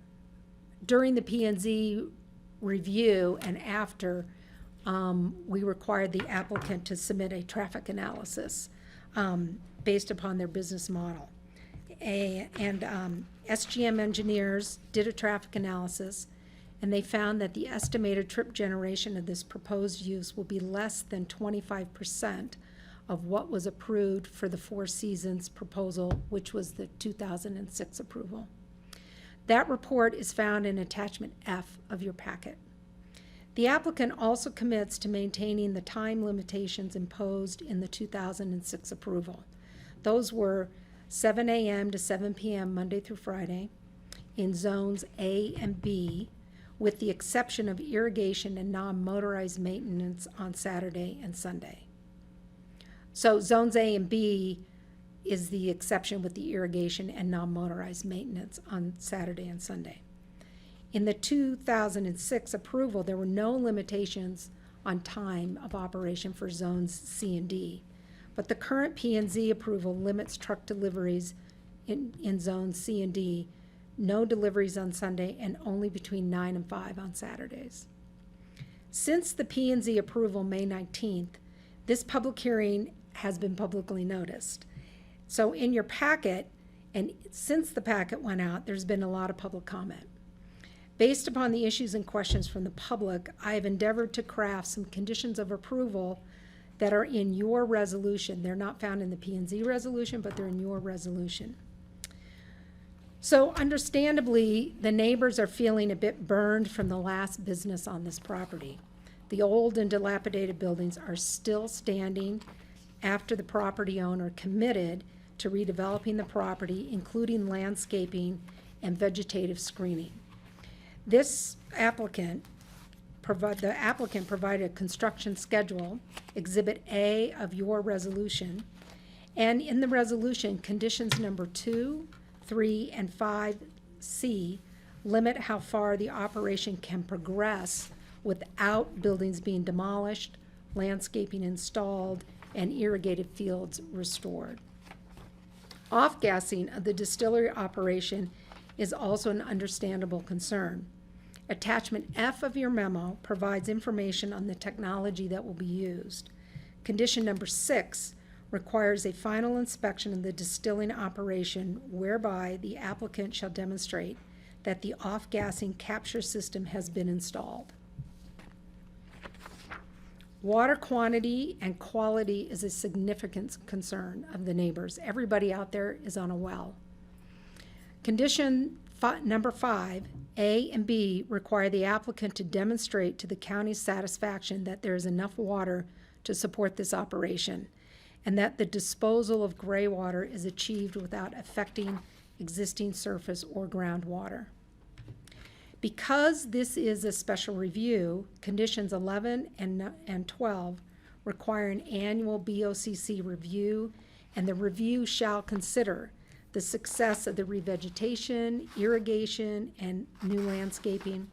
during the P&Z review and after, we required the applicant to submit a traffic analysis based upon their business model. SGM engineers did a traffic analysis, and they found that the estimated trip generation of this proposed use will be less than 25% of what was approved for the Four Seasons proposal, which was the 2006 approval. That report is found in attachment F of your packet. The applicant also commits to maintaining the time limitations imposed in the 2006 approval. Those were 7 a.m. to 7 p.m. Monday through Friday in zones A and B, with the exception of irrigation and non-motorized maintenance on Saturday and Sunday. So zones A and B is the exception with the irrigation and non-motorized maintenance on Saturday and Sunday. In the 2006 approval, there were no limitations on time of operation for zones C and D, but the current P&Z approval limits truck deliveries in zones C and D, no deliveries on Sunday, and only between 9 and 5 on Saturdays. Since the P&Z approval, May 19th, this public hearing has been publicly noticed. So in your packet, and since the packet went out, there's been a lot of public comment. Based upon the issues and questions from the public, I have endeavored to craft some conditions of approval that are in your resolution. They're not found in the P&Z resolution, but they're in your resolution. So understandably, the neighbors are feeling a bit burned from the last business on this property. The old and dilapidated buildings are still standing after the property owner committed to redeveloping the property, including landscaping and vegetative screening. The applicant provided a construction schedule, Exhibit A of your resolution, and in the resolution, conditions number 2, 3, and 5C limit how far the operation can progress without buildings being demolished, landscaping installed, and irrigated fields restored. Off-gassing of the distillery operation is also an understandable concern. Attachment F of your memo provides information on the technology that will be used. Condition number 6 requires a final inspection of the distilling operation whereby the applicant shall demonstrate that the off-gassing capture system has been installed. Water quantity and quality is a significant concern of the neighbors. Everybody out there is on a well. Condition number 5, A and B require the applicant to demonstrate to the county's satisfaction that there is enough water to support this operation, and that the disposal of gray water is achieved without affecting existing surface or groundwater. Because this is a special review, conditions 11 and 12 require an annual BOCC review, and the review shall consider the success of the revegetation, irrigation, and new landscaping,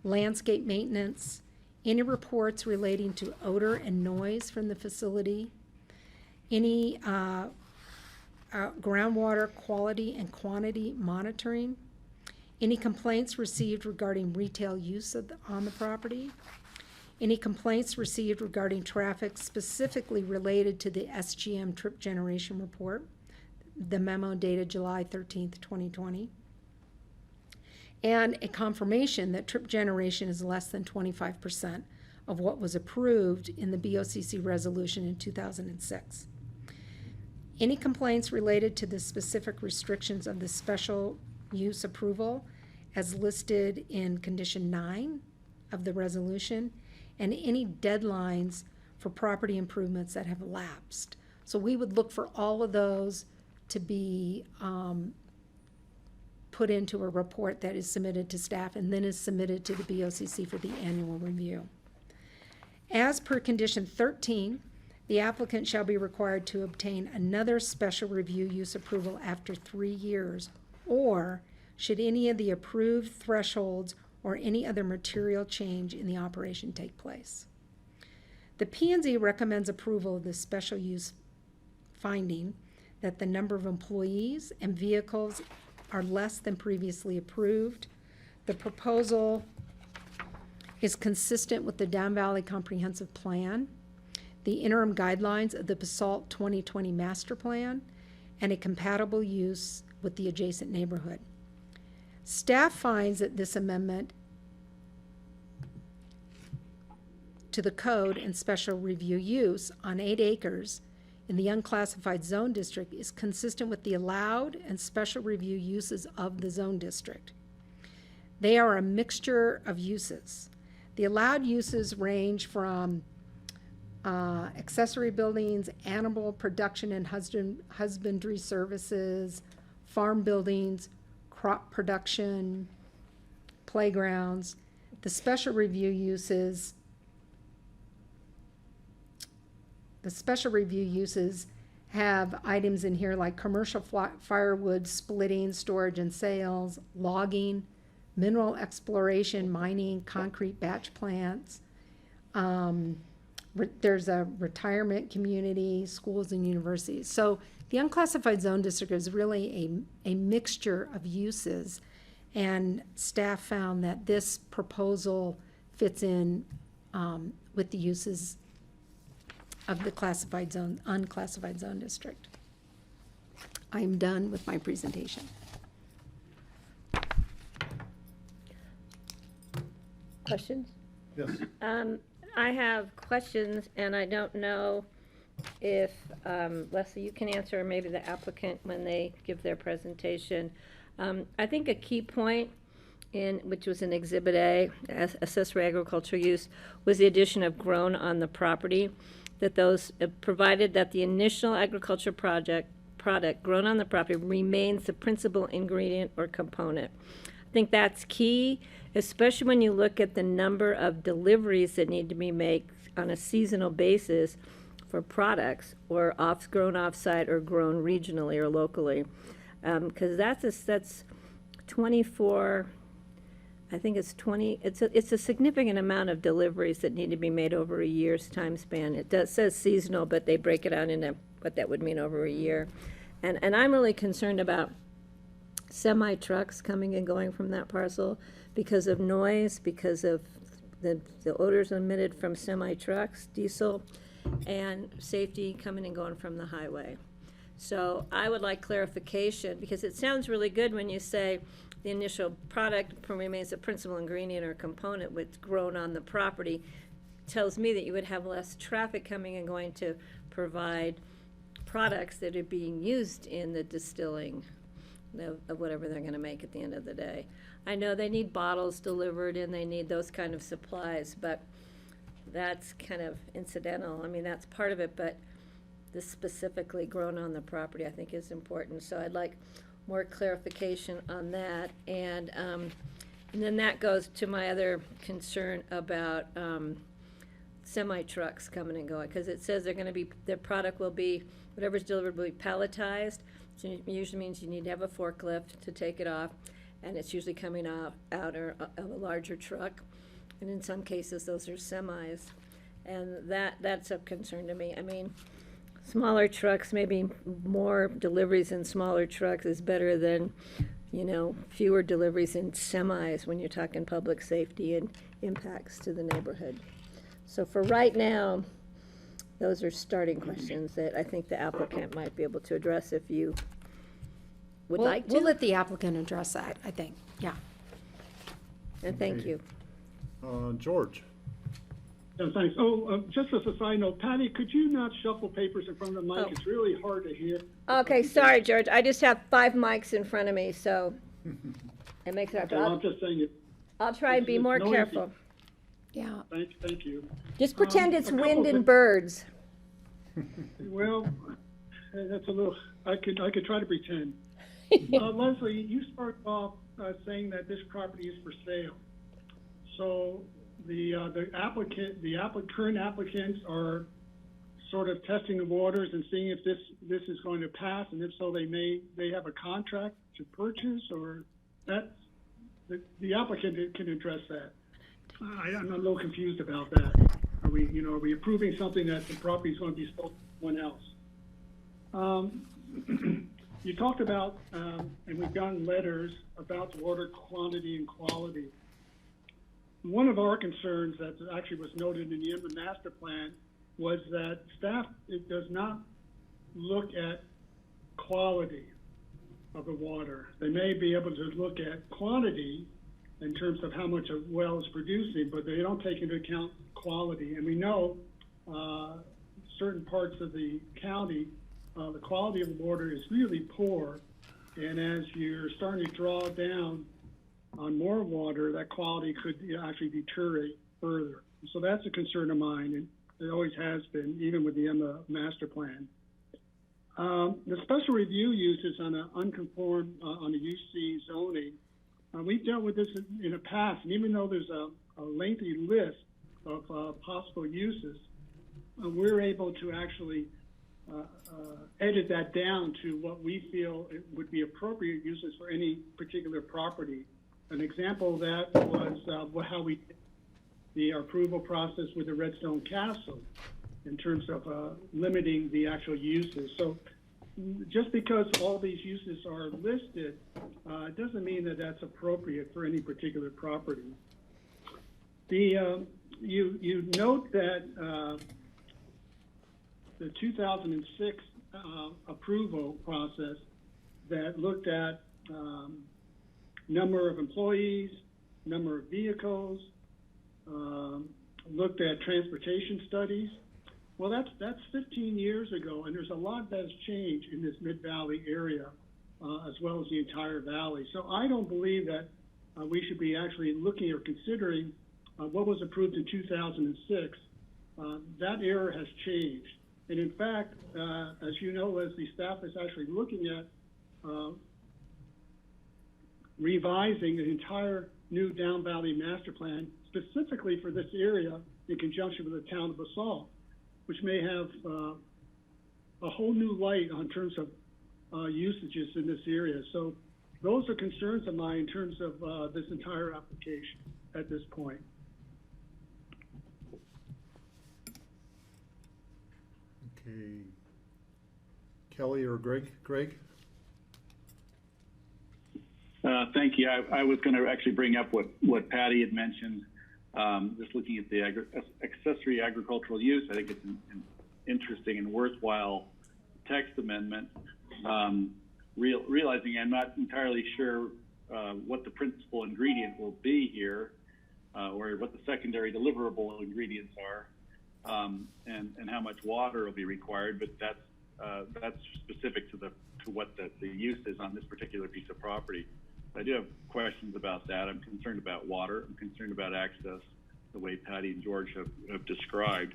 landscape maintenance, any reports relating to odor and noise from the facility, any groundwater quality and quantity monitoring, any complaints received regarding retail use on the property, any complaints received regarding traffic specifically related to the SGM trip generation report, the memo dated July 13th, 2020, and a confirmation that trip generation is less than 25% of what was approved in the BOCC resolution in 2006. Any complaints related to the specific restrictions of the special use approval as listed in condition 9 of the resolution, and any deadlines for property improvements that have lapsed. So we would look for all of those to be put into a report that is submitted to staff and then is submitted to the BOCC for the annual review. As per condition 13, the applicant shall be required to obtain another special review use approval after 3 years, or should any of the approved thresholds or any other material change in the operation take place. The P&Z recommends approval of this special use finding that the number of employees and vehicles are less than previously approved. The proposal is consistent with the Down Valley Comprehensive Plan, the interim guidelines of the BASALT 2020 Master Plan, and a compatible use with the adjacent neighborhood. Staff finds that this amendment to the code and special review use on 8 acres in the unclassified zone district is consistent with the allowed and special review uses of the zone district. They are a mixture of uses. The allowed uses range from accessory buildings, animal production and husbandry services, farm buildings, crop production, playgrounds. The special review uses have items in here like commercial firewood splitting, storage and sales, logging, mineral exploration, mining, concrete batch plants. There's a retirement community, schools and universities. So the unclassified zone district is really a mixture of uses, and staff found that this proposal fits in with the uses of the classified zone, unclassified zone district. I'm done with my presentation. Questions? Yes. I have questions, and I don't know if, Leslie, you can answer, or maybe the applicant when they give their presentation. I think a key point which was in Exhibit A, accessory agricultural use, was the addition of grown on the property, that those, provided that the initial agriculture product grown on the property remains the principal ingredient or component. I think that's key, especially when you look at the number of deliveries that need to be made on a seasonal basis for products, or grown off-site or grown regionally or locally, because that's 24. I think it's 20. It's a significant amount of deliveries that need to be made over a year's time span. It says seasonal, but they break it out into what that would mean over a year, and I'm really concerned about semi trucks coming and going from that parcel because of noise, because of the odors emitted from semi trucks, diesel, and safety coming and going from the highway. So I would like clarification, because it sounds really good when you say the initial product remains a principal ingredient or component with grown on the property, tells me that you would have less traffic coming and going to provide products that are being used in the distilling of whatever they're gonna make at the end of the day. I know they need bottles delivered and they need those kind of supplies, but that's kind of incidental. I mean, that's part of it, but this specifically grown on the property, I think is important. So I'd like more clarification on that. And then that goes to my other concern about semi-trucks coming and going, because it says they're gonna be, their product will be, whatever's delivered will be palletized. So it usually means you need to have a forklift to take it off, and it's usually coming out of a larger truck. And in some cases, those are semis. And that's of concern to me. I mean, smaller trucks, maybe more deliveries in smaller trucks is better than, you know, fewer deliveries in semis when you're talking public safety and impacts to the neighborhood. So for right now, those are starting questions that I think the applicant might be able to address if you would like to. We'll let the applicant address that, I think, yeah. And thank Okay. you. George? Yeah, thanks. Just as a side note, Patty, could you not shuffle papers in front of the mic? Oh. It's really hard to hear. Okay, sorry, George. I just have 5 mics in front of me, so it makes it hard. Okay, well, I'm just saying it. I'll try and be more noisy. careful. Yeah. Thank you. Just pretend it's a couple wind and things. birds. Well, that's a little, I could try to pretend. Leslie, you started off saying that this property is for sale. So the current applicants are sort of testing the waters and seeing if this is going to pass, and if so, they have a contract to purchase, or that's, the applicant can address that. I'm a little confused about that. Are we approving something that the property is going to be sold to someone else? You talked about, and we've gotten letters about the water quantity and quality. One of our concerns that actually was noted in the master plan was that staff does not look at quality of the water. They may be able to look at quantity in terms of how much a well is producing, but they don't take into account quality. And we know certain parts of the county, the quality of the water is really poor. And as you're starting to draw down on more water, that quality could actually deteriorate further. So that's a concern of mine, and it always has been, even with the EMA master plan. The special review uses on an unconformed, on a UC zoning, we've dealt with this in the past, and even though there's a lengthy list of possible uses, we're able to actually edit that down to what we feel it would be appropriate uses for any particular property. An example of that was how we did the approval process with the Redstone Castle in terms of limiting the actual uses. So just because all these uses are listed, doesn't mean that that's appropriate for any particular property. You note that the 2006 approval process that looked at number of employees, number of vehicles, looked at transportation studies. Well, that's 15 years ago, and there's a lot that has changed in this Mid-Valley area, as well as the entire valley. So I don't believe that we should be actually looking or considering what was approved in 2006. That era has changed. And in fact, as you know, Leslie, staff is actually looking at revising the entire new Down Valley Master Plan, specifically for this area in conjunction with the town of BOCC, which may have a whole new light on terms of usages in this area. So those are concerns of mine in terms of this entire application at this point. Okay. Kelly or Greg? Greg? Thank you. I was going to actually bring up what Patty had mentioned, just looking at the accessory agricultural use. I think it's an interesting and worthwhile text amendment. Realizing I'm not entirely sure what the principal ingredient will be here, or what the secondary deliverable ingredients are, and how much water will be required. But that's specific to what the use is on this particular piece of property. I do have questions about that. I'm concerned about water. I'm concerned about access, the way Patty and George have described.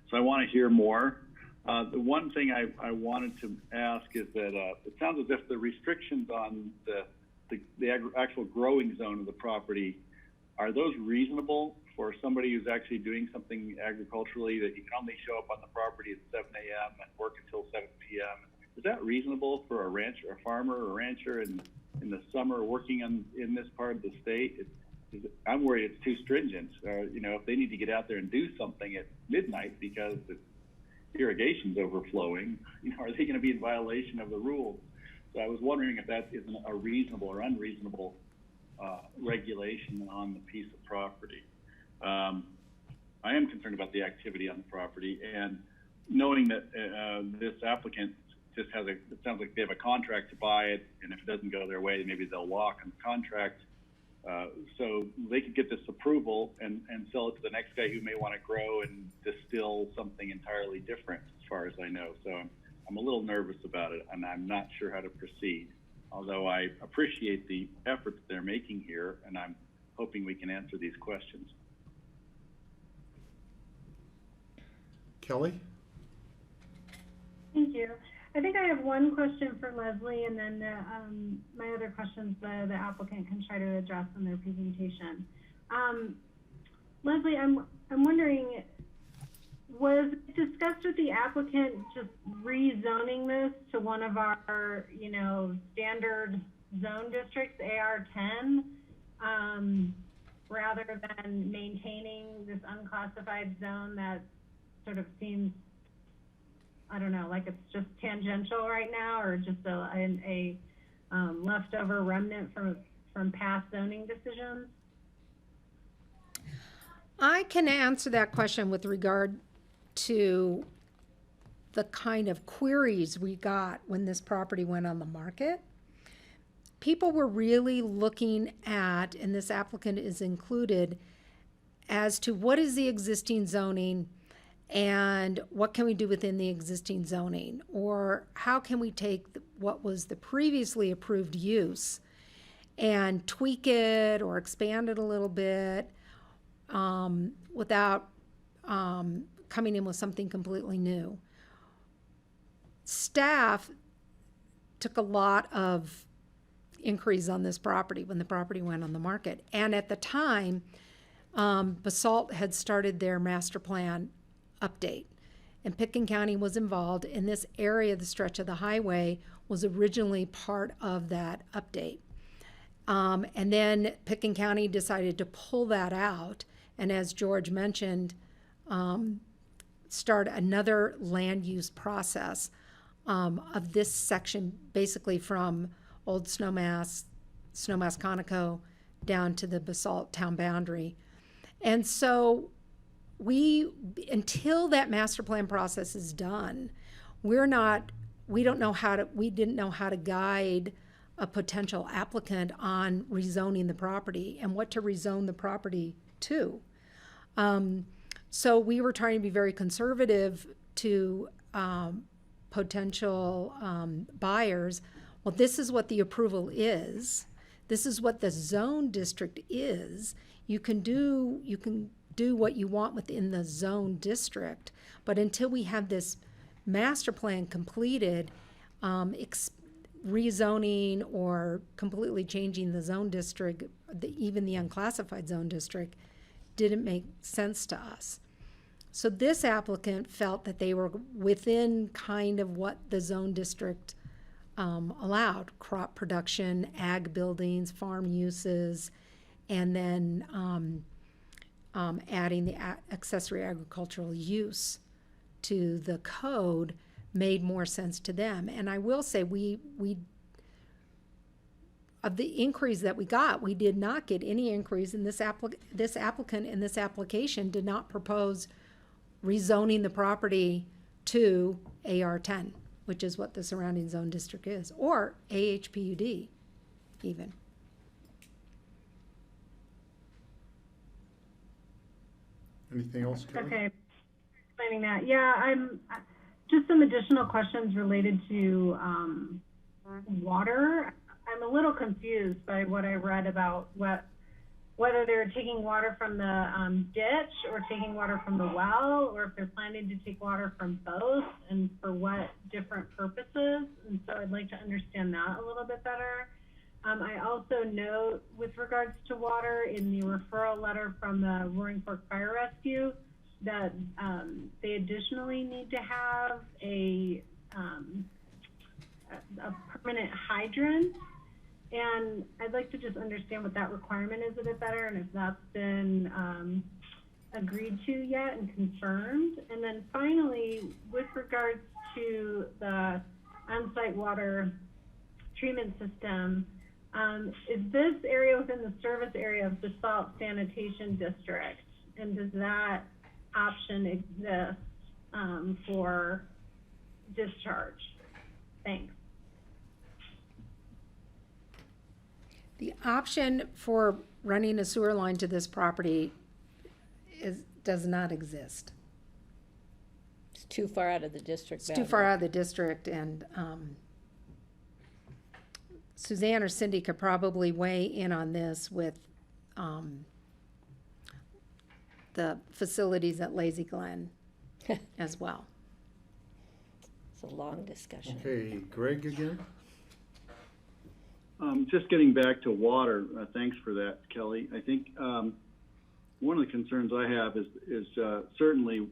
So I want to hear more. The one thing I wanted to ask is that it sounds as if the restrictions on the actual growing zone of the property, are those reasonable for somebody who's actually doing something agriculturally, that you can only show up on the property at 7 a.m. and work until 7 p.m.? Is that reasonable for a rancher, a farmer or rancher in the summer working in this part of the state? I'm worried it's too stringent. If they need to get out there and do something at midnight because the irrigation's overflowing, are they going to be in violation of the rules? So I was wondering if that isn't a reasonable or unreasonable regulation on the piece of property. I am concerned about the activity on the property, and knowing that this applicant just it sounds like they have a contract to buy it, and if it doesn't go their way, maybe they'll walk on the contract. So they could get this approval and sell it to the next guy who may want to grow and distill something entirely different, as far as I know. So I'm a little nervous about it, and I'm not sure how to proceed. Although I appreciate the effort that they're making here, and I'm hoping we can answer these questions. Kelly? Thank you. I think I have one question for Leslie, and then my other questions the applicant can try to address in their presentation. Leslie, I'm wondering, was it discussed with the applicant just rezoning this to one of our, standard zone districts, AR10, rather than maintaining this unclassified zone that sort of seems, I don't know, like it's just tangential right now, or just a leftover remnant from past zoning decisions? I can answer that question with regard to the kind of queries we got when this property went on the market. People were really looking at, and this applicant is included, as to what is the existing zoning and what can we do within the existing zoning, or how can we take what was the previously approved use and tweak it or expand it a little bit without coming in with something completely new. Staff took a lot of inquiries on this property when the property went on the market, and at the time BOCC had started their master plan update, and Pickens County was involved in this area. The stretch of the highway was originally part of that update, and then Pickens County decided to pull that out, and as George mentioned, start another land use process of this section, basically from Old Snowmass, Conoco, down to the Basalt town boundary. And so until that master plan process is done, we didn't know how to guide a potential applicant on rezoning the property and what to rezone the property to. So we were trying to be very conservative to potential buyers. Well, this is what the approval is. This is what the zone district is. You can do what you want within the zone district, but until we have this master plan completed, rezoning or completely changing the zone district, even the unclassified zone district, didn't make sense to us. So this applicant felt that they were within kind of what the zone district allowed: crop production, ag buildings, farm uses, and then adding the accessory agricultural use to the code made more sense to them. And I will say, we of the inquiries that we got, we did not get any inquiries, and this applicant in this application did not propose rezoning the property to AR10. which is what the surrounding zone district is, or AHPUD even. Anything else, Kelly? Okay, explaining that. Yeah, just some additional questions related to water. I'm a little confused by what I read about whether they're taking water from the ditch or taking water from the well, or if they're planning to take water from both and for what different purposes. And so I'd like to understand that a little bit better. I also note with regards to water in the referral letter from the Roaring Fork Fire Rescue that they additionally need to have a permanent hydrant. And I'd like to just understand what that requirement is a bit better and if that's been agreed to yet and confirmed. And then finally, with regards to the on-site water treatment system, is this area within the service area of the Salt Sanitation District? And does that option exist for discharge? Thanks. The option for running a sewer line to this property does not exist. It's too far out of the district. It's too far out of the district, and Suzanne or Cindy could probably weigh in on this with the facilities at Lazy Glen as well. It's a long discussion. Okay, Greg again? Just getting back to water, thanks for that, Kelly. I think one of the concerns I have is certainly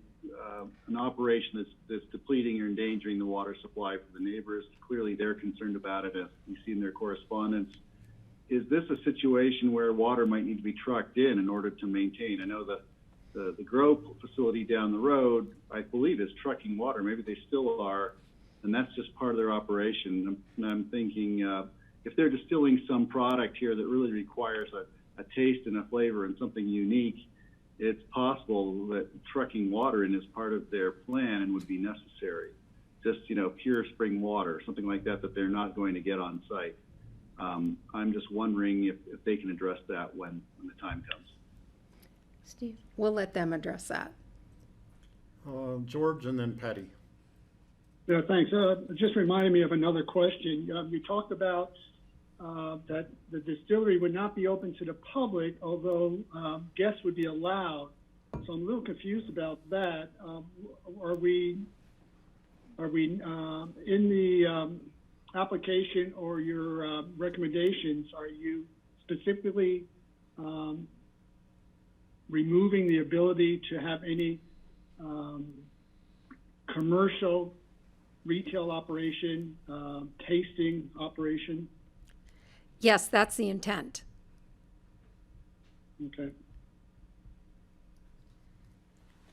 an operation that's depleting or endangering the water supply for the neighbors. Clearly, they're concerned about it, as we see in their correspondence. Is this a situation where water might need to be trucked in order to maintain? I know that the grow facility down the road, I believe, is trucking water. Maybe they still are, and that's just part of their operation. And I'm thinking, if they're distilling some product here that really requires a taste and a flavor and something unique, it's possible that trucking water in is part of their plan and would be necessary. Just, pure spring water, something like that they're not going to get on site. I'm just wondering if they can address that when the time comes. Steve? We'll let them address that. George and then Patty. Yeah, thanks. Just reminded me of another question. You talked about that the distillery would not be open to the public, although guests would be allowed. So I'm a little confused about that. Are we in the application or your recommendations, are you specifically removing the ability to have any commercial retail operation, tasting operation? Yes, that's the intent. Okay.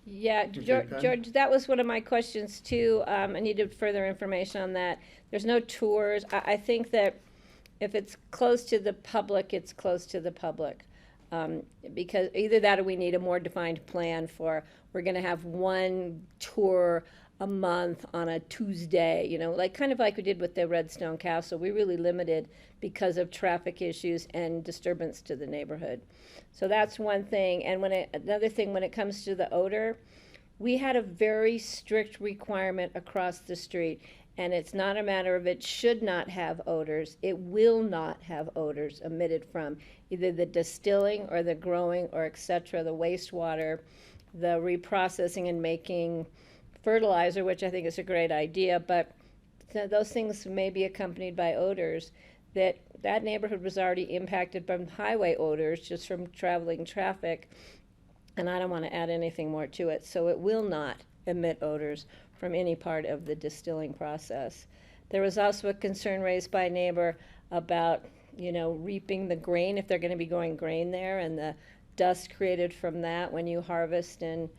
Yeah, George, that was one of my questions too. I needed further information on that. There's no tours. I think that if it's closed to the public, it's closed to the public. Because either that or we need a more defined plan for, we're gonna have one tour a month on a Tuesday, kind of like we did with the Redstone Castle. We really limited because of traffic issues and disturbance to the neighborhood. So that's one thing. And another thing, when it comes to the odor, we had a very strict requirement across the street. And it's not a matter of it should not have odors. It will not have odors emitted from either the distilling or the growing or et cetera, the wastewater, the reprocessing and making fertilizer, which I think is a great idea, but those things may be accompanied by odors. That neighborhood was already impacted from highway odors, just from traveling traffic, and I don't want to add anything more to it. So it will not emit odors from any part of the distilling process. There was also a concern raised by a neighbor about, reaping the grain, if they're going to be growing grain there, and the dust created from that when you harvest and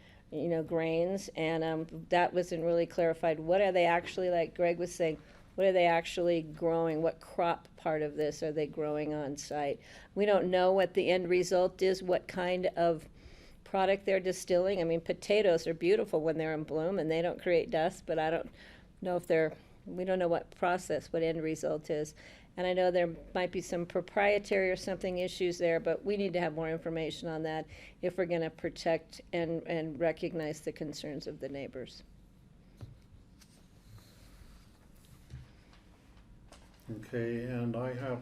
grains, and that wasn't really clarified. What are they actually, like Greg was saying, what are they actually growing? What crop part of this are they growing on site? We don't know what the end result is, what kind of product they're distilling. I mean, potatoes are beautiful when they're in bloom and they don't create dust, but I don't know if they're we don't know what process, what end result is. And I know there might be some proprietary or something issues there, but we need to have more information on that if we're gonna protect and recognize the concerns of the neighbors. Okay, and I have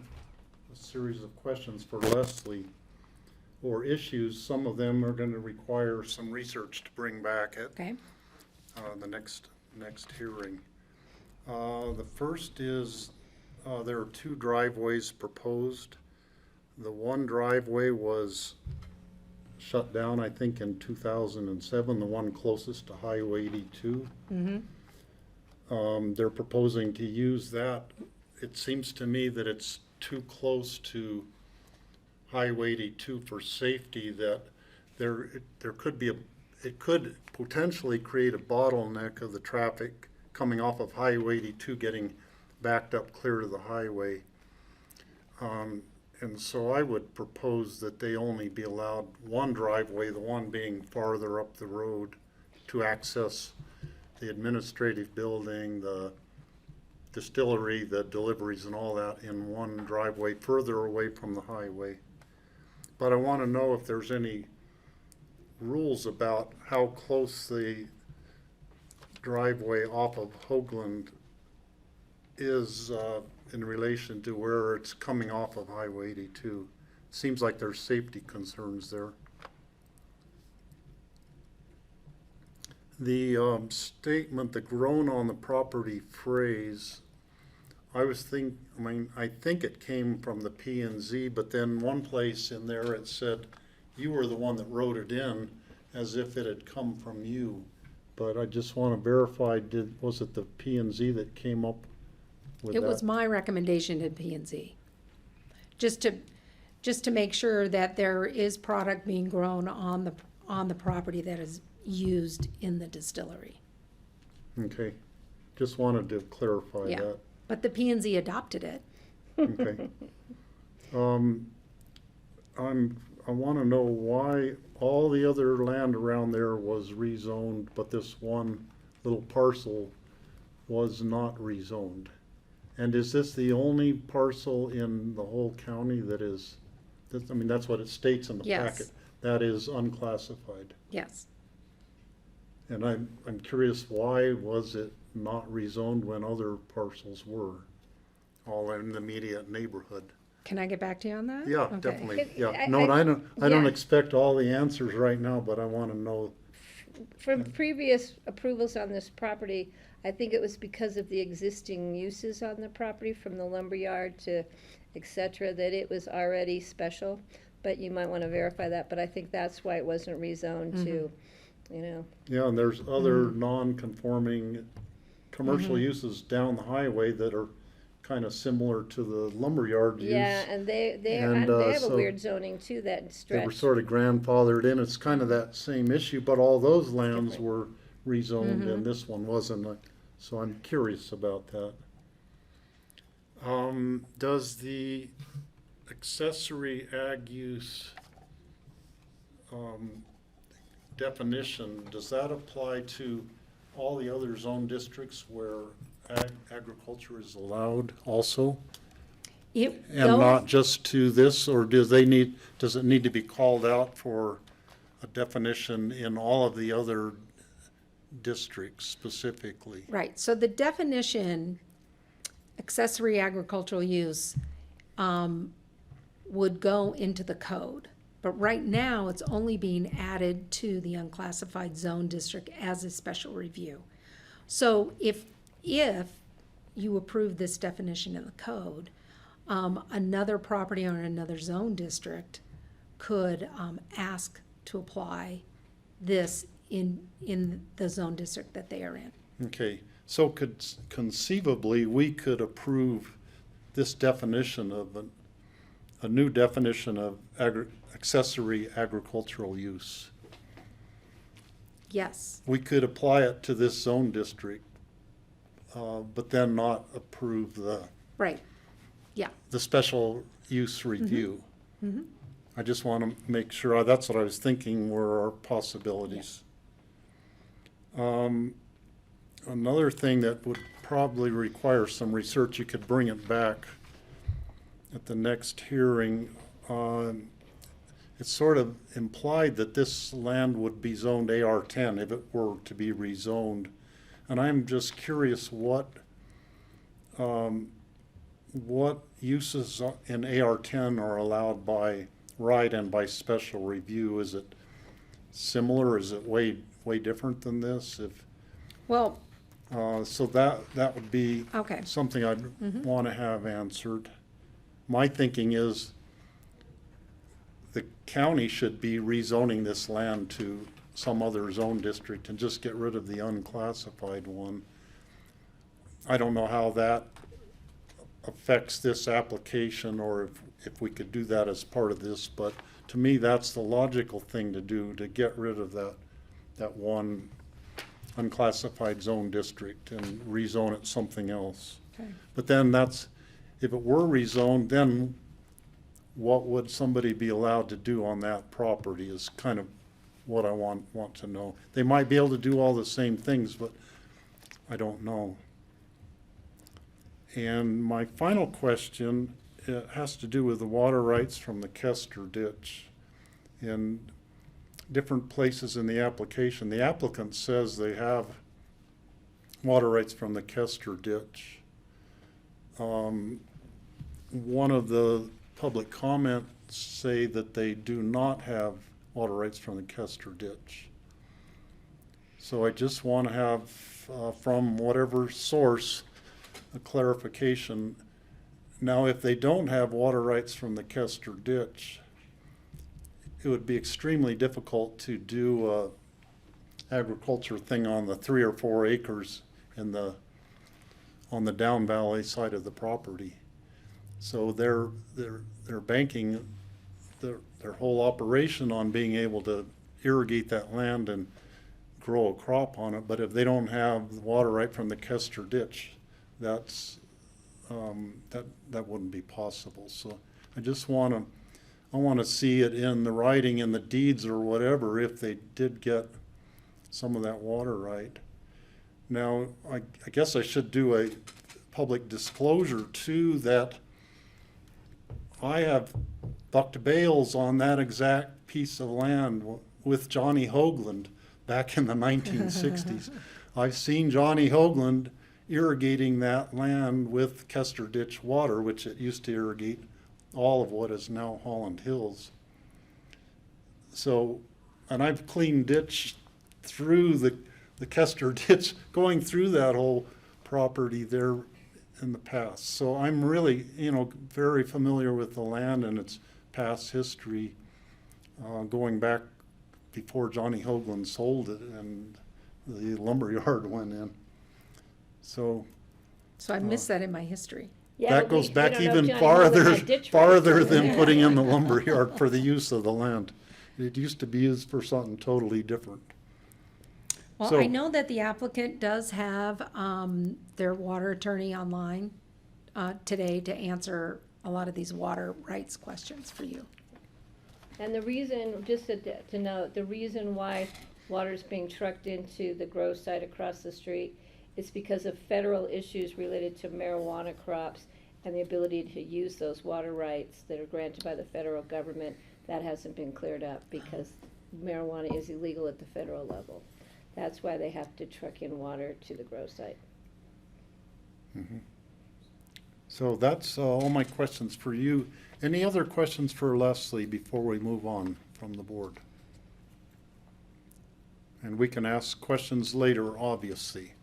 a series of questions for Leslie, or issues. Some of them are gonna require some research to bring back at the next hearing. The first is, there are 2 driveways proposed. The one driveway was shut down, I think, in 2007, the one closest to Highway 82. They're proposing to use that. It seems to me that it's too close to Highway 82 for safety, that there could be it could potentially create a bottleneck of the traffic coming off of Highway 82 getting backed up clear to the highway. And so I would propose that they only be allowed one driveway, the one being farther up the road, to access the administrative building, the distillery, the deliveries and all that in one driveway further away from the highway. But I want to know if there's any rules about how close the driveway off of Hoagland is in relation to where it's coming off of Highway 82. Seems like there's safety concerns there. The statement, the grown on the property phrase, I think it came from the P&Z, but then one place in there it said you were the one that wrote it in as if it had come from you. But I just want to verify, was it the P&Z that came up with that? It was my recommendation to P&Z. Just to make sure that there is product being grown on the property that is used in the distillery. Okay, just wanted to clarify Yeah. that. But the P&Z adopted it. Okay. I want to know why all the other land around there was rezoned, but this one little parcel was not rezoned. And is this the only parcel in the whole county that is, I mean, that's what it states in the Yes. packet, that is unclassified? Yes. And I'm curious, why was it not rezoned when other parcels were, all in the immediate neighborhood? Can I get back to you on that? Yeah, Okay. definitely, yeah. No, I don't expect all the answers right now, but I want to know. From previous approvals on this property, I think it was because of the existing uses on the property, from the lumberyard to et cetera, that it was already special. But you might want to verify that, but I think that's why it wasn't rezoned to, you know. Yeah, and there's other non-conforming commercial uses down the highway that are kind of similar to the lumberyard use. Yeah, and they have a so weird zoning too, that They were stretch. sort of grandfathered in. It's kind of that same issue, but all those lands were rezoned and this one wasn't. So I'm curious about that. Does the accessory ag use definition, does that apply to all the other zone districts where agriculture is allowed also? And not just to this, or does it need to be called out for a definition in all of the other districts specifically? Right, so the definition, accessory agricultural use, would go into the code. But right now, it's only being added to the unclassified zone district as a special review. So if you approve this definition in the code, another property owner in another zone district could ask to apply this in the zone district that they are in. Okay, so conceivably, we could approve this definition of a new definition of accessory agricultural use. Yes. We could apply it to this zone district, but then not approve the Right, yeah. the special use review. I just want to make sure, that's what I was thinking were our possibilities. Another thing that would probably require some research. You could bring it back at the next hearing. It's sort of implied that this land would be zoned AR10 if it were to be rezoned. And I'm just curious what uses in AR10 are allowed by right and by special review. Is it similar? Is it way different than this? Well, so that would be okay. something I'd want to have answered. My thinking is the county should be rezoning this land to some other zone district and just get rid of the unclassified one. I don't know how that affects this application or if we could do that as part of this, but to me that's the logical thing to do, to get rid of that one unclassified zone district and rezone it something else. Okay. But then if it were rezoned, then what would somebody be allowed to do on that property is kind of what I want to know. They might be able to do all the same things, but I don't know. And my final question has to do with the water rights from the Kester ditch. In different places in the application, the applicant says they have water rights from the Kester ditch. One of the public comments say that they do not have water rights from the Kester ditch. So I just want to have, from whatever source, a clarification. Now, if they don't have water rights from the Kester ditch, it would be extremely difficult to do a agriculture thing on the 3 or 4 acres on the down valley side of the property. So they're banking their whole operation on being able to irrigate that land and grow a crop on it. But if they don't have the water right from the Kester ditch, that wouldn't be possible. So I just want to see it in the writing, in the deeds or whatever, if they did get some of that water right. Now, I guess I should do a public disclosure too, that I have Dr. Bales on that exact piece of land with Johnny Hoagland back in the 1960s. I've seen Johnny Hoagland irrigating that land with Kester ditch water, which it used to irrigate all of what is now Holland Hills. So, and I've cleaned ditch through the Kester ditch, going through that whole property there in the past. So I'm really, very familiar with the land and its past history, going back before Johnny Hoagland sold it and the lumberyard went in. So I missed that in my history. Yeah, that goes back we don't know even if Johnny Hoagland had ditch farther rights. than putting in the lumberyard for the use of the land. It used to be used for something totally different. Well, So- I know that the applicant does have their water attorney online today to answer a lot of these water rights questions for you. And the reason, just to note, the reason why water's being trucked into the grow site across the street is because of federal issues related to marijuana crops and the ability to use those water rights that are granted by the federal government. That hasn't been cleared up because marijuana is illegal at the federal level. That's why they have to truck in water to the grow site. Mm-hmm. So that's all my questions for you. Any other questions for Leslie before we move on from the board? And we can ask questions later, obviously.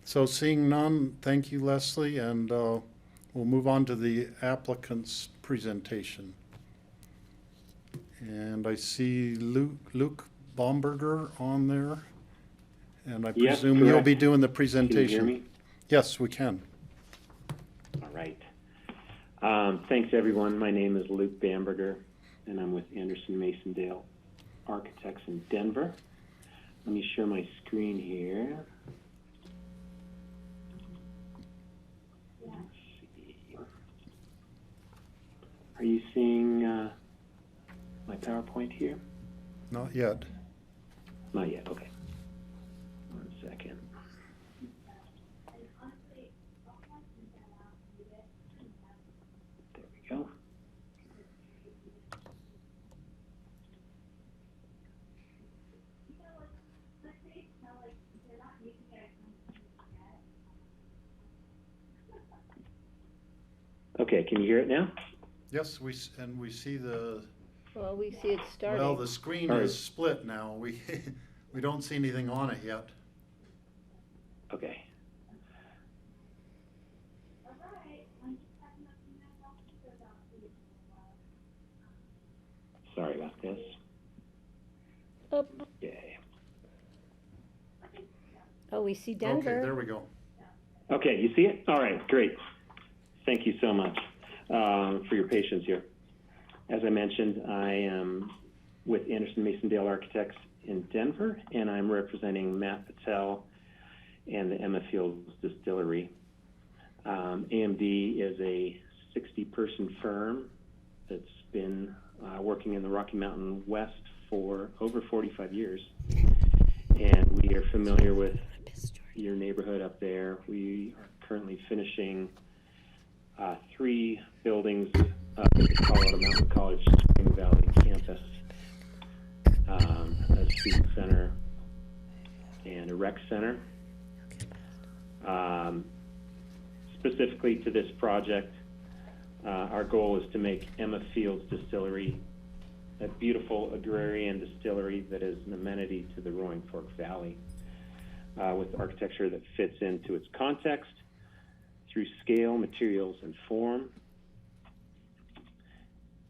So seeing none, thank you, Leslie, and we'll move on to the applicant's presentation. And I see Luke Bomberger on there, and I Yes, presume you'll correct. be doing the Can presentation. you hear me? Yes, we can. All right. Thanks, everyone. My name is Luke Bamberger, and I'm with Anderson Masondale Architects in Denver. Let me share my screen here. Let's see. Are you seeing my PowerPoint here? Not yet. Not yet. Okay. One second. Okay, can you hear it now? Yes, and we see the, Well, we see it starting. well, the screen All right. is split now. We, we don't see anything on it yet. Okay. Sorry about this. Oh, Okay. oh, we see Denver. Okay, there we go. Okay, you see it? All right, great. Thank you so much for your patience here. As I mentioned, I am with Anderson Mason Dale Architects in Denver, and I'm representing Matt Patel and the Emma Fields Distillery. AMD is a 60-person firm that's been working in the Rocky Mountain West for over 45 years. And we are familiar with your neighborhood up there. We are currently finishing 3 buildings up at the Colorado Mountain College Spring Valley campus, a student center and a rec center. Specifically to this project, our goal is to make Emma Fields Distillery a beautiful agrarian distillery that is an amenity to the Roaring Fork Valley, with architecture that fits into its context through scale, materials, and form.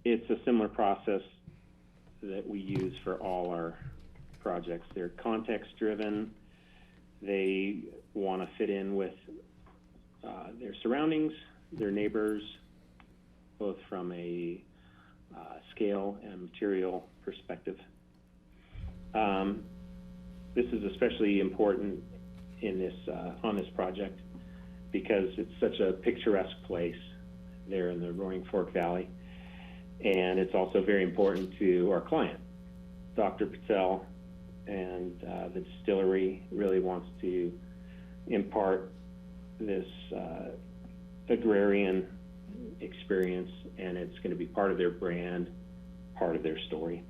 It's a similar process that we use for all our projects. They're context-driven. They want to fit in with their surroundings, their neighbors, both from a scale and material perspective. This is especially important in this on this project because it's such a picturesque place there in the Roaring Fork Valley, and it's also very important to our client, Dr. Patel, and the distillery really wants to impart this agrarian experience, and it's going to be part of their brand, part of their story.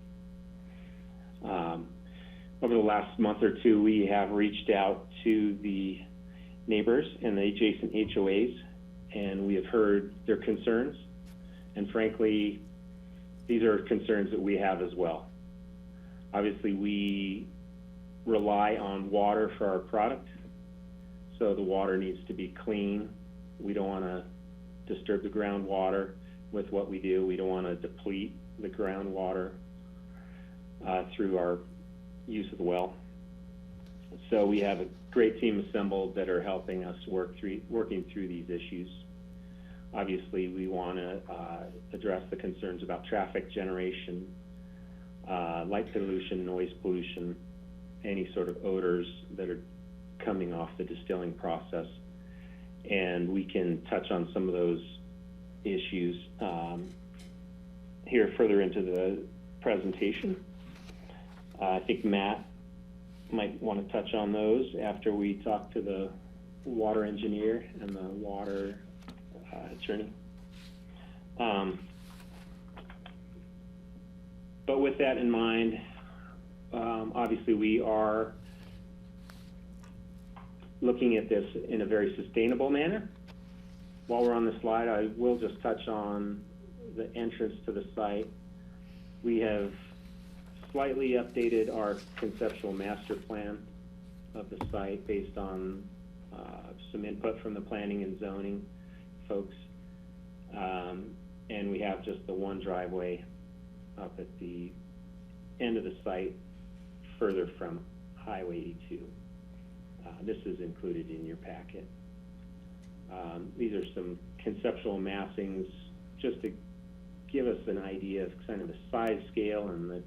Over the last month or two, we have reached out to the neighbors and the adjacent HOAs, and we have heard their concerns. And frankly, these are concerns that we have as well. Obviously, we rely on water for our product, so the water needs to be clean. We don't want to disturb the groundwater with what we do. We don't want to deplete the groundwater through our use of the well. So we have a great team assembled that are helping us working through these issues. Obviously, we want to address the concerns about traffic generation, light pollution, noise pollution, any sort of odors that are coming off the distilling process. And we can touch on some of those issues here further into the presentation. I think Matt might want to touch on those after we talk to the water engineer and the water attorney. But with that in mind, obviously we are looking at this in a very sustainable manner. While we're on the slide, I will just touch on the entrance to the site. We have slightly updated our conceptual master plan of the site based on some input from the planning and zoning folks. And we have just the one driveway up at the end of the site further from Highway 82. This is included in your packet. These are some conceptual massings just to give us an idea of kind of the size scale and the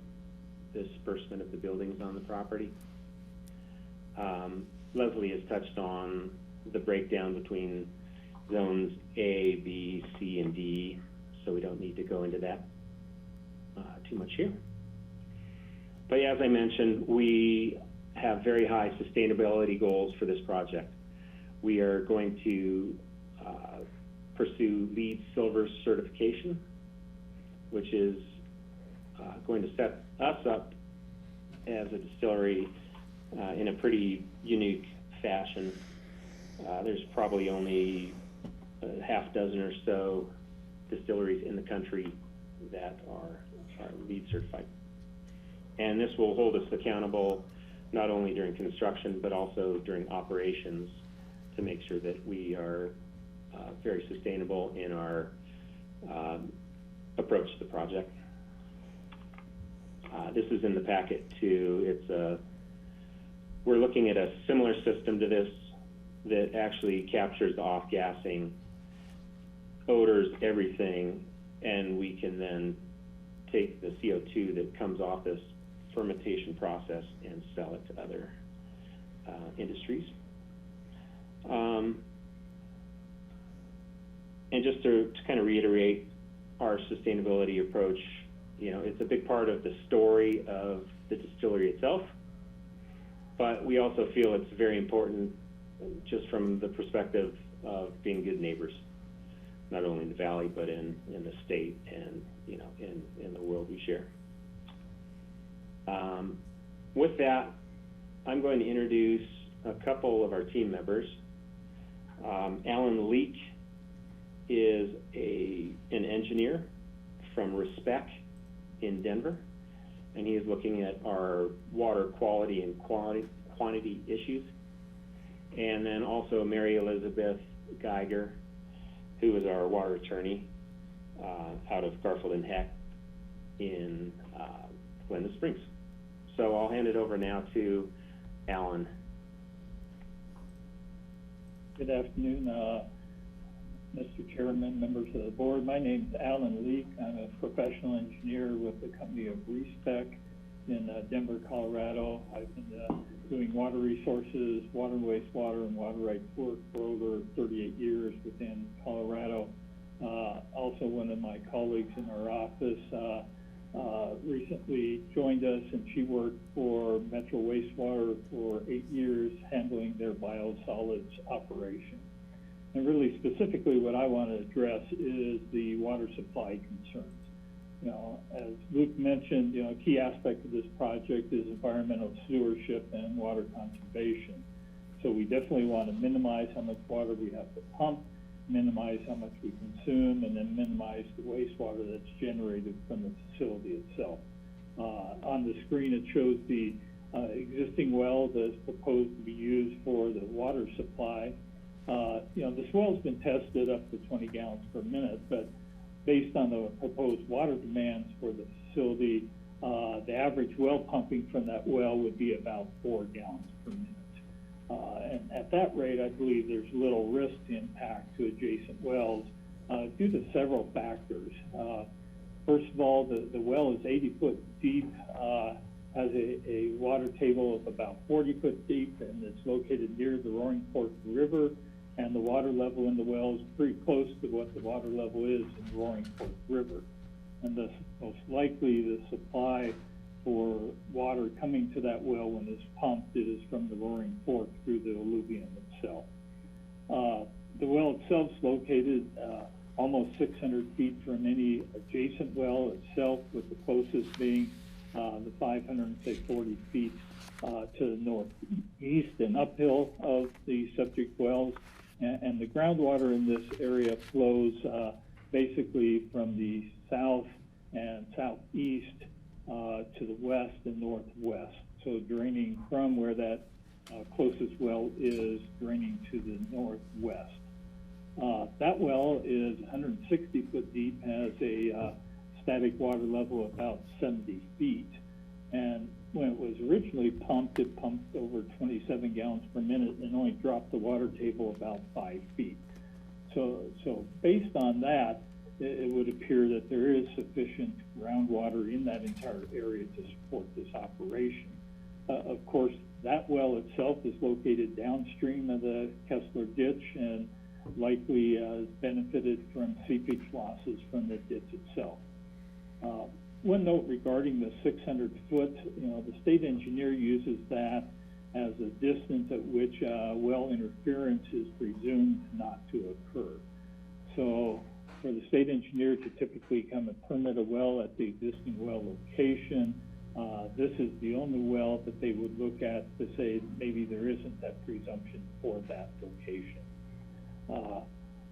disbursement of the buildings on the property. Leslie has touched on the breakdown between zones A, B, C, and D, so we don't need to go into that too much here. But as I mentioned, we have very high sustainability goals for this project. We are going to pursue LEED Silver certification, which is going to set us up as a distillery in a pretty unique fashion. There's probably only a half dozen or so distilleries in the country that are LEED certified. And this will hold us accountable not only during construction, but also during operations to make sure that we are very sustainable in our approach to the project. This is in the packet too. We're looking at a similar system to this that actually captures the off-gassing, odors, everything, and we can then take the CO2 that comes off this fermentation process and sell it to other industries. And just to kind of reiterate our sustainability approach, you know, it's a big part of the story of the distillery itself, but we also feel it's very important just from the perspective of being good neighbors, not only in the valley, but in the state and, you know, in the world we share. With that, I'm going to introduce a couple of our team members. Alan Leak is an engineer from Respec in Denver, and he is looking at our water quality and quantity issues. And then also Mary Elizabeth Geiger, who is our water attorney out of Garfield and Heck in Glenda Springs. So I'll hand it over now to Alan. Good afternoon, Mr. Chairman, members of the board. My name is Alan Leak. I'm a professional engineer with the company of Respec in Denver, Colorado. I've been doing water resources, water and wastewater, and water rights work for over 38 years within Colorado. Also, one of my colleagues in our office recently joined us, and she worked for Metro Wastewater for 8 years, handling their biosolids operation. And really specifically what I want to address is the water supply concerns. You know, as Luke mentioned, you know, a key aspect of this project is environmental stewardship and water conservation. So we definitely want to minimize how much water we have to pump, minimize how much we consume, and then minimize the wastewater that's generated from the facility itself. On the screen, it shows the existing well that's proposed to be used for the water supply. You know, this well's been tested up to 20 gallons per minute, but based on the proposed water demands for the facility, the average well pumping from that well would be about 4 gallons per minute. And at that rate, I believe there's little risk impact to adjacent wells due to several factors. First of all, the well is 80 foot deep, has a water table of about 40 foot deep, and it's located near the Roaring Fork River, and the water level in the well is pretty close to what the water level is in the Roaring Fork River. And thus, most likely the supply for water coming to that well when it's pumped is from the Roaring Fork through the alluvium itself. The well itself is located almost 600 feet from any adjacent well itself, with the closest being the 540 feet to the northeast and uphill of the subject wells. And the groundwater in this area flows basically from the south and southeast to the west and northwest. So draining from where that closest well is, draining to the northwest. That well is 160 foot deep, has a static water level of about 70 feet. And when it was originally pumped, it pumped over 27 gallons per minute and only dropped the water table about 5 feet. So based on that, it would appear that there is sufficient groundwater in that entire area to support this operation. Of course, that well itself is located downstream of the Kessler Ditch and likely has benefited from seepage losses from the ditch itself. One note regarding the 600 foot, you know, the state engineer uses that as a distance at which well interference is presumed not to occur. So for the state engineer to typically come and permit a well at the existing well location, this is the only well that they would look at to say maybe there isn't that presumption for that location.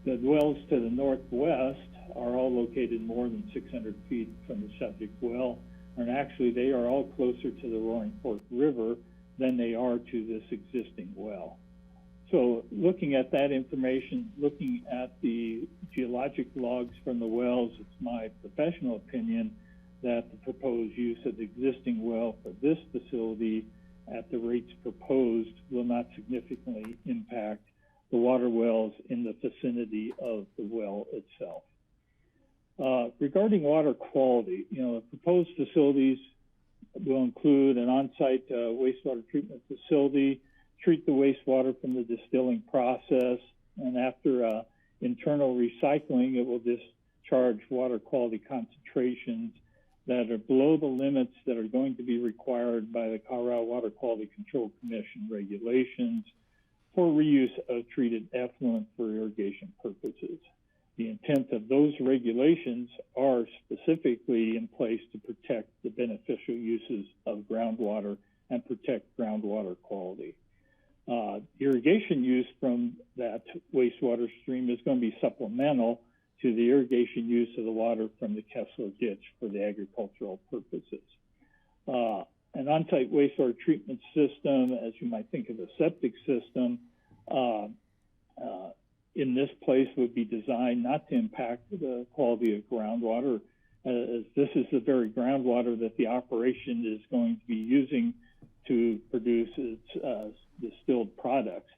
The wells to the northwest are all located more than 600 feet from the subject well, and actually they are all closer to the Roaring Fork River than they are to this existing well. So looking at that information, looking at the geologic logs from the wells, it's my professional opinion that the proposed use of the existing well for this facility at the rates proposed will not significantly impact the water wells in the vicinity of the well itself. Regarding water quality, the proposed facilities will include an on-site wastewater treatment facility, treat the wastewater from the distilling process, and after internal recycling, it will discharge water quality concentrations that are below the limits that are going to be required by the Colorado Water Quality Control Commission regulations for reuse of treated effluent for irrigation purposes. The intent of those regulations are specifically in place to protect the beneficial uses of groundwater and protect groundwater quality. Irrigation use from that wastewater stream is going to be supplemental to the irrigation use of the water from the Kessler ditch for the agricultural purposes. An on-site wastewater treatment system, as you might think of a septic system, in this place would be designed not to impact the quality of groundwater, as this is the very groundwater that the operation is going to be using to produce its distilled products.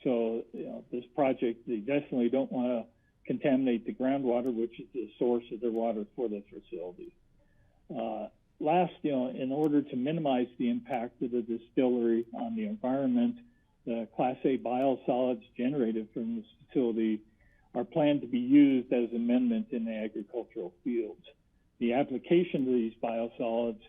So, this project, they definitely don't want to contaminate the groundwater, which is the source of their water for the facility. Last, in order to minimize the impact of the distillery on the environment, the Class A biosolids generated from this facility are planned to be used as amendment in the agricultural fields. The application of these biosolids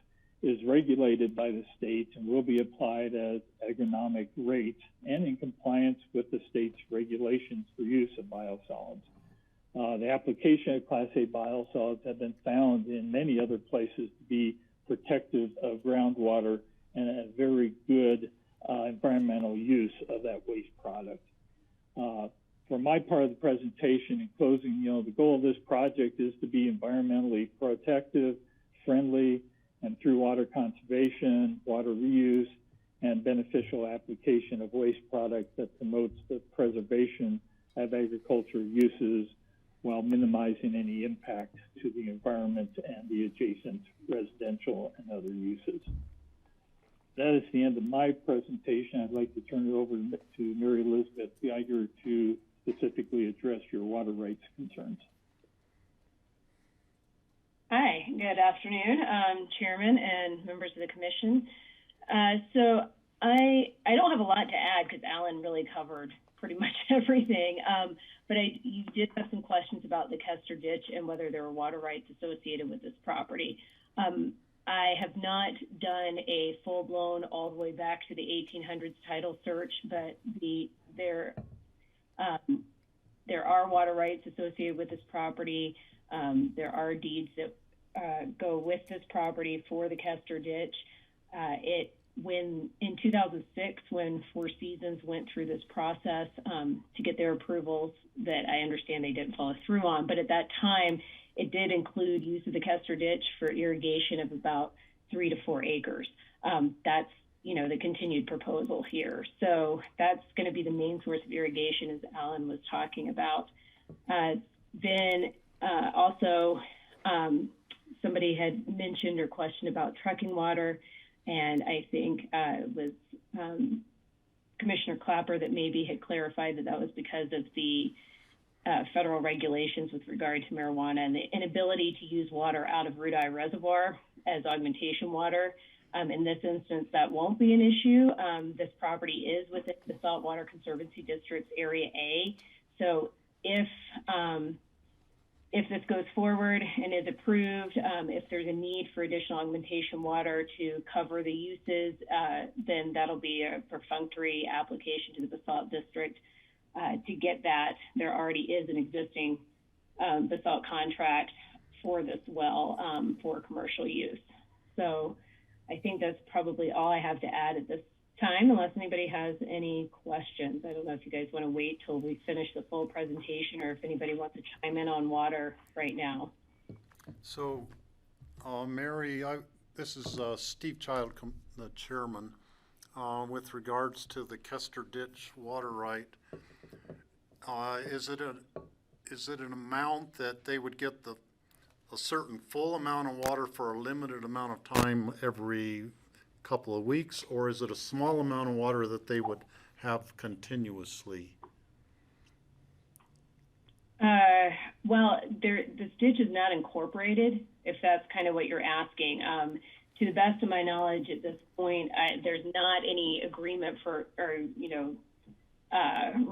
is regulated by the state and will be applied as agronomic rates and in compliance with the state's regulations for use of biosolids. The application of Class A biosolids have been found in many other places to be protective of groundwater and a very good environmental use of that waste product. For my part of the presentation, in closing, the goal of this project is to be environmentally protective, friendly, and through water conservation, water reuse, and beneficial application of waste products that promotes the preservation of agricultural uses while minimizing any impact to the environment and the adjacent residential and other uses. That is the end of my presentation. I'd like to turn it over to Mary Elizabeth Geiger to specifically address your water rights concerns. Hi, good afternoon, Chairman and members of the Commission. So I don't have a lot to add because Alan really covered pretty much everything, but you did have some questions about the Kester Ditch and whether there were water rights associated with this property. I have not done a full-blown all the way back to the 1800s title search, but there are water rights associated with this property. There are deeds that go with this property for the Kester Ditch. In 2006, when Four Seasons went through this process to get their approvals that I understand they didn't follow through on, but at that time, it did include use of the Kester Ditch for irrigation of about 3 to 4 acres. That's, the continued proposal here. So that's going to be the main source of irrigation, as Alan was talking about. Then also, somebody had mentioned or questioned about trucking water, and I think it was Commissioner Clapper that maybe had clarified that was because of the federal regulations with regard to marijuana and the inability to use water out of Rudeye Reservoir as augmentation water. In this instance, that won't be an issue. This property is within the Saltwater Conservancy District's Area A. So if this goes forward and is approved, if there's a need for additional augmentation water to cover the uses, then that'll be a perfunctory application to the Basalt District. To get that, there already is an existing basalt contract for this well for commercial use. So I think that's probably all I have to add at this time, unless anybody has any questions. I don't know if you guys want to wait till we finish the full presentation or if anybody wants to chime in on water right now. So, Mary, this is Steve Child, the chairman. With regards to the Kester Ditch water right, is it an amount that they would get a certain full amount of water for a limited amount of time every couple of weeks, or is it a small amount of water that they would have continuously? Well, this ditch is not incorporated, if that's kind of what you're asking. To the best of my knowledge at this point, there's not any agreement for, or,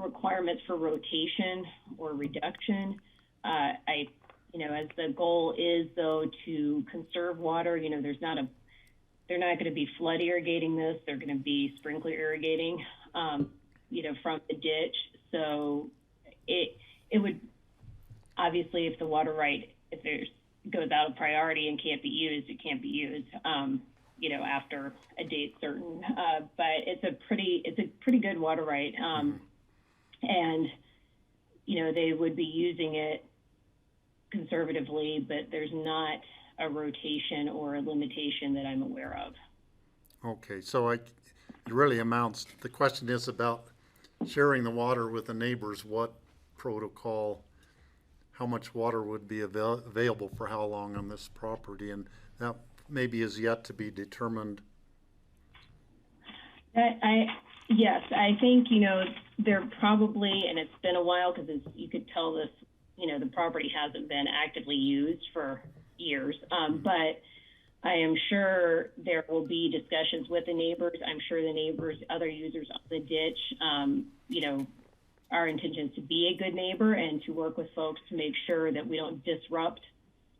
requirements for rotation or reduction. As the goal is, though, to conserve water, they're not going to be flood irrigating this. They're going to be sprinkler irrigating, from the ditch. So it would, obviously, if the water right, goes out of priority and can't be used, it can't be used, after a date certain. But it's a pretty good water right. And, they would be using it conservatively, but there's not a rotation or a limitation that I'm aware of. Okay, so it really amounts, the question is about sharing the water with the neighbors. What protocol, how much water would be available for how long on this property, and that maybe is yet to be determined. Yes, I think, they're probably, and it's been a while because you could tell this, the property hasn't been actively used for years, but I am sure there will be discussions with the neighbors. I'm sure the neighbors, other users of the ditch, our intention is to be a good neighbor and to work with folks to make sure that we don't disrupt,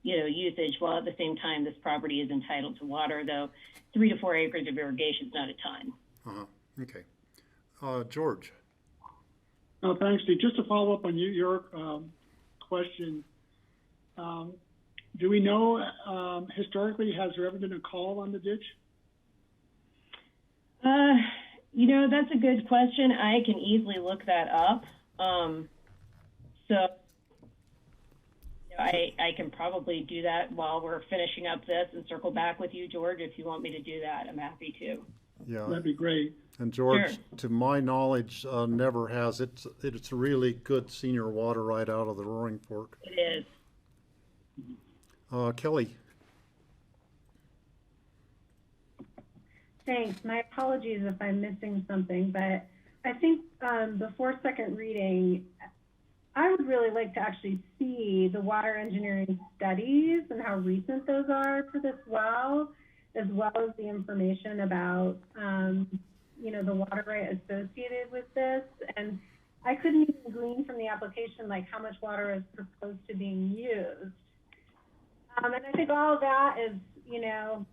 usage, while at the same time this property is entitled to water, though 3 to 4 acres of irrigation is not a ton. Okay. George. Oh, thanks, Steve. Just to follow up on your question, do we know historically, has there ever been a call on the ditch? That's a good question. I can easily look that up. I can probably do that while we're finishing up this and circle back with you, George, if you want me to do that. I'm happy to. Yeah, that'd be great. And George, Sure. To my knowledge, never has. It's a really good senior water right out of the Roaring Fork. It is. Kelly. Thanks. My apologies if I'm missing something, but I think before second reading, I would really like to actually see the water engineering studies and how recent those are for this well, as well as the information about, the water right associated with this. And I couldn't even glean from the application, like how much water is proposed to being used. And I think all of that is, sounds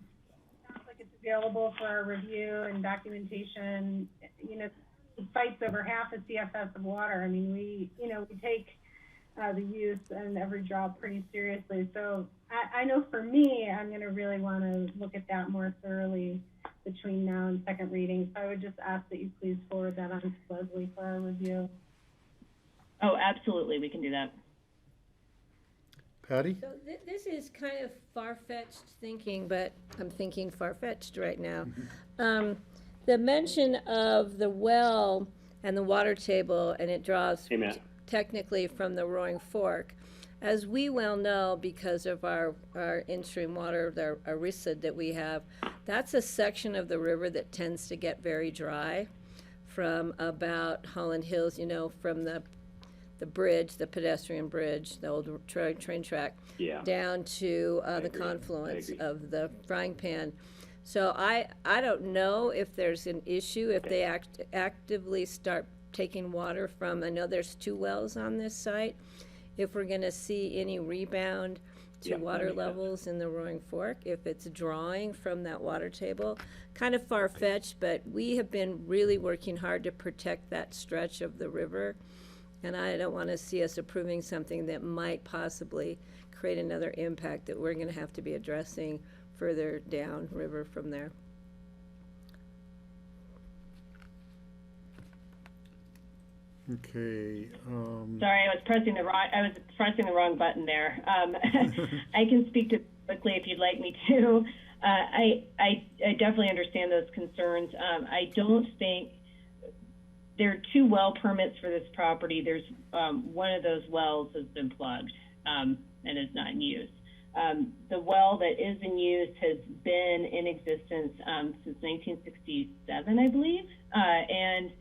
like it's available for our review and documentation. It fights over half a CFS of water. I mean, we take the use and every drop pretty seriously. So I know for me, I'm going to really want to look at that more thoroughly between now and second reading. So I would just ask that you please forward that on to Leslie for our review. Oh, absolutely. We can do that. Patty? So this is kind of far-fetched thinking, but I'm thinking far-fetched right now. The mention of the well and the water table, and it draws technically from the Roaring Fork. As we well know, because of our in-stream water, our RISA that we have, that's a section of the river that tends to get very dry from about Holland Hills, from the bridge, the pedestrian bridge, the old train track, down to the confluence of the Frying Pan. So I don't know if there's an issue if they actively start taking water from, I know there's 2 wells on this site, if we're going to see any rebound to water levels in the Roaring Fork, if it's drawing from that water table. Kind of far-fetched, but we have been really working hard to protect that stretch of the river. And I don't want to see us approving something that might possibly create another impact that we're going to have to be addressing further down river from there. Okay. Sorry, I was pressing the wrong button there. I can speak to it quickly if you'd like me to. I definitely understand those concerns. I don't think there are 2 well permits for this property. There's one of those wells has been plugged and is not in use. The well that is in use has been in existence since 1967, I believe, and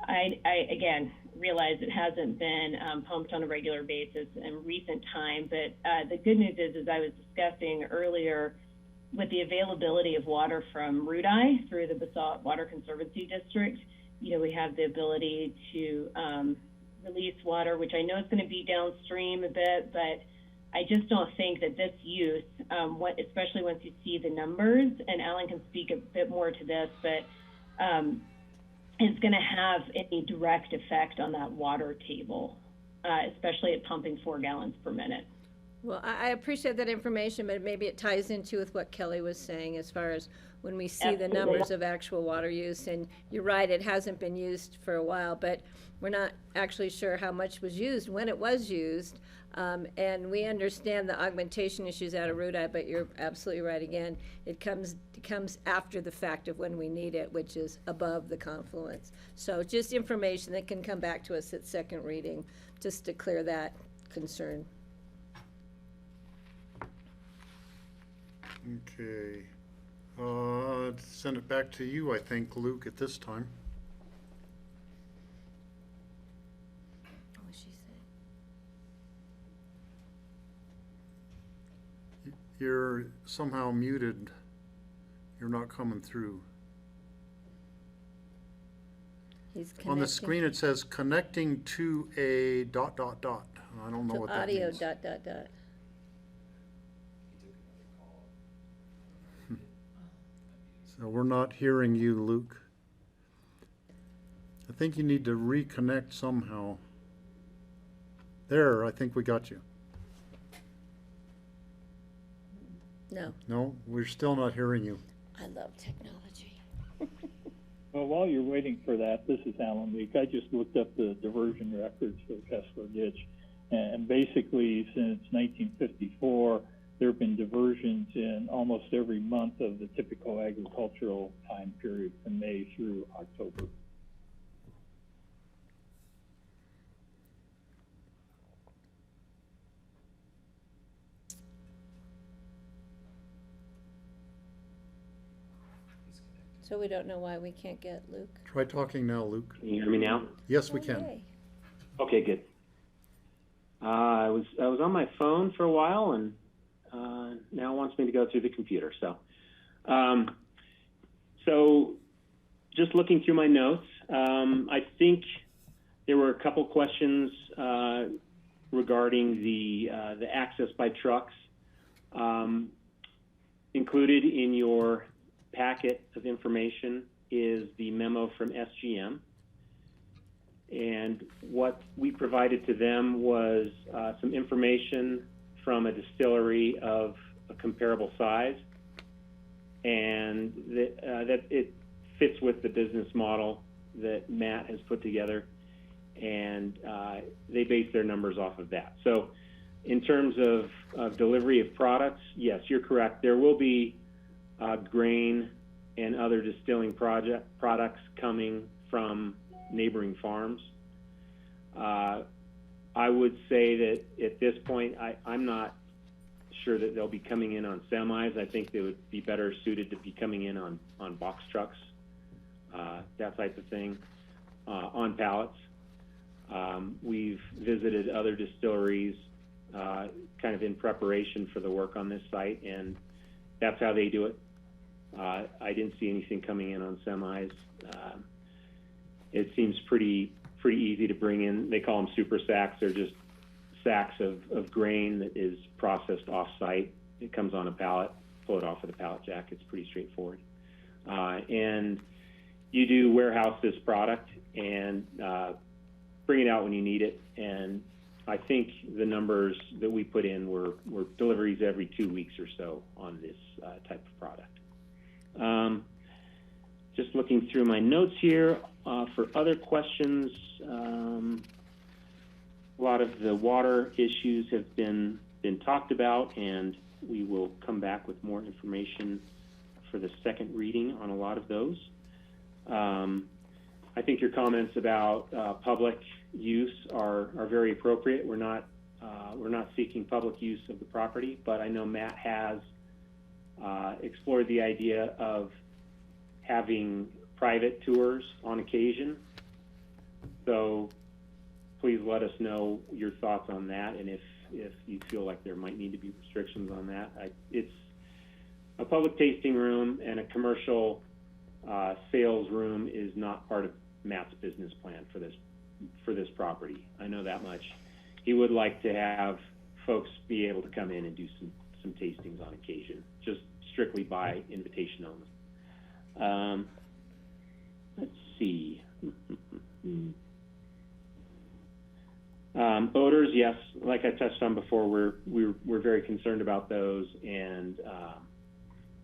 I again realize it hasn't been pumped on a regular basis in recent time, but the good news is, as I was discussing earlier, with the availability of water from Rudai through the BOCC Water Conservancy District, we have the ability to release water, which I know is going to be downstream a bit, but I just don't think that this use, especially once you see the numbers, and Alan can speak a bit more to this, but is going to have any direct effect on that water table, especially at pumping 4 gallons per minute. Well, I appreciate that information, but maybe it ties into with what Kelly was saying as far as when we see the numbers of actual water use. And you're right, it hasn't been used for a while, but we're not actually sure how much was used, when it was used. And we understand the augmentation issues out of Rudai, but you're absolutely right again. It comes after the fact of when we need it, which is above the confluence. So just information that can come back to us at second reading, just to clear that concern. Okay. Send it back to you, I think, Luke, at this time. What was she saying? You're somehow muted. You're not coming through. He's connecting. On the screen it says connecting to a ... I don't know what that audio means. ... So we're not hearing you, Luke. I think you need to reconnect somehow. There, I think we got you. No. No, we're still not hearing you. I love technology. Well, while you're waiting for that, this is Alan Leak. I just looked up the diversion records for Kessler Ditch, and basically since 1954, there have been diversions in almost every month of the typical agricultural time period from May through October. So we don't know why we can't get Luke. Try talking now, Luke. Can you hear me now? Yes, we can. Yay. Okay, good. I was on my phone for a while, and now it wants me to go through the computer. So just looking through my notes, I think there were a couple questions regarding the access by trucks. Included in your packet of information is the memo from SGM. And what we provided to them was some information from a distillery of a comparable size, and that it fits with the business model that Matt has put together, and they base their numbers off of that. So in terms of delivery of products, yes, you're correct. There will be grain and other distilling products coming from neighboring farms. I would say that at this point, I'm not sure that they'll be coming in on semis. I think they would be better suited to be coming in on box trucks, that type of thing, on pallets. We've visited other distilleries kind of in preparation for the work on this site, and that's how they do it. I didn't see anything coming in on semis. It seems pretty easy to bring in. They call them super sacks. They're just sacks of grain that is processed off-site. It comes on a pallet, pull it off with a pallet jack. It's pretty straightforward. And you do warehouse this product and bring it out when you need it. And I think the numbers that we put in were deliveries every 2 weeks or so on this type of product. Just looking through my notes here for other questions. lot of the water issues have been talked about, and we will come back with more information for the second reading on a lot of those. I think your comments about public use are very appropriate. We're not seeking public use of the property, but I know Matt has explored the idea of having private tours on occasion. So please let us know your thoughts on that, and if you feel like there might need to be restrictions on that. It's a public tasting room, and a commercial sales room is not part of Matt's business plan for this property. I know that much. He would like to have folks be able to come in and do some tastings on occasion, just strictly by invitation only. Let's see. Odors, yes, like I touched on before, we're very concerned about those, and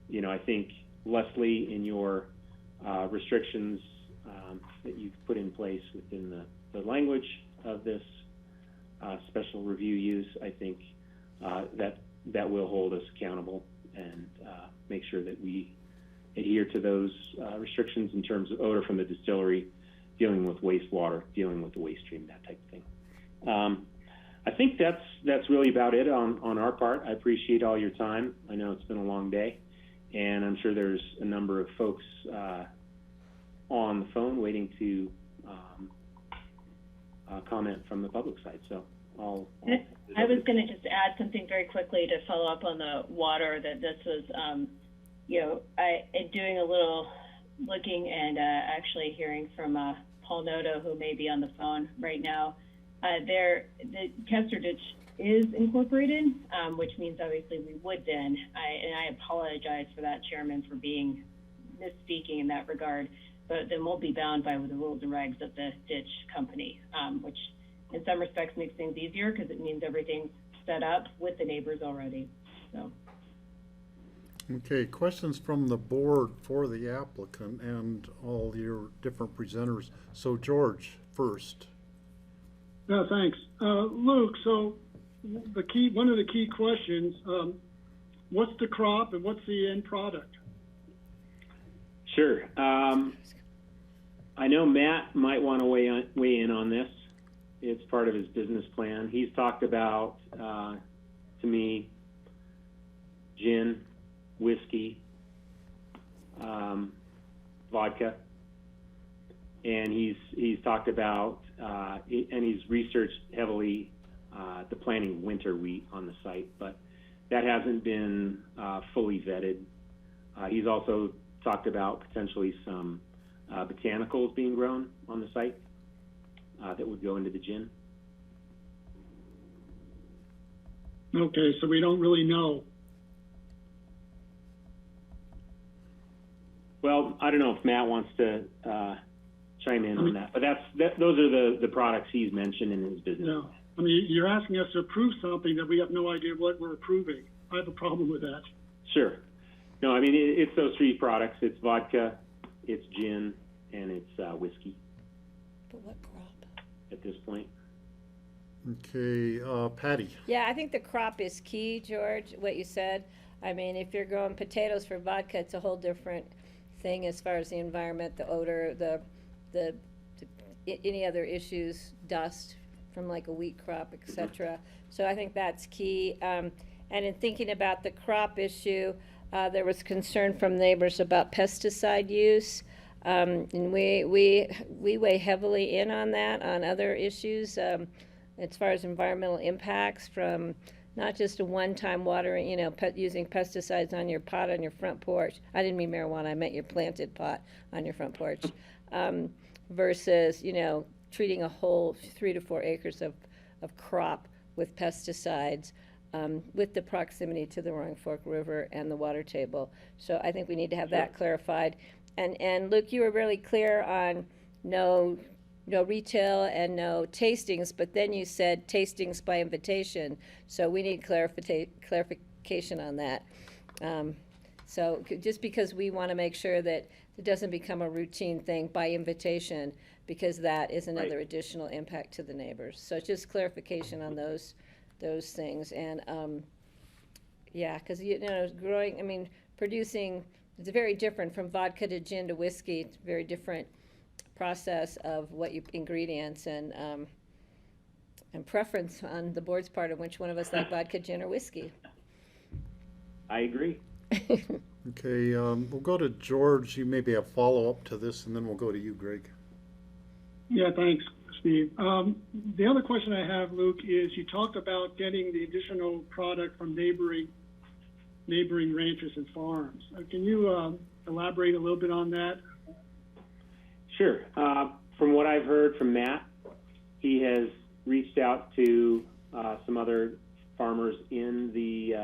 you know, I think Leslie, in your restrictions that you've put in place within the language of this special review use, I think that will hold us accountable and make sure that we adhere to those restrictions in terms of odor from the distillery, dealing with wastewater, dealing with the waste stream, that type of thing. I think that's really about it on our part. I appreciate all your time. I know it's been a long day, and I'm sure there's a number of folks on the phone waiting to comment from the public side. So I was going to just add something very quickly to follow up on the water, that this was, you know, in doing a little looking and actually hearing from Paul Noto, who may be on the phone right now. The Kester Ditch is incorporated, which means obviously we would then, and I apologize for that, Chairman, for being misspeaking in that regard, but then we'll be bound by the rules and regs of the ditch company, which in some respects makes things easier because it means everything's set up with the neighbors already. So. Okay, questions from the board for the applicant and all your different presenters. So George, first. Yeah, thanks. Luke, so one of the key questions, what's the crop and what's the end product? Sure. I know Matt might want to weigh in on this. It's part of his business plan. He's talked about, to me, gin, whiskey, vodka, and he's talked about and he's researched heavily the planting of winter wheat on the site, but that hasn't been fully vetted. He's also talked about potentially some botanicals being grown on the site that would go into the gin. Okay, so we don't really know. Well, I don't know if Matt wants to chime in on that, but those are the products he's mentioned in his business. No, I mean, you're asking us to approve something that we have no idea what we're approving. I have a problem with that. Sure. No, I mean, it's those three products. It's vodka, it's gin, and it's whiskey. But what crop? At this point. Okay, Patty. Yeah, I think the crop is key, George, what you said. I mean, if you're growing potatoes for vodka, it's a whole different thing as far as the environment, the odor, the any other issues, dust from like a wheat crop, etc. So I think that's key. And in thinking about the crop issue, there was concern from neighbors about pesticide use. And we weigh heavily in on that, on other issues, as far as environmental impacts from not just a one-time watering, you know, using pesticides on your pot on your front porch. I didn't mean marijuana, I meant your planted pot on your front porch. Versus, you know, treating a whole 3 to 4 acres of crop with pesticides with the proximity to the Roaring Fork River and the water table. So I think we need to have that clarified. And Luke, you were really clear on no retail and no tastings, but then you said tastings by invitation. So we need clarification on that. So just because we want to make sure that it doesn't become a routine thing by invitation, because that is another additional impact to the neighbors. So just clarification on those things. And yeah, because growing, I mean, producing, it's very different from vodka to gin to whiskey. It's a very different process of what you ingredients and preference on the board's part of which one of us like vodka, gin, or whiskey. I agree. Okay, we'll go to George. You maybe have follow-up to this, and then we'll go to you, Greg. Yeah, thanks, Steve. The other question I have, Luke, is you talked about getting the additional product from neighboring ranches and farms. Can you elaborate a little bit on that? Sure. From what I've heard from Matt, he has reached out to some other farmers in the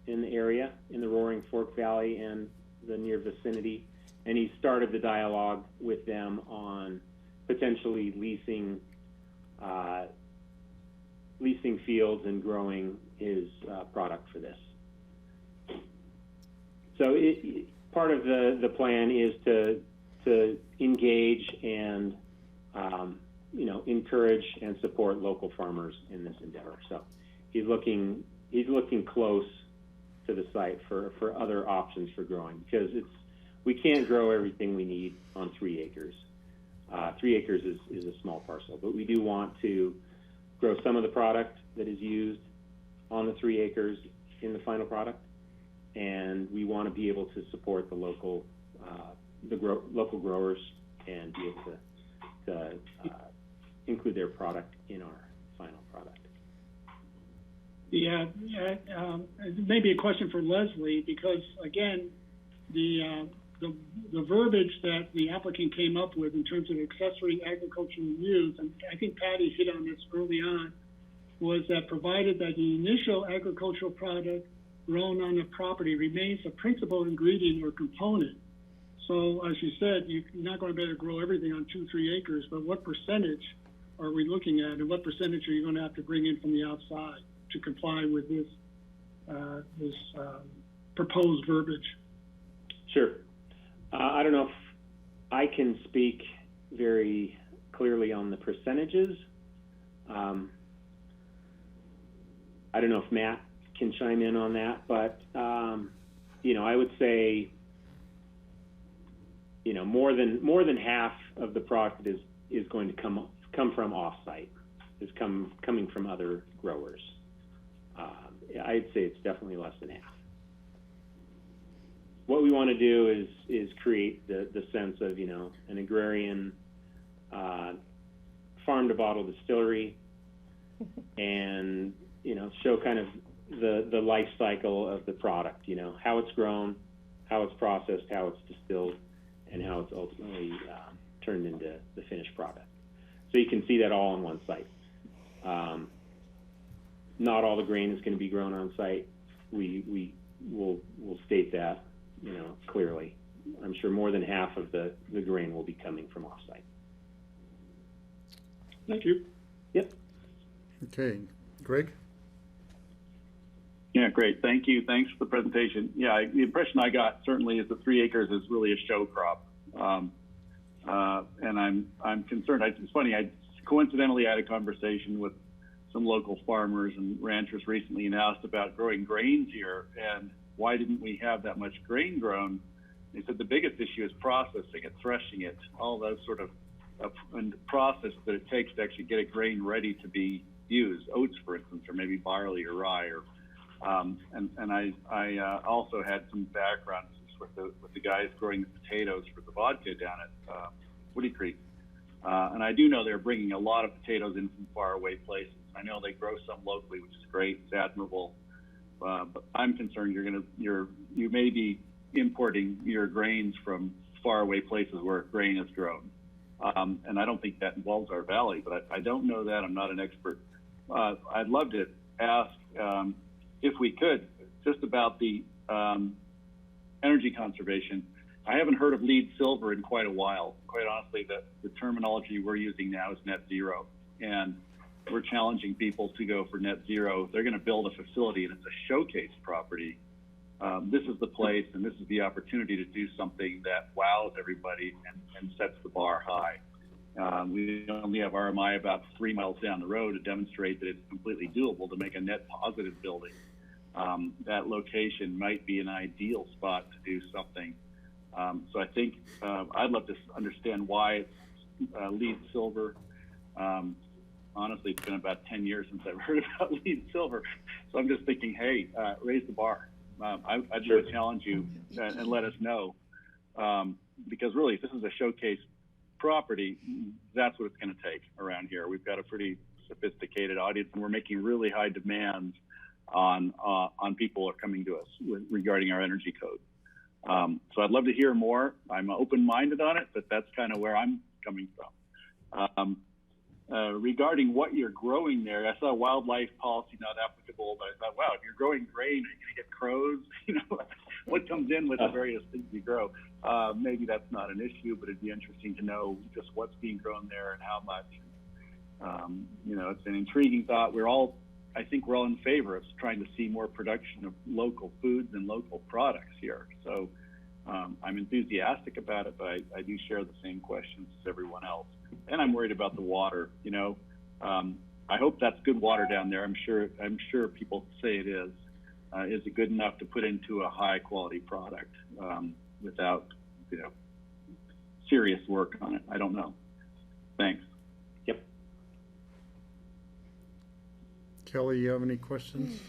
area, in the Roaring Fork Valley and the near vicinity, and he started the dialogue with them on potentially leasing fields and growing his product for this. So part of the plan is to engage and encourage and support local farmers in this endeavor. So he's looking close to the site for other options for growing, because we can't grow everything we need on 3 acres. 3 acres is a small parcel, but we do want to grow some of the product that is used on the 3 acres in the final product, and we want to be able to support the local local growers and be able to include their product in our final product. Yeah, maybe a question for Leslie, because again, the verbiage that the applicant came up with in terms of accessory agricultural use, and I think Patty hit on this early on, was that provided that the initial agricultural product grown on the property remains a principal ingredient or component. So as you said, you're not going to be able to grow everything on 2-3 acres, but what percentage are we looking at, and what percentage are you going to have to bring in from the outside to comply with this proposed verbiage? Sure. I don't know if I can speak very clearly on the percentages. I don't know if Matt can chime in on that, but I would say more than half of the product is going to come from off-site, is coming from other growers. I'd say it's definitely less than half. What we want to do is create the sense of an agrarian farm to bottle distillery, and show kind of the life cycle of the product, how it's grown, how it's processed, how it's distilled, and how it's ultimately turned into the finished product. So you can see that all on one site. Not all the grain is going to be grown on site. We'll state that clearly. I'm sure more than half of the grain will be coming from off-site. Thank you. Yep. Okay, Greg? Yeah, great. Thank you. Thanks for the presentation. Yeah, the impression I got certainly is that 3 acres is really a show crop. And I'm concerned. It's funny, I coincidentally had a conversation with some local farmers and ranchers recently and asked about growing grains here and why didn't we have that much grain grown. They said the biggest issue is processing it, threshing it, all those sort of and the process that it takes to actually get a grain ready to be used, oats, for instance, or maybe barley or rye. Or, and I also had some background with the guys growing the potatoes for the vodka down at Woody Creek. And I do know they're bringing a lot of potatoes in from faraway places. I know they grow some locally, which is great. It's admirable. But I'm concerned you may be importing your grains from faraway places where grain is grown. And I don't think that involves our valley, but I don't know that. I'm not an expert. I'd love to ask, if we could, just about the energy conservation. I haven't heard of lead silver in quite a while. Quite honestly, the terminology we're using now is net zero. And we're challenging people to go for net zero. They're going to build a facility, and it's a showcase property. this is the place and this is the opportunity to do something that wows everybody and sets the bar high. We only have RMI about 3 miles down the road to demonstrate that it's completely doable to make a net positive building. That location might be an ideal spot to do something. So I think I'd love to understand why it's LEED Silver. Honestly, it's been about 10 years since I've heard about LEED Silver. So I'm just thinking, hey, raise the bar. I'd really challenge you and let us know. Because really, if this is a showcase property, that's what it's going to take around here. We've got a pretty sophisticated audience, and we're making really high demands on people who are coming to us regarding our energy code. So I'd love to hear more. I'm open-minded on it, but that's kind of where I'm coming from. Regarding what you're growing there, I saw wildlife policy not applicable, but I thought, wow, if you're growing grain, are you going to get crows? You know, what comes in with the various things you grow? Maybe that's not an issue, but it'd be interesting to know just what's being grown there and how much. You know, it's an intriguing thought. I think we're all in favor of trying to see more production of local foods and local products here. So I'm enthusiastic about it, but I do share the same questions as everyone else. And I'm worried about the water. You know, I hope that's good water down there. I'm sure people say it is. Is it good enough to put into a high quality product without, you know, serious work on it? I don't know. Thanks. Yep. Kelly, you have any questions?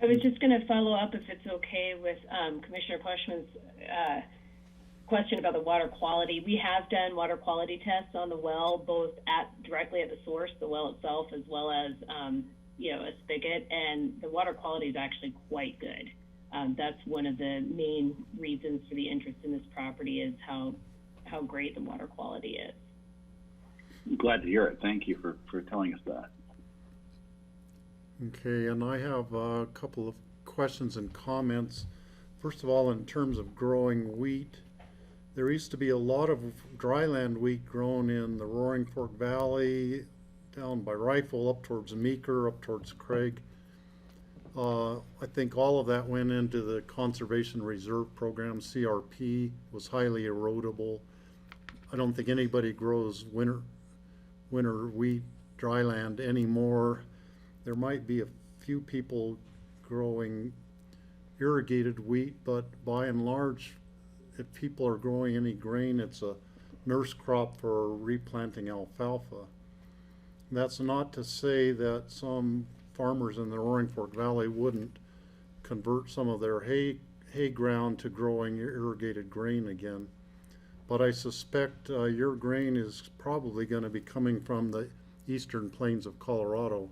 I was just going to follow up, if it's okay, with Commissioner Quashman's question about the water quality. We have done water quality tests on the well, both directly at the source, the well itself, as well as you know, a spigot, and the water quality is actually quite good. That's one of the main reasons for the interest in this property, is how great the water quality is. I'm glad to hear it. Thank you for telling us that. Okay, and I have a couple of questions and comments. First of all, in terms of growing wheat, there used to be a lot of dryland wheat grown in the Roaring Fork Valley, down by Rifle, up towards Meeker, up towards Craig. I think all of that went into the Conservation Reserve Program. CRP was highly erodible. I don't think anybody grows winter wheat dryland anymore. There might be a few people growing irrigated wheat, but by and large, if people are growing any grain, it's a nurse crop for replanting alfalfa. That's not to say that some farmers in the Roaring Fork Valley wouldn't convert some of their hay ground to growing irrigated grain again. But I suspect your grain is probably going to be coming from the eastern plains of Colorado,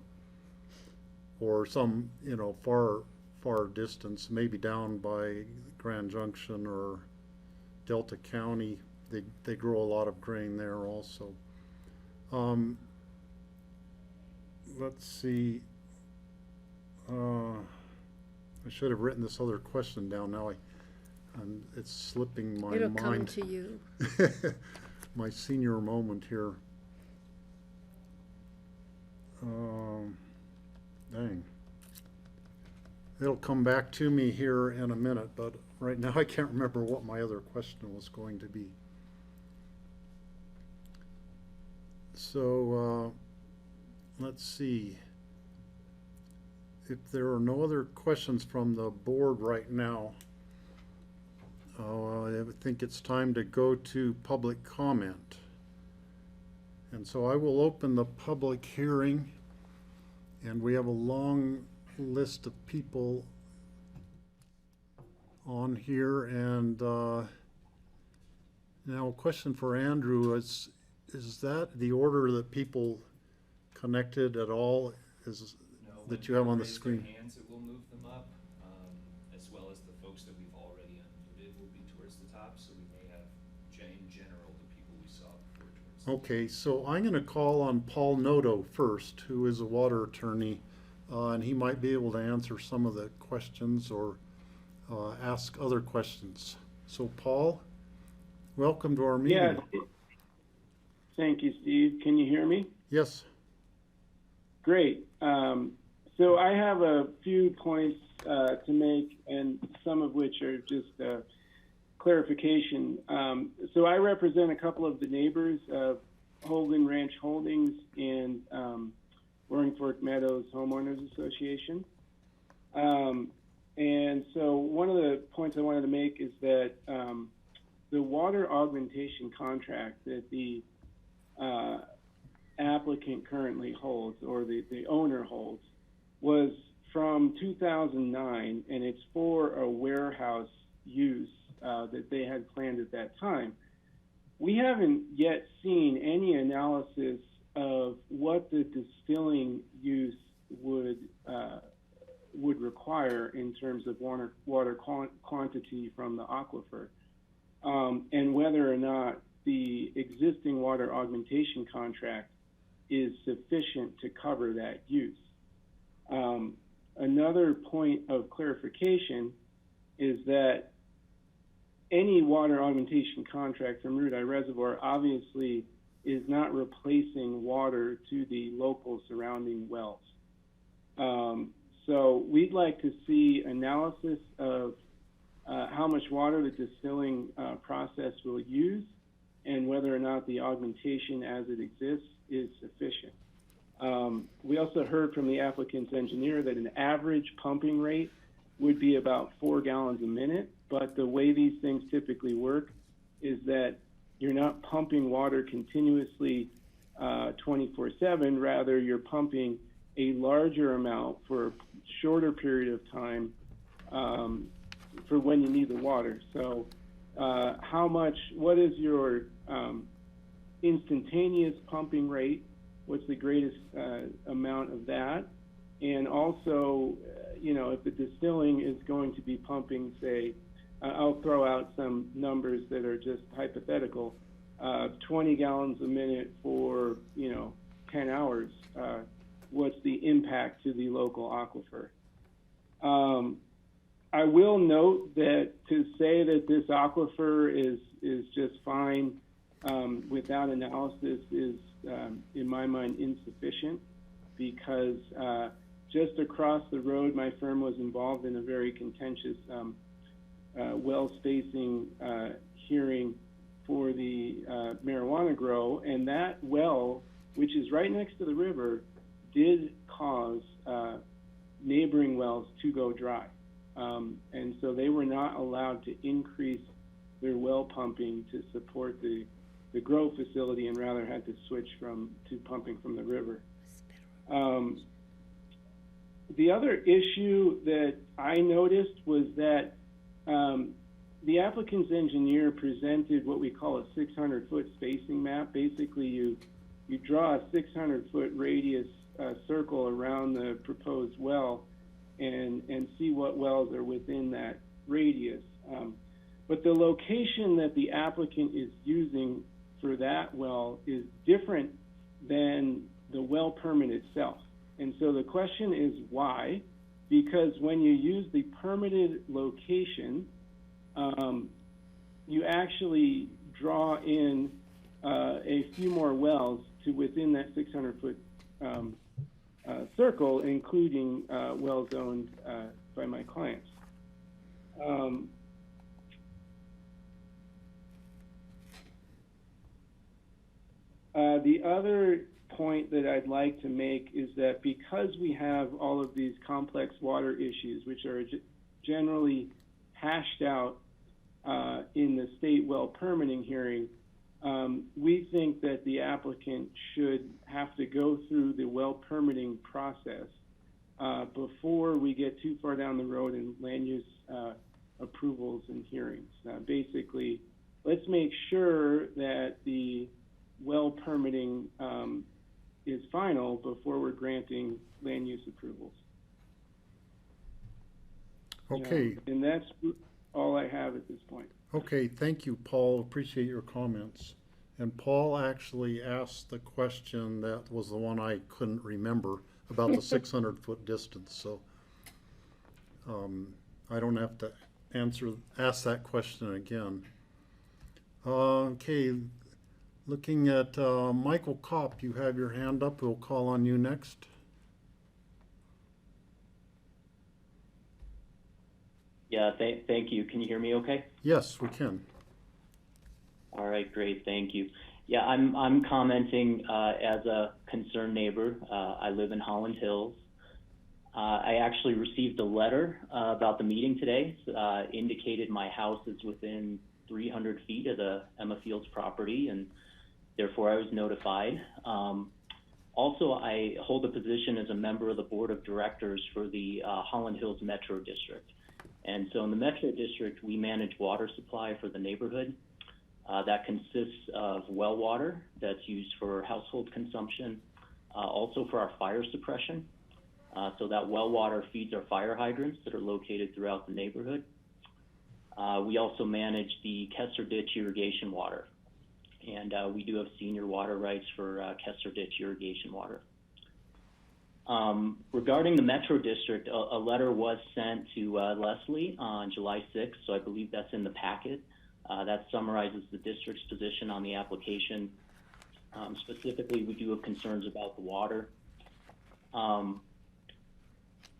or some, you know, far distance, maybe down by Grand Junction or Delta County. They grow a lot of grain there also. Let's see. I should have written this other question down. Now it's slipping my mind. It'll come to you. My senior moment here. Dang. It'll come back to me here in a minute, but right now I can't remember what my other question was going to be. So let's see. If there are no other questions from the board right now, I think it's time to go to public comment. And so I will open the public hearing, and we have a long list of people on here. And now a question for Andrew, is that the order that people connected at all is that you have on the screen? Hands, it will move them up, as well as the folks that we've already unmuted will be towards the top, so we may have, in general, the people we saw before towards the Okay, so I'm going to call on Paul Noto first, who is a water attorney, and he might be able to answer some of the questions or ask other questions. So Paul, welcome to our meeting. Yeah. Thank you, Steve. Can you hear me? Yes. Great. So I have a few points to make, and some of which are just clarification. So I represent a couple of the neighbors of Holden Ranch Holdings and Roaring Fork Meadows Homeowners Association. And so one of the points I wanted to make is that the water augmentation contract that the applicant currently holds, or the owner holds, was from 2009, and it's for a warehouse use that they had planned at that time. We haven't yet seen any analysis of what the distilling use would require in terms of water quantity from the aquifer, and whether or not the existing water augmentation contract is sufficient to cover that use. Another point of clarification is that any water augmentation contract from Root Eye Reservoir obviously is not replacing water to the local surrounding wells. So we'd like to see analysis of how much water the distilling process will use and whether or not the augmentation as it exists is sufficient. We also heard from the applicant's engineer that an average pumping rate would be about 4 gallons a minute, but the way these things typically work is that you're not pumping water continuously 24/7, rather you're pumping a larger amount for a shorter period of time for when you need the water. So what is your instantaneous pumping rate? What's the greatest amount of that? And also, if the distilling is going to be pumping, say, I'll throw out some numbers that are just hypothetical, 20 gallons a minute for, 10 hours, what's the impact to the local aquifer? I will note that to say that this aquifer is just fine without analysis is, in my mind, insufficient, because just across the road, my firm was involved in a very contentious well spacing hearing for the marijuana grow, and that well, which is right next to the river, did cause neighboring wells to go dry. And so they were not allowed to increase their well pumping to support the grow facility, and rather had to switch to pumping from the river. The other issue that I noticed was that the applicant's engineer presented what we call a 600-foot spacing map. Basically, you draw a 600-foot radius circle around the proposed well and see what wells are within that radius. But the location that the applicant is using for that well is different than the well permit itself. And so the question is why? Because when you use the permitted location, you actually draw in a few more wells to within that 600-foot circle, including wells owned by my clients. The other point that I'd like to make is that because we have all of these complex water issues, which are generally hashed out in the state well permitting hearing, we think that the applicant should have to go through the well permitting process before we get too far down the road in land use approvals and hearings. Basically, let's make sure that the well permitting is final before we're granting land use approvals. Okay. And that's all I have at this point. Okay, thank you, Paul. Appreciate your comments. And Paul actually asked the question that was the one I couldn't remember about the 600-foot distance. So I don't have to ask that question again. Okay, looking at Michael Kopp, you have your hand up. We'll call on you next. Yeah, thank you. Can you hear me okay? Yes, we can. All right, great, thank you. Yeah, I'm commenting as a concerned neighbor. I live in Holland Hills. I actually received a letter about the meeting today, indicated my house is within 300 feet of the Emma Fields property, and therefore I was notified. Also, I hold a position as a member of the board of directors for the Holland Hills Metro District. And so in the Metro District, we manage water supply for the neighborhood. That consists of well water that's used for household consumption, also for our fire suppression. So that well water feeds our fire hydrants that are located throughout the neighborhood. We also manage the Kessler Ditch irrigation water. And we do have senior water rights for Kessler Ditch irrigation water. Regarding the Metro District, a letter was sent to Leslie on July 6th, so I believe that's in the packet. That summarizes the district's position on the application. Specifically, we do have concerns about the water.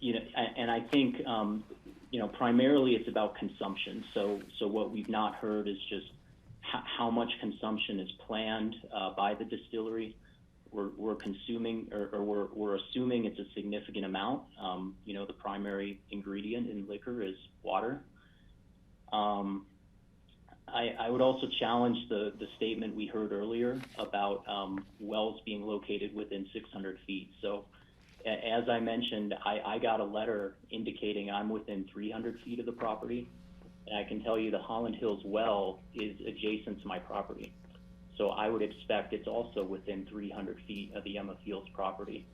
You know, and I think, you know, primarily it's about consumption. So what we've not heard is just how much consumption is planned by the distillery. We're consuming, or we're assuming it's a significant amount. You know, the primary ingredient in liquor is water. I would also challenge the statement we heard earlier about wells being located within 600 feet. So as I mentioned, I got a letter indicating I'm within 300 feet of the property. And I can tell you the Holland Hills well is adjacent to my property. So I would expect it's also within 300 feet of the Emma Fields property.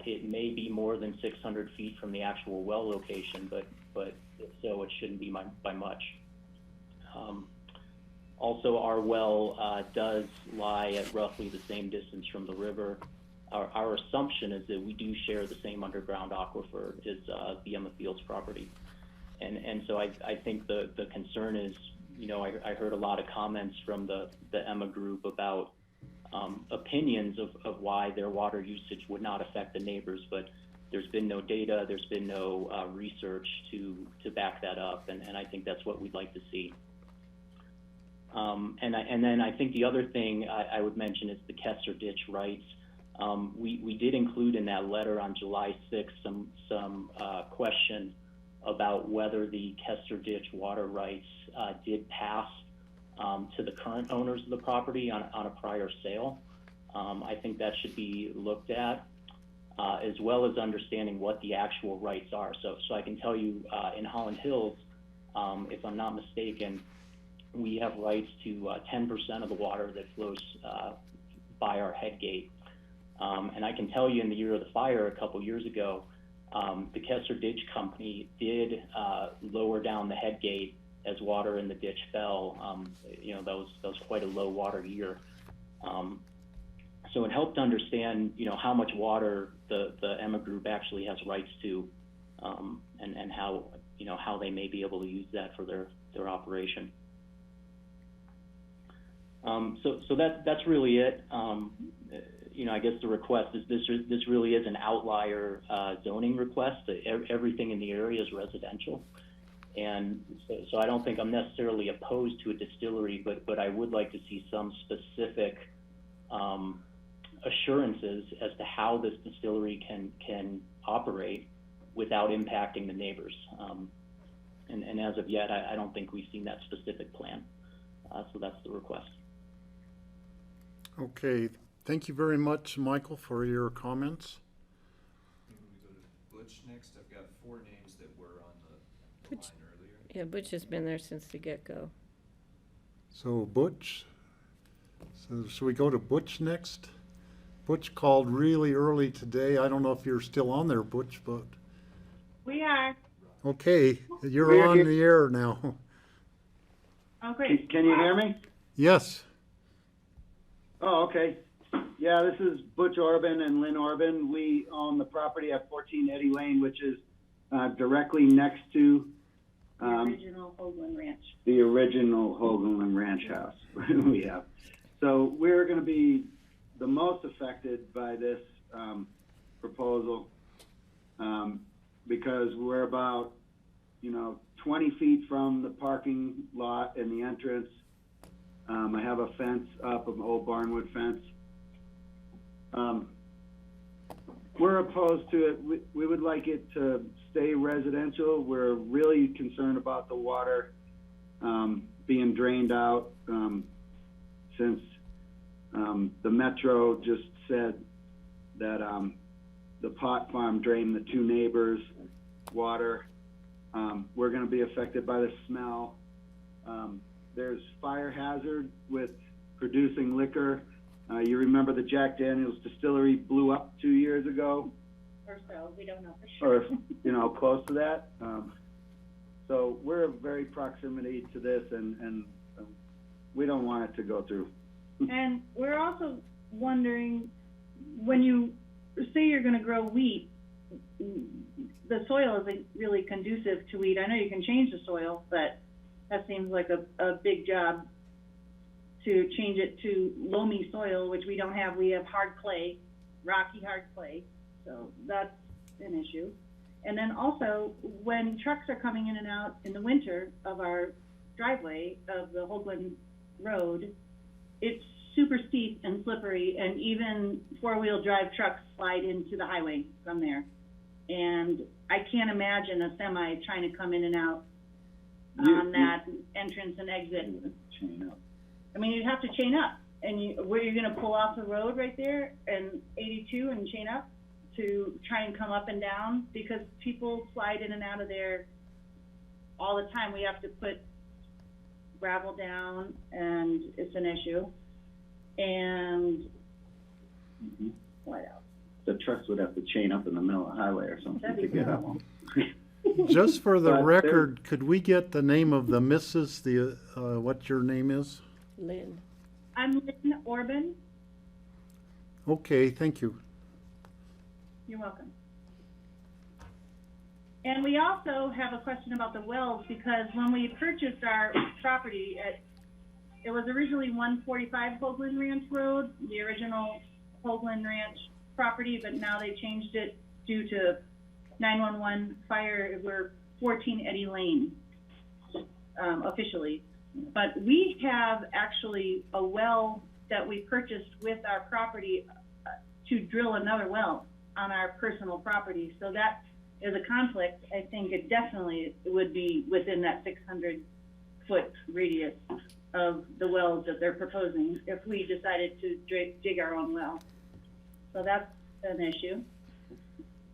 It may be more than 600 feet from the actual well location, but if so, it shouldn't be by much. Also, our well does lie at roughly the same distance from the river. Our assumption is that we do share the same underground aquifer as the Emma Fields property. And so I think the concern is, you know, I heard a lot of comments from the Emma group about opinions of why their water usage would not affect the neighbors, but there's been no data, there's been no research to back that up, and I think that's what we'd like to see. And then I think the other thing I would mention is the Kessler Ditch rights. We did include in that letter on July 6th some question about whether the Kessler Ditch water rights did pass to the current owners of the property on a prior sale. I think that should be looked at, as well as understanding what the actual rights are. So I can tell you in Holland Hills, if I'm not mistaken, we have rights to 10% of the water that flows by our head gate. And I can tell you in the year of the fire a couple years ago, the Kessler Ditch Company did lower down the head gate as water in the ditch fell. You know, that was quite a low water year. So it helped understand, you know, how much water the Emma Group actually has rights to, and how, you know, how they may be able to use that for their operation. So that's really it. You know, I guess the request is this really is an outlier zoning request. Everything in the area is residential, and so I don't think I'm necessarily opposed to a distillery, but I would like to see some specific assurances as to how this distillery can operate without impacting the neighbors. And as of yet, I don't think we've seen that specific plan. So that's the request. Okay. Thank you very much, Michael, for your comments. Maybe we go to Butch next. I've got 4 names that were on the line earlier. Yeah, Butch has been there since the get-go. So Butch, so should we go to Butch next? Butch called really early today. I don't know if you're still on there, Butch, but. We are. Okay, you're on the air now. Oh, great. Can you hear me? Yes. Oh, okay. Yeah, this is Butch Orban and Lynn Orban. We own the property at 14 Eddy Lane, which is directly next to The original Hoagland Ranch. the original Hoagland Ranch house we have. So we're going to be the most affected by this proposal because we're about 20 feet from the parking lot and the entrance. I have a fence up, an old barnwood fence. We're opposed to it. We would like it to stay residential. We're really concerned about the water being drained out since the Metro just said that the pot farm drained the two neighbors' water. We're going to be affected by the smell. There's fire hazard with producing liquor. You remember the Jack Daniels distillery blew up 2 years ago? Or so, we don't know for sure. Or, close to that. So we're in very proximity to this, and we don't want it to go through. And we're also wondering, when you say you're gonna grow wheat, the soil isn't really conducive to wheat. I know you can change the soil, but that seems like a big job to change it to loamy soil, which we don't have. We have hard clay, rocky hard clay, so that's an issue. And then also, when trucks are coming in and out in the winter of our driveway of the Hoagland Road, it's super steep and slippery, and even four-wheel drive trucks slide into the highway from there. And I can't imagine a semi trying to come in and out on that entrance and exit. Chain up. I mean, you'd have to chain up, and where you're gonna pull off the road right there and 82 and chain up to try and come up and down, because people slide in and out of there all the time. We have to put gravel down, and it's an issue. And what else? The trucks would have to chain up in the middle of the highway or something to get up. Just for the But record, could we get the name of the Mrs., what your name is? Lynn. I'm Lynn Orban. Okay, thank you. You're welcome. And we also have a question about the wells, because when we purchased our property, it was originally 145 Hoagland Ranch Road, the original Hoagland Ranch property, but now they changed it due to 911 fire. We're 14 Eddy Lane officially. But we have actually a well that we purchased with our property to drill another well on our personal property. So that is a conflict. I think it definitely would be within that 600-foot radius of the wells that they're proposing if we decided to dig our own well. So that's an issue.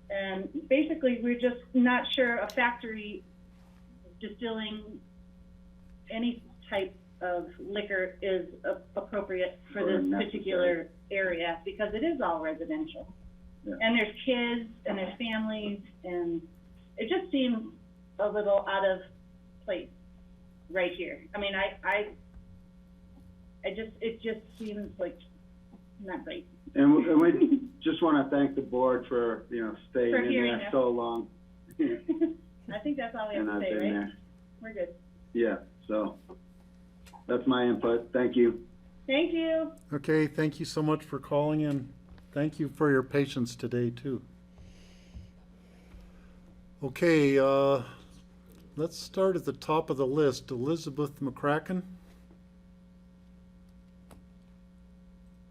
And basically, we're just not sure a factory distilling any type of liquor is appropriate for this particular area, because it is all residential. Yeah. And there's kids and there's families, and it just seems a little out of place right here. I mean, it just seems like not great. And we just want to thank the board for, staying in there so long. I think that's all we have to say, right? There. We're good. Yeah, so that's my input. Thank you. Thank you. Okay, thank you so much for calling in. Thank you for your patience today, too. Okay, let's start at the top of the list. Elizabeth McCracken.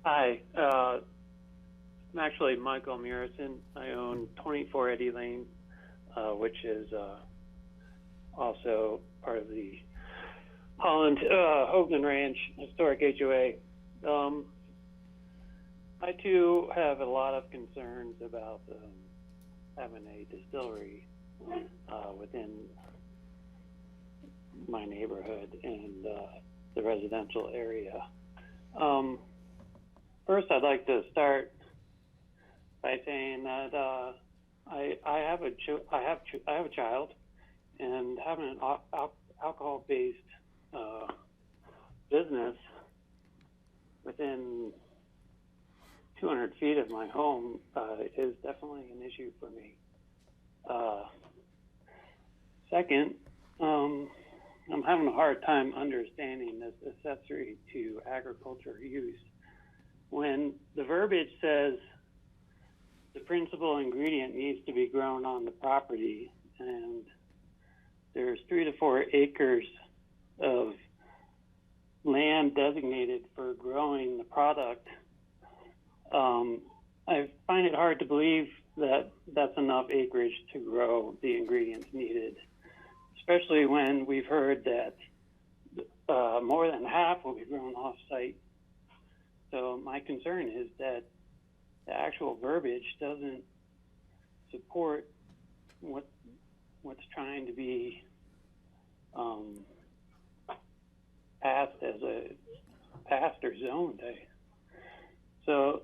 Hi, I'm actually Michael Murison. I own 24 Eddy Lane, which is also part of the Hoagland Ranch Historic HOA. I too have a lot of concerns about having a distillery within my neighborhood and the residential area. First, I'd like to start by saying that I have a child, and having an alcohol-based business within 200 feet of my home is definitely an issue for me. Second, I'm having a hard time understanding this accessory to agriculture use. When the verbiage says the principal ingredient needs to be grown on the property, and there's 3 to 4 acres of land designated for growing the product. I find it hard to believe that that's enough acreage to grow the ingredients needed, especially when we've heard that more than half will be grown off-site. So my concern is that the actual verbiage doesn't support what's trying to be passed or zoned. So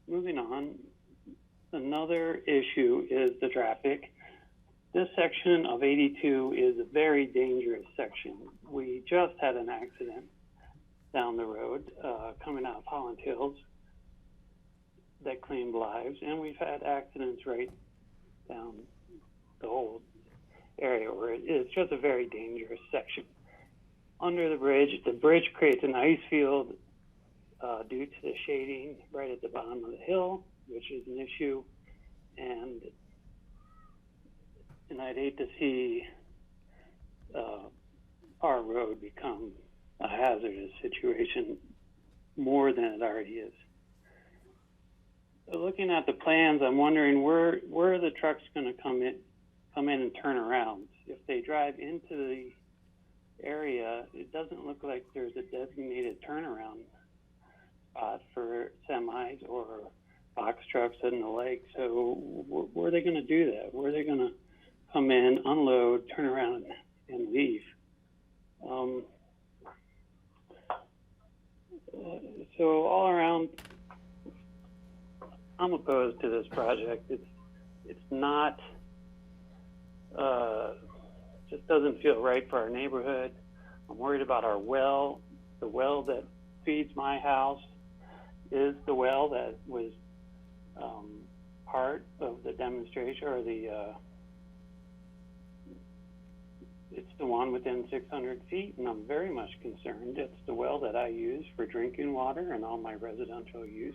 moving on, another issue is the traffic. This section of 82 is a very dangerous section. We just had an accident down the road coming out of Holland Hills that claimed lives, and we've had accidents right down the whole area where it's just a very dangerous section. Under the bridge creates an ice field due to the shading right at the bottom of the hill, which is an issue, and I'd hate to see our road become a hazardous situation more than it already is. Looking at the plans, I'm wondering where are the trucks going to come in and turn around? If they drive into the area, it doesn't look like there's a designated turnaround spot for semis or box trucks and the like. So where are they going to do that? Where are they going to come in, unload, turn around, and leave? So all around, I'm opposed to this project. It's not, just doesn't feel right for our neighborhood. I'm worried about our well. The well that feeds my house is the well that was part of the demonstration, or it's the one within 600 feet, and I'm very much concerned. It's the well that I use for drinking water and all my residential use.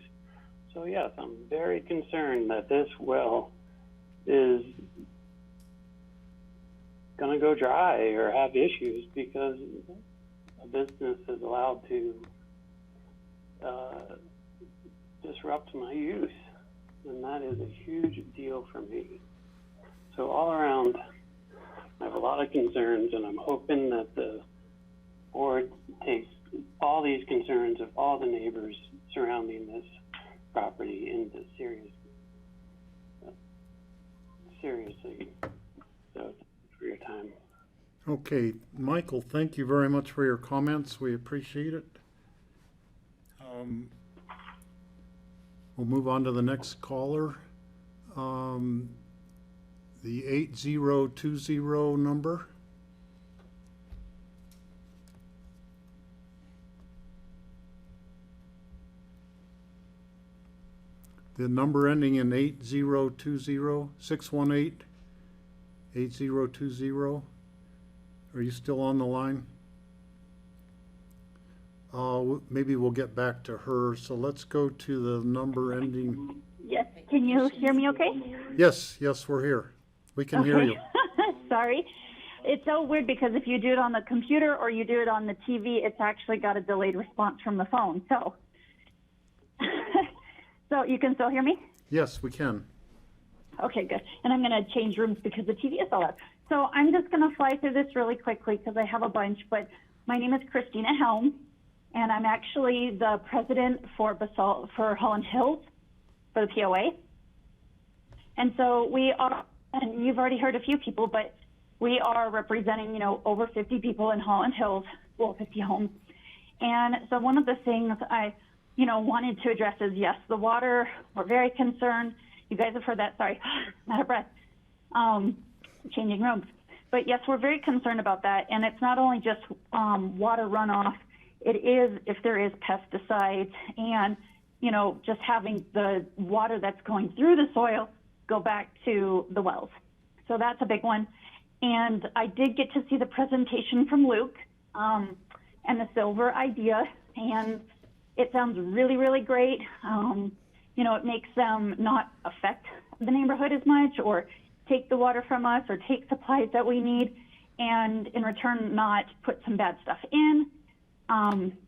So yes, I'm very concerned that this well is going to go dry or have issues because a business is allowed to disrupt my use, and that is a huge deal for me. So all around, I have a lot of concerns, and I'm hoping that the board takes all these concerns of all the neighbors surrounding this property into seriously. So thank you for your time. Okay, Michael, thank you very much for your comments. We appreciate it. We'll move on to the next caller. The 8020 number. The number ending in 8020, 618-8020. Are you still on the line? Maybe we'll get back to her. So let's go to the number ending. Yes, can you hear me okay? Yes, we're here. We can hear you. Sorry. It's so weird because if you do it on the computer or you do it on the TV, it's actually got a delayed response from the phone. So, so you can still hear me? Yes, we can. Okay, good. And I'm going to change rooms because the TV is so loud. So I'm just going to fly through this really quickly because I have a bunch. But my name is Christina Helm, and I'm actually the president for Holland Hills for the POA. And so we are, and you've already heard a few people, but we are representing, over 50 people in Holland Hills, 50 homes. And so one of the things I, wanted to address is, yes, the water, we're very concerned. You guys have heard that, sorry, I'm out of breath, changing rooms. But yes, we're very concerned about that. And it's not only just water runoff, it is if there is pesticides and, just having the water that's going through the soil go back to the wells. So that's a big one. And I did get to see the presentation from Luke and the silver idea, and it sounds really, really great. It makes them not affect the neighborhood as much, or take the water from us or take supplies that we need, and in return not put some bad stuff in.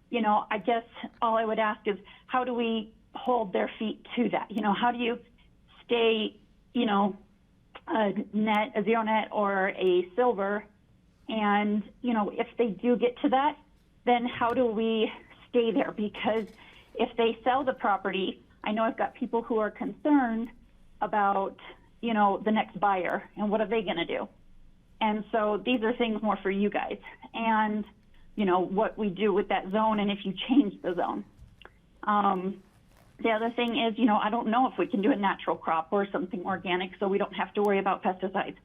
You know, I guess all I would ask is, how do we hold their feet to that? You know, how do you stay, you know, a zero net or a silver? And, you know, if they do get to that, then how do we stay there? Because if they sell the property, I know I've got people who are concerned about, you know, the next buyer and what are they going to do? And so these are things more for you guys and, you know, what we do with that zone and if you change the zone. The other thing is, you know, I don't know if we can do a natural crop or something organic so we don't have to worry about pesticides.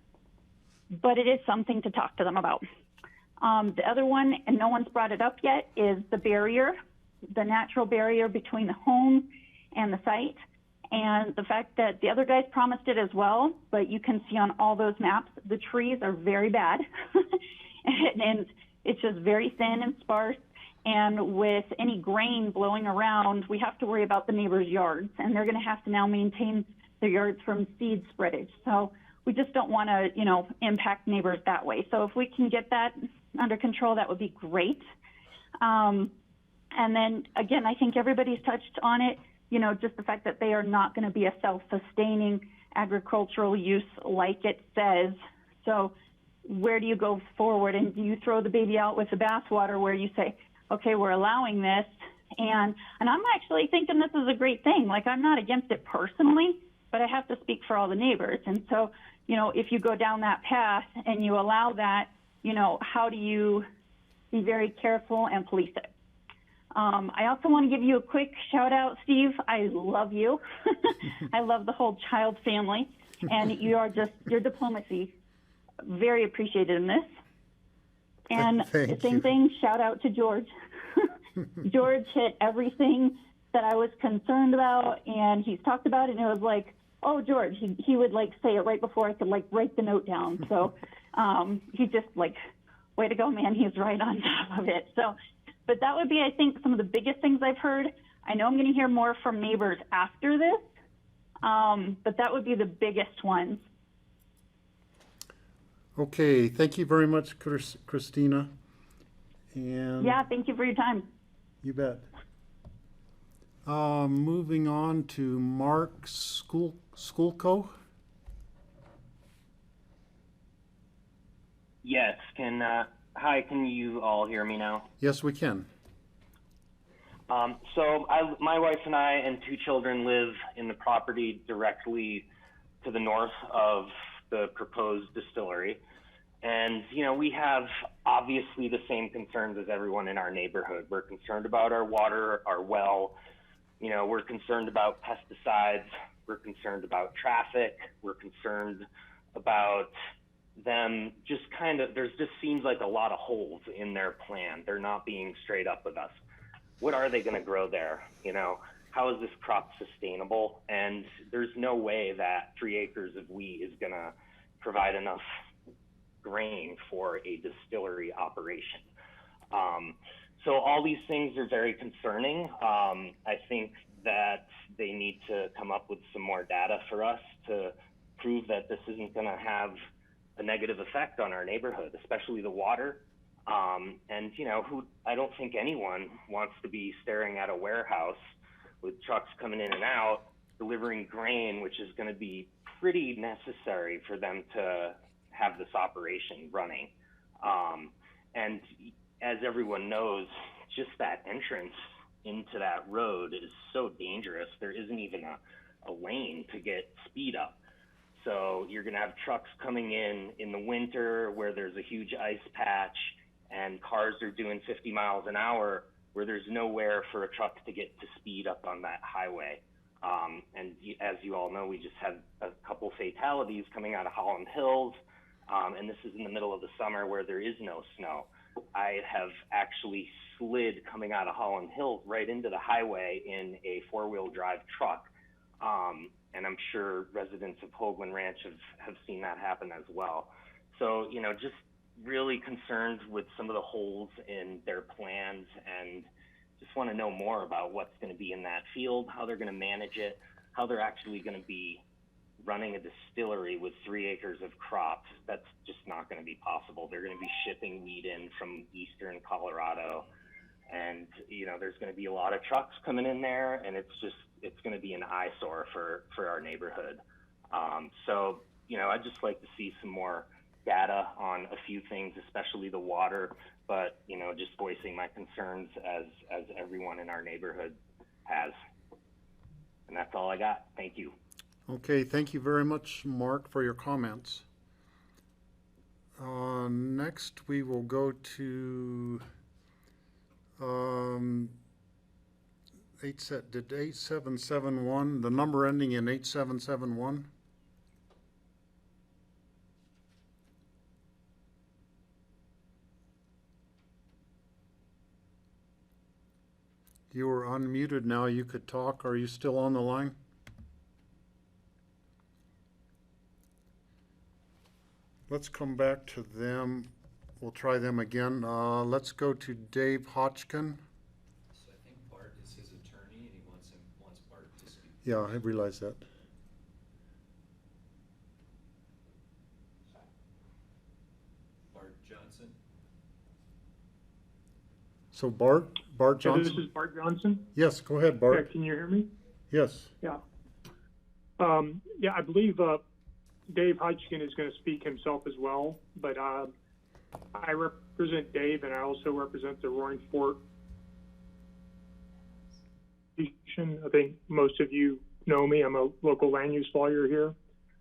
But it is something to talk to them about. The other one, and no one's brought it up yet, is the barrier, the natural barrier between the home and the site. And the fact that the other guys promised it as well, but you can see on all those maps, the trees are very bad. And it's just very thin and sparse. And with any grain blowing around, we have to worry about the neighbors' yards. And they're going to have to now maintain their yards from seed spreadage. So we just don't want to, you know, impact neighbors that way. So if we can get that under control, that would be great. And then, again, I think everybody's touched on it. You know, just the fact that they are not going to be a self-sustaining agricultural use like it says. So where do you go forward? And do you throw the baby out with the bathwater where you say, okay, we're allowing this? And I'm actually thinking this is a great thing. Like, I'm not against it personally, but I have to speak for all the neighbors. And so, you know, if you go down that path and you allow that, you know, how do you be very careful and police it? I also want to give you a quick shout out, Steve. I love you. I love the whole Child family, and you are just, your diplomacy, very appreciated in this. And the same thing, shout out to George. George hit everything that I was concerned about, and he's talked about it, and it was like, oh, George, he would like say it right before I could like write the note down. So he just like, way to go, man. He's right on top of it. So, but that would be, I think, some of the biggest things I've heard. I know I'm going to hear more from neighbors after this, but that would be the biggest ones. Okay, thank you very much, Christina. And yeah, thank you for your time. You bet. Moving on to Mark Skulko. Yes, hi, can you all hear me now? Yes, we can. So my wife and I and 2 children live in the property directly to the north of the proposed distillery. And, you know, we have obviously the same concerns as everyone in our neighborhood. We're concerned about our water, our well. You know, we're concerned about pesticides. We're concerned about traffic. We're concerned about them just kind of, there's just seems like a lot of holes in their plan. They're not being straight up with us. What are they going to grow there? You know, how is this crop sustainable? And there's no way that 3 acres of wheat is going to provide enough grain for a distillery operation. So all these things are very concerning. I think that they need to come up with some more data for us to prove that this isn't going to have a negative effect on our neighborhood, especially the water. And, you know, I don't think anyone wants to be staring at a warehouse with trucks coming in and out, delivering grain, which is going to be pretty necessary for them to have this operation running. And as everyone knows, just that entrance into that road is so dangerous. There isn't even a lane to get speed up. So you're going to have trucks coming in the winter where there's a huge ice patch and cars are doing 50 miles an hour where there's nowhere for a truck to get to speed up on that highway. And as you all know, we just had a couple fatalities coming out of Holland Hills. And this is in the middle of the summer where there is no snow. I have actually slid coming out of Holland Hills right into the highway in a 4-wheel drive truck. And I'm sure residents of Hoagland Ranch have seen that happen as well. So, you know, just really concerned with some of the holes in their plans and just want to know more about what's going to be in that field, how they're going to manage it, how they're actually going to be running a distillery with 3 acres of crops. That's just not going to be possible. They're going to be shipping wheat in from eastern Colorado, and there's going to be a lot of trucks coming in there, and it's going to be an eyesore for our neighborhood. So I'd just like to see some more data on a few things, especially the water, but just voicing my concerns as everyone in our neighborhood has. And that's all I got. Thank you. Okay, thank you very much, Mark, for your comments. Next, we will go to 8771, the number ending in 8771. You are unmuted now. You could talk. Are you still on the line? Let's come back to them. We'll try them again. Let's go to Dave Hodgkin. So I think Bart is his attorney, and he wants Bart to speak. Yeah, I realize that. Bart Johnson. So Bart Johnson. This is Bart Johnson. Yes, go ahead, Bart. Yeah, can you hear me? Yes. Yeah. I believe Dave Hodgkin is going to speak himself as well, but I represent Dave, and I also represent the Roaring Fork. I think most of you know me. I'm a local land use lawyer here.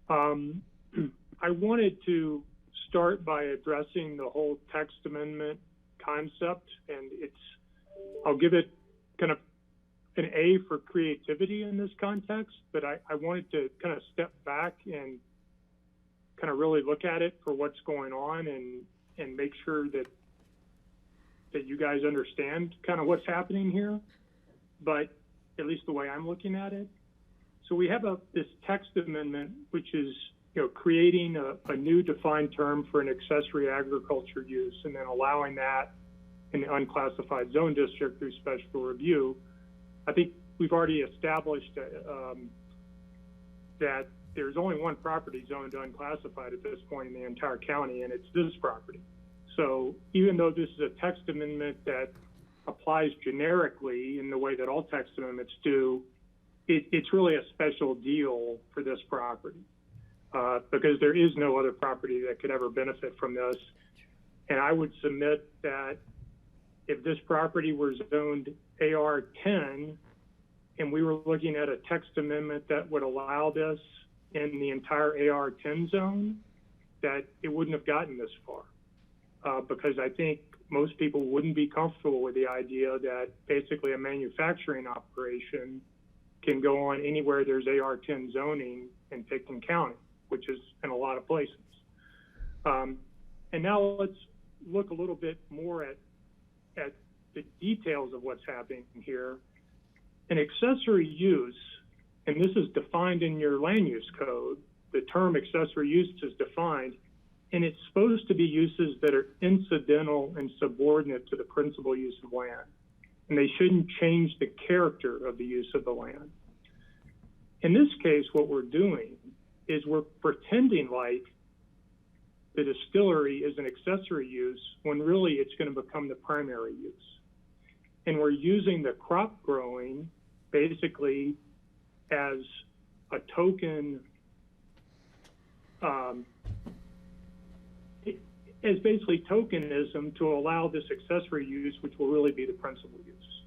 I wanted to start by addressing the whole text amendment concept, and I'll give it kind of an A for creativity in this context, but I wanted to kind of step back and kind of really look at it for what's going on and make sure that you guys understand kind of what's happening here, but at least the way I'm looking at it. So we have this text amendment, which is creating a new defined term for an accessory agriculture use, and then allowing that in the unclassified zone district through special review. I think we've already established that there's only one property zoned unclassified at this point in the entire county, and it's this property. So even though this is a text amendment that applies generically in the way that all text amendments do, it's really a special deal for this property because there is no other property that could ever benefit from this. And I would submit that if this property were zoned AR10 and we were looking at a text amendment that would allow this in the entire AR10 zone, that it wouldn't have gotten this far. Because I think most people wouldn't be comfortable with the idea that basically a manufacturing operation can go on anywhere there's AR10 zoning in Pickton County, which is in a lot of places. And now let's look a little bit more at the details of what's happening here. An accessory use, and this is defined in your land use code, the term accessory use is defined, and it's supposed to be uses that are incidental and subordinate to the principal use of land. And they shouldn't change the character of the use of the land. In this case, what we're doing is we're pretending like the distillery is an accessory use when really it's going to become the primary use. And we're using the crop growing basically as a token, as basically tokenism to allow this accessory use, which will really be the principal use.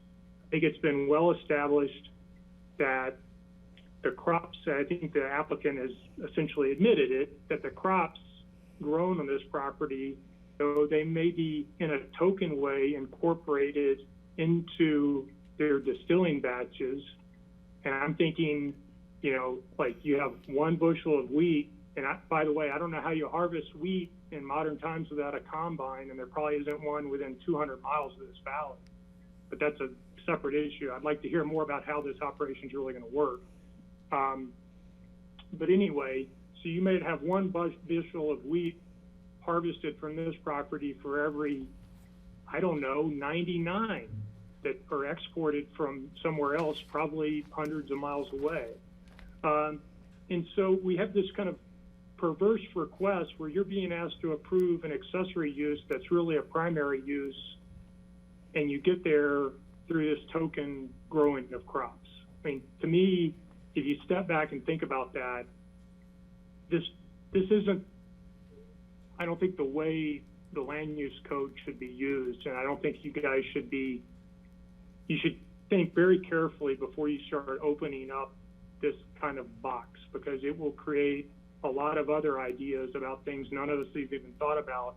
I think it's been well established that the crops, I think the applicant has essentially admitted it, that the crops grown on this property, though they may be in a token way incorporated into their distilling batches. And I'm thinking, like you have 1 bushel of wheat, and by the way, I don't know how you harvest wheat in modern times without a combine, and there probably isn't one within 200 miles of this valley. But that's a separate issue. I'd like to hear more about how this operation is really going to work. But anyway, so you may have 1 bushel of wheat harvested from this property for every, 99 that are exported from somewhere else, probably hundreds of miles away. And so we have this kind of perverse request where you're being asked to approve an accessory use that's really a primary use, and you get there through this token growing of crops. I mean, to me, if you step back and think about that, this isn't, I don't think, the way the land use code should be used, and I don't think you guys should be, you should think very carefully before you start opening up this kind of box, because it will create a lot of other ideas about things none of us have even thought about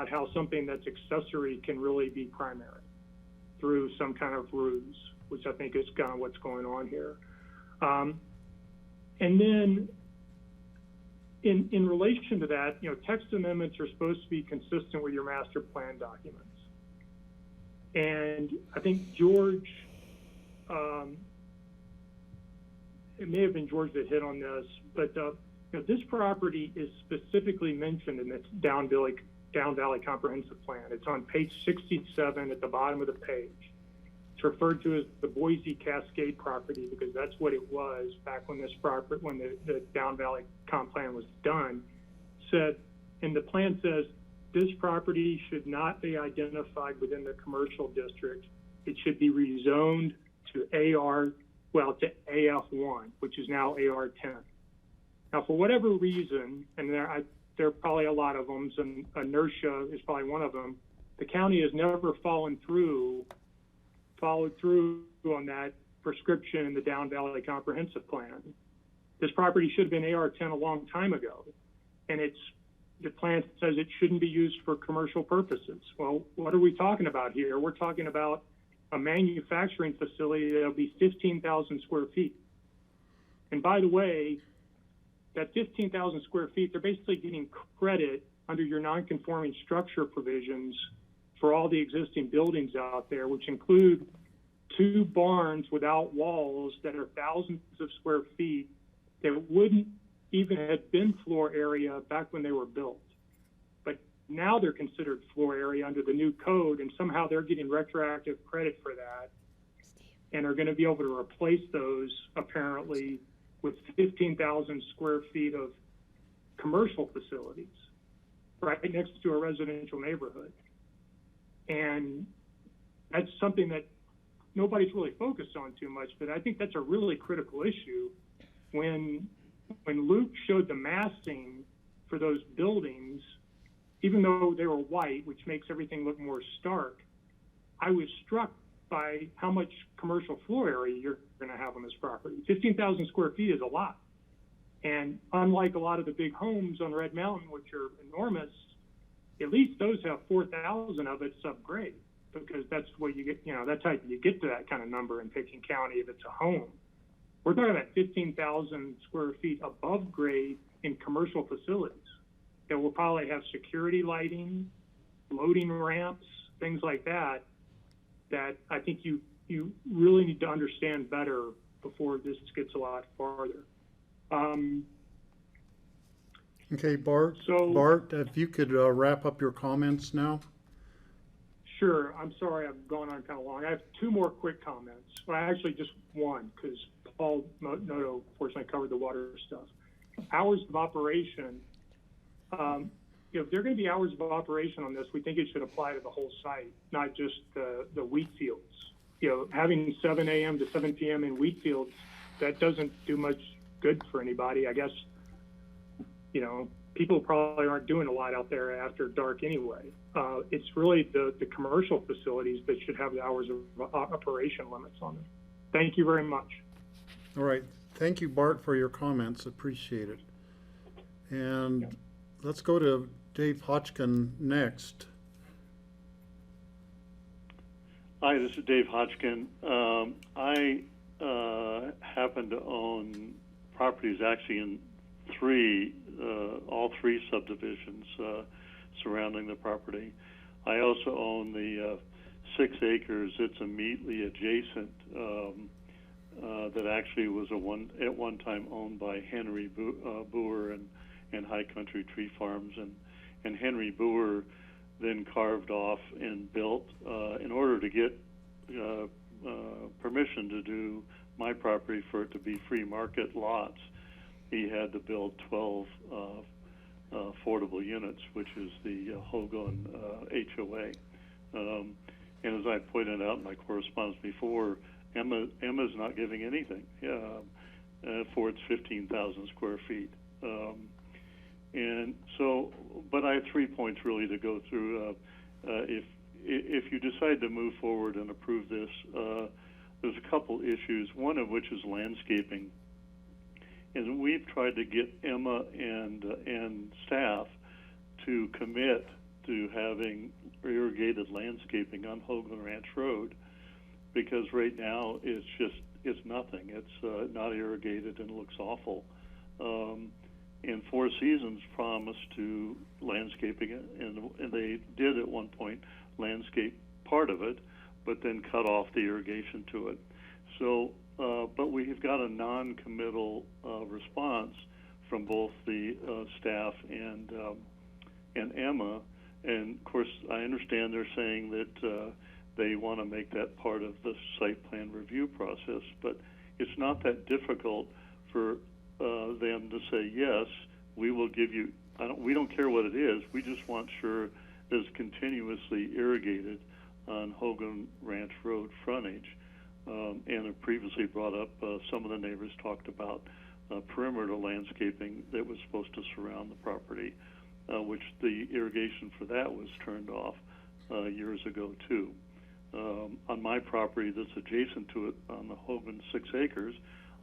how something that's accessory can really be primary through some kind of ruse, which I think is kind of what's going on here. And then in relation to that, you know, text amendments are supposed to be consistent with your master plan documents. And I think George, it may have been George that hit on this, but you know, this property is specifically mentioned in its Down Valley Comprehensive Plan. It's on page 67 at the bottom of the page. It's referred to as the Boise Cascade property because that's what it was back when this property, when the Down Valley Comp Plan was done. Said, and the plan says, this property should not be identified within the commercial district. It should be rezoned to to AF1, which is now AR10. Now, for whatever reason, and there are probably a lot of them, and inertia is probably one of them, the county has never followed through on that prescription in the Down Valley Comprehensive Plan. This property should have been AR10 a long time ago, and the plan says it shouldn't be used for commercial purposes. Well, what are we talking about here? We're talking about a manufacturing facility that'll be 15,000 square feet. And by the way, that 15,000 square feet, they're basically getting credit under your non-conforming structure provisions for all the existing buildings out there, which include 2 barns without walls that are thousands of square feet that wouldn't even have been floor area back when they were built. But now they're considered floor area under the new code, and somehow they're getting retroactive credit for that and are going to be able to replace those apparently with 15,000 square feet of commercial facilities right next to a residential neighborhood. And that's something that nobody's really focused on too much, but I think that's a really critical issue. When Luke showed the massing for those buildings, even though they were white, which makes everything look more stark, I was struck by how much commercial floor area you're going to have on this property. 15,000 square feet is a lot. And unlike a lot of the big homes on Red Mountain, which are enormous, at least those have 4,000 of it subgrade, because that's what you get, you know, that's how you get to that kind of number in Pickens County if it's a home. We're talking about 15,000 square feet above grade in commercial facilities that will probably have security lighting, loading ramps, things like that, that I think you really need to understand better before this gets a lot farther. Okay, Bart, if you could wrap up your comments now. Sure. I'm sorry I've gone on kind of long. I have 2 more quick comments. Well, actually just one, because Paul Noto, fortunately, covered the water stuff. Hours of operation. If there are going to be hours of operation on this, we think it should apply to the whole site, not just the wheat fields. You know, having 7 a.m. to 7 p.m. in wheat fields, that doesn't do much good for anybody. I guess, you know, people probably aren't doing a lot out there after dark anyway. It's really the commercial facilities that should have the hours of operation limits on them. Thank you very much. All right. Thank you, Bart, for your comments. Appreciate it. And let's go to Dave Hodgkin next. Hi, this is Dave Hodgkin. I happen to own properties actually in all three subdivisions surrounding the property. I also own the 6 acres that's immediately adjacent that actually was at one time owned by Henry Boer and High Country Tree Farms, and Henry Boer then carved off and built in order to get permission to do my property for it to be free market lots. he had to build 12 affordable units, which is the Hogan HOA. And as I pointed out in my correspondence before, Emma's not giving anything for its 15,000 square feet. And so, but I have 3 points really to go through. If you decide to move forward and approve this, there's a couple issues, one of which is landscaping. And we've tried to get Emma and staff to commit to having irrigated landscaping on Hoagland Ranch Road, because right now it's nothing. It's not irrigated and looks awful. And Four Seasons promised to landscaping it, and they did at one point landscape part of it, but then cut off the irrigation to it. So, but we've got a non-committal response from both the staff and Emma. And of course, I understand they're saying that they want to make that part of the site plan review process, but it's not that difficult for them to say, yes, we will give you, we don't care what it is, we just want sure that it's continuously irrigated on Hogan Ranch Road frontage. And I previously brought up, some of the neighbors talked about perimeter landscaping that was supposed to surround the property, which the irrigation for that was turned off years ago too. On my property that's adjacent to it on the Hogan 6 acres,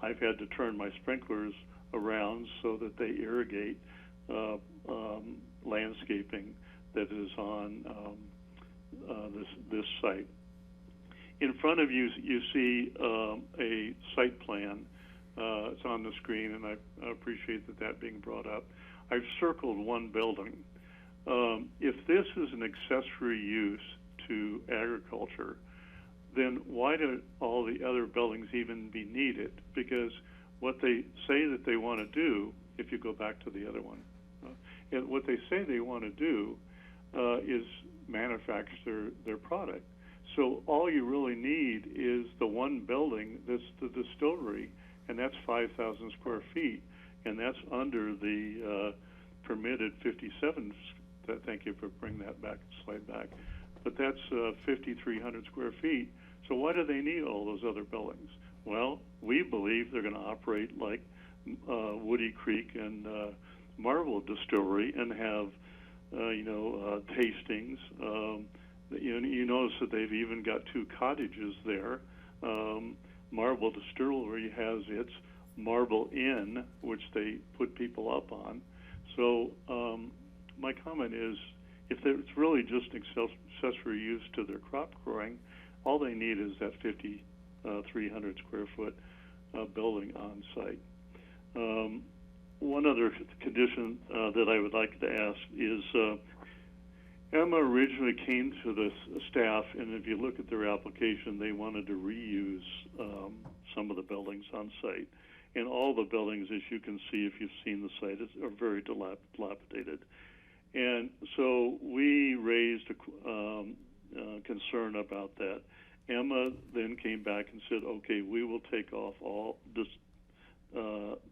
I've had to turn my sprinklers around so that they irrigate landscaping that is on this site. In front of you, you see a site plan. It's on the screen, and I appreciate that being brought up. I've circled one building. If this is an accessory use to agriculture, then why do all the other buildings even be needed? Because what they say that they want to do, if you go back to the other one, and what they say they want to do is manufacture their product. So all you really need is the one building that's the distillery, and that's 5,000 square feet, and that's under the permitted 57. Thank you for bringing that back, slide back. But that's 5,300 square feet. So why do they need all those other buildings? Well, we believe they're going to operate like Woody Creek and Marble Distillery and have, tastings. You notice that they've even got 2 cottages there. Marble Distillery has its Marble Inn, which they put people up on. So my comment is, if it's really just accessory use to their crop growing, all they need is that 5,300 square foot building on site. One other condition that I would like to ask is, Emma originally came to the staff, and if you look at their application, they wanted to reuse some of the buildings on site. And all the buildings, as you can see if you've seen the site, are very dilapidated. And so we raised a concern about that. Emma then came back and said, okay, we will take off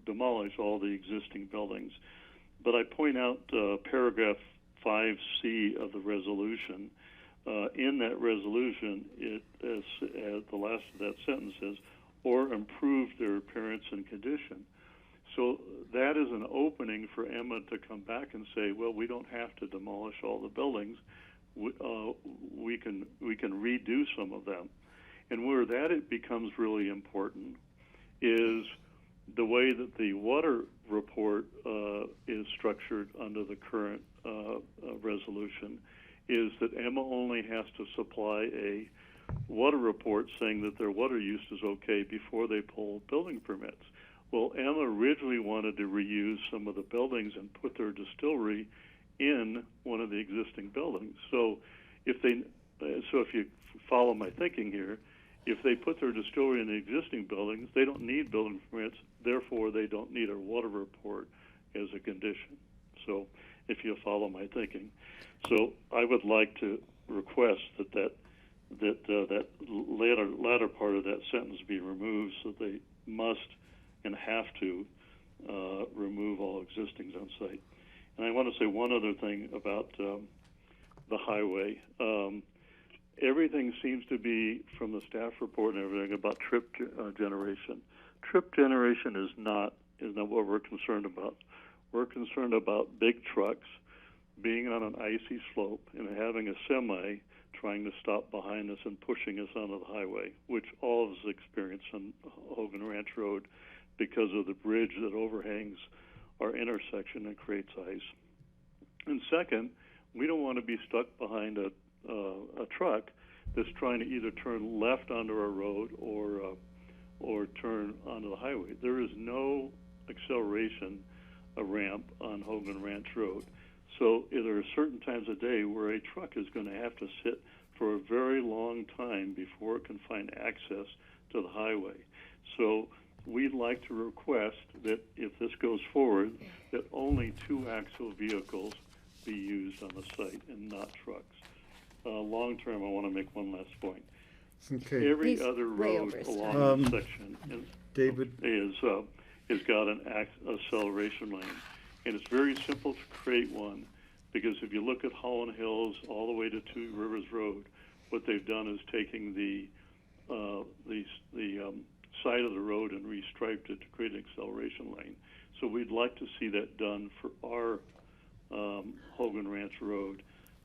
demolish all the existing buildings. But I point out paragraph 5C of the resolution. In that resolution, the last of that sentence says, or improve their appearance and condition. So that is an opening for Emma to come back and say, well, we don't have to demolish all the buildings. We can redo some of them. And where that it becomes really important is the way that the water report is structured under the current resolution, is that Emma only has to supply a water report saying that their water use is okay before they pull building permits. Well, Emma originally wanted to reuse some of the buildings and put their distillery in one of the existing buildings. So if you follow my thinking here, if they put their distillery in the existing buildings, they don't need building permits, therefore they don't need a water report as a condition. So if you follow my thinking. So I would like to request that latter part of that sentence be removed, so they must and have to remove all existings on site. And I want to say one other thing about the highway. Everything seems to be, from the staff report and everything, about trip generation. Trip generation is not what we're concerned about. We're concerned about big trucks being on an icy slope and having a semi trying to stop behind us and pushing us onto the highway, which all of us experience on Hogan Ranch Road because of the bridge that overhangs our intersection and creates ice. And second, we don't want to be stuck behind a truck that's trying to either turn left onto our road or turn onto the highway. There is no acceleration ramp on Hogan Ranch Road. So there are certain times of day where a truck is going to have to sit for a very long time before it can find access to the highway. So we'd like to request that if this goes forward, that only 2-axle vehicles be used on the site and not trucks. Long term, I want to make one last point. Okay. Every other road along this section David has got an acceleration lane. And it's very simple to create one, because if you look at Holland Hills all the way to Two Rivers Road, what they've done is taking the side of the road and restriped it to create an acceleration lane. So we'd like to see that done for our Hogan Ranch Road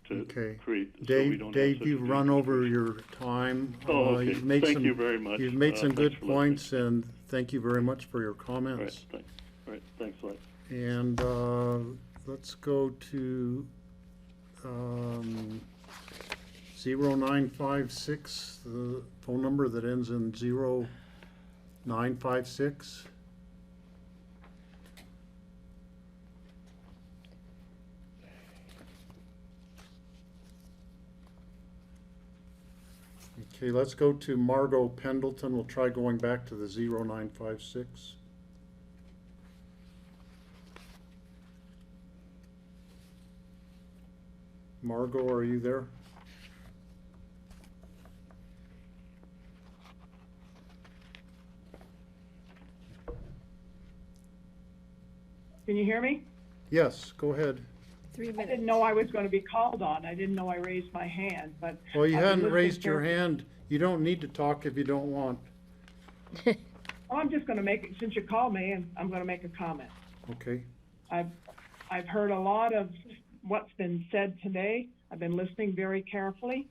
to create. Dave, so we don't Dave, you've run over your time. Oh, okay. You've made Thank some, you very much. You've made some good for points, and thank you very much for your comments. All right, thanks a lot. And let's go to 0956, the phone number that ends in 0956. Okay, let's go to Margot Pendleton. We'll try going back to the 0956. Margot, are you there? Can you hear me? Yes, go ahead. 3 minutes. I didn't know I was going to be called on. I didn't know I raised my hand, but. Well, you I've been hadn't listening raised your carefully. hand. You don't need to talk if you don't want. Well, I'm just going to make it, since you called me, and I'm going to make a comment. Okay. I've heard a lot of what's been said today. I've been listening very carefully.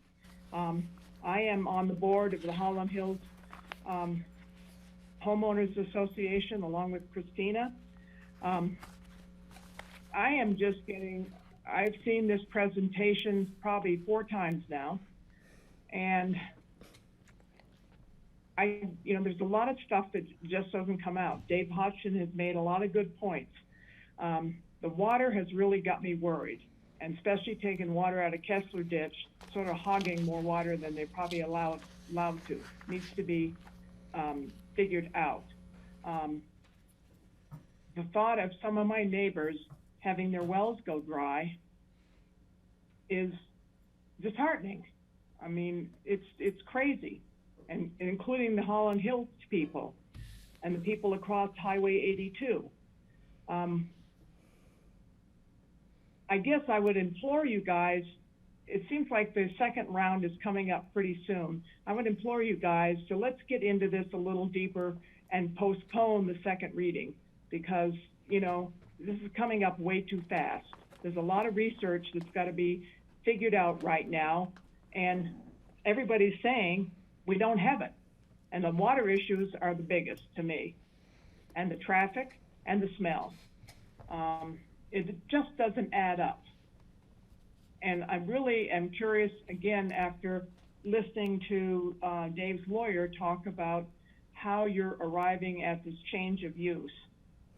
I am on the board of the Holland Hills Homeowners Association, along with Christina. I've seen this presentation probably 4 times now, and there's a lot of stuff that just doesn't come out. Dave Hodgson has made a lot of good points. The water has really got me worried, and especially taking water out of Kessler Ditch, sort of hogging more water than they probably allowed to. Needs to be figured out. The thought of some of my neighbors having their wells go dry is disheartening. I mean, it's crazy, and including the Holland Hills people and the people across Highway 82. I guess I would implore you guys, it seems like the second round is coming up pretty soon. I would implore you guys to let's get into this a little deeper and postpone the second reading, because, this is coming up way too fast. There's a lot of research that's got to be figured out right now, and everybody's saying we don't have it. And the water issues are the biggest to me, and the traffic and the smell. It just doesn't add up. And I really am curious, again, after listening to Dave's lawyer talk about how you're arriving at this change of use.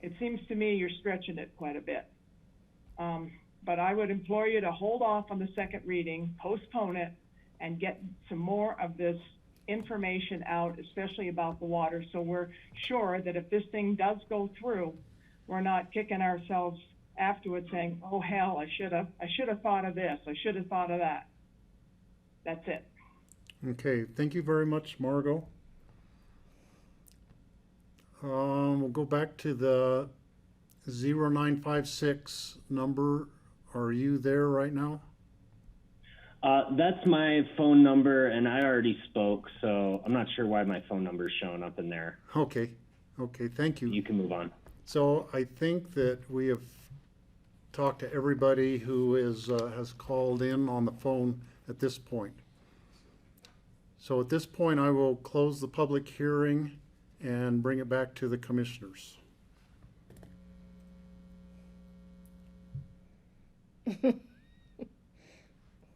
It seems to me you're stretching it quite a bit. But I would implore you to hold off on the second reading, postpone it, and get some more of this information out, especially about the water, so we're sure that if this thing does go through, we're not kicking ourselves afterwards saying, oh hell, I should have thought of this, I should have thought of that. That's it. Okay, thank you very much, Margot. We'll go back to the 0956 number, are you there right now? That's my phone number, and I already spoke, so I'm not sure why my phone number is showing up in there. Okay, thank you. You can move on. So I think that we have talked to everybody who is, has called in on the phone at this point. So at this point, I will close the public hearing and bring it back to the commissioners.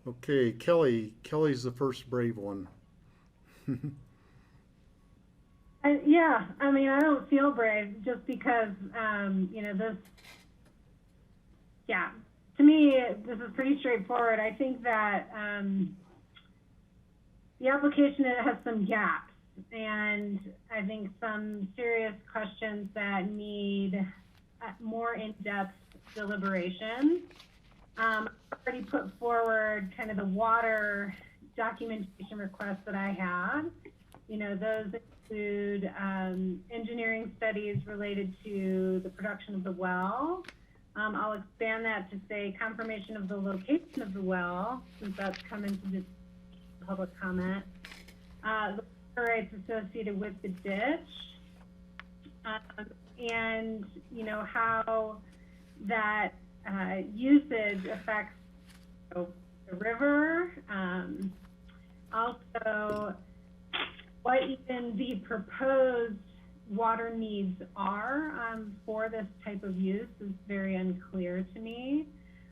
Okay, Kelly's the first brave one. Yeah, I mean, I don't feel brave just because, to me, this is pretty straightforward. I think that the application has some gaps, and I think some serious questions that need more in-depth deliberation. I've already put forward kind of the water documentation requests that I had. Those include engineering studies related to the production of the well. I'll expand that to say confirmation of the location of the well, since that's come into this public comment. The water rights associated with the ditch, and how that usage affects the river. Also, what even the proposed water needs are for this type of use is very unclear to me.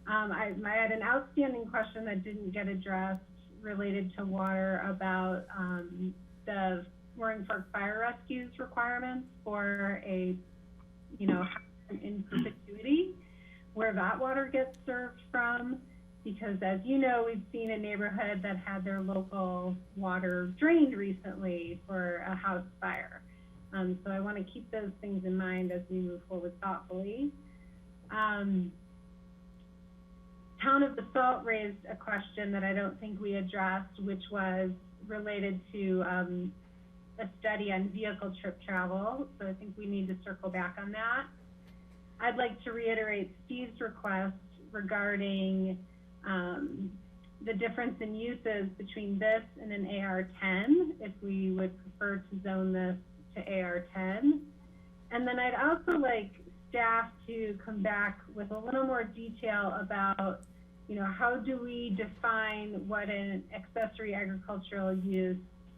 I had an outstanding question that didn't get addressed related to water about the Mooring Fork Fire Rescue's requirements for a, in perpetuity, where that water gets served from. Because as you know, we've seen a neighborhood that had their local water drained recently for a house fire. So I want to keep those things in mind as we move forward thoughtfully. Town of the Salt raised a question that I don't think we addressed, which was related to a study on vehicle trip travel. So I think we need to circle back on that. I'd like to reiterate Steve's request regarding the difference in uses between this and an AR-10, if we would prefer to zone this to AR-10. And then I'd also like staff to come back with a little more detail about, how do we define what an accessory agricultural use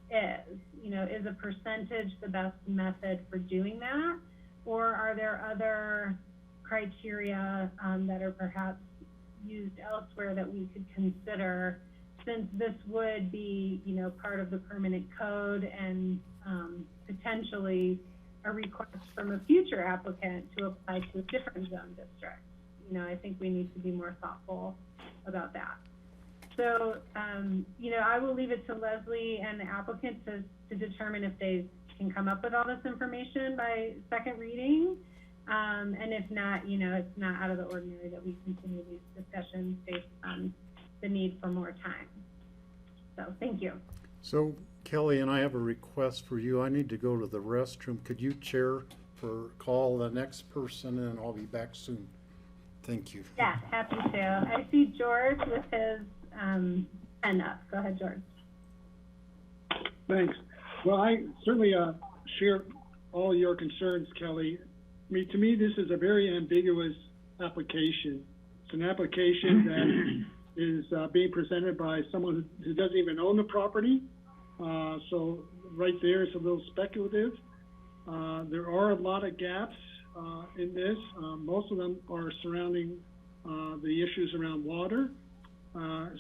is? Is a percentage the best method for doing that? Or are there other criteria that are perhaps used elsewhere that we could consider, since this would be, part of the permanent code and potentially a request from a future applicant to apply to a different zone district. I think we need to be more thoughtful about that. So, I will leave it to Leslie and the applicant to determine if they can come up with all this information by second reading. And if not, it's not out of the ordinary that we continue these discussions based on the need for more time. So thank you. So Kelly, and I have a request for you. I need to go to the restroom. Could you call the next person, and I'll be back soon. Thank you. Yeah, happy to. I see George with his pen up. Go ahead, George. Thanks. Well, I certainly share all your concerns, Kelly. I mean, to me, this is a very ambiguous application. It's an application that is being presented by someone who doesn't even own the property. So right there, it's a little speculative. There are a lot of gaps in this. Most of them are surrounding the issues around water.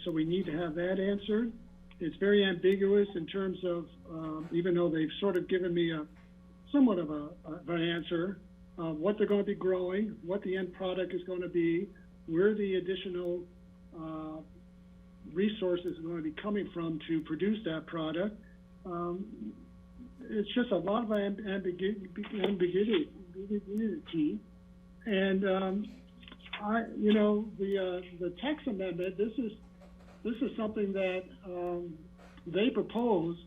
So we need to have that answered. It's very ambiguous in terms of, even though they've sort of given me somewhat of an answer, what they're going to be growing, what the end product is going to be, where the additional resources are going to be coming from to produce that product. It's just a lot of ambiguity. And the text amendment, this is something that they proposed.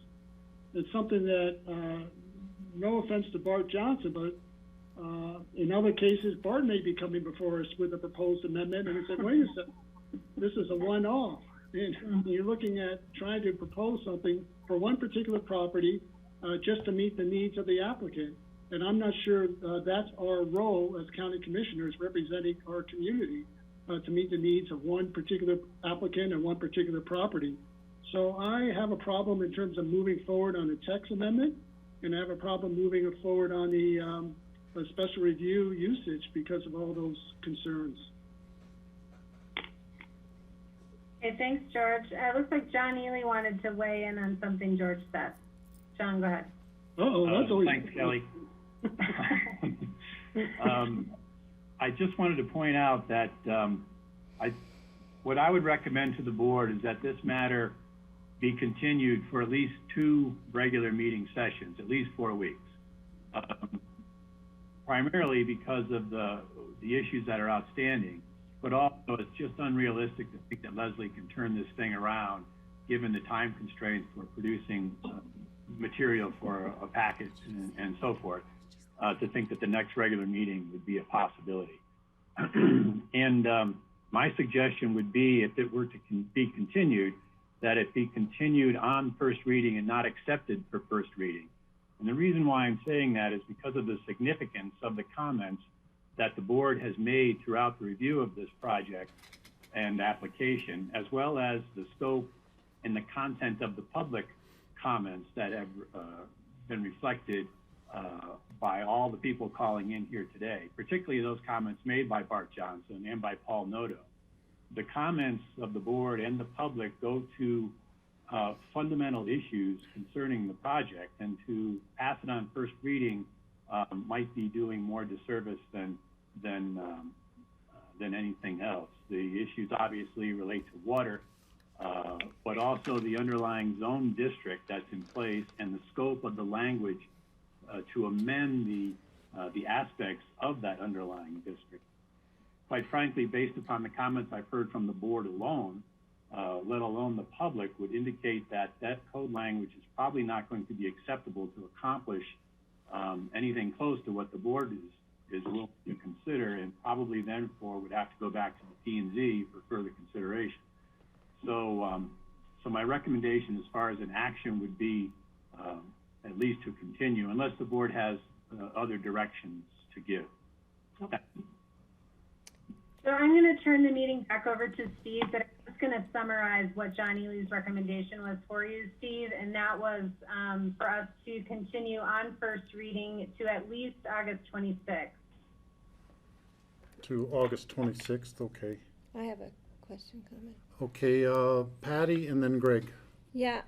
It's something that, no offense to Bart Johnson, but In other cases, Bart may be coming before us with a proposed amendment, and we said, wait a second, this is a one-off. And you're looking at trying to propose something for one particular property just to meet the needs of the applicant. And I'm not sure that's our role as county commissioners representing our community to meet the needs of one particular applicant and one particular property. So I have a problem in terms of moving forward on the text amendment, and I have a problem moving forward on the special review usage because of all those concerns. Okay, thanks, George. It looks like John Ely wanted to weigh in on something George said. John, go ahead. That's always... Thanks, Kelly. I just wanted to point out that what I would recommend to the board is that this matter be continued for at least 2 regular meeting sessions, at least 4 weeks. Primarily because of the issues that are outstanding, but also it's just unrealistic to think that Leslie can turn this thing around given the time constraints for producing material for a package and so forth, to think that the next regular meeting would be a possibility. And my suggestion would be, if it were to be continued, that it be continued on first reading and not accepted for first reading. And the reason why I'm saying that is because of the significance of the comments that the board has made throughout the review of this project and application, as well as the scope and the content of the public comments that have been reflected by all the people calling in here today, particularly those comments made by Bart Johnson and by Paul Noto. The comments of the board and the public go to fundamental issues concerning the project, and to pass it on first reading might be doing more disservice than anything else. The issues obviously relate to water, but also the underlying zone district that's in place and the scope of the language to amend the aspects of that underlying district. Quite frankly, based upon the comments I've heard from the board alone, let alone the public, would indicate that that code language is probably not going to be acceptable to accomplish anything close to what the board is willing to consider, and probably therefore would have to go back to the P&Z for further consideration. So, so my recommendation as far as an action would be at least to continue, unless the board has other directions to give. So I'm going to turn the meeting back over to Steve, but I'm just going to summarize what John Ely's recommendation was for you, Steve, and that was for us to continue on first reading to at least August 26th. To August 26th, okay. I have a question, comment. Okay, Patty and then Greg. Yeah,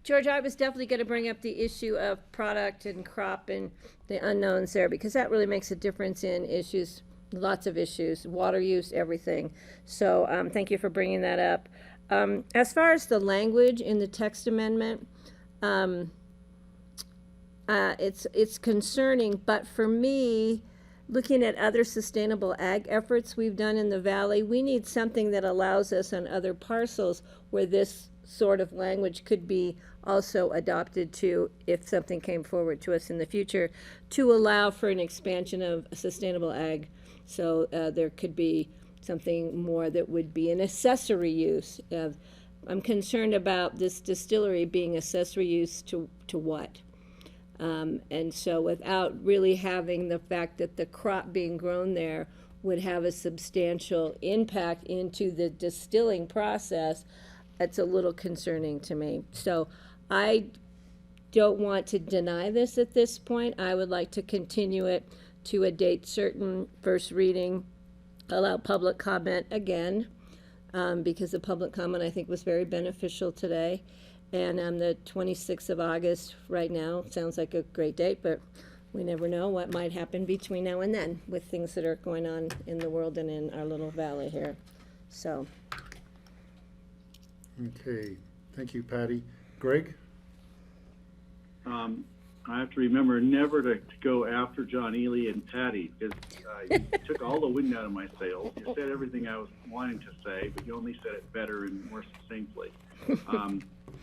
George, I was definitely going to bring up the issue of product and crop and the unknowns there, because that really makes a difference in issues, lots of issues, water use, everything. So thank you for bringing that up. As far as the language in the text amendment, it's concerning, but for me, looking at other sustainable ag efforts we've done in the valley, we need something that allows us on other parcels where this sort of language could be also adopted to, if something came forward to us in the future, to allow for an expansion of sustainable ag. So there could be something more that would be an accessory use. I'm concerned about this distillery being accessory use to what? And so without really having the fact that the crop being grown there would have a substantial impact into the distilling process, that's a little concerning to me. So I don't want to deny this at this point. I would like to continue it to a date certain, first reading, allow public comment again, because the public comment I think was very beneficial today. And the 26th of August right now sounds like a great date, but we never know what might happen between now and then with things that are going on in the world and in our little valley here. So. Okay, thank you, Patty. Greg? I have to remember never to go after John Ely and Patty, because you took all the wind out of my sails. You said everything I was wanting to say, but you only said it better and more succinctly.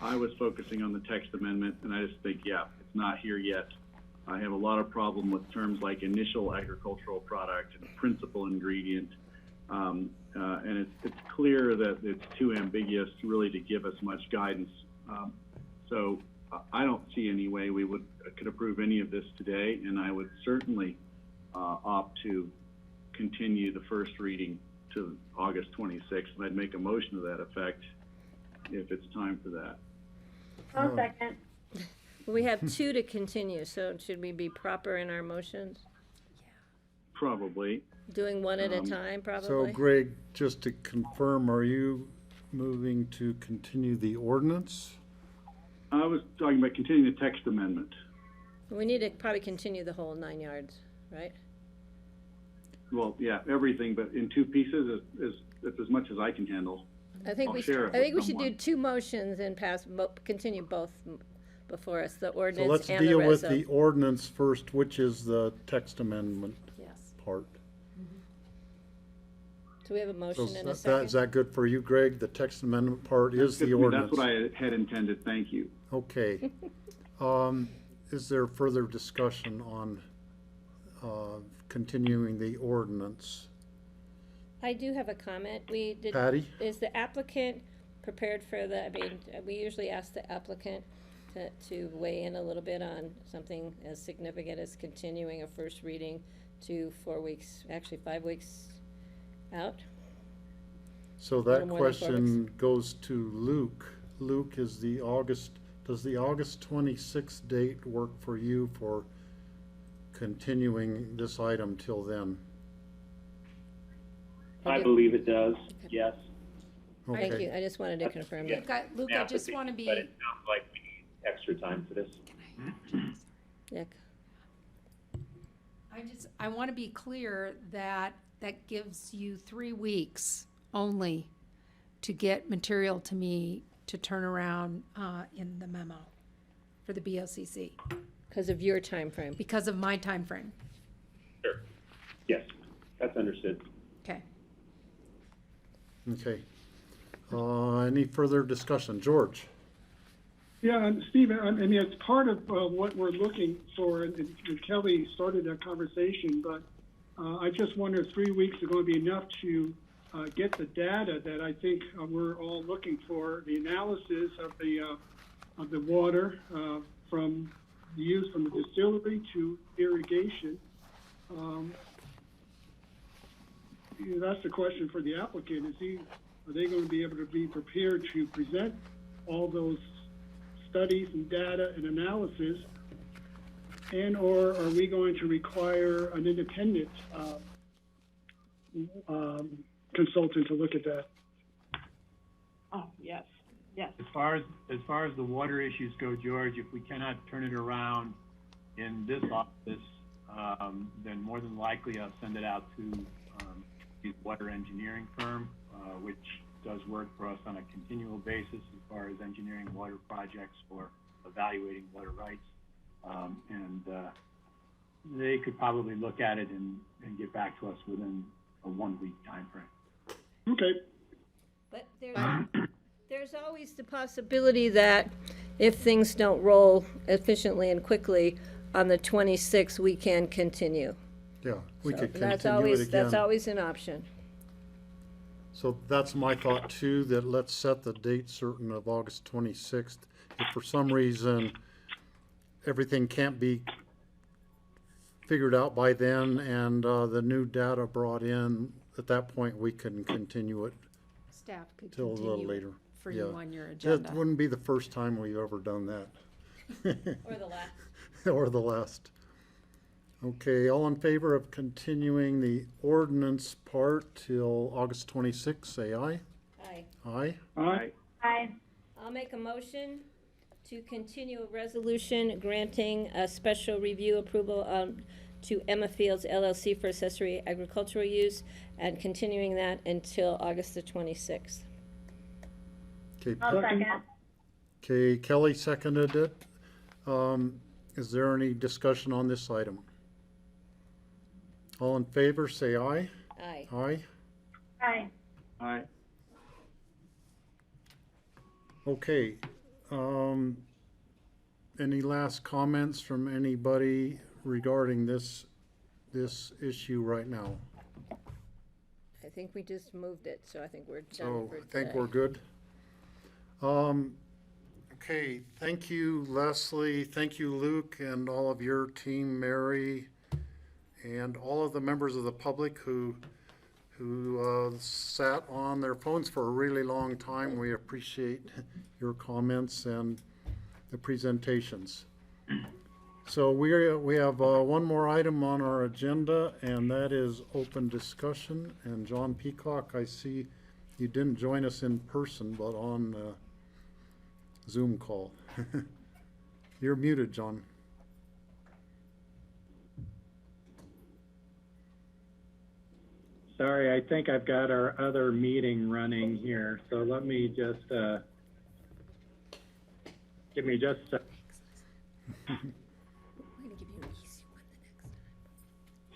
I was focusing on the text amendment, and I just think, yeah, it's not here yet. I have a lot of problem with terms like initial agricultural product and principal ingredient. And it's clear that it's too ambiguous really to give us much guidance. So I don't see any way we could approve any of this today, and I would certainly opt to continue the first reading to August 26th, and I'd make a motion to that effect if it's time for that. I'll second. We have two to continue, so should we be proper in our motions? Probably. Doing one at a time, probably? So Greg, just to confirm, are you moving to continue the ordinance? I was talking about continuing the text amendment. We need to probably continue the whole 9 yards, right? Well, yeah, everything, but in two pieces is as much as I can handle. I think I'll we share should, it I think we with should do someone. two motions and continue both before us, the So ordinance let's and the deal with reso. the ordinance first, which is the text amendment Yes. part. Do we have a So motion and a is second? that good for you, Greg? The text amendment part is the ordinance. That's what I had intended, thank you. Okay. Is there further discussion on continuing the ordinance? I do have a comment. Patty? Is the applicant prepared for the, I mean, we usually ask the applicant to weigh in a little bit on something as significant as continuing a first reading to 4 weeks, actually 5 weeks out. So little that more than 4 question goes to Luke. Luke, does the August 26th date work for you for continuing this item till then? I believe it does, yes. Thank Okay. you. I just wanted to confirm that. Luke, I just want to be. But it sounds like we need extra time for this. Nick? I want to be clear that that gives you 3 weeks only to get material to me to turn around in the memo for the BOCC. Because of your time frame. Because of my time frame. Sure. Yes, that's understood. Okay. Okay. Any further discussion? George? Yeah, and Steve, I mean, it's part of what we're looking for, and Kelly started that conversation, but I just wonder if 3 weeks are going to be enough to get the data that I think we're all looking for, the analysis of the water from the use from the distillery to irrigation. That's the question for the applicant. Are they going to be able to be prepared to present all those studies and data and analysis, and or are we going to require an independent consultant to look at that? Oh, yes, yes. As far as the water issues go, George, if we cannot turn it around in this office, then more than likely I'll send it out to the water engineering firm, which does work for us on a continual basis as far as engineering water projects or evaluating water rights. And they could probably look at it and get back to us within a 1 week time frame. Okay. But there's always the possibility that if things don't roll efficiently and quickly, on the 26th, we can continue. Yeah, we So could that's continue it always, that's again. always an option. So that's my thought too, that let's set the date certain of August 26th. If for some reason everything can't be figured out by then and the new data brought in, at that point we can continue it Staff could till a little continue later. for you on your agenda. That wouldn't be the first time we've ever done that. Or the last. Or the last. Okay, all in favor of continuing the ordinance part till August 26th, say aye. Aye. Aye? Aye. Aye. I'll make a motion to continue a resolution granting a special review approval to Emma Fields LLC for accessory agricultural use and continuing that until August the 26th. Okay, I'll second. okay, Kelly seconded it. Is there any discussion on this item? All in favor, say aye. Aye. Aye? Aye. Aye. Okay, any last comments from anybody regarding this issue right now? I think we just moved it, so I think we're done So for I think today. we're good. Okay, thank you, Leslie. Thank you, Luke, and all of your team, Mary, and all of the members of the public who sat on their phones for a really long time. We appreciate your comments and the presentations. So we have one more item on our agenda, and that is open discussion. And John Peacock, I see you didn't join us in person, but on Zoom call. You're muted, John. Sorry, I think I've got our other meeting running here, so let me just, give me just a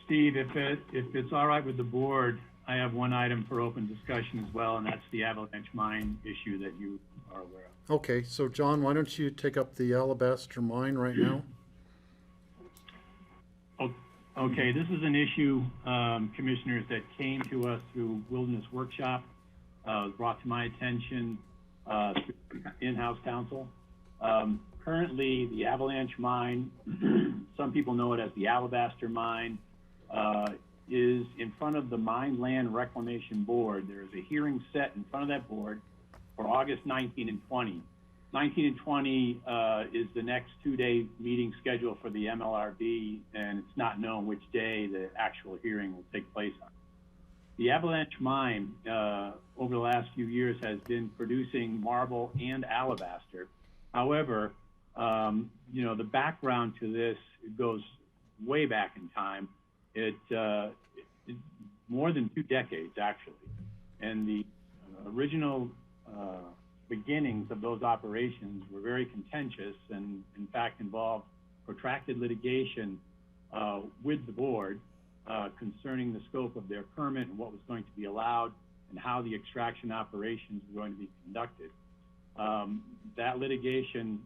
Steve, if it's all right with the board, I have one item for open discussion as well, and that's the avalanche mine issue that you are aware of. Okay, so John, why don't you take up the Alabaster mine right now? Okay, this is an issue, commissioners, that came to us through Wilderness Workshop, brought to my attention through in-house counsel. Currently, the avalanche mine, some people know it as the Alabaster mine, is in front of the Mine Land Reclamation Board. There is a hearing set in front of that board for August 19 and 20. 19 and 20 is the next two-day meeting schedule for the MLRB, and it's not known which day the actual hearing will take place on. The avalanche mine, over the last few years, has been producing marble and alabaster. However, you know, the background to this goes way back in time. It's more than 2 decades, actually. And the original beginnings of those operations were very contentious and, in fact, involved protracted litigation with the board concerning the scope of their permit and what was going to be allowed and how the extraction operations were going to be conducted. That litigation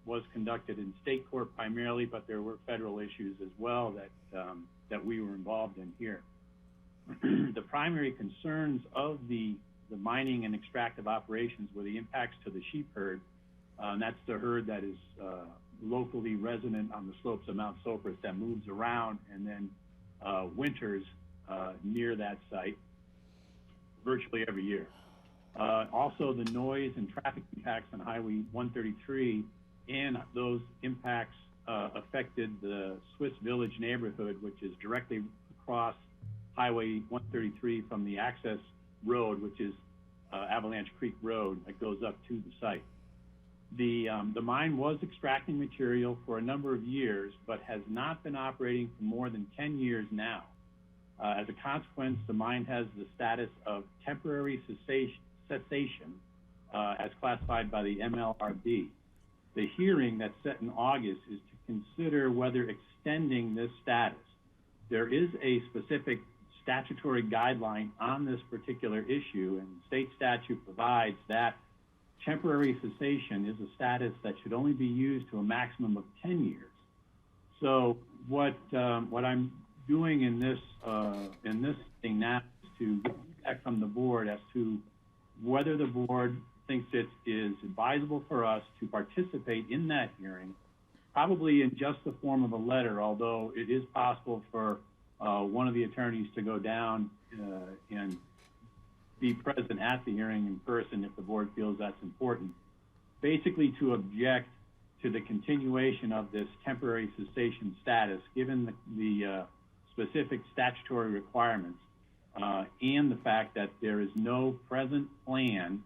was conducted in state court primarily, but there were federal issues as well that we were involved in here. The primary concerns of the mining and extractive operations were the impacts to the sheep herd, and that's the herd that is locally resident on the slopes of Mount Sopris that moves around and then winters near that site virtually every year. Also, the noise and traffic impacts on Highway 133 and those impacts affected the Swiss Village neighborhood, which is directly across Highway 133 from the access road, which is Avalanche Creek Road that goes up to the site. The mine was extracting material for a number of years, but has not been operating for more than 10 years now. As a consequence, the mine has the status of temporary cessation as classified by the MLRB. The hearing that's set in August is to consider whether extending this status. There is a specific statutory guideline on this particular issue, and state statute provides that temporary cessation is a status that should only be used to a maximum of 10 years. So what I'm doing in this thing now is to get feedback from the board as to whether the board thinks it is advisable for us to participate in that hearing, probably in just the form of a letter, although it is possible for one of the attorneys to go down and be present at the hearing in person if the board feels that's important, basically to object to the continuation of this temporary cessation status, given the specific statutory requirements and the fact that there is no present plan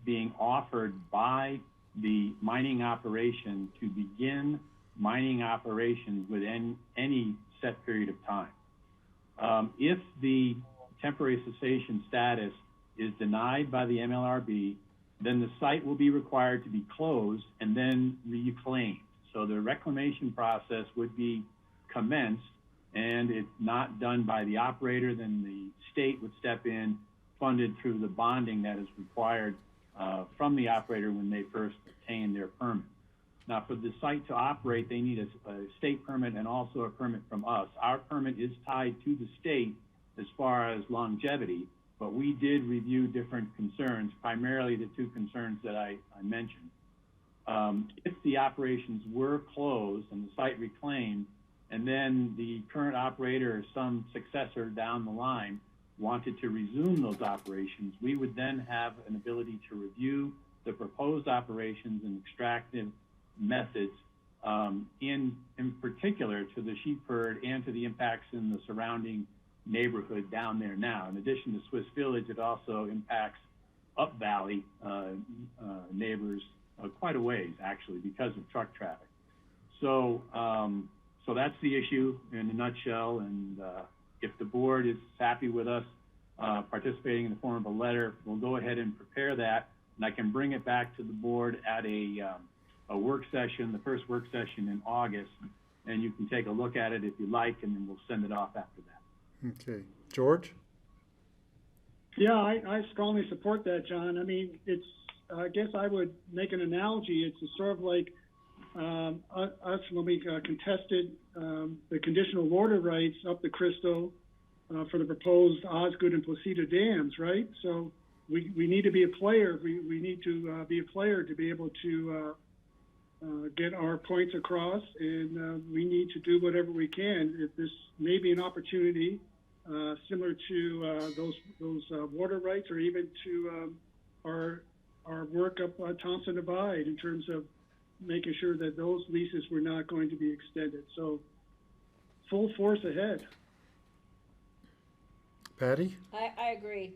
being offered by the mining operation to begin mining operations within any set period of time. If the temporary cessation status is denied by the MLRB, then the site will be required to be closed and then reclaimed. So the reclamation process would be commenced, and if not done by the operator, then the state would step in, funded through the bonding that is required from the operator when they first obtain their permit. Now, for the site to operate, they need a state permit and also a permit from us. Our permit is tied to the state as far as longevity, but we did review different concerns, primarily the two concerns that I mentioned. If the operations were closed and the site reclaimed, and then the current operator or some successor down the line wanted to resume those operations, we would then have an ability to review the proposed operations and extractive methods, in particular to the sheep herd and to the impacts in the surrounding neighborhood down there now. In addition to Swiss Village, it also impacts up valley neighbors quite a ways, actually, because of truck traffic. So, so that's the issue in a nutshell. And if the board is happy with us participating in the form of a letter, we'll go ahead and prepare that, and I can bring it back to the board at a work session, the first work session in August, and you can take a look at it if you like, and then we'll send it off after that. Okay. George? Yeah, I strongly support that, John. I mean, it's, I guess I would make an analogy. It's sort of like us when we contested the conditional water rights up the Crystal for the proposed Osgood and Placido dams, right? So we need to be a player. We need to be a player to be able to get our points across, and we need to do whatever we can. If this may be an opportunity similar to those water rights, or even to our work up Thompson Divide in terms of making sure that those leases were not going to be extended. So full force ahead. Patty? I agree.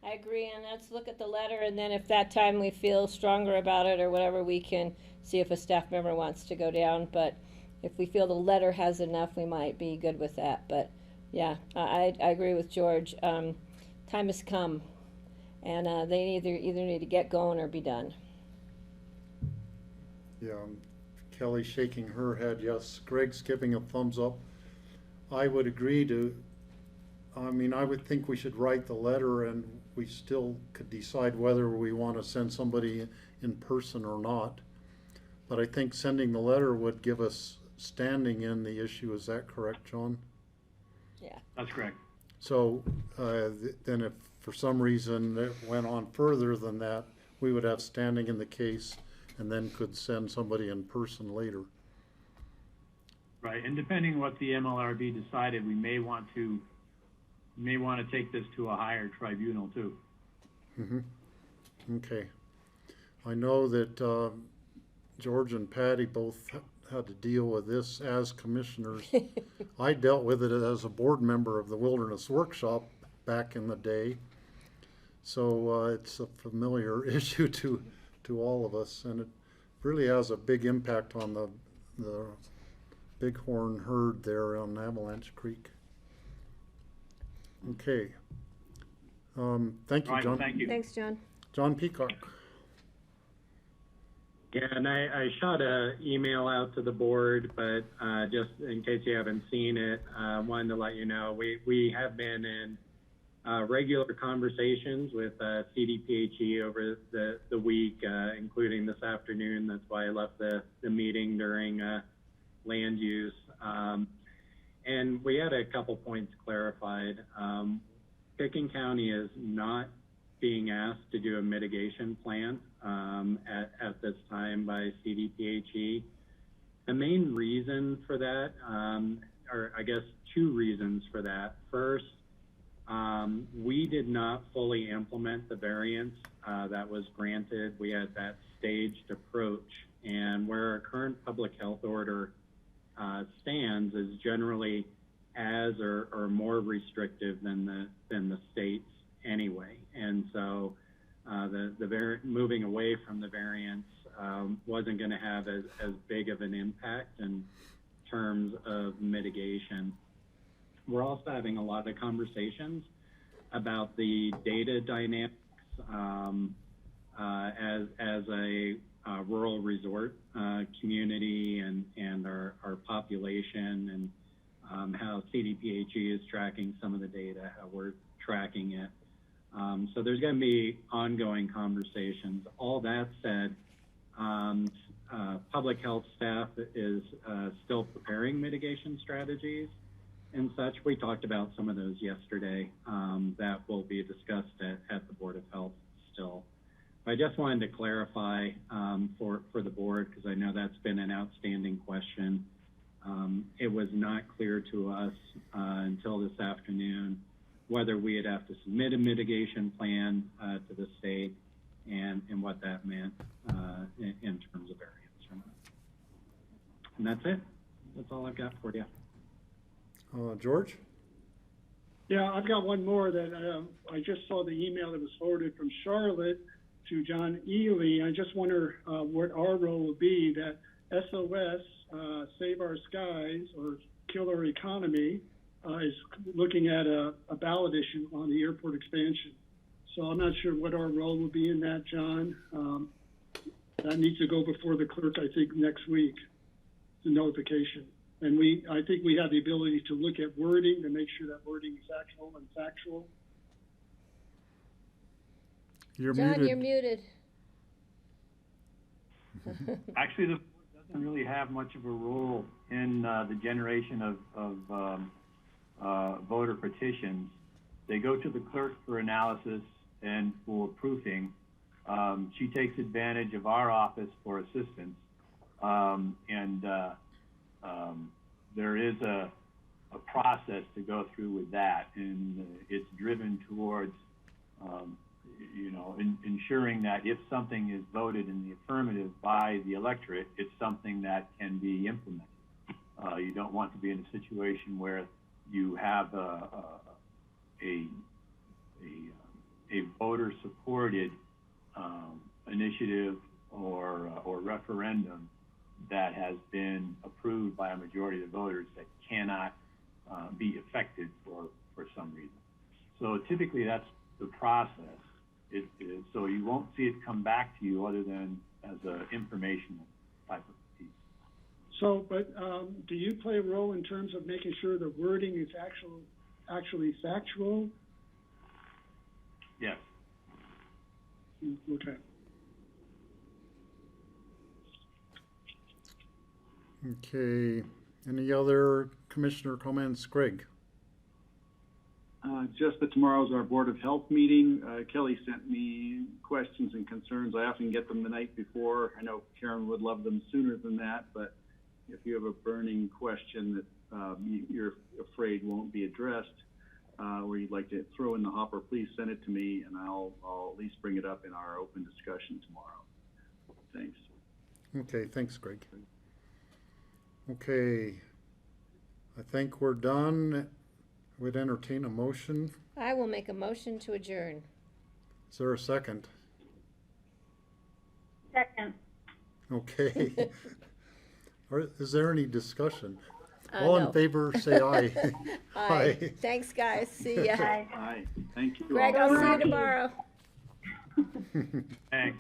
I agree, and let's look at the letter, and then if that time we feel stronger about it or whatever, we can see if a staff member wants to go down. But if we feel the letter has enough, we might be good with that. But yeah, I agree with George. Time has come, and they either need to get going or be done. Yeah, Kelly shaking her head, yes. Greg's giving a thumbs up. I would agree to, I mean, I would think we should write the letter, and we still could decide whether we want to send somebody in person or not. But I think sending the letter would give us standing in the issue. Is that correct, John? Yeah. That's correct. So then if for some reason it went on further than that, we would have standing in the case and then could send somebody in person later. Right, and depending what the MLRB decided, we may want to take this to a higher tribunal too. Mm-hmm. Okay. I know that George and Patty both had to deal with this as commissioners. I dealt with it as a board member of the Wilderness Workshop back in the day. So it's a familiar issue to all of us, and it really has a big impact on the bighorn herd there on Avalanche Creek. Okay. Thank you, John. Thank you. Thanks, John. John Peacock. Yeah, and I shot an email out to the board, but just in case you haven't seen it, I wanted to let you know we have been in regular conversations with CDPHE over the week, including this afternoon. That's why I left the meeting during land use. And we had a couple points clarified. Pickens County is not being asked to do a mitigation plan at this time by CDPHE. The main reason for that, or I guess two reasons for that. First, we did not fully implement the variance that was granted. We had that staged approach, and where our current public health order stands is generally as or more restrictive than the state's anyway. And so moving away from the variance wasn't going to have as big of an impact in terms of mitigation. We're also having a lot of conversations about the data dynamics as a rural resort community and our population, and how CDPHE is tracking some of the data, how we're tracking it. So there's going to be ongoing conversations. All that said, public health staff is still preparing mitigation strategies and such. We talked about some of those yesterday that will be discussed at the Board of Health still. I just wanted to clarify for the board, because I know that's been an outstanding question. It was not clear to us until this afternoon whether we'd have to submit a mitigation plan to the state and what that meant in terms of variance or not. And that's it. That's all I've got for you. George? Yeah, I've got one more that I just saw the email that was forwarded from Charlotte to John Ely. I just wonder what our role will be, that SOS, Save Our Skies, or Kill Our Economy, is looking at a ballot issue on the airport expansion. So I'm not sure what our role will be in that, John. That needs to go before the clerk, I think, next week, the notification. And I think we have the ability to look at wording to make sure that wording is actual and factual. You're John, muted. you're muted. Actually, the board doesn't really have much of a role in the generation of voter petitions. They go to the clerk for analysis and for proofing. She takes advantage of our office for assistance. There is a process to go through with that, and it's driven towards ensuring that if something is voted in the affirmative by the electorate, it's something that can be implemented. You don't want to be in a situation where you have a voter-supported initiative or referendum that has been approved by a majority of the voters that cannot be effected for some reason. So typically that's the process. So you won't see it come back to you other than as an informational type of piece. So, but do you play a role in terms of making sure the wording is actually factual? Yes. Okay. Okay. Any other commissioner comments? Greg? Just that tomorrow's our Board of Health meeting. Kelly sent me questions and concerns. I often get them the night before. I know Karen would love them sooner than that, but if you have a burning question that you're afraid won't be addressed, or you'd like to throw in the hopper, please send it to me, and I'll at least bring it up in our open discussion tomorrow. Thanks. Okay, thanks, Greg. Okay, I think we're done. Would entertain a motion. I will make a motion to adjourn. Is there a second? Second. Okay. Is there any discussion? All no. in favor, say aye. Aye. Thanks, guys. See ya. Aye. Thank you. Greg, all. I'll see you tomorrow. Thanks.